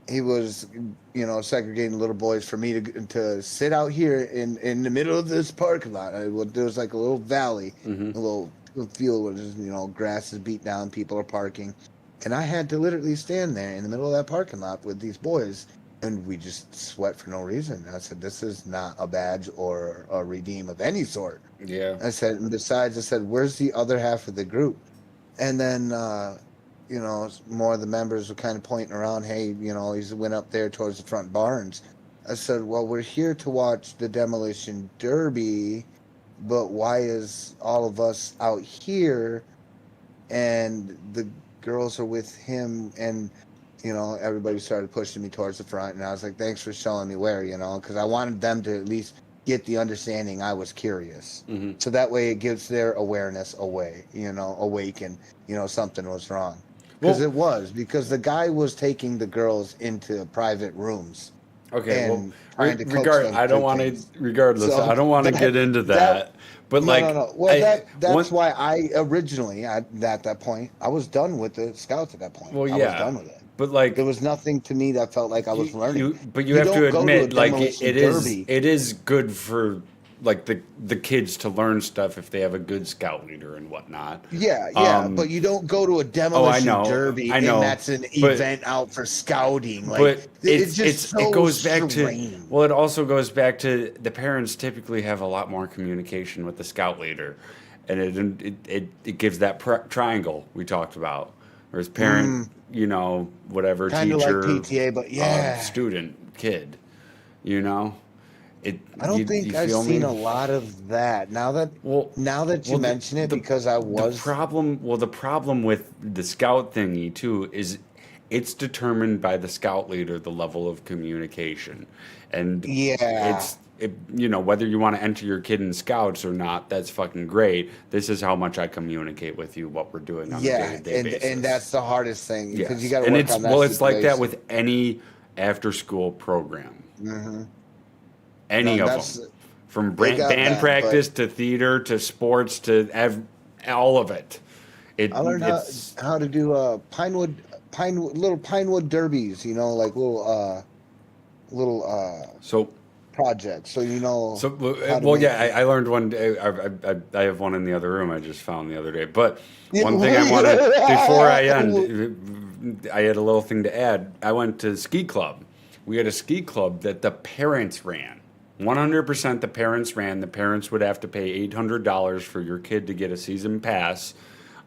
he was, segregating little boys for me to sit out here in the middle of this parking lot. There was like a little valley, Mm-hmm. a little field where there's, grass is beat down, people are parking. And I had to literally stand there in the middle of that parking lot with these boys, and we just sweat for no reason. I said, this is not a badge or a redeem of any sort. Yeah. I said, and besides, I said, where's the other half of the group? And then, more of the members were kind of pointing around, hey, he went up there towards the front barns. I said, well, we're here to watch the demolition derby, but why is all of us out here and the girls are with him? And everybody started pushing me towards the front, and I was like, thanks for showing me where, because I wanted them to at least get the understanding I was curious. Mm-hmm. So that way it gives their awareness awaken, something was wrong. Because the guy was taking the girls into private rooms. Okay. And Well, trying to coax them I don't to want to. things. Regardless, So I don't want to get into that. But No. Well, that's one- why I originally, at that point, I was done with the scouts at that point. Well, I yeah. was done with it. But like, There was nothing to me that felt like I was learning. But you You have to don't go to a admit, like demolition it is derby. it is good for like the kids to learn stuff if they have a good scout leader and whatnot. Yeah, but you don't go to a demolition know, derby I know, and that's an but- event out for scouting. Like, But it's it goes back strange. to well, it also goes back to the parents typically have a lot more communication with the scout leader, and it gives that triangle we talked about. There's parent, whatever Kind of like teacher, PTA, but yeah. student, kid, It. I don't think I've feel seen me? a lot of that. Now that you well, mention it, because I was the problem with the scout thingy too is it's determined by the scout leader the level of communication, and Yeah. whether you want to enter your kid in scouts or not, that's fucking great. This is how much I communicate with you, what we're doing on a day-to-day basis. and that's the hardest thing because Yes. you got to and work it's on that. well, it's like that situation. with any after-school program. Mhm. Any No, of that's- them, from they got band that, practice to theater to sports to all of it. I learned It's how to do little Pinewood derbies. Like little so. projects. So So how to well, make yeah, it. I learned one. I have one in the other room. I just found the other day. But Yeah, one thing I wanted before I end, I had a little thing to add. I went to ski club. We had a ski club that the parents ran. 100% the parents ran. The parents would have to pay $800 for your kid to get a season pass.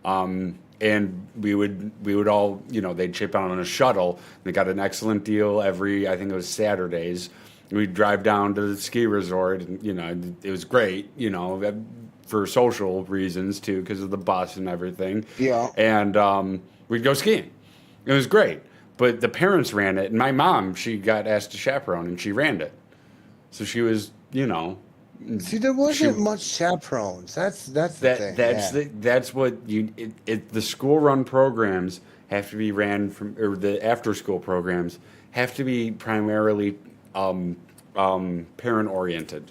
And we would all, they'd chip out on a shuttle. They got an excellent deal I think it was Saturdays. We'd drive down to the ski resort, and it was great. for social reasons too, because of the bus and everything. Yeah. And we'd go skiing. It was great. But the parents ran it, and my mom, she got asked to chaperone, and she ran it. So she was, you know. See, there wasn't much chaperones. That's the thing. That's what you. The school run programs have to be ran from, or the after school programs have to be primarily parent oriented.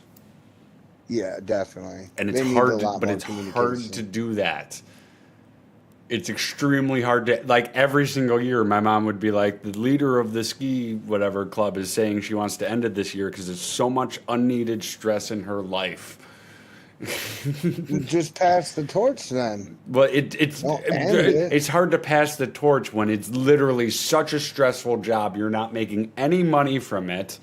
Yeah, definitely. And They it's need hard, a lot but more it's hard communication. to do that. It's extremely hard to, like, every single year my mom would be like, the leader of the ski whatever club is saying she wants to end it this year because there's so much unneeded stress in her life. Just pass the torch then. But it's hard to pass the torch when it's literally such a stressful job. You're not making any money from it.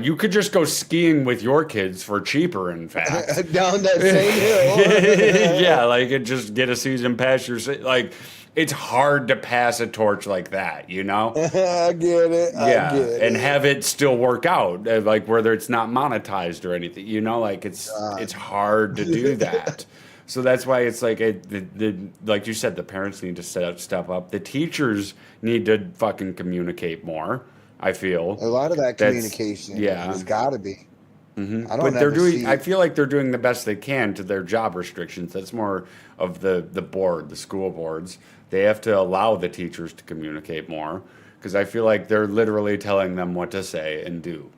You could just go skiing with your kids for cheaper, in fact. Down that same hill. Yeah, like and just get a season pass. Like, it's hard to pass a torch like that, you know? I get it. Yeah, I get and it. have it still work out, like whether it's not monetized or anything, you know? Like it's hard to do that. So that's why it's like like you said, the parents need to step up. The teachers need to fucking communicate more. I feel A lot of that That's- communication yeah. has got to be. Mhm. I But don't they're ever doing. see- I feel like they're doing the best they can to their job restrictions. That's more of the board, the school boards. They have to allow the teachers to communicate more because I feel like they're literally telling them what to say and do.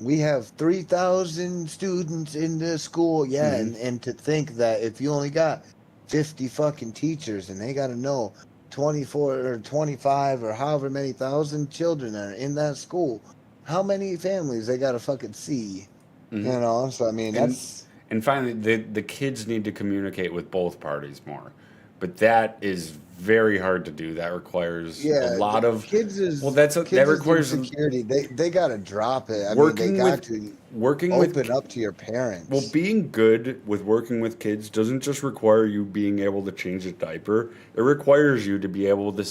We have 3,000 students in the school, yeah, Mm-hmm. and to think that if you only got 50 fucking teachers and they got to know 24 or 25 or however many thousand children are in that school, how many families they got to fucking see, you know? So, I mean, And- that's... And finally, the kids need to communicate with both parties more, but that is very hard to do. That requires Yeah, a lot the of kids is well. kids That is requires insecurity. They got to drop it. I Working mean, they got with- to working open with up to your parents. Well, being good with working with kids doesn't just require you being able to change a diaper. It requires you to be able to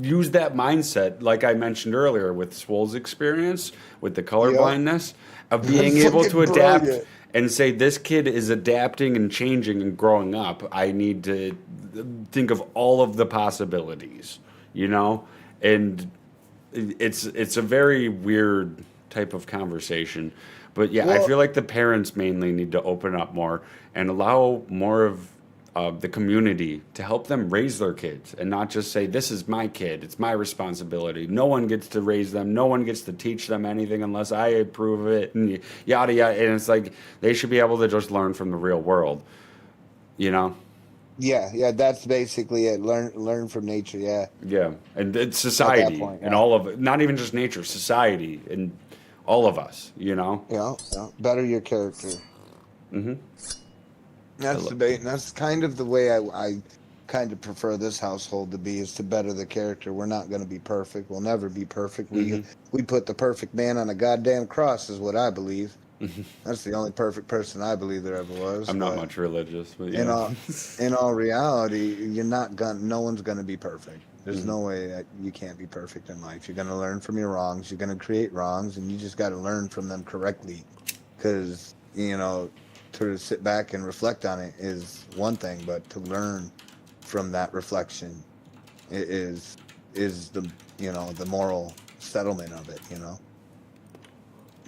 use that mindset, like I mentioned earlier with Swole's experience with the color Yeah. blindness, of being able to Fucking adapt brilliant. and say, this kid is adapting and changing and growing up. I need to think of all of the possibilities, you know? And it's a very weird type of conversation. But yeah, I Well- feel like the parents mainly need to open up more and allow more of the community to help them raise their kids and not just say, this is my kid, it's my responsibility. No one gets to raise them. No one gets to teach them anything unless I approve of it and yada, yada. And it's like they should be able to just learn from the real world, you know? Yeah, that's basically it. Learn from nature, yeah. Yeah. And it's society point, and yeah. all of it, not even just nature, society and all of us, you know? Yeah. Better your character. Mm-hmm. That's the bait, and that's kind of the way I kind of prefer this household to be, is to better the character. We're not going to be perfect. We'll never be perfect. We put the perfect man on a goddamn cross, is what I believe. That's the only perfect person I believe there ever was. I'm not but much religious, but In yeah. all reality, no one's going to be perfect. There's no way that you can't be perfect in life. You're going to learn from your wrongs. You're going to create wrongs, and you just got to learn from them correctly. Because, you know, to sit back and reflect on it is one thing, but to learn from that reflection is the, you know, the moral settlement of it, you know.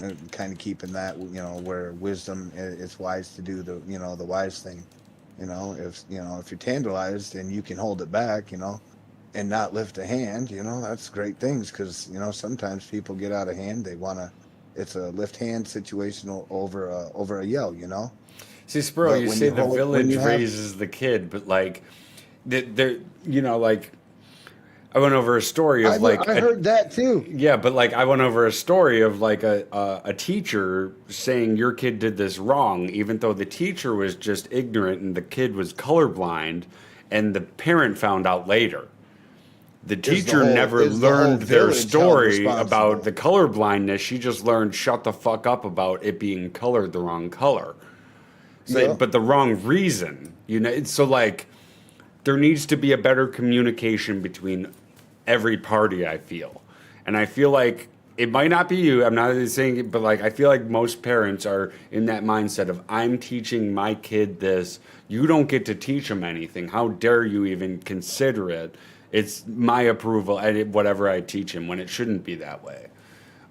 And kind of keeping that, you know, where wisdom is wise to do the, you know, the wise thing. You know, if you're tantalized and you can hold it back, you know, and not lift a hand, you know, that's great things. Because, you know, sometimes people get out of hand. They want to, it's a lift hand situation over a yell, you know. See, Spurl, But you when say you the hold- when village you have- raises the kid, but like, there, you know, like, I went over a story of I heard that too. yeah, but like I went over a story of like a teacher saying your kid did this wrong, even though the teacher was just ignorant and the kid was colorblind, and the parent found out later. The teacher never is the whole learned their village held story responsible? about the color blindness. She just learned shut the fuck up about it being colored the wrong color. So, Yeah. but the wrong reason, you know. So like, there needs to be a better communication between every party. I feel, and I feel like it might not be you. I'm not saying it, but like I feel like most parents are in that mindset of I'm teaching my kid this. You don't get to teach them anything. How dare you even consider it? It's my approval at whatever I teach him when it shouldn't be that way.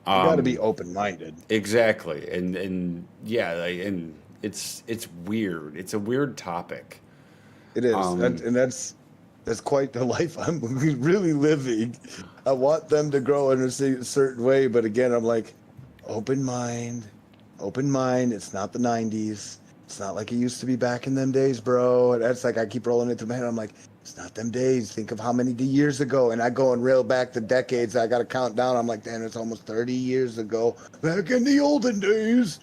You got to be open-minded. Exactly, and yeah, like, and it's weird. It's a weird topic. It is, and that's quite the life I'm really living. I want them to grow in a certain way, but again, I'm like, open mind. It's not the '90s. It's not like it used to be back in them days, bro. And that's like I keep rolling it through my head. I'm like, it's not them days. Think of how many years ago, and I go and reel back the decades. I got to count down. I'm like, damn, it's almost 30 years ago, back in the olden days.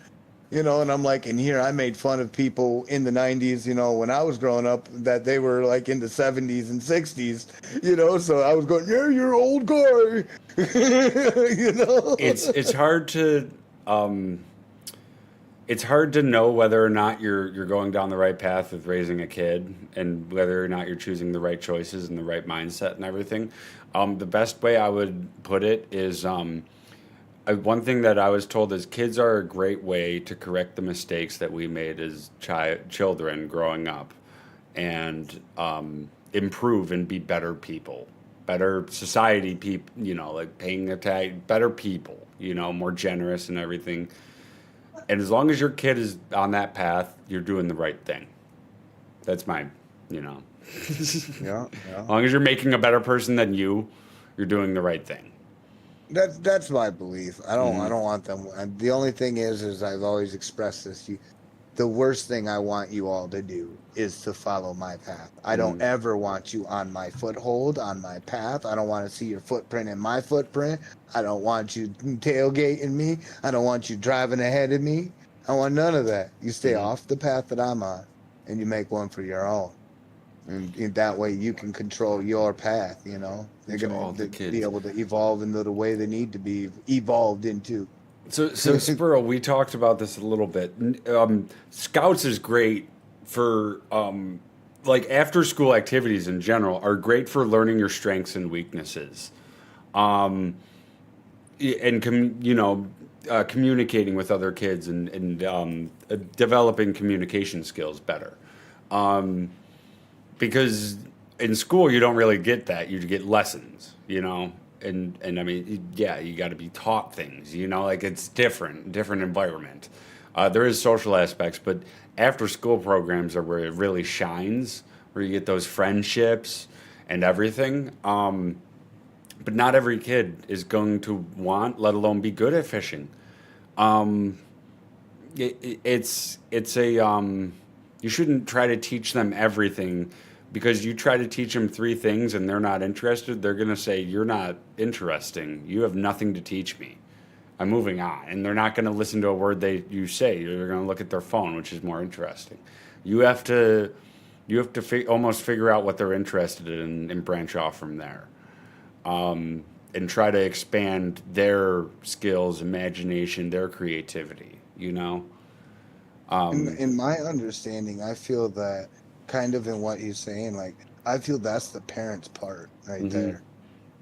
You know, and I'm like, and here I made fun of people in the 90s, you know, when I was growing up, that they were like in the 70s and 60s, you know, so I was going, yeah, you're an old guy, you know. It's hard to know whether or not you're going down the right path with raising a kid, and whether or not you're choosing the right choices and the right mindset and everything. The best way I would put it is, one thing that I was told is kids are a great way to correct the mistakes that we made as children growing up, and improve and be better people, better society people, you know, like paying attention, better people, you know, more generous and everything. And as long as your kid is on that path, you're doing the right thing. That's my, you know. Yeah. As long as you're making a better person than you're doing the right thing. That's my belief. I don't want them. And the only thing is I've always expressed this. The worst thing I want you all to do is to follow my path. I don't ever want you on my foothold, on my path. I don't want to see your footprint in my footprint. I don't want you tailgating me. I don't want you driving ahead of me. I want none of that. You stay off the path that I'm on, and you make one for your own. And in that way, you can control your path, you know. They're going to be able to evolve into the way they need to be evolved into. So Spurl, we talked about this a little bit. Scouts is great for, like, after-school activities in general are great for learning your strengths and weaknesses. And, communicating with other kids and developing communication skills better. Because in school you don't really get that. You get lessons, you know, and I mean, yeah, you got to be taught things, you know, like it's different environment. There is social aspects, but after school programs are where it really shines, where you get those friendships and everything. But not every kid is going to want, let alone be good at fishing. You shouldn't try to teach them everything, because you try to teach them 3 things and they're not interested. They're going to say, you're not interesting. You have nothing to teach me. I'm moving on. And they're not going to listen to a word you say. They're going to look at their phone, which is more interesting. You have to almost figure out what they're interested in and branch off from there. And try to expand their skills, imagination, their creativity, you know? In my understanding, I feel that kind of in what he's saying, like, I feel that's the parents' part right there.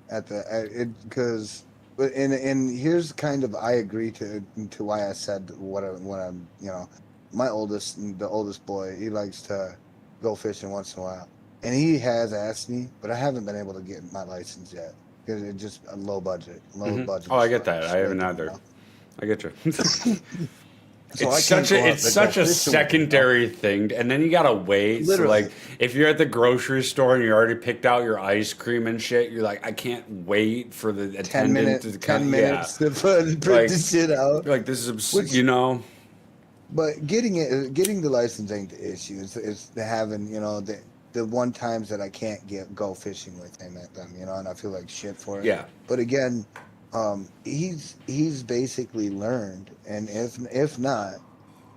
Because here's kind of, I agree to why I said what I'm, you know, the oldest boy, he likes to go fishing once in a while. And he has asked me, but I haven't been able to get my license yet. Because it's just a low budget. Oh, I get that. I haven't either. You know? I get you. So it's such a secondary thing, and then you gotta wait. Literally. So like, if you're at the grocery store and you already picked out your ice cream and shit, you're like, I can't wait for the attendant to come. 10 minutes to print the shit out. Like, this is you know. But getting the license ain't the issue. It's having, you know, the one times that I can't go fishing with him at them, you know, and I feel like shit for it. Yeah. But again, he's basically learned, and if not,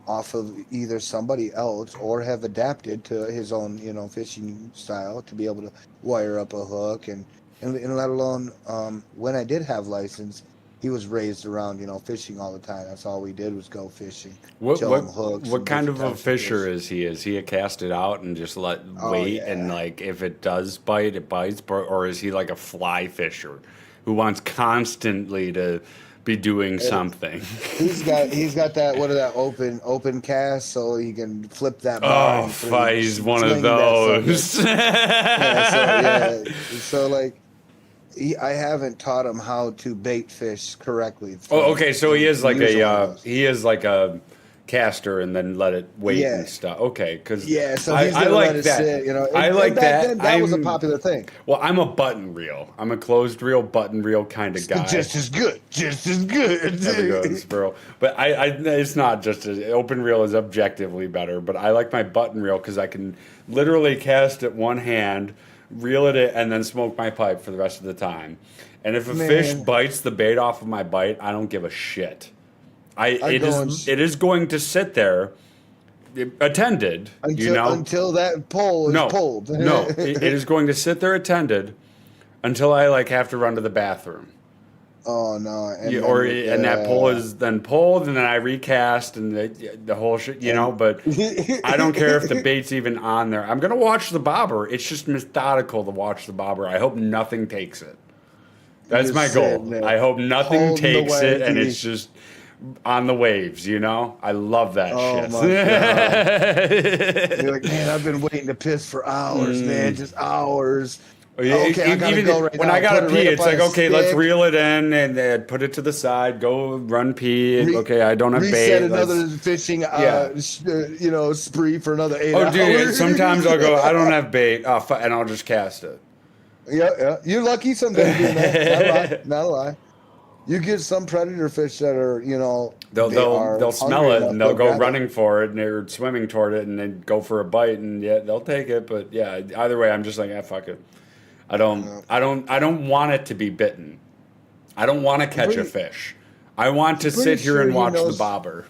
off of either somebody else or have adapted to his own, you know, fishing style to be able to wire up a hook and let alone when I did have license, he was raised around, you know, fishing all the time. That's all we did was go fishing. What kind of a fisher is he? Is he a cast it out and just wait and like if it does bite, it bites, or is he like a fly fisher who wants constantly to be doing something. He's got that open cast, so he can flip that bar. Oh, and fuck, he's one of sling that those. So like, I haven't taught him how to bait fish correctly. Oh, okay. So he is like Usual. a caster and then let it wait Yeah. and stuff. Okay, because Yeah, so he's gonna like let it that. sit. You know, I And like back that. Then, that was a I'm- popular thing. Well, I'm a button reel. I'm a closed reel, button reel kind of guy. Just as good. Just as good. There we go, squirrel. But I it's not just open reel is objectively better. But I like my button reel because I can literally cast it one hand, reel it, and then smoke my pipe for the rest of the time. And if a fish Man. bites the bait off of my bite, I don't give a shit. It go and is going to sit there, attended. Until that pole is pulled. No, it is going to sit there attended until I like have to run to the bathroom. Oh no! And that pole is then pulled, and then I recast, and the whole shit, But I don't care if the bait's even on there. I'm gonna watch the bobber. It's just methodical to watch the bobber. I hope nothing takes it. That's Just my goal. sitting there, I hope nothing holding the takes it, and wave. it's just on the waves. I love that Oh, shit. my You're like, man, I've been waiting to piss for hours, man, just hours. Okay, I gotta go right when now. I gotta Put it pee, right it's up on like, a okay, let's stick. reel it in and put it to the side. Go run pee. Okay, I don't have bait. Reset let's- another fishing, spree for another 8 Oh, hours. dude, sometimes I'll go, I don't have bait, and I'll just cast it. Yeah. You're lucky sometimes doing that. Not a lie. You get some predator fish that are, They'll smell it and they'll go grab it. running for it and they're swimming toward it and they go for a bite and they'll take it. But yeah, either way, I'm just like, fuck it. I don't want it to be bitten. I don't want to catch a fish. I want to sit here sure and he watch the knows- bobber.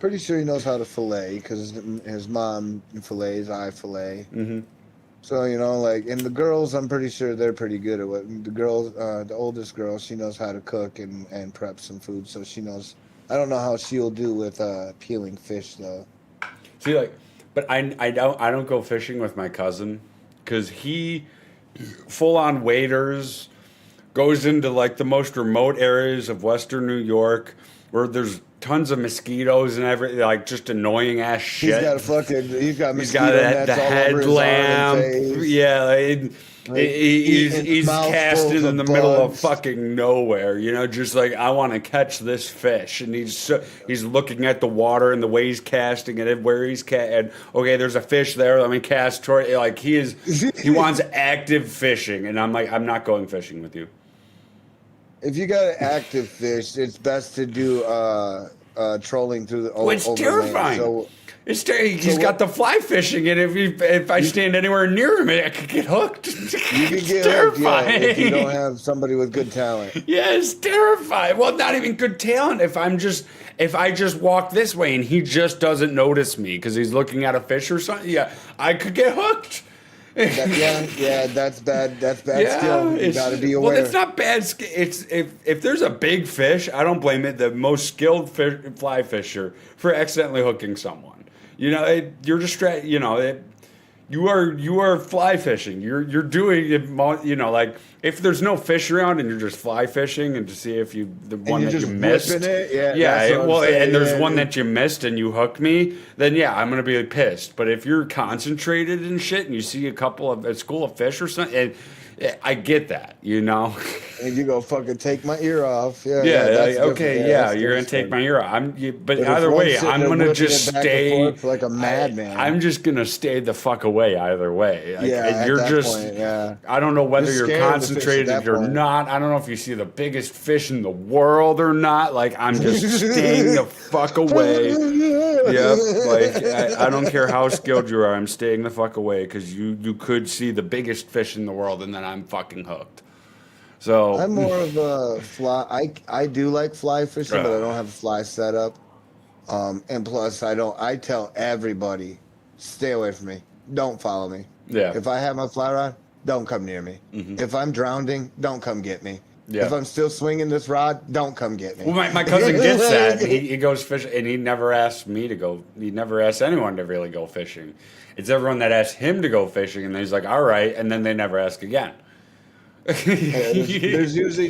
Pretty sure he knows how to fillet because his mom fillets, I fillet. Mm-hmm. So and the girls, I'm pretty sure they're pretty good at what the girls. The oldest girl, she knows how to cook and prep some food, so she knows. I don't know how she'll do with peeling fish though. See, but I don't go fishing with my cousin because he full on waders goes into the most remote areas of Western New York where there's tons of mosquitoes and everything, just annoying ass shit. He's got He's mosquito got nets the all over his arm headlamp. and face. Yeah, he's eating casting mouthfuls in the of middle of bugs. fucking nowhere. Just I want to catch this fish, and he's looking at the water and the way he's casting it, and where he's and okay, there's a fish there. Let me cast toward. He wants active fishing, and I'm like, I'm not going fishing with you. If you got an active fish, it's best to do trolling through the. It's overland. terrifying. So, He's got the fly fishing, and if I stand anywhere near him, I could get hooked. you can It's get terrifying. hooked, if you don't have somebody with good talent. Yeah, it's terrifying. Well, not even good talent. If I just walk this way and he just doesn't notice me because he's looking at a fish or something, yeah, I could get hooked. Yeah, that's bad. That's bad skill. You got to be aware. Well, it's not bad. It's if there's a big fish, I don't blame it. The most skilled fly fisher for accidentally hooking someone. You're distracted. You are fly fishing. You're doing it. If there's no fish around and you're just fly fishing and to see if the one you're that you just missed. whipping it? Yeah, that's what I'm well, saying, and there's yeah. one that you missed and you hooked me, then yeah, I'm gonna be pissed. But if you're concentrated and shit and you see a school of fish or something, and I get that, And you go fucking take my ear off. Yeah. Yeah, that's okay, different. yeah, that's you're gonna different. take my ear out. But if either one's way, sitting I'm there gonna whipping just it back and stay forth like a madman. I'm just gonna stay the fuck away either way. Yeah, at you're that just. point, yeah. I don't know whether You're you're scared of the fish at concentrated that or point. not. I don't know if you see the biggest fish in the world or not. I'm just staying the fuck away. Yep. I don't care how skilled you are. I'm staying the fuck away because you could see the biggest fish in the world and then I'm fucking hooked. So I'm more of a fly. I do like fly fishing, but I don't have a fly setup. And plus, I tell everybody, stay away from me. Don't follow me. Yeah. If I have my fly rod, don't come near me. If I'm drowning, don't come get me. Yeah. If I'm still swinging this rod, don't come get me. Well, my cousin gets that. He goes fishing, and he never asks me to go. He never asks anyone to really go fishing. It's everyone that asks him to go fishing, and he's like, all right, and then they never ask again. Yeah, there's usually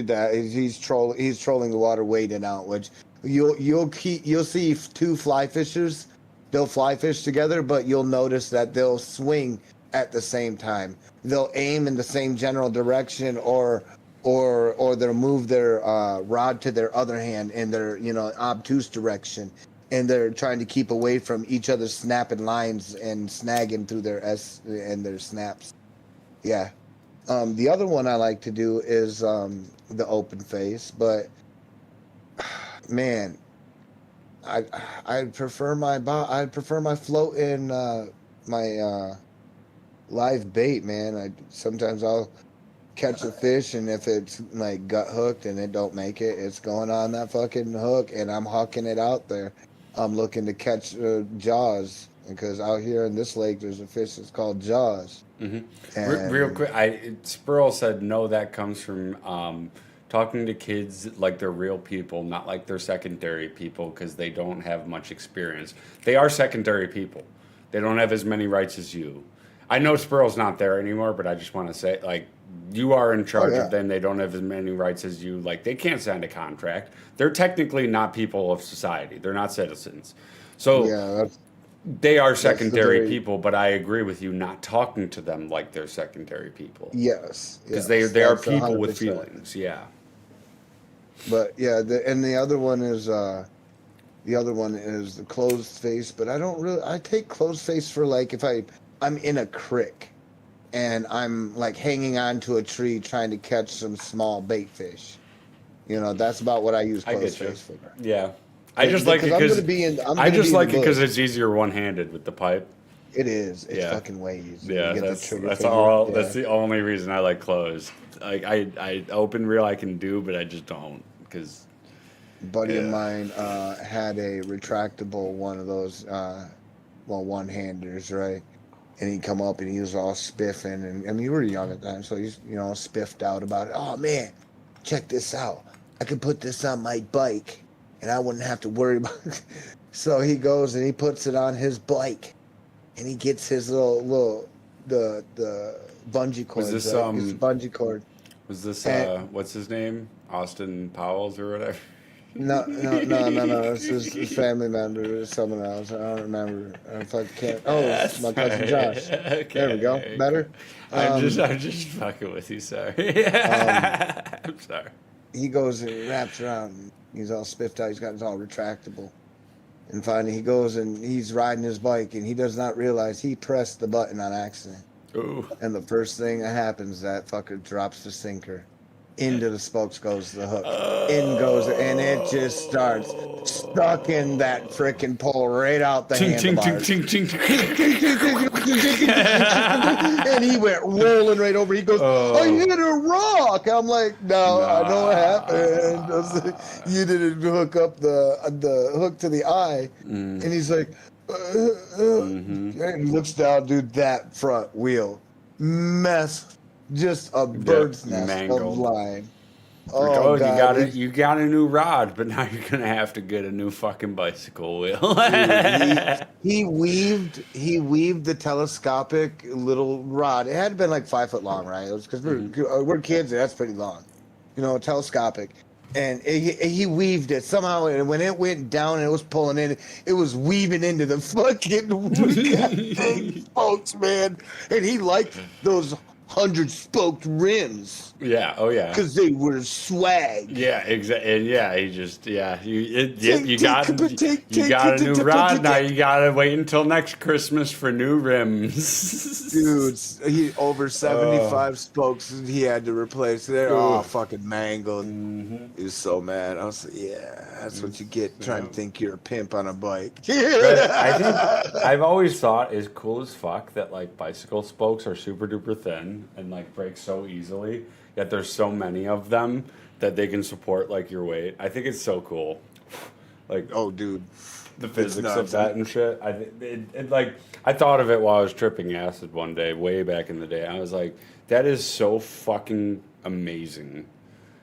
that he's trolling the water wading out, which you'll see two fly fishers, they'll fly fish together, but you'll notice that they'll swing at the same time. They'll aim in the same general direction, or they'll move their rod to their other hand in their obtuse direction, and they're trying to keep away from each other's snapping lines and snagging through their their snaps. Yeah. The other one I like to do is the open face, but man, I prefer my float in my live bait, man. Sometimes I'll catch a fish, and if it's like gut hooked and it don't make it, it's going on that fucking hook, and I'm hooking it out there. I'm looking to catch jaws, because out here in this lake there's a fish that's called jaws. Mm-hmm. Real quick, Spurl said no. That comes from talking to kids like they're real people, not like they're secondary people, because they don't have much experience. They are secondary people. They don't have as many rights as you. I know Spurl's not there anymore, but I just want to say, like, you are in charge of them. They don't have as many rights as you. Like, they can't sign a contract. They're technically not people of society. They're not citizens. So they are secondary people, but I agree with you not talking to them like they're secondary people. Yes. Because they are people 100%. With feelings, yeah. But yeah, the other one is the closed face, but I take closed face for, like, if I'm in a creek and I'm like hanging on to a tree trying to catch some small bait fish. That's about what I use closed face for. Yeah. I just like it because it's easier one-handed with the pipe. It is. It's fucking way easier. Yeah, that's all. Yeah. That's the only reason I like closed. Like I open reel I can do, but I just don't, because. Buddy of mine had a retractable one of those, one-handers, right? And he'd come up and he was all spiffing, and I mean, we were young at the time, so he's spiffed out about it. Oh man, check this out! I could put this on my bike, and I wouldn't have to worry about it. So he goes and he puts it on his bike, and he gets his the bungee cord. Was this his bungee cord? Was this what's his name? Austin Powell's or whatever? No. This is a family member. It's someone else. I don't remember. If I can't. Oh, it's my cousin Josh. Okay. There we go. Better. I'm just fucking with you. Sorry. I'm sorry. He goes and wraps around. He's all spiffed out. He's got his all retractable. And finally, he goes and he's riding his bike, and he does not realize he pressed the button on accident. Ooh. And the first thing that happens, that fucker drops the sinker. Into the spokes goes the hook. In goes, and it just starts sucking that freaking pole right out the handlebars. And he went rolling right over. He goes, I hit a rock. I'm like, no, I know what happened. I was like, you didn't hook up the hook to the eye. And he's like, and he looks down, dude, that front wheel mess. Just a bird's nest of line. Oh, God. You got a new rod, but now you're gonna have to get a new fucking bicycle wheel. Dude, he weaved the telescopic little rod. It had been like 5 foot long, right? It was because we're kids, and that's pretty long, telescopic. And he weaved it somehow, and when it went down and it was pulling in, it was weaving into the fucking spokes, man. And he liked those 100-spoked rims. Yeah. Oh yeah. Because they were swag. Yeah. Exactly. And yeah, he just you got a new rod. Now you gotta wait until next Christmas for new rims. Dude, he over 75 spokes he had to replace. They're all fucking mangled. He was so mad. I was like, yeah, that's what you get trying to think you're a pimp on a bike. I think I've always thought it's cool as fuck that like bicycle spokes are super duper thin and like break so easily, yet there's so many of them that they can support like your weight. I think it's so cool. Like, oh dude, the physics of that and shit. I thought of it while I was tripping acid one day, way back in the day. I was like, that is so fucking amazing.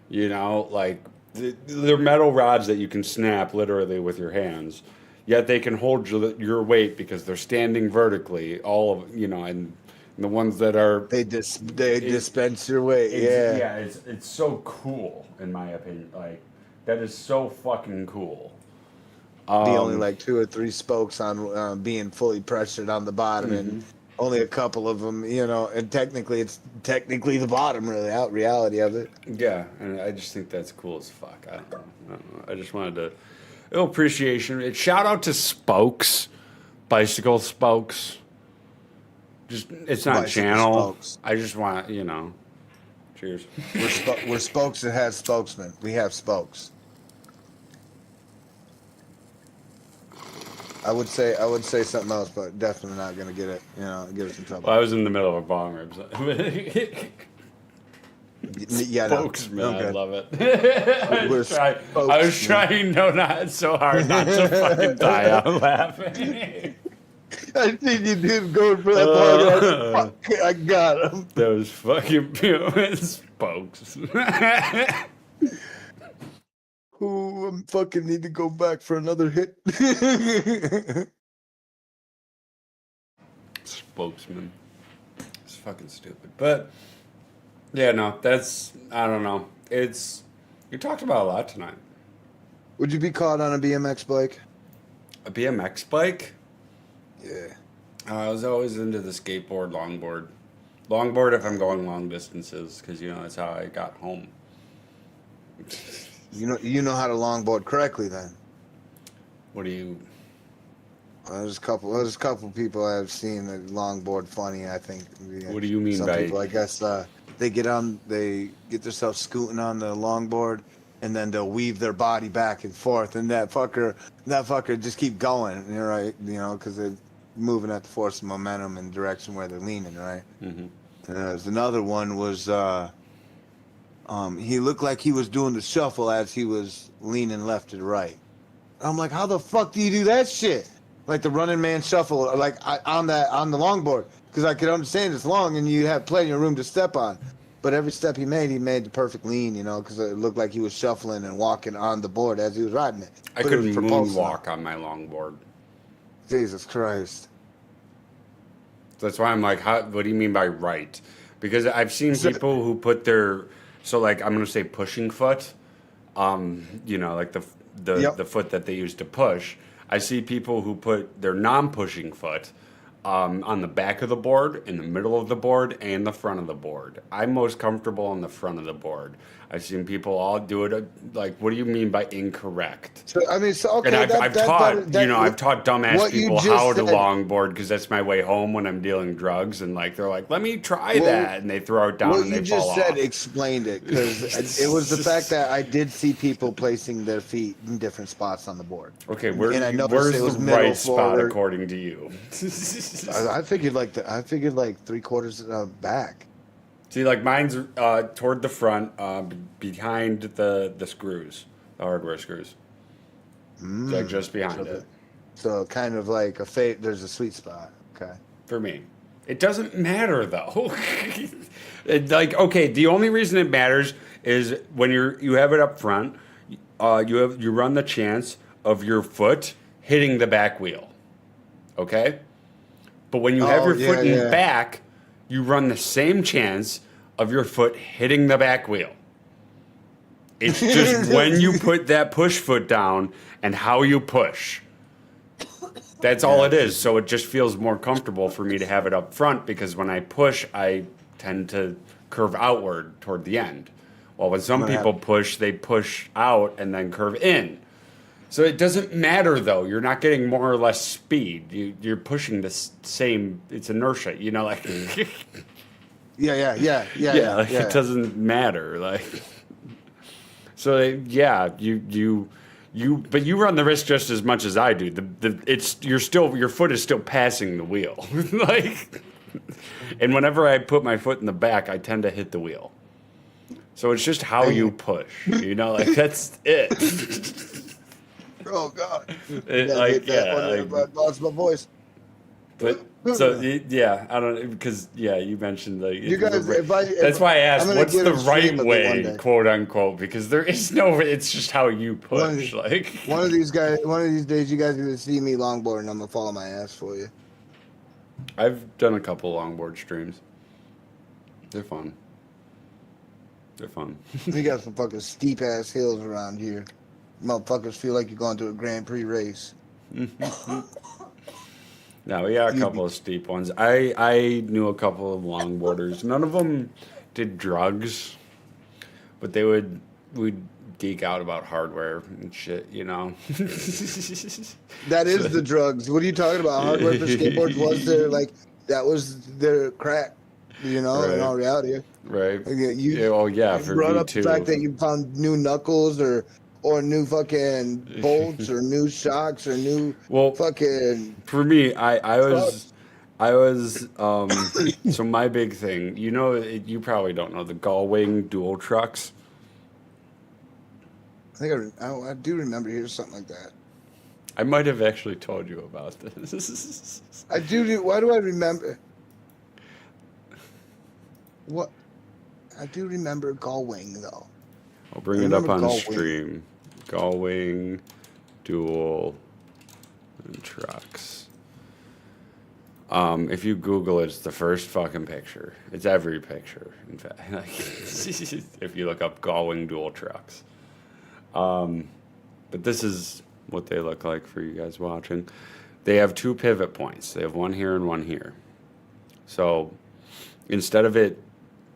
Like they're metal rods that you can snap literally with your hands, yet they can hold your weight because they're standing vertically. All of and The ones that are They dispense your weight. Yeah. it's so cool in my opinion. Like that is so fucking cool. The only like 2 or 3 spokes on being fully pressured on the bottom, and only a couple of them, you know. And technically, it's the bottom, really, out reality of it. Yeah, and I just think that's cool as fuck. I don't know. I just wanted to little appreciation. Shout out to spokes, bicycle spokes. Just it's not Bicycle channel. spokes. I just want cheers. We're spokes that have spokesmen. We have spokes. I would say something else, but definitely not gonna get us in trouble. Well, I was in the middle of a bong rib. Yeah, no. Spokesman, Okay. I love it. We're I was trying not so hard not to fucking die out laughing. I think you did go for that part. Fuck, I got him. Those fucking spokes. Ooh, I fucking need to go back for another hit. Spokesman. It's fucking stupid. But yeah, no, I don't know. You talked about a lot tonight. Would you be caught on a BMX bike? A BMX bike? Yeah. I was always into the skateboard, longboard. Longboard if I'm going long distances, because that's how I got home. You know how to longboard correctly then. What do you? There's a couple people I've seen that longboard funny. I think. What do you mean Some by? people, I guess, they get themselves scooting on the longboard, and then they'll weave their body back and forth, and that fucker just keep going. You're right, because they're moving at the force of momentum in the direction where they're leaning, right? Mm-hmm. There's another one was. He looked like he was doing the shuffle as he was leaning left to the right. I'm like, how the fuck do you do that shit? Like the running man shuffle, on the longboard, because I could understand it's long and you have plenty of room to step on. But every step he made the perfect lean, because it looked like he was shuffling and walking on the board as he was riding it. I But it was couldn't propulsive. moonwalk on my longboard. Jesus Christ. That's why I'm like, what do you mean by right? Because I've seen people who put their, I'm gonna say pushing foot, like the foot that they use to push. I see people who put their non-pushing foot on the back of the board, in the middle of the board, and the front of the board. I'm most comfortable on the front of the board. I've seen people all do it. What do you mean by incorrect? So okay. And I've taught dumbass people how to longboard because that's my way home when I'm dealing drugs, and they're like, let me try that, and they throw it down and they fall off. What you just said explained it, because it was the fact that I did see people placing their feet in different spots on the board. Okay, And I noticed where's it was the middle right spot forward. according to you? I figured like 3/4 back. See, mine's toward the front, behind the screws, the hardware screws. Just behind it. So kind of like there's a sweet spot. Okay. For me. It doesn't matter though. Okay, the only reason it matters is when you have it up front, you run the chance of your foot hitting the back wheel. Okay? But when you have your foot in back, you run the same chance of your foot hitting the back wheel. It's just when you put that push foot down and how you push. That's all it is. So it just feels more comfortable for me to have it up front, because when I push, I tend to curve outward toward the end. Well, when some people push, they push out and then curve in. So it doesn't matter, though. You're not getting more or less speed. You're pushing the same. It's inertia, Yeah. It doesn't matter. So but you run the risk just as much as I do. Your foot is still passing the wheel. And whenever I put my foot in the back, I tend to hit the wheel. So it's just how you push. That's it. Oh God. I lost my voice. But so yeah, I don't, because you mentioned You guys, that's why I asked, I'm gonna what's get the him straight right with it one way, day. quote unquote, because there is no. It's just how you push. One of these days, you guys are gonna see me longboarding. I'm gonna follow my ass for you. I've done a couple longboard streams. They're fun. They're fun. We got some fucking steep ass hills around here. Motherfuckers feel like you're going to a Grand Prix race. No, we got a couple of steep ones. I knew a couple of longboarders. None of them did drugs, but we'd geek out about hardware and shit, you know. That is the drugs. What are you talking about? Hardware for skateboards was their that was their crack, you know. Right. In all reality, Right. Like, you Yeah, oh yeah, for brought me up too. the fact that you found new knuckles or new fucking bolts or new shocks or new Well, fucking. for me, I was so my big thing, you know, you probably don't know the Gullwing dual trucks. I think I do remember hearing something like that. I might have actually told you about this. I do. Why do I remember? What? I do remember Gullwing though. I'll bring I it up remember on Gullwing. stream. Gullwing dual and trucks. If you Google it, it's the first fucking picture. It's every picture, in fact. Like, if you look up Gullwing dual trucks. But this is what they look like for you guys watching. They have two pivot points. They have one here and one here. So instead of it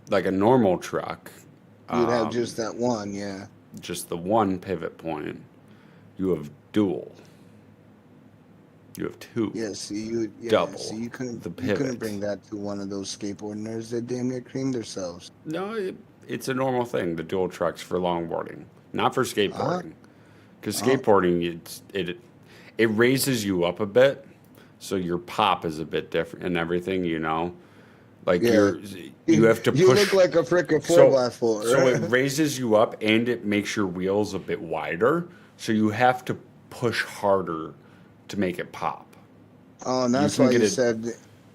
like a normal truck, You'd have just that one, yeah. just the one pivot point, you have dual. You have two. Yeah, see, Double See, you couldn't the you couldn't pivot. bring that to one of those skateboard nerds that damn near creamed themselves. No, it's a normal thing. The dual trucks for longboarding, not for skateboarding. Because skateboarding, it raises you up a bit, so your pop is a bit different and everything. You know, like Yeah. you have to You push. look like a frickin' So- 4x4. So right? it raises you up and it makes your wheels a bit wider. So you have to push harder to make it pop. Oh, and that's can why get you it- said.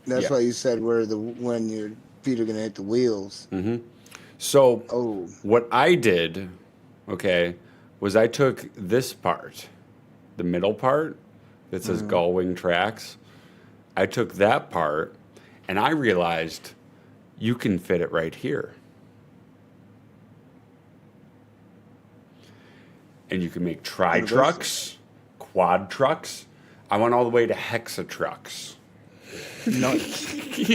That's Yeah. why you said when your feet are gonna hit the wheels. So Oh, what I did, okay, was I took this part, the middle part that says Gullwing Tracks. I took that part and I realized you can fit it right here. And you can make tri trucks, quad trucks. I went all the way to hexa trucks. nice, nice.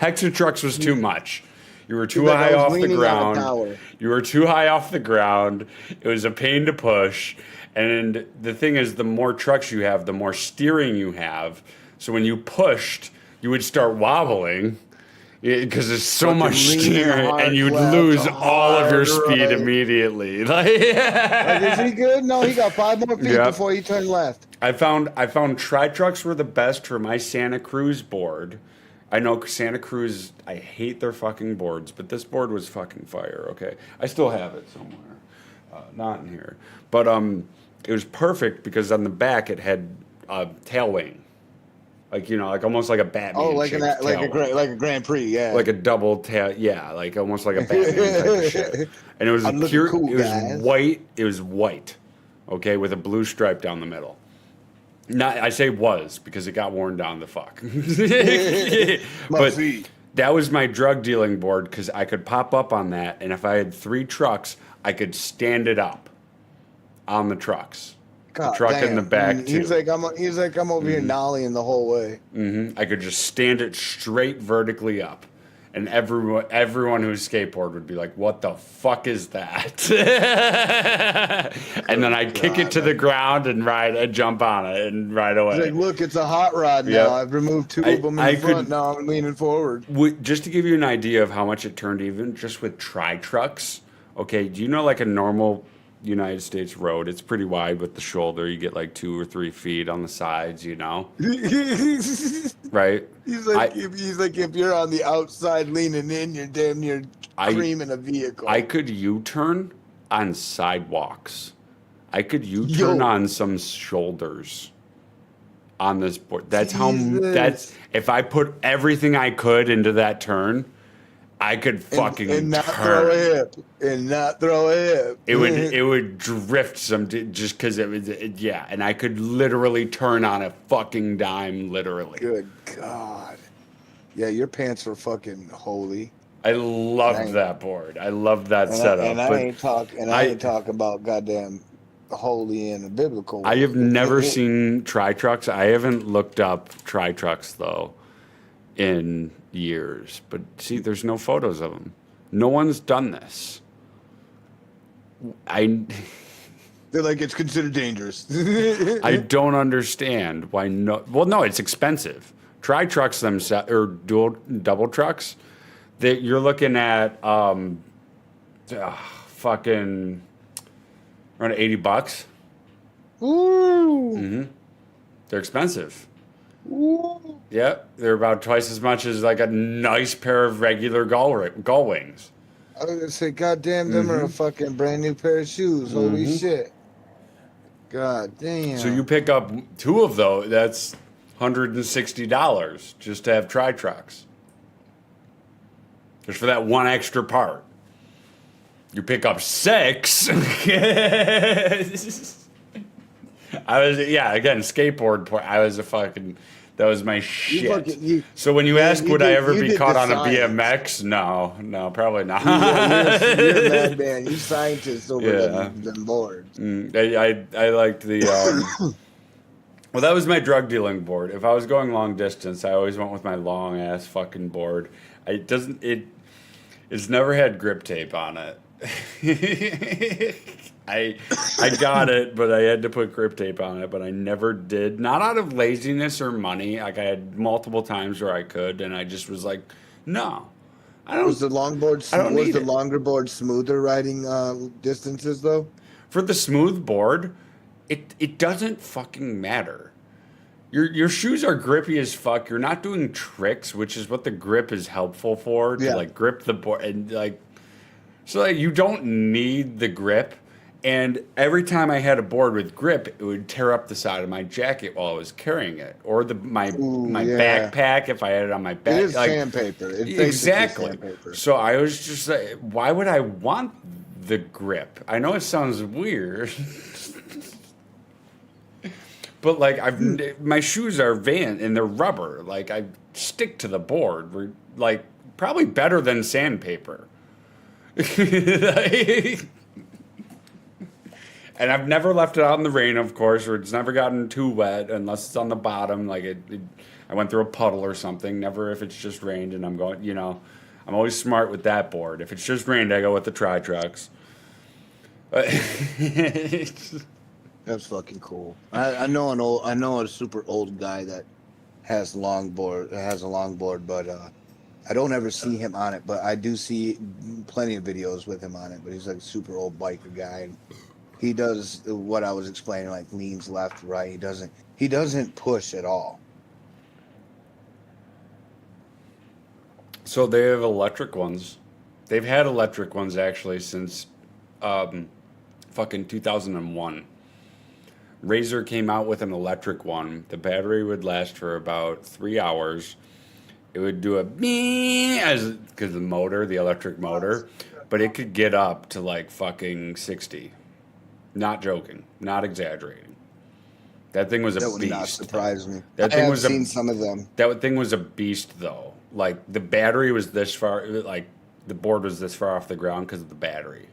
Hexa trucks was too much. You were too Like I high was off the leaning on the ground. tower. You were too high off the ground. It was a pain to push. And the thing is, the more trucks you have, the more steering you have. So when you pushed, you would start wobbling because there's so Fucking much leaning steering, hard and you'd left, lose all of your hard speed right. immediately. Like, is he good? No, he got 5 more feet Yep. before he turned left. I found tri trucks were the best for my Santa Cruz board. I know Santa Cruz, I hate their fucking boards, but this board was fucking fire. Okay, I still have it somewhere, not in here, but it was perfect because on the back it had a tail wing, like like almost like a Batman. Oh, like shaped like a tail wing. like a Grand Prix, yeah. Like a double tail, yeah, like almost like a Batman type of shit. And it was I'm looking pure. cool, it was guys. white. It was white, okay, with a blue stripe down the middle. Not, I say was because it got worn down the fuck. But feet. that was my drug dealing board because I could pop up on that, and if I had 3 trucks, I could stand it up on the trucks. God truck in damn. the back, He's too. like I'm over here nollying the whole way. I could just stand it straight vertically up. And everyone who's skateboard would be like, "What the fuck is that?" And then I'd kick it to the ground and jump on it and ride He's like, away. look, it's a hot rod now. Yep. I've removed 2 I- of them in I the front. could- Now I'm leaning forward. Just to give you an idea of how much it turned even, just with tri trucks. Okay, do you know like a normal United States road? It's pretty wide with the shoulder. You get like 2 or 3 feet on the sides. he's Right? like, if you're on the outside leaning in, you're damn near creaming a vehicle. I could U-turn on sidewalks. I could U-turn Yo. on some shoulders on this board. That's Jesus. if I put everything I could into that turn, I could fucking and not turn. throw a hip. And not throw a hip. It would drift just because it was yeah, and I could literally turn on a fucking dime, literally. Good God. Yeah, your pants were fucking holy. I loved Dang. that board. I loved that And setup. I but ain't talking about goddamn holy in a biblical way. I have never seen tri-trucks. I haven't looked up tri-trucks though in years. But see, there's no photos of them. No one's done this. They're like, it's considered dangerous. I don't understand why no. Well, no, it's expensive. Tri-trucks themselves or double trucks. That you're looking at fucking around $80. Ooh. They're expensive. Ooh. Yep, they're about twice as much as like a nice pair of regular gull wings. I was gonna say, goddamn, them are a fucking brand new pair of shoes. Holy shit. God damn. So you pick up two of those, that's $160 just to have tri-trucks. Just for that one extra part. You pick up 6. Again, skateboard. That was my shit. So when you ask, would I ever be caught on a BMX? No, probably not. You're a madman. You scientists over them boards. I liked the. Well, that was my drug dealing board. If I was going long distance, I always went with my long ass fucking board. It's never had grip tape on it. I got it, but I had to put grip tape on it, but I never did. Not out of laziness or money. Like I had multiple times where I could, and I just was like, no. I don't. Was the longboard? I don't Was need the it. longer board smoother riding distances though? For the smooth board, it doesn't fucking matter. Your shoes are grippy as fuck. You're not doing tricks, which is what the grip is helpful for, to like grip the board and like. So like you don't need the grip. And every time I had a board with grip, it would tear up the side of my jacket while I was carrying it, or my backpack if I had it on my back. It is sandpaper. It's basically Exactly. sandpaper. So I was just like, why would I want the grip? I know it sounds weird, but like my shoes are Van and they're rubber. Like I stick to the board. We're like probably better than sandpaper. And I've never left it out in the rain, of course, or it's never gotten too wet unless it's on the bottom. Like I went through a puddle or something. Never if it's just rained and I'm going, I'm always smart with that board. If it's just rained, I go with the tri-trucks. That's fucking cool. I know a super old guy that has a longboard, but I don't ever see him on it. But I do see plenty of videos with him on it. But he's like a super old biker guy. And he does what I was explaining, like leans left, right. He doesn't push at all. So they have electric ones. They've had electric ones actually since fucking 2001. Razer came out with an electric one. The battery would last for about 3 hours. It would do a because the electric motor, but it could get up to like fucking 60. Not joking, not exaggerating. That thing was a beast. That would not surprise me. That I thing have was seen some of them. That thing was a beast though. Like the battery was this far, like the board was this far off the ground because of the battery.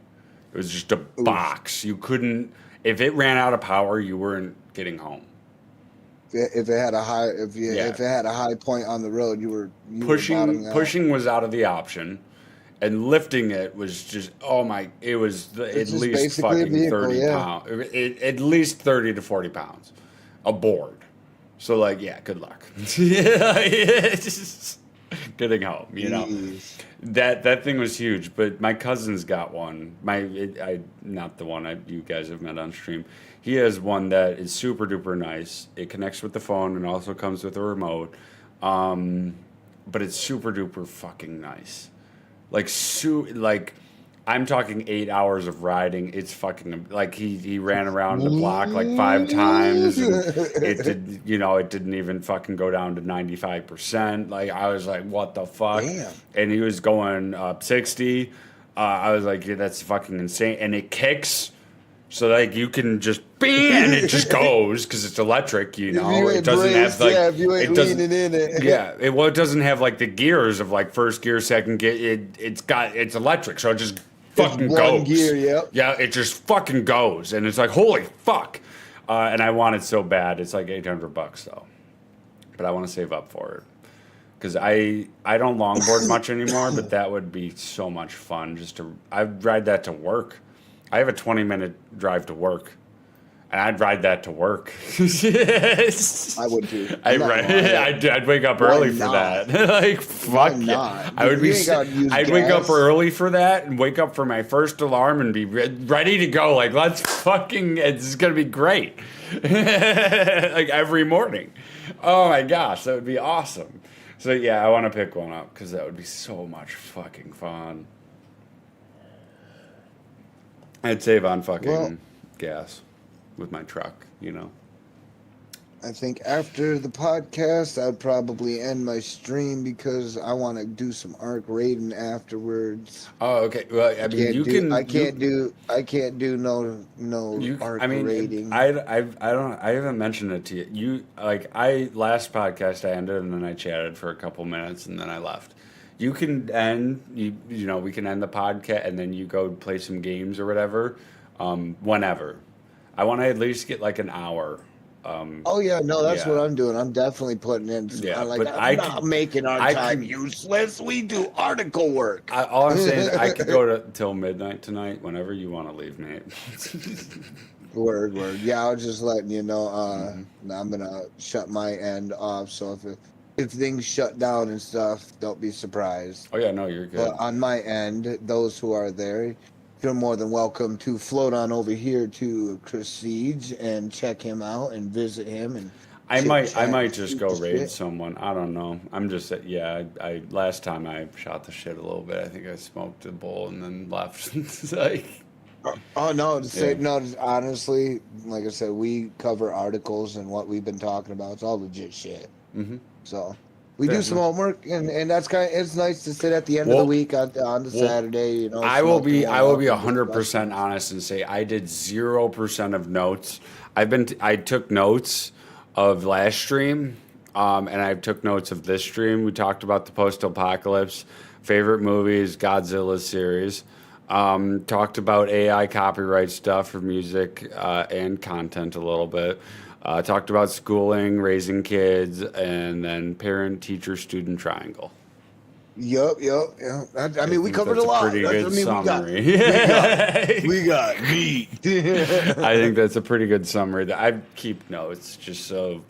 It was just a box. You couldn't. If it ran out of power, you weren't getting home. If it had a high, if it had a high point on the road, you were bottoming out. Pushing was out of the option, and lifting it was just it was at least fucking vehicle, 30 pounds. At least 30 to 40 pounds, a board. So like, yeah, good luck. Just getting home, Jeez. That thing was huge. But my cousin's got one. Not the one you guys have met on stream. He has one that is super duper nice. It connects with the phone and also comes with a remote. But it's super duper fucking nice. Like I'm talking 8 hours of riding. It's fucking like he ran around the block like 5 times. And it did, it didn't even fucking go down to 95%. Like I was like, what the fuck? Damn. And he was going up 60. I was like, yeah, that's fucking insane. And it kicks. So like you can just and it just goes because it's electric, If you It ain't doesn't have braced, like if you ain't it doesn't leaning in it. yeah. It doesn't have like the gears of like first gear, second gear. It's electric, so it just fucking one goes. gear, yep. Yeah, it just fucking goes, and it's like holy fuck. And I want it so bad. It's like $800 though, but I want to save up for it because I don't longboard much anymore. But that would be so much fun I'd ride that to work. I have a 20-minute drive to work, and I'd ride that to work. I would too. I'd wake up early for that. Like fuck yeah. I would I'd wake up early for that and wake up for my first alarm and be ready to go. Like let's fucking. It's gonna be great. Like every morning. Oh my gosh, that would be awesome. So yeah, I want to pick one up because that would be so much fucking fun. I'd save on fucking gas with my truck, I think after the podcast, I'd probably end my stream because I want to do some arc raiding afterwards. Oh, okay. Well, I mean, I can't do no arc raiding. I haven't mentioned it to you. Last podcast I ended and then I chatted for a couple minutes and then I left. You can end, we can end the podcast and then you go play some games or whatever, whenever. I want to at least get like an hour. That's what I'm doing. I'm definitely putting in. I'm not making our time useless. We do article work. All I'm saying is I could go till midnight tonight, whenever you want to leave, Nate. Word. Yeah, I was just letting you know. I'm gonna shut my end off. So if things shut down and stuff, don't be surprised. Oh yeah, no, you're good. But on my end, those who are there, you're more than welcome to float on over here to Chris Siege and check him out and visit him. And I might just go raid someone. I don't know. I'm just I last time I shot the shit a little bit. I think I smoked a bowl and then left. Honestly, like I said, we cover articles and what we've been talking about. It's all legit shit. Mm-hmm. So we do some homework, and that's it's nice to sit at the end of the week on the Saturday. I will be 100% honest and say I did 0% of notes. I took notes of last stream, and I took notes of this stream. We talked about the post-apocalypse, favorite movies, Godzilla series. Talked about AI copyright stuff for music and content a little bit. Talked about schooling, raising kids, and then parent-teacher-student triangle. Yup. I mean, we covered a lot. Pretty good summary. We got meat. I think that's a pretty good summary. I keep notes just so.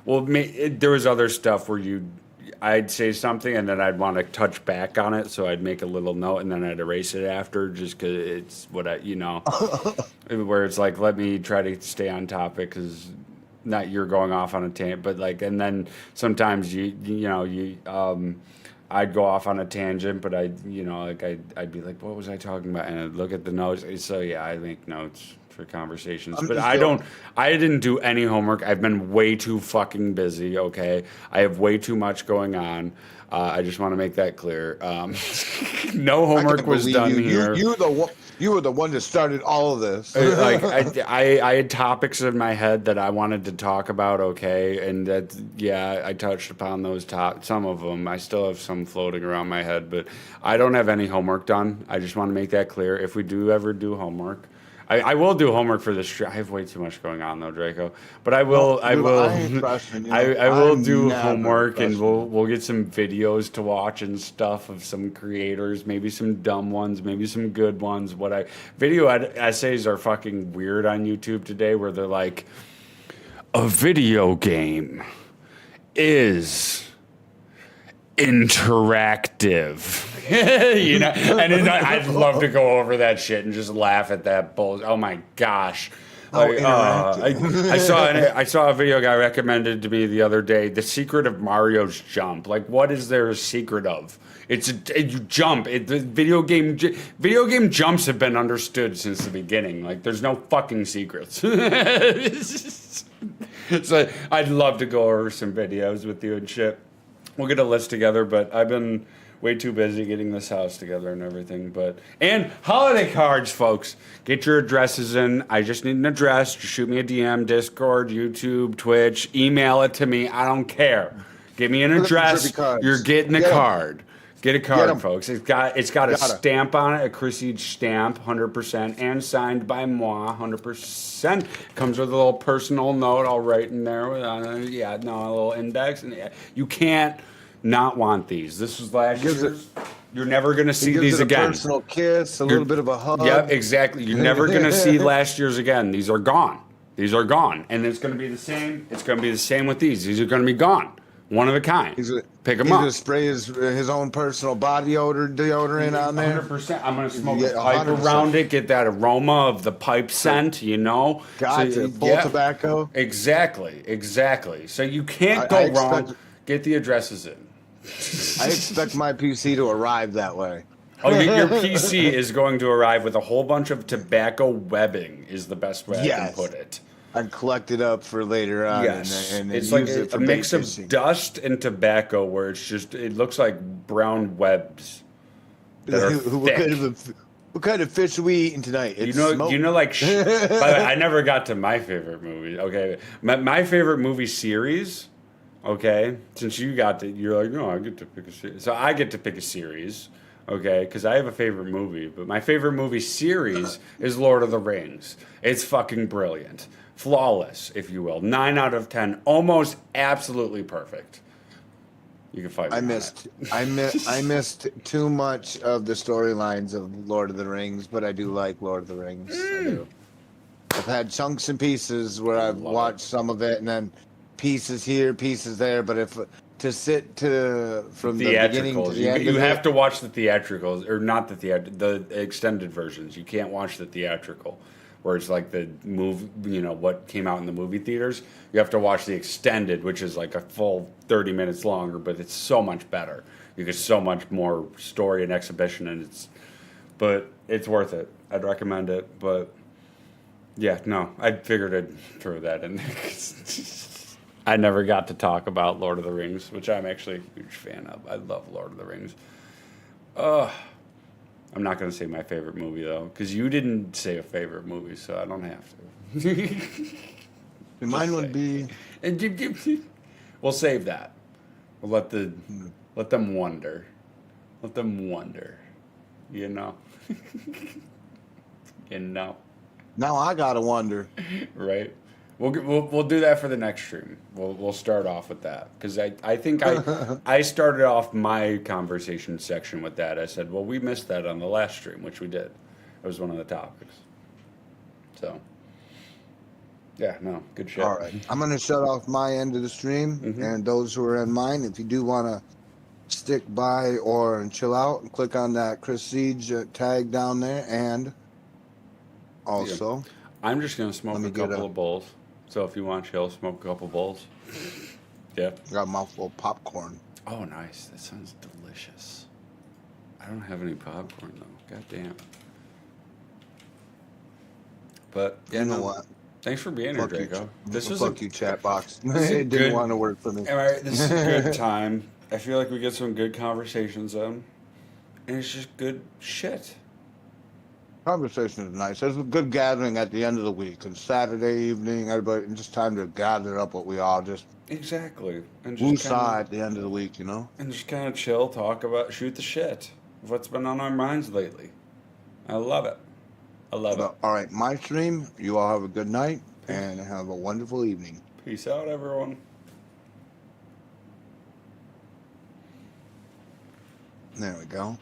Well, there was other stuff where I'd say something and then I'd want to touch back on it, so I'd make a little note and then I'd erase it after, just because it's what where it's like, let me try to stay on topic because. Not you're going off on a tangent, but and then sometimes I'd go off on a tangent, but I'd be like, what was I talking about? And I'd look at the notes. So yeah, I make notes for conversations, but I didn't do any homework. I've been way too fucking busy. Okay. I have way too much going on. I just want to make that clear. No homework was done here. You were the one that started all of this. I had topics in my head that I wanted to talk about, okay, and I touched upon those some of them. I still have some floating around my head, but I don't have any homework done. I just want to make that clear. If we do ever do homework, I will do homework for this. I have way too much going on though, Draco. But I will do homework, and we'll get some videos to watch and stuff of some creators, maybe some dumb ones, maybe some good ones. Video essays are fucking weird on YouTube today, where they're like, a video game is interactive. And I'd love to go over that shit and just laugh at that bullshit. Oh my gosh, How Like, interactive. I saw a video guy recommended to me the other day. The secret of Mario's jump. Like, what is there a secret of? You jump. The video game jumps have been understood since the beginning. Like, there's no fucking secrets. So I'd love to go over some videos with you and shit. We'll get a list together, but I've been way too busy getting this house together and everything. And holiday cards, folks. Get your addresses in. I just need an address. Just shoot me a DM, Discord, YouTube, Twitch. Email it to me. I don't care. Give me an Look at the address. trippy cards. You're getting a Get 'em. card. Get a Get card, 'em. folks. It's got a Gotta. stamp on it, a Chris Siege stamp, 100%, and signed by moi, 100%. Comes with a little personal note I'll write in there with, a little index. And you can't not want these. This was last Gives year's. You're never gonna see Gives these it a again. personal kiss, a little bit of a hug. Yep, exactly. You're never gonna see last year's again. These are gone. These are gone, and it's gonna be the same. It's gonna be the same with these. These are gonna be gone. One of a kind. Pick them He's up. gonna spray his own personal body deodorant on there. 100%. I'm gonna smoke Yeah, a pipe 100%. around it, get that aroma of the pipe scent, you know. Gotcha. Full tobacco. Exactly. So you can't I go wrong. expect- Get the addresses in. I expect my PC to arrive that way. Oh, your PC is going to arrive with a whole bunch of tobacco webbing. Is the best way I Yes. can put it. And collect it up for later on. Yes, and it's use like it a for mix bait of fishing. dust and tobacco, where it looks like brown webs that are thick. What kind of fish are we eating tonight? It's smoked. Like. By the way, I never got to my favorite movie. Okay, my favorite movie series. Okay, since you're like, no, I get to pick a series. So I get to pick a series. Okay, because I have a favorite movie, but my favorite movie series is Lord of the Rings. It's fucking brilliant, flawless, if you will. 9 out of 10, almost absolutely perfect. You can fight me. I missed too much of the storylines of Lord of the Rings, but I do like Lord of the Rings. I do. I've had chunks and pieces where I've watched some of it, and then pieces here, pieces there. But from the beginning to the end, You have to watch the theatricals, or not the extended versions. You can't watch the theatrical, where it's like the movie, what came out in the movie theaters. You have to watch the extended, which is like a full 30 minutes longer, but it's so much better. You get so much more story and exhibition, and it's worth it. I'd recommend it, but yeah, no, I figured I'd throw that in there. I never got to talk about Lord of the Rings, which I'm actually a huge fan of. I love Lord of the Rings. I'm not going to say my favorite movie, though, because you didn't say a favorite movie, so I don't have to. Mine would be. We'll save that. We'll let them wonder. Let them wonder. You know? Now I gotta wonder. Right? We'll do that for the next stream. We'll start off with that, because I think I started off my conversation section with that. I said, well, we missed that on the last stream, which we did. It was one of the topics. So yeah, no, good shit. All right, I'm gonna shut off my end of the stream, and those who are in mine, if you do want to stick by or chill out, click on that Chris Siege tag down there, and also. I'm just gonna smoke a couple of bowls. So if you want chill, smoke a couple bowls. Yeah. I got a mouthful of popcorn. Oh, nice. That sounds delicious. I don't have any popcorn though. God damn. But yeah, You know what? Thanks for being here, Fuck you, Draco. This was fuck you, chat box. is a It didn't good- want to work for me. all right. This is a good time. I feel like we get some good conversations in, and it's just good shit. Conversation is nice. There's a good gathering at the end of the week and Saturday evening. Everybody, just time to gather up what we all just Exactly. And woosah at the end of the week, you know. and just kind of chill, talk about, shoot the shit of what's been on our minds lately. I love it. I love it. But, all right, my stream. You all have a good night and have a wonderful evening. Peace out, everyone. There we go.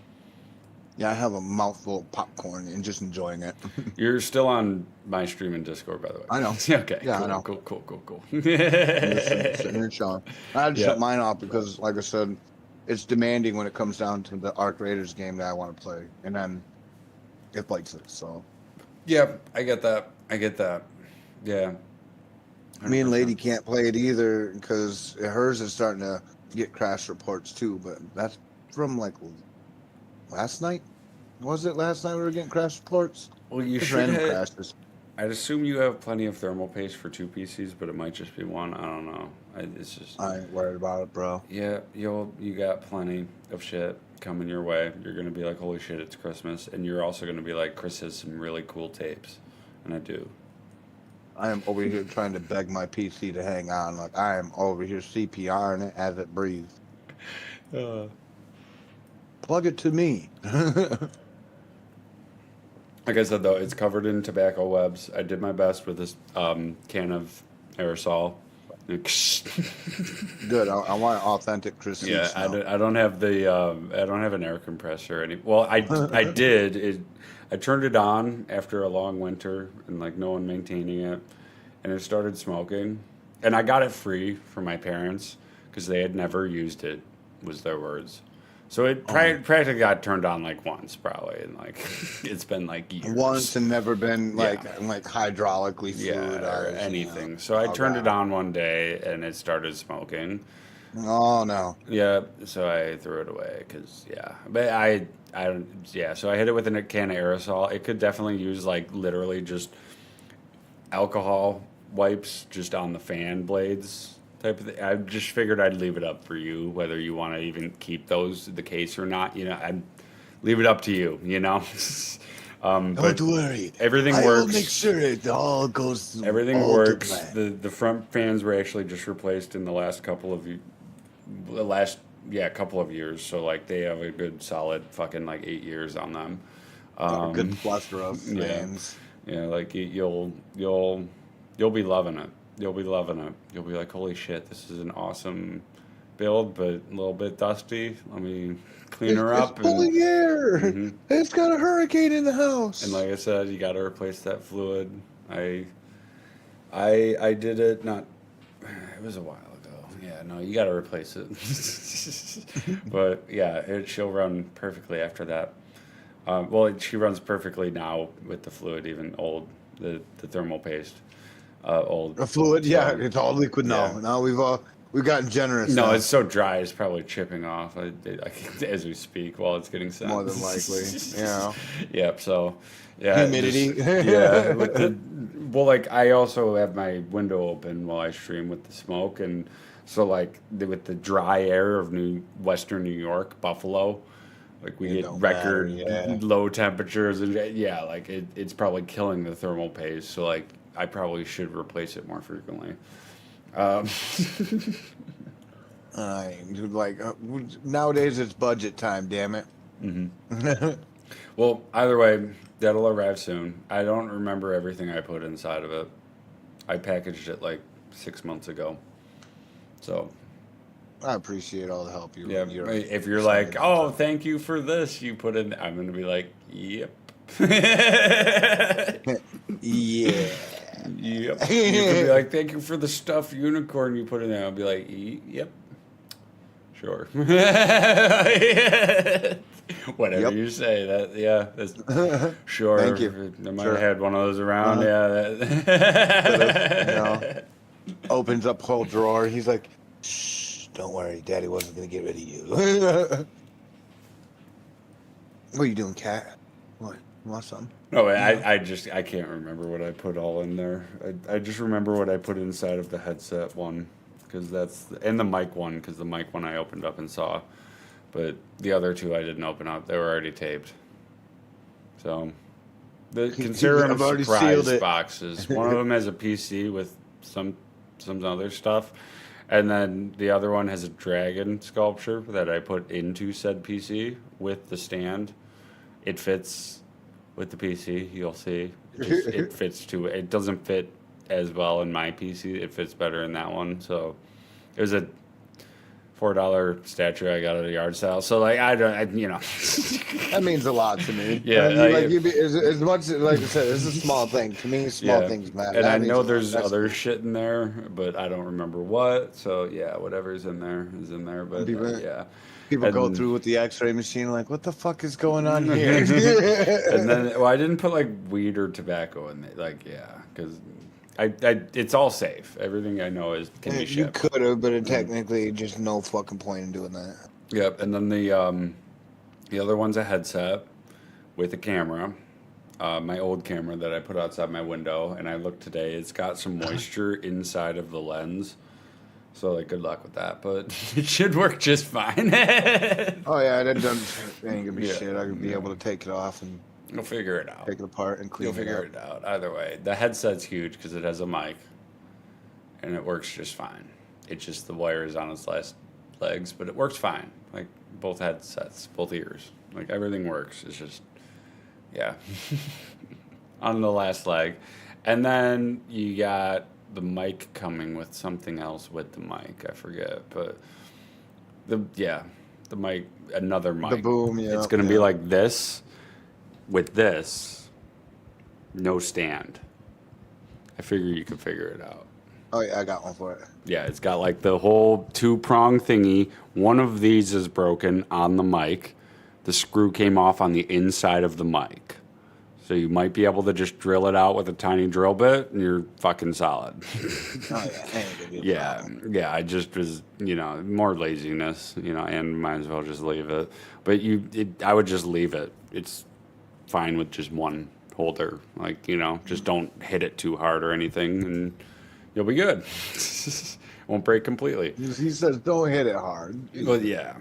Yeah, I have a mouthful of popcorn and just enjoying it. You're still on my stream in Discord, by the way. I know. Okay. Yeah, cool, I know. Cool. I'm just sitting here chilling. I had to Yeah. shut mine off because, like I said, it's demanding when it comes down to the Arc Raiders game that I want to play, and then it bites it. So Yeah, I get that. Yeah. Me and 100%. Lady can't play it either because hers is starting to get crash reports too. But that's from like last night. Was it last night we were getting crash reports? Well, you Just should random have. crashes. I'd assume you have plenty of thermal paste for 2 PCs, but it might just be one. I don't know. It's just. I ain't worried about it, bro. Yeah, you got plenty of shit coming your way. You're gonna be like, holy shit, it's Christmas, and you're also gonna be like, Chris has some really cool tapes, and I do. I am over here trying to beg my PC to hang on. Like I am over here CPRing it as it breathes. Plug it to me. Like I said though, it's covered in tobacco webs. I did my best with this can of aerosol. Good. I want authentic Christmas. Yeah, now. I don't have the I don't have an air compressor any. Well, I did. I turned it on after a long winter and like no one maintaining it, and it started smoking. And I got it free from my parents because they had never used it. Was their words. So it practically got turned on like once, probably, and like it's been like years. Once and never been like Yeah. like hydraulically Yeah, or fluidized, anything. you know. So I Oh, turned it God. on one day and it started smoking. Oh no. Yeah, so I threw it away because but I don't. Yeah, so I hit it with a can of aerosol. It could definitely use like literally just alcohol wipes just on the fan blades type of thing. I just figured I'd leave it up for you whether you want to even keep the case or not. You know, I'd leave it up to you. You know. But Don't worry. everything I will works. make sure it all goes. Everything all to works. plan. The front fans were actually just replaced in the last couple of couple of years. So like they have a good solid fucking like 8 years on them. A good cluster of yeah. fans. Yeah, like you'll be loving it. You'll be loving it. You'll be like, holy shit, this is an awesome build, but a little bit dusty. Let me clean her up. It's pulling air. Mhm. It's got a hurricane in the house. And like I said, you got to replace that fluid. I did it not. It was a while ago. Yeah, no, you got to replace it. But yeah, she'll run perfectly after that. Well, she runs perfectly now with the fluid, even old the thermal paste. Old. A fluid, yeah, So, it's all liquid now. yeah. Now we've gotten generous. No, now. it's so dry, it's probably chipping off as we speak while it's getting sent. More than likely, yeah. Yep. So, yeah. Humidity. Yeah. Well, like I also have my window open while I stream with the smoke, and so like with the dry air of Western New York, Buffalo, like we It get don't record matter, yeah. low temperatures, and like it's probably killing the thermal paste. So like I probably should replace it more frequently. Nowadays it's budget time. Damn it. Well, either way, that'll arrive soon. I don't remember everything I put inside of it. I packaged it like 6 months ago. So, I appreciate all the help yeah, you're if you're like, oh, thank you for this, you put in, I'm going to be like, yep. yeah. Yep. You could be like, thank you for the stuffed unicorn you put in there. I'll be like, yep. Sure. Whatever Yep. you say. That's sure. Thank you. I might Sure. have had one of those around. Uh-huh. Yeah. Opens up whole drawer. He's like, shh, don't worry, Daddy wasn't gonna get rid of you. What are you doing, cat? What? You want something? No, I can't remember what I put all in there. I just remember what I put inside of the headset one, and the mic one, because the mic one I opened up and saw, but the other two I didn't open up. They were already taped. So, consider them I've already sealed surprise it. boxes. One of them has a PC with some other stuff, and then the other one has a dragon sculpture that I put into said PC with the stand. It fits with the PC, you'll see. It fits to it. It doesn't fit as well in my PC. It fits better in that one. So it was a $4 statue I got at a yard sale. So like That means a lot to me. Yeah, I mean, as much like I said, it's a small thing to me. Small things matter. And That I means a know lot. there's That's- other shit in there, but I don't remember what. So yeah, whatever's in there is in there. But yeah. People go And- through with the X-ray machine, like, what the fuck is going on here? And then, well, I didn't put like weed or tobacco in it. Like, yeah, because it's all safe. Everything I know can be You shipped. could have, but it technically just no fucking point in doing that. Yep, and then the other one's a headset with a camera. My old camera that I put outside my window, and I looked today. It's got some moisture inside of the lens, so like good luck with that. But it should work just fine. Oh yeah, that ain't gonna be Yeah. shit. I could be able to take it off and You'll figure it out. take it apart and clean You'll figure it it out. Either way, the headset's huge because it has a mic, and it works just fine. It's just the wire is on its last legs, but it works fine. Like both headsets, both ears, like everything works. It's just, yeah, on the last leg, and then you got the mic coming with something else with the mic. I forget, but the mic, another mic. The boom, yeah. It's gonna be like this, with this, no stand. I figure you can figure it out. Oh yeah, I got one for it. Yeah, it's got like the whole 2-prong thingy. One of these is broken on the mic. The screw came off on the inside of the mic. So you might be able to just drill it out with a tiny drill bit and you're fucking solid. Oh yeah, ain't gonna be a Yeah, problem. yeah, I just was, more laziness, and might as well just leave it. But I would just leave it. It's fine with just one holder. Like, just don't hit it too hard or anything and you'll be good. Won't break completely. He says don't hit it hard. But yeah.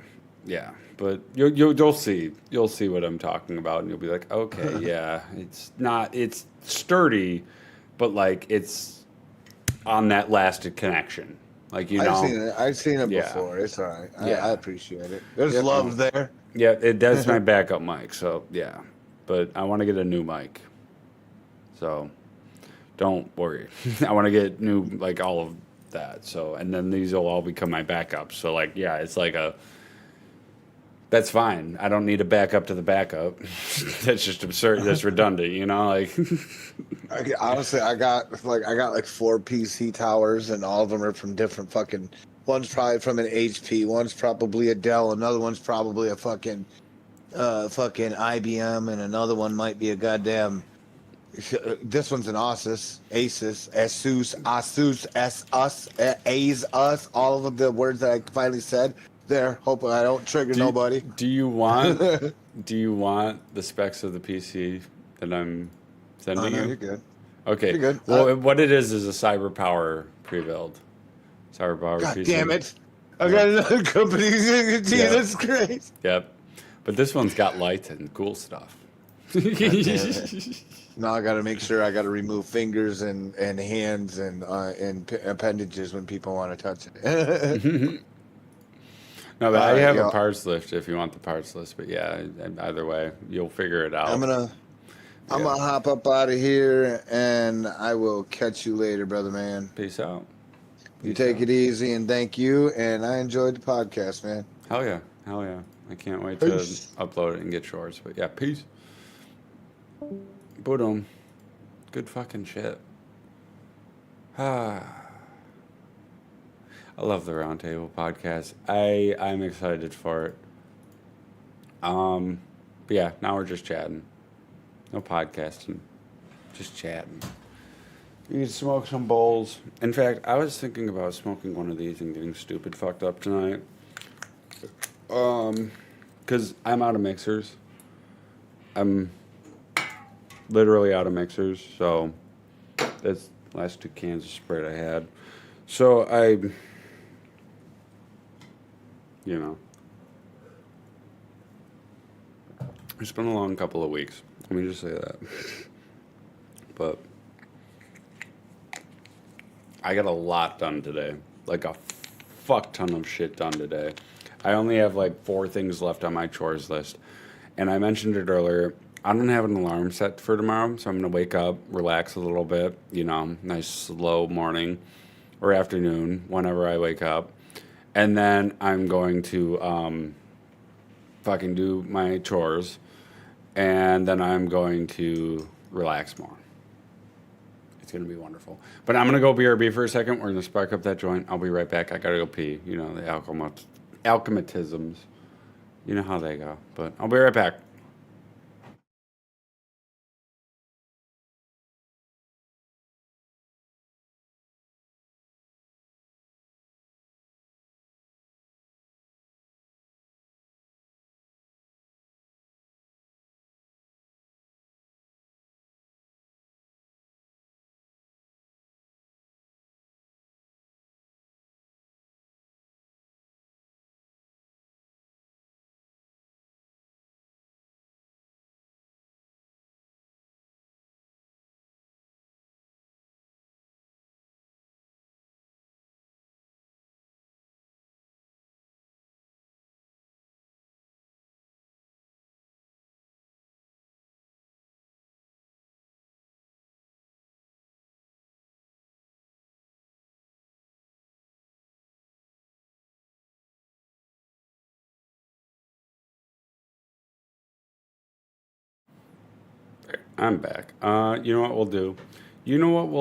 But you'll see. You'll see what I'm talking about, and you'll be like, okay, yeah, it's sturdy, but like it's on that lasted connection. Like I've seen it Yeah. before. It's all right. Yeah. I appreciate it. There's Yep. love there. Yeah, that's my backup mic. So yeah, but I want to get a new mic. So don't worry. I want to get new, like all of that. So, and then these will all become my backups. So like, yeah, it's like that's fine. I don't need a backup to the backup. That's just absurd. That's redundant, like. Honestly, I got like 4 PC towers, and all of them are from different fucking. One's probably from an HP. One's probably a Dell. Another one's probably a fucking IBM, and another one might be a goddamn. This one's an Asus, Asus, all of the words that I finally said there. Hoping I don't trigger nobody. Do you want the specs of the PC that I'm sending Oh, no, you? you're good. Okay. You're good. Well, what it is a CyberPower pre-build. CyberPower God PC. damn it! I got another company. Yeah. Jesus Christ! Yep. But this one's got lights and cool stuff. Now I got to make sure I got to remove fingers and hands and appendages when people want to touch it. No, but I have yeah. a parts list if you want the parts list. But yeah, either way, you'll figure it out. I'm gonna hop up out of here, and I will catch you later, brother man. Peace out. You take it easy, and thank you. And I enjoyed the podcast, man. Hell yeah. I can't wait Peace. to upload it and get yours. But yeah, peace. Boom. Good fucking shit. I love the Roundtable podcast. I'm excited for it. But yeah, now we're just chatting. No podcasting. Just chatting. You can smoke some bowls. In fact, I was thinking about smoking one of these and getting stupid fucked up tonight. Because I'm out of mixers. I'm literally out of mixers, so that's the last 2 cans of Sprite I had. So it's been a long couple of weeks. Let me just say that. But I got a lot done today. Like a fuck ton of shit done today. I only have like 4 things left on my chores list. And I mentioned it earlier. I don't have an alarm set for tomorrow, so I'm going to wake up, relax a little bit, nice slow morning or afternoon whenever I wake up. And then I'm going to fucking do my chores, and then I'm going to relax more. It's going to be wonderful. But I'm going to go BRB for a second. We're going to spark up that joint. I'll be right back. I got to go pee. The alchematisms. You know how they go. But I'll be right back. I'm back. You know what we'll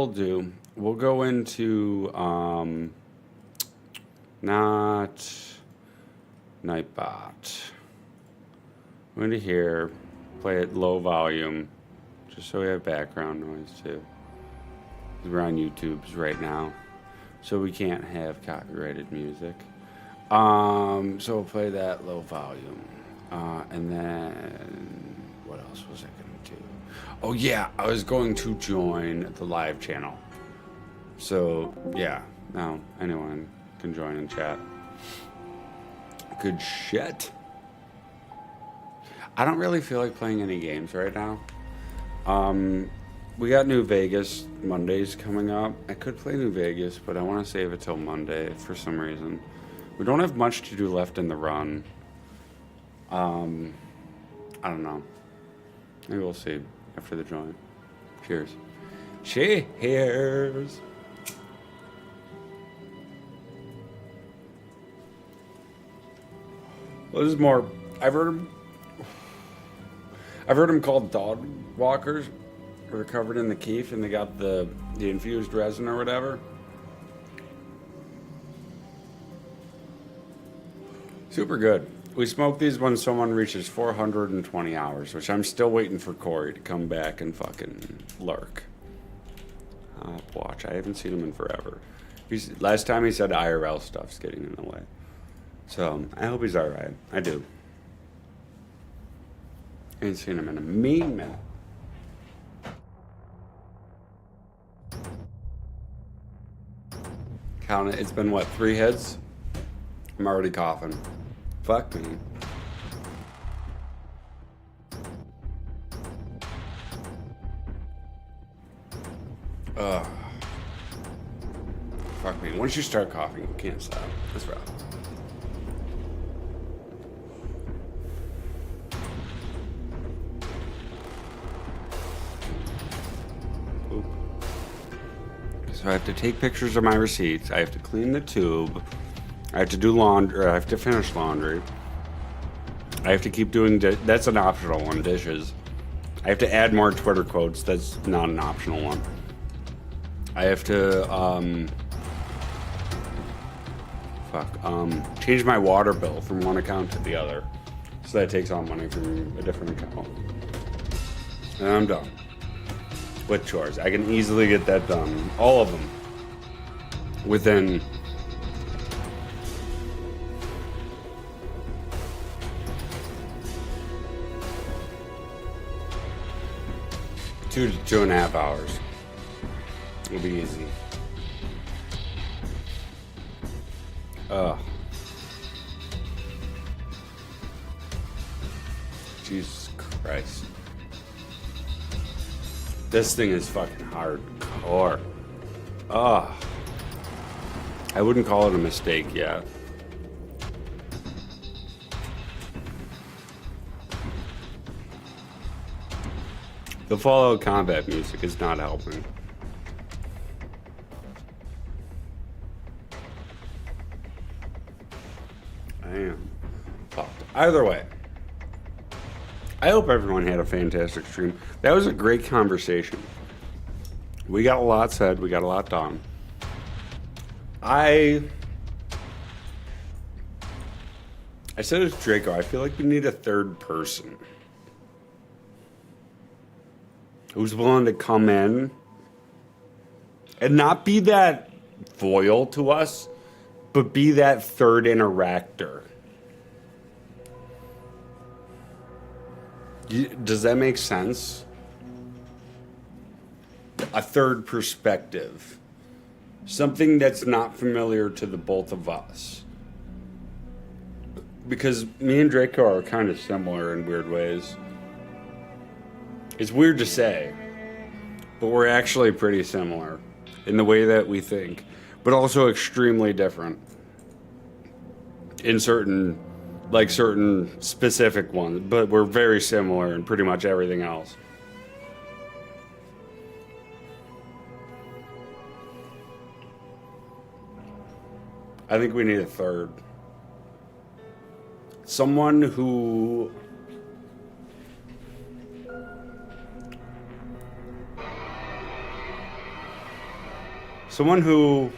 do? We'll go into not Nightbot. Go into here, play it low volume, just so we have background noise too. We're on YouTube's right now, so we can't have copyrighted music. So we'll play that low volume, and then what else was I gonna do? Oh yeah, I was going to join the live channel. So yeah, now anyone can join and chat. Good shit. I don't really feel like playing any games right now. We got New Vegas Mondays coming up. I could play New Vegas, but I want to save it till Monday for some reason. We don't have much to do left in the run. I don't know. Maybe we'll see after the join. Cheers. Cheers. Well, this is more. I've heard them called dog walkers. They're covered in the keef and they got the infused resin or whatever. Super good. We smoke these when someone reaches 420 hours, which I'm still waiting for Corey to come back and fucking lurk. Watch. I haven't seen him in forever. Last time he said IRL stuff's getting in the way. So I hope he's alright. I do. I ain't seen him in a mean minute. Count it. It's been what, 3 hits? I'm already coughing. Fuck me. Ugh. Fuck me. Once you start coughing, you can't stop. That's rough. Oop. So I have to take pictures of my receipts. I have to clean the tube. I have to do laundry. I have to finish laundry. I have to keep doing. That's an optional one. Dishes. I have to add more Twitter quotes. That's not an optional one. I have to change my water bill from one account to the other, so that takes all money from a different account. And I'm done with chores. I can easily get that done, all of them, within. Two to 2.5 hours. It'll be easy. Jesus Christ. This thing is fucking hardcore. I wouldn't call it a mistake yet. The Fallout combat music is not helping. I am fucked. Either way, I hope everyone had a fantastic stream. That was a great conversation. We got a lot said. We got a lot done. I said it to Draco, I feel like we need a third person who's willing to come in and not be that foil to us, but be that third interactor. Does that make sense? A third perspective. Something that's not familiar to the both of us. Because me and Draco are kind of similar in weird ways. It's weird to say, but we're actually pretty similar in the way that we think, but also extremely different in certain specific ones, but we're very similar in pretty much everything else. I think we need a third. Someone who someone who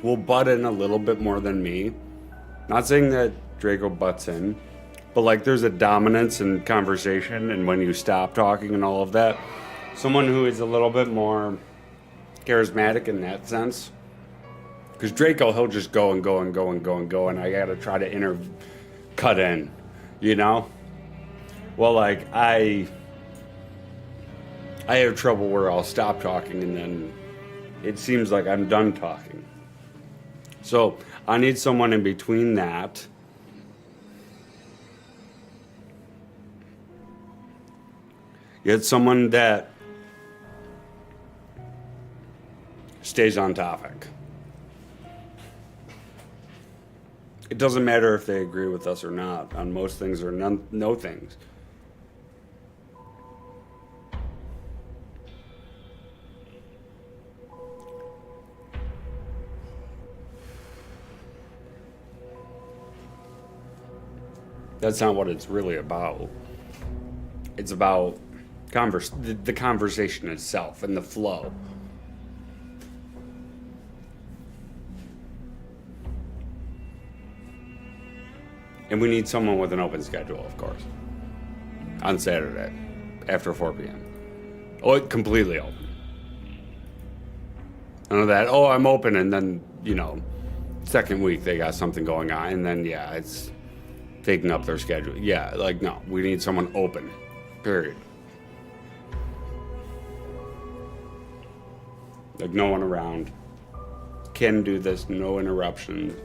will butt in a little bit more than me. Not saying that Draco butts in, but like there's a dominance in conversation and when you stop talking and all of that. Someone who is a little bit more charismatic in that sense. Because Draco, he'll just go and go and go and go and go, and I gotta try to cut in, you know? Well, like, I have trouble where I'll stop talking and then it seems like I'm done talking. So, I need someone in between that. Yet someone that stays on topic. It doesn't matter if they agree with us or not on most things or no things. That's not what it's really about. It's about the conversation itself and the flow. And we need someone with an open schedule, of course. On Saturday, after 4 p.m. Oh, completely open. None of that, oh, I'm open, and then, you know, second week they got something going on, and then, yeah, it's taking up their schedule. Yeah, like, no, we need someone open, period. Like, no one around. Can do this, no interruptions.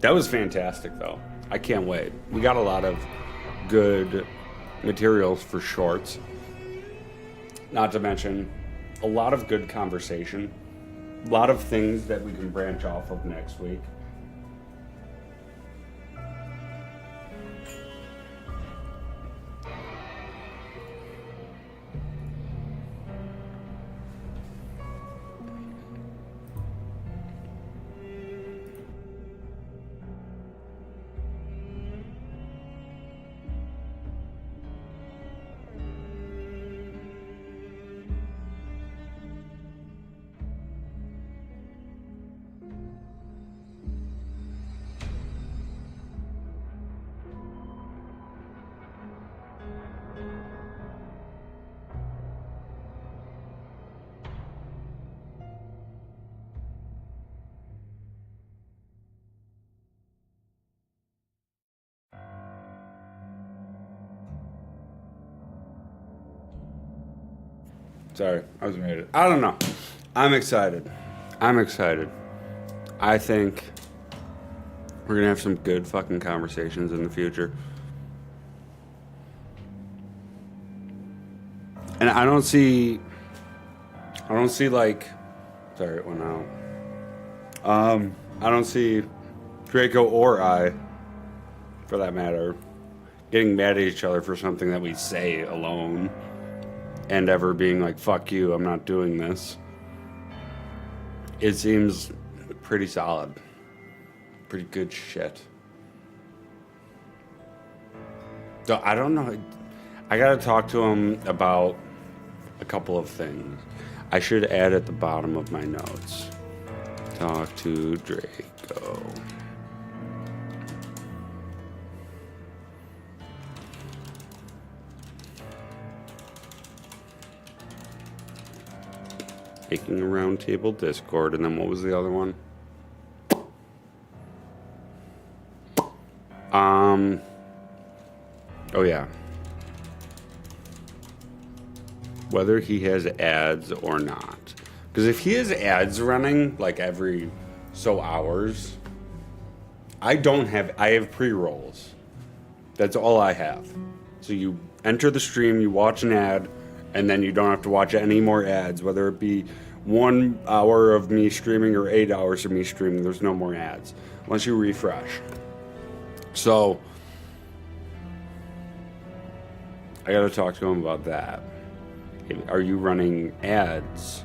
That was fantastic, though. I can't wait. We got a lot of good materials for shorts. Not to mention a lot of good conversation. A lot of things that we can branch off of next week. Sorry, I was muted. I don't know. I'm excited. I think we're gonna have some good fucking conversations in the future. And I don't see like, sorry, it went out. I don't see Draco or I, for that matter, getting mad at each other for something that we say alone. And ever being like, fuck you, I'm not doing this. It seems pretty solid. Pretty good shit. So I don't know. I gotta talk to him about a couple of things. I should add at the bottom of my notes. Talk to Draco. Making a roundtable Discord, and then what was the other one? Oh yeah. Whether he has ads or not. Because if he has ads running like every so hours, I have pre-rolls. That's all I have. So you enter the stream, you watch an ad, and then you don't have to watch any more ads, whether it be 1 hour of me streaming or 8 hours of me streaming. There's no more ads once you refresh. So I gotta talk to him about that. Are you running ads?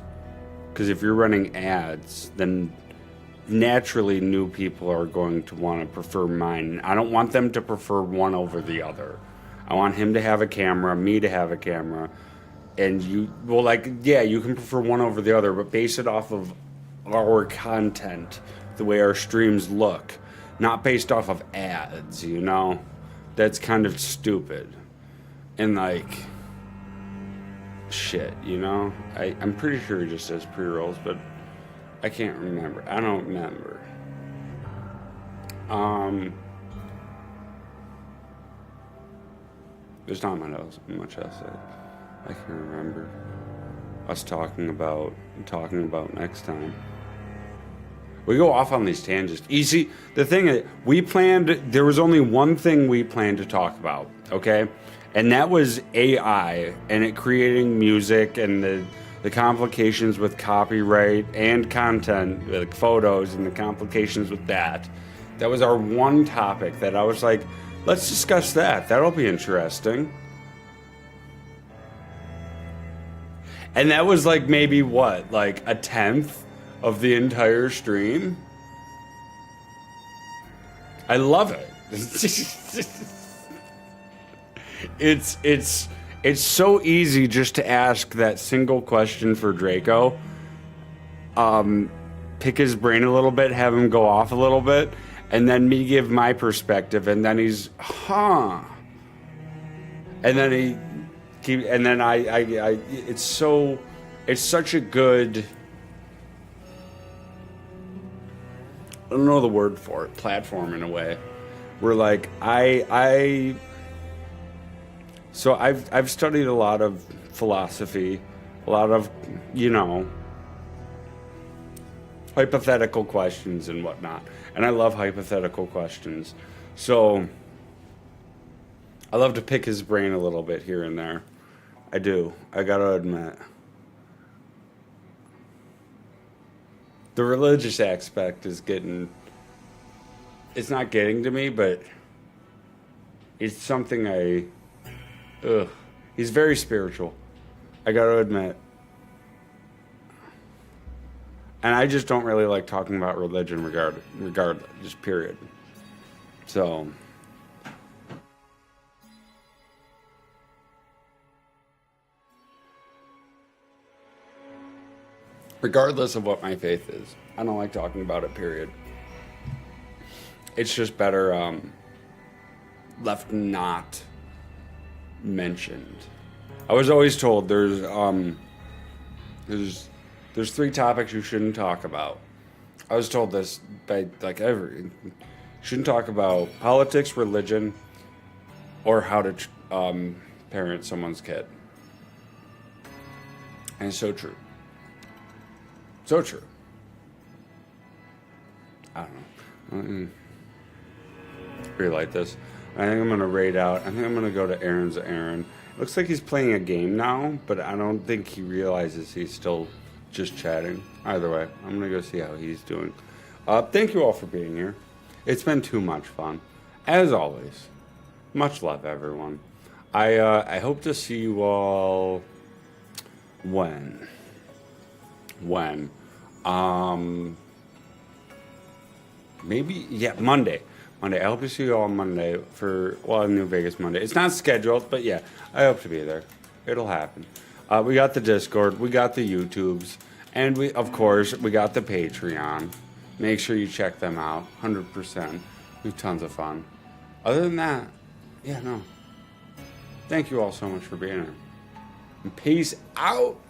Because if you're running ads, then naturally new people are going to want to prefer mine. I don't want them to prefer one over the other. I want him to have a camera, me to have a camera. And you, well, like, yeah, you can prefer one over the other, but base it off of our content, the way our streams look, not based off of ads, you know? That's kind of stupid. And, like, shit, you know? I'm pretty sure he just says pre-rolls, but I can't remember. I don't remember. There's not much else I can remember us talking about next time. We go off on these tangents. Easy. The thing is, there was only one thing we planned to talk about, okay? And that was AI and it creating music and the complications with copyright and content, like photos and the complications with that. That was our one topic that I was like, let's discuss that. That'll be interesting. And that was like maybe what? Like a 10th of the entire stream? I love it. It's so easy just to ask that single question for Draco. Pick his brain a little bit, have him go off a little bit, and then me give my perspective, and then he's, and then it's such a good, I don't know the word for it, platform in a way. Where like so I've studied a lot of philosophy, a lot of, you know, hypothetical questions and whatnot. And I love hypothetical questions. So I love to pick his brain a little bit here and there. I do. I gotta admit. The religious aspect is it's not getting to me, but it's something he's very spiritual. I gotta admit. And I just don't really like talking about religion regardless, just period. So regardless of what my faith is, I don't like talking about it, period. It's just better left not mentioned. I was always told there's 3 topics you shouldn't talk about. I was told this by shouldn't talk about politics, religion, or how to parent someone's kid. And it's so true. So true. I don't know. Really like this. I think I'm going to raid out. I think I'm going to go to Aaron's Aaron. Looks like he's playing a game now, but I don't think he realizes he's still just chatting. Either way, I'm going to go see how he's doing. Thank you all for being here. It's been too much fun. As always, much love, everyone. I hope to see you all when? Maybe, yeah, Monday. I hope to see you all on Monday for New Vegas Monday. It's not scheduled, but yeah, I hope to be there. It'll happen. We got the Discord, we got the YouTubes, and we got the Patreon. Make sure you check them out, 100%. We have tons of fun. Other than that, yeah, no. Thank you all so much for being here. And peace out.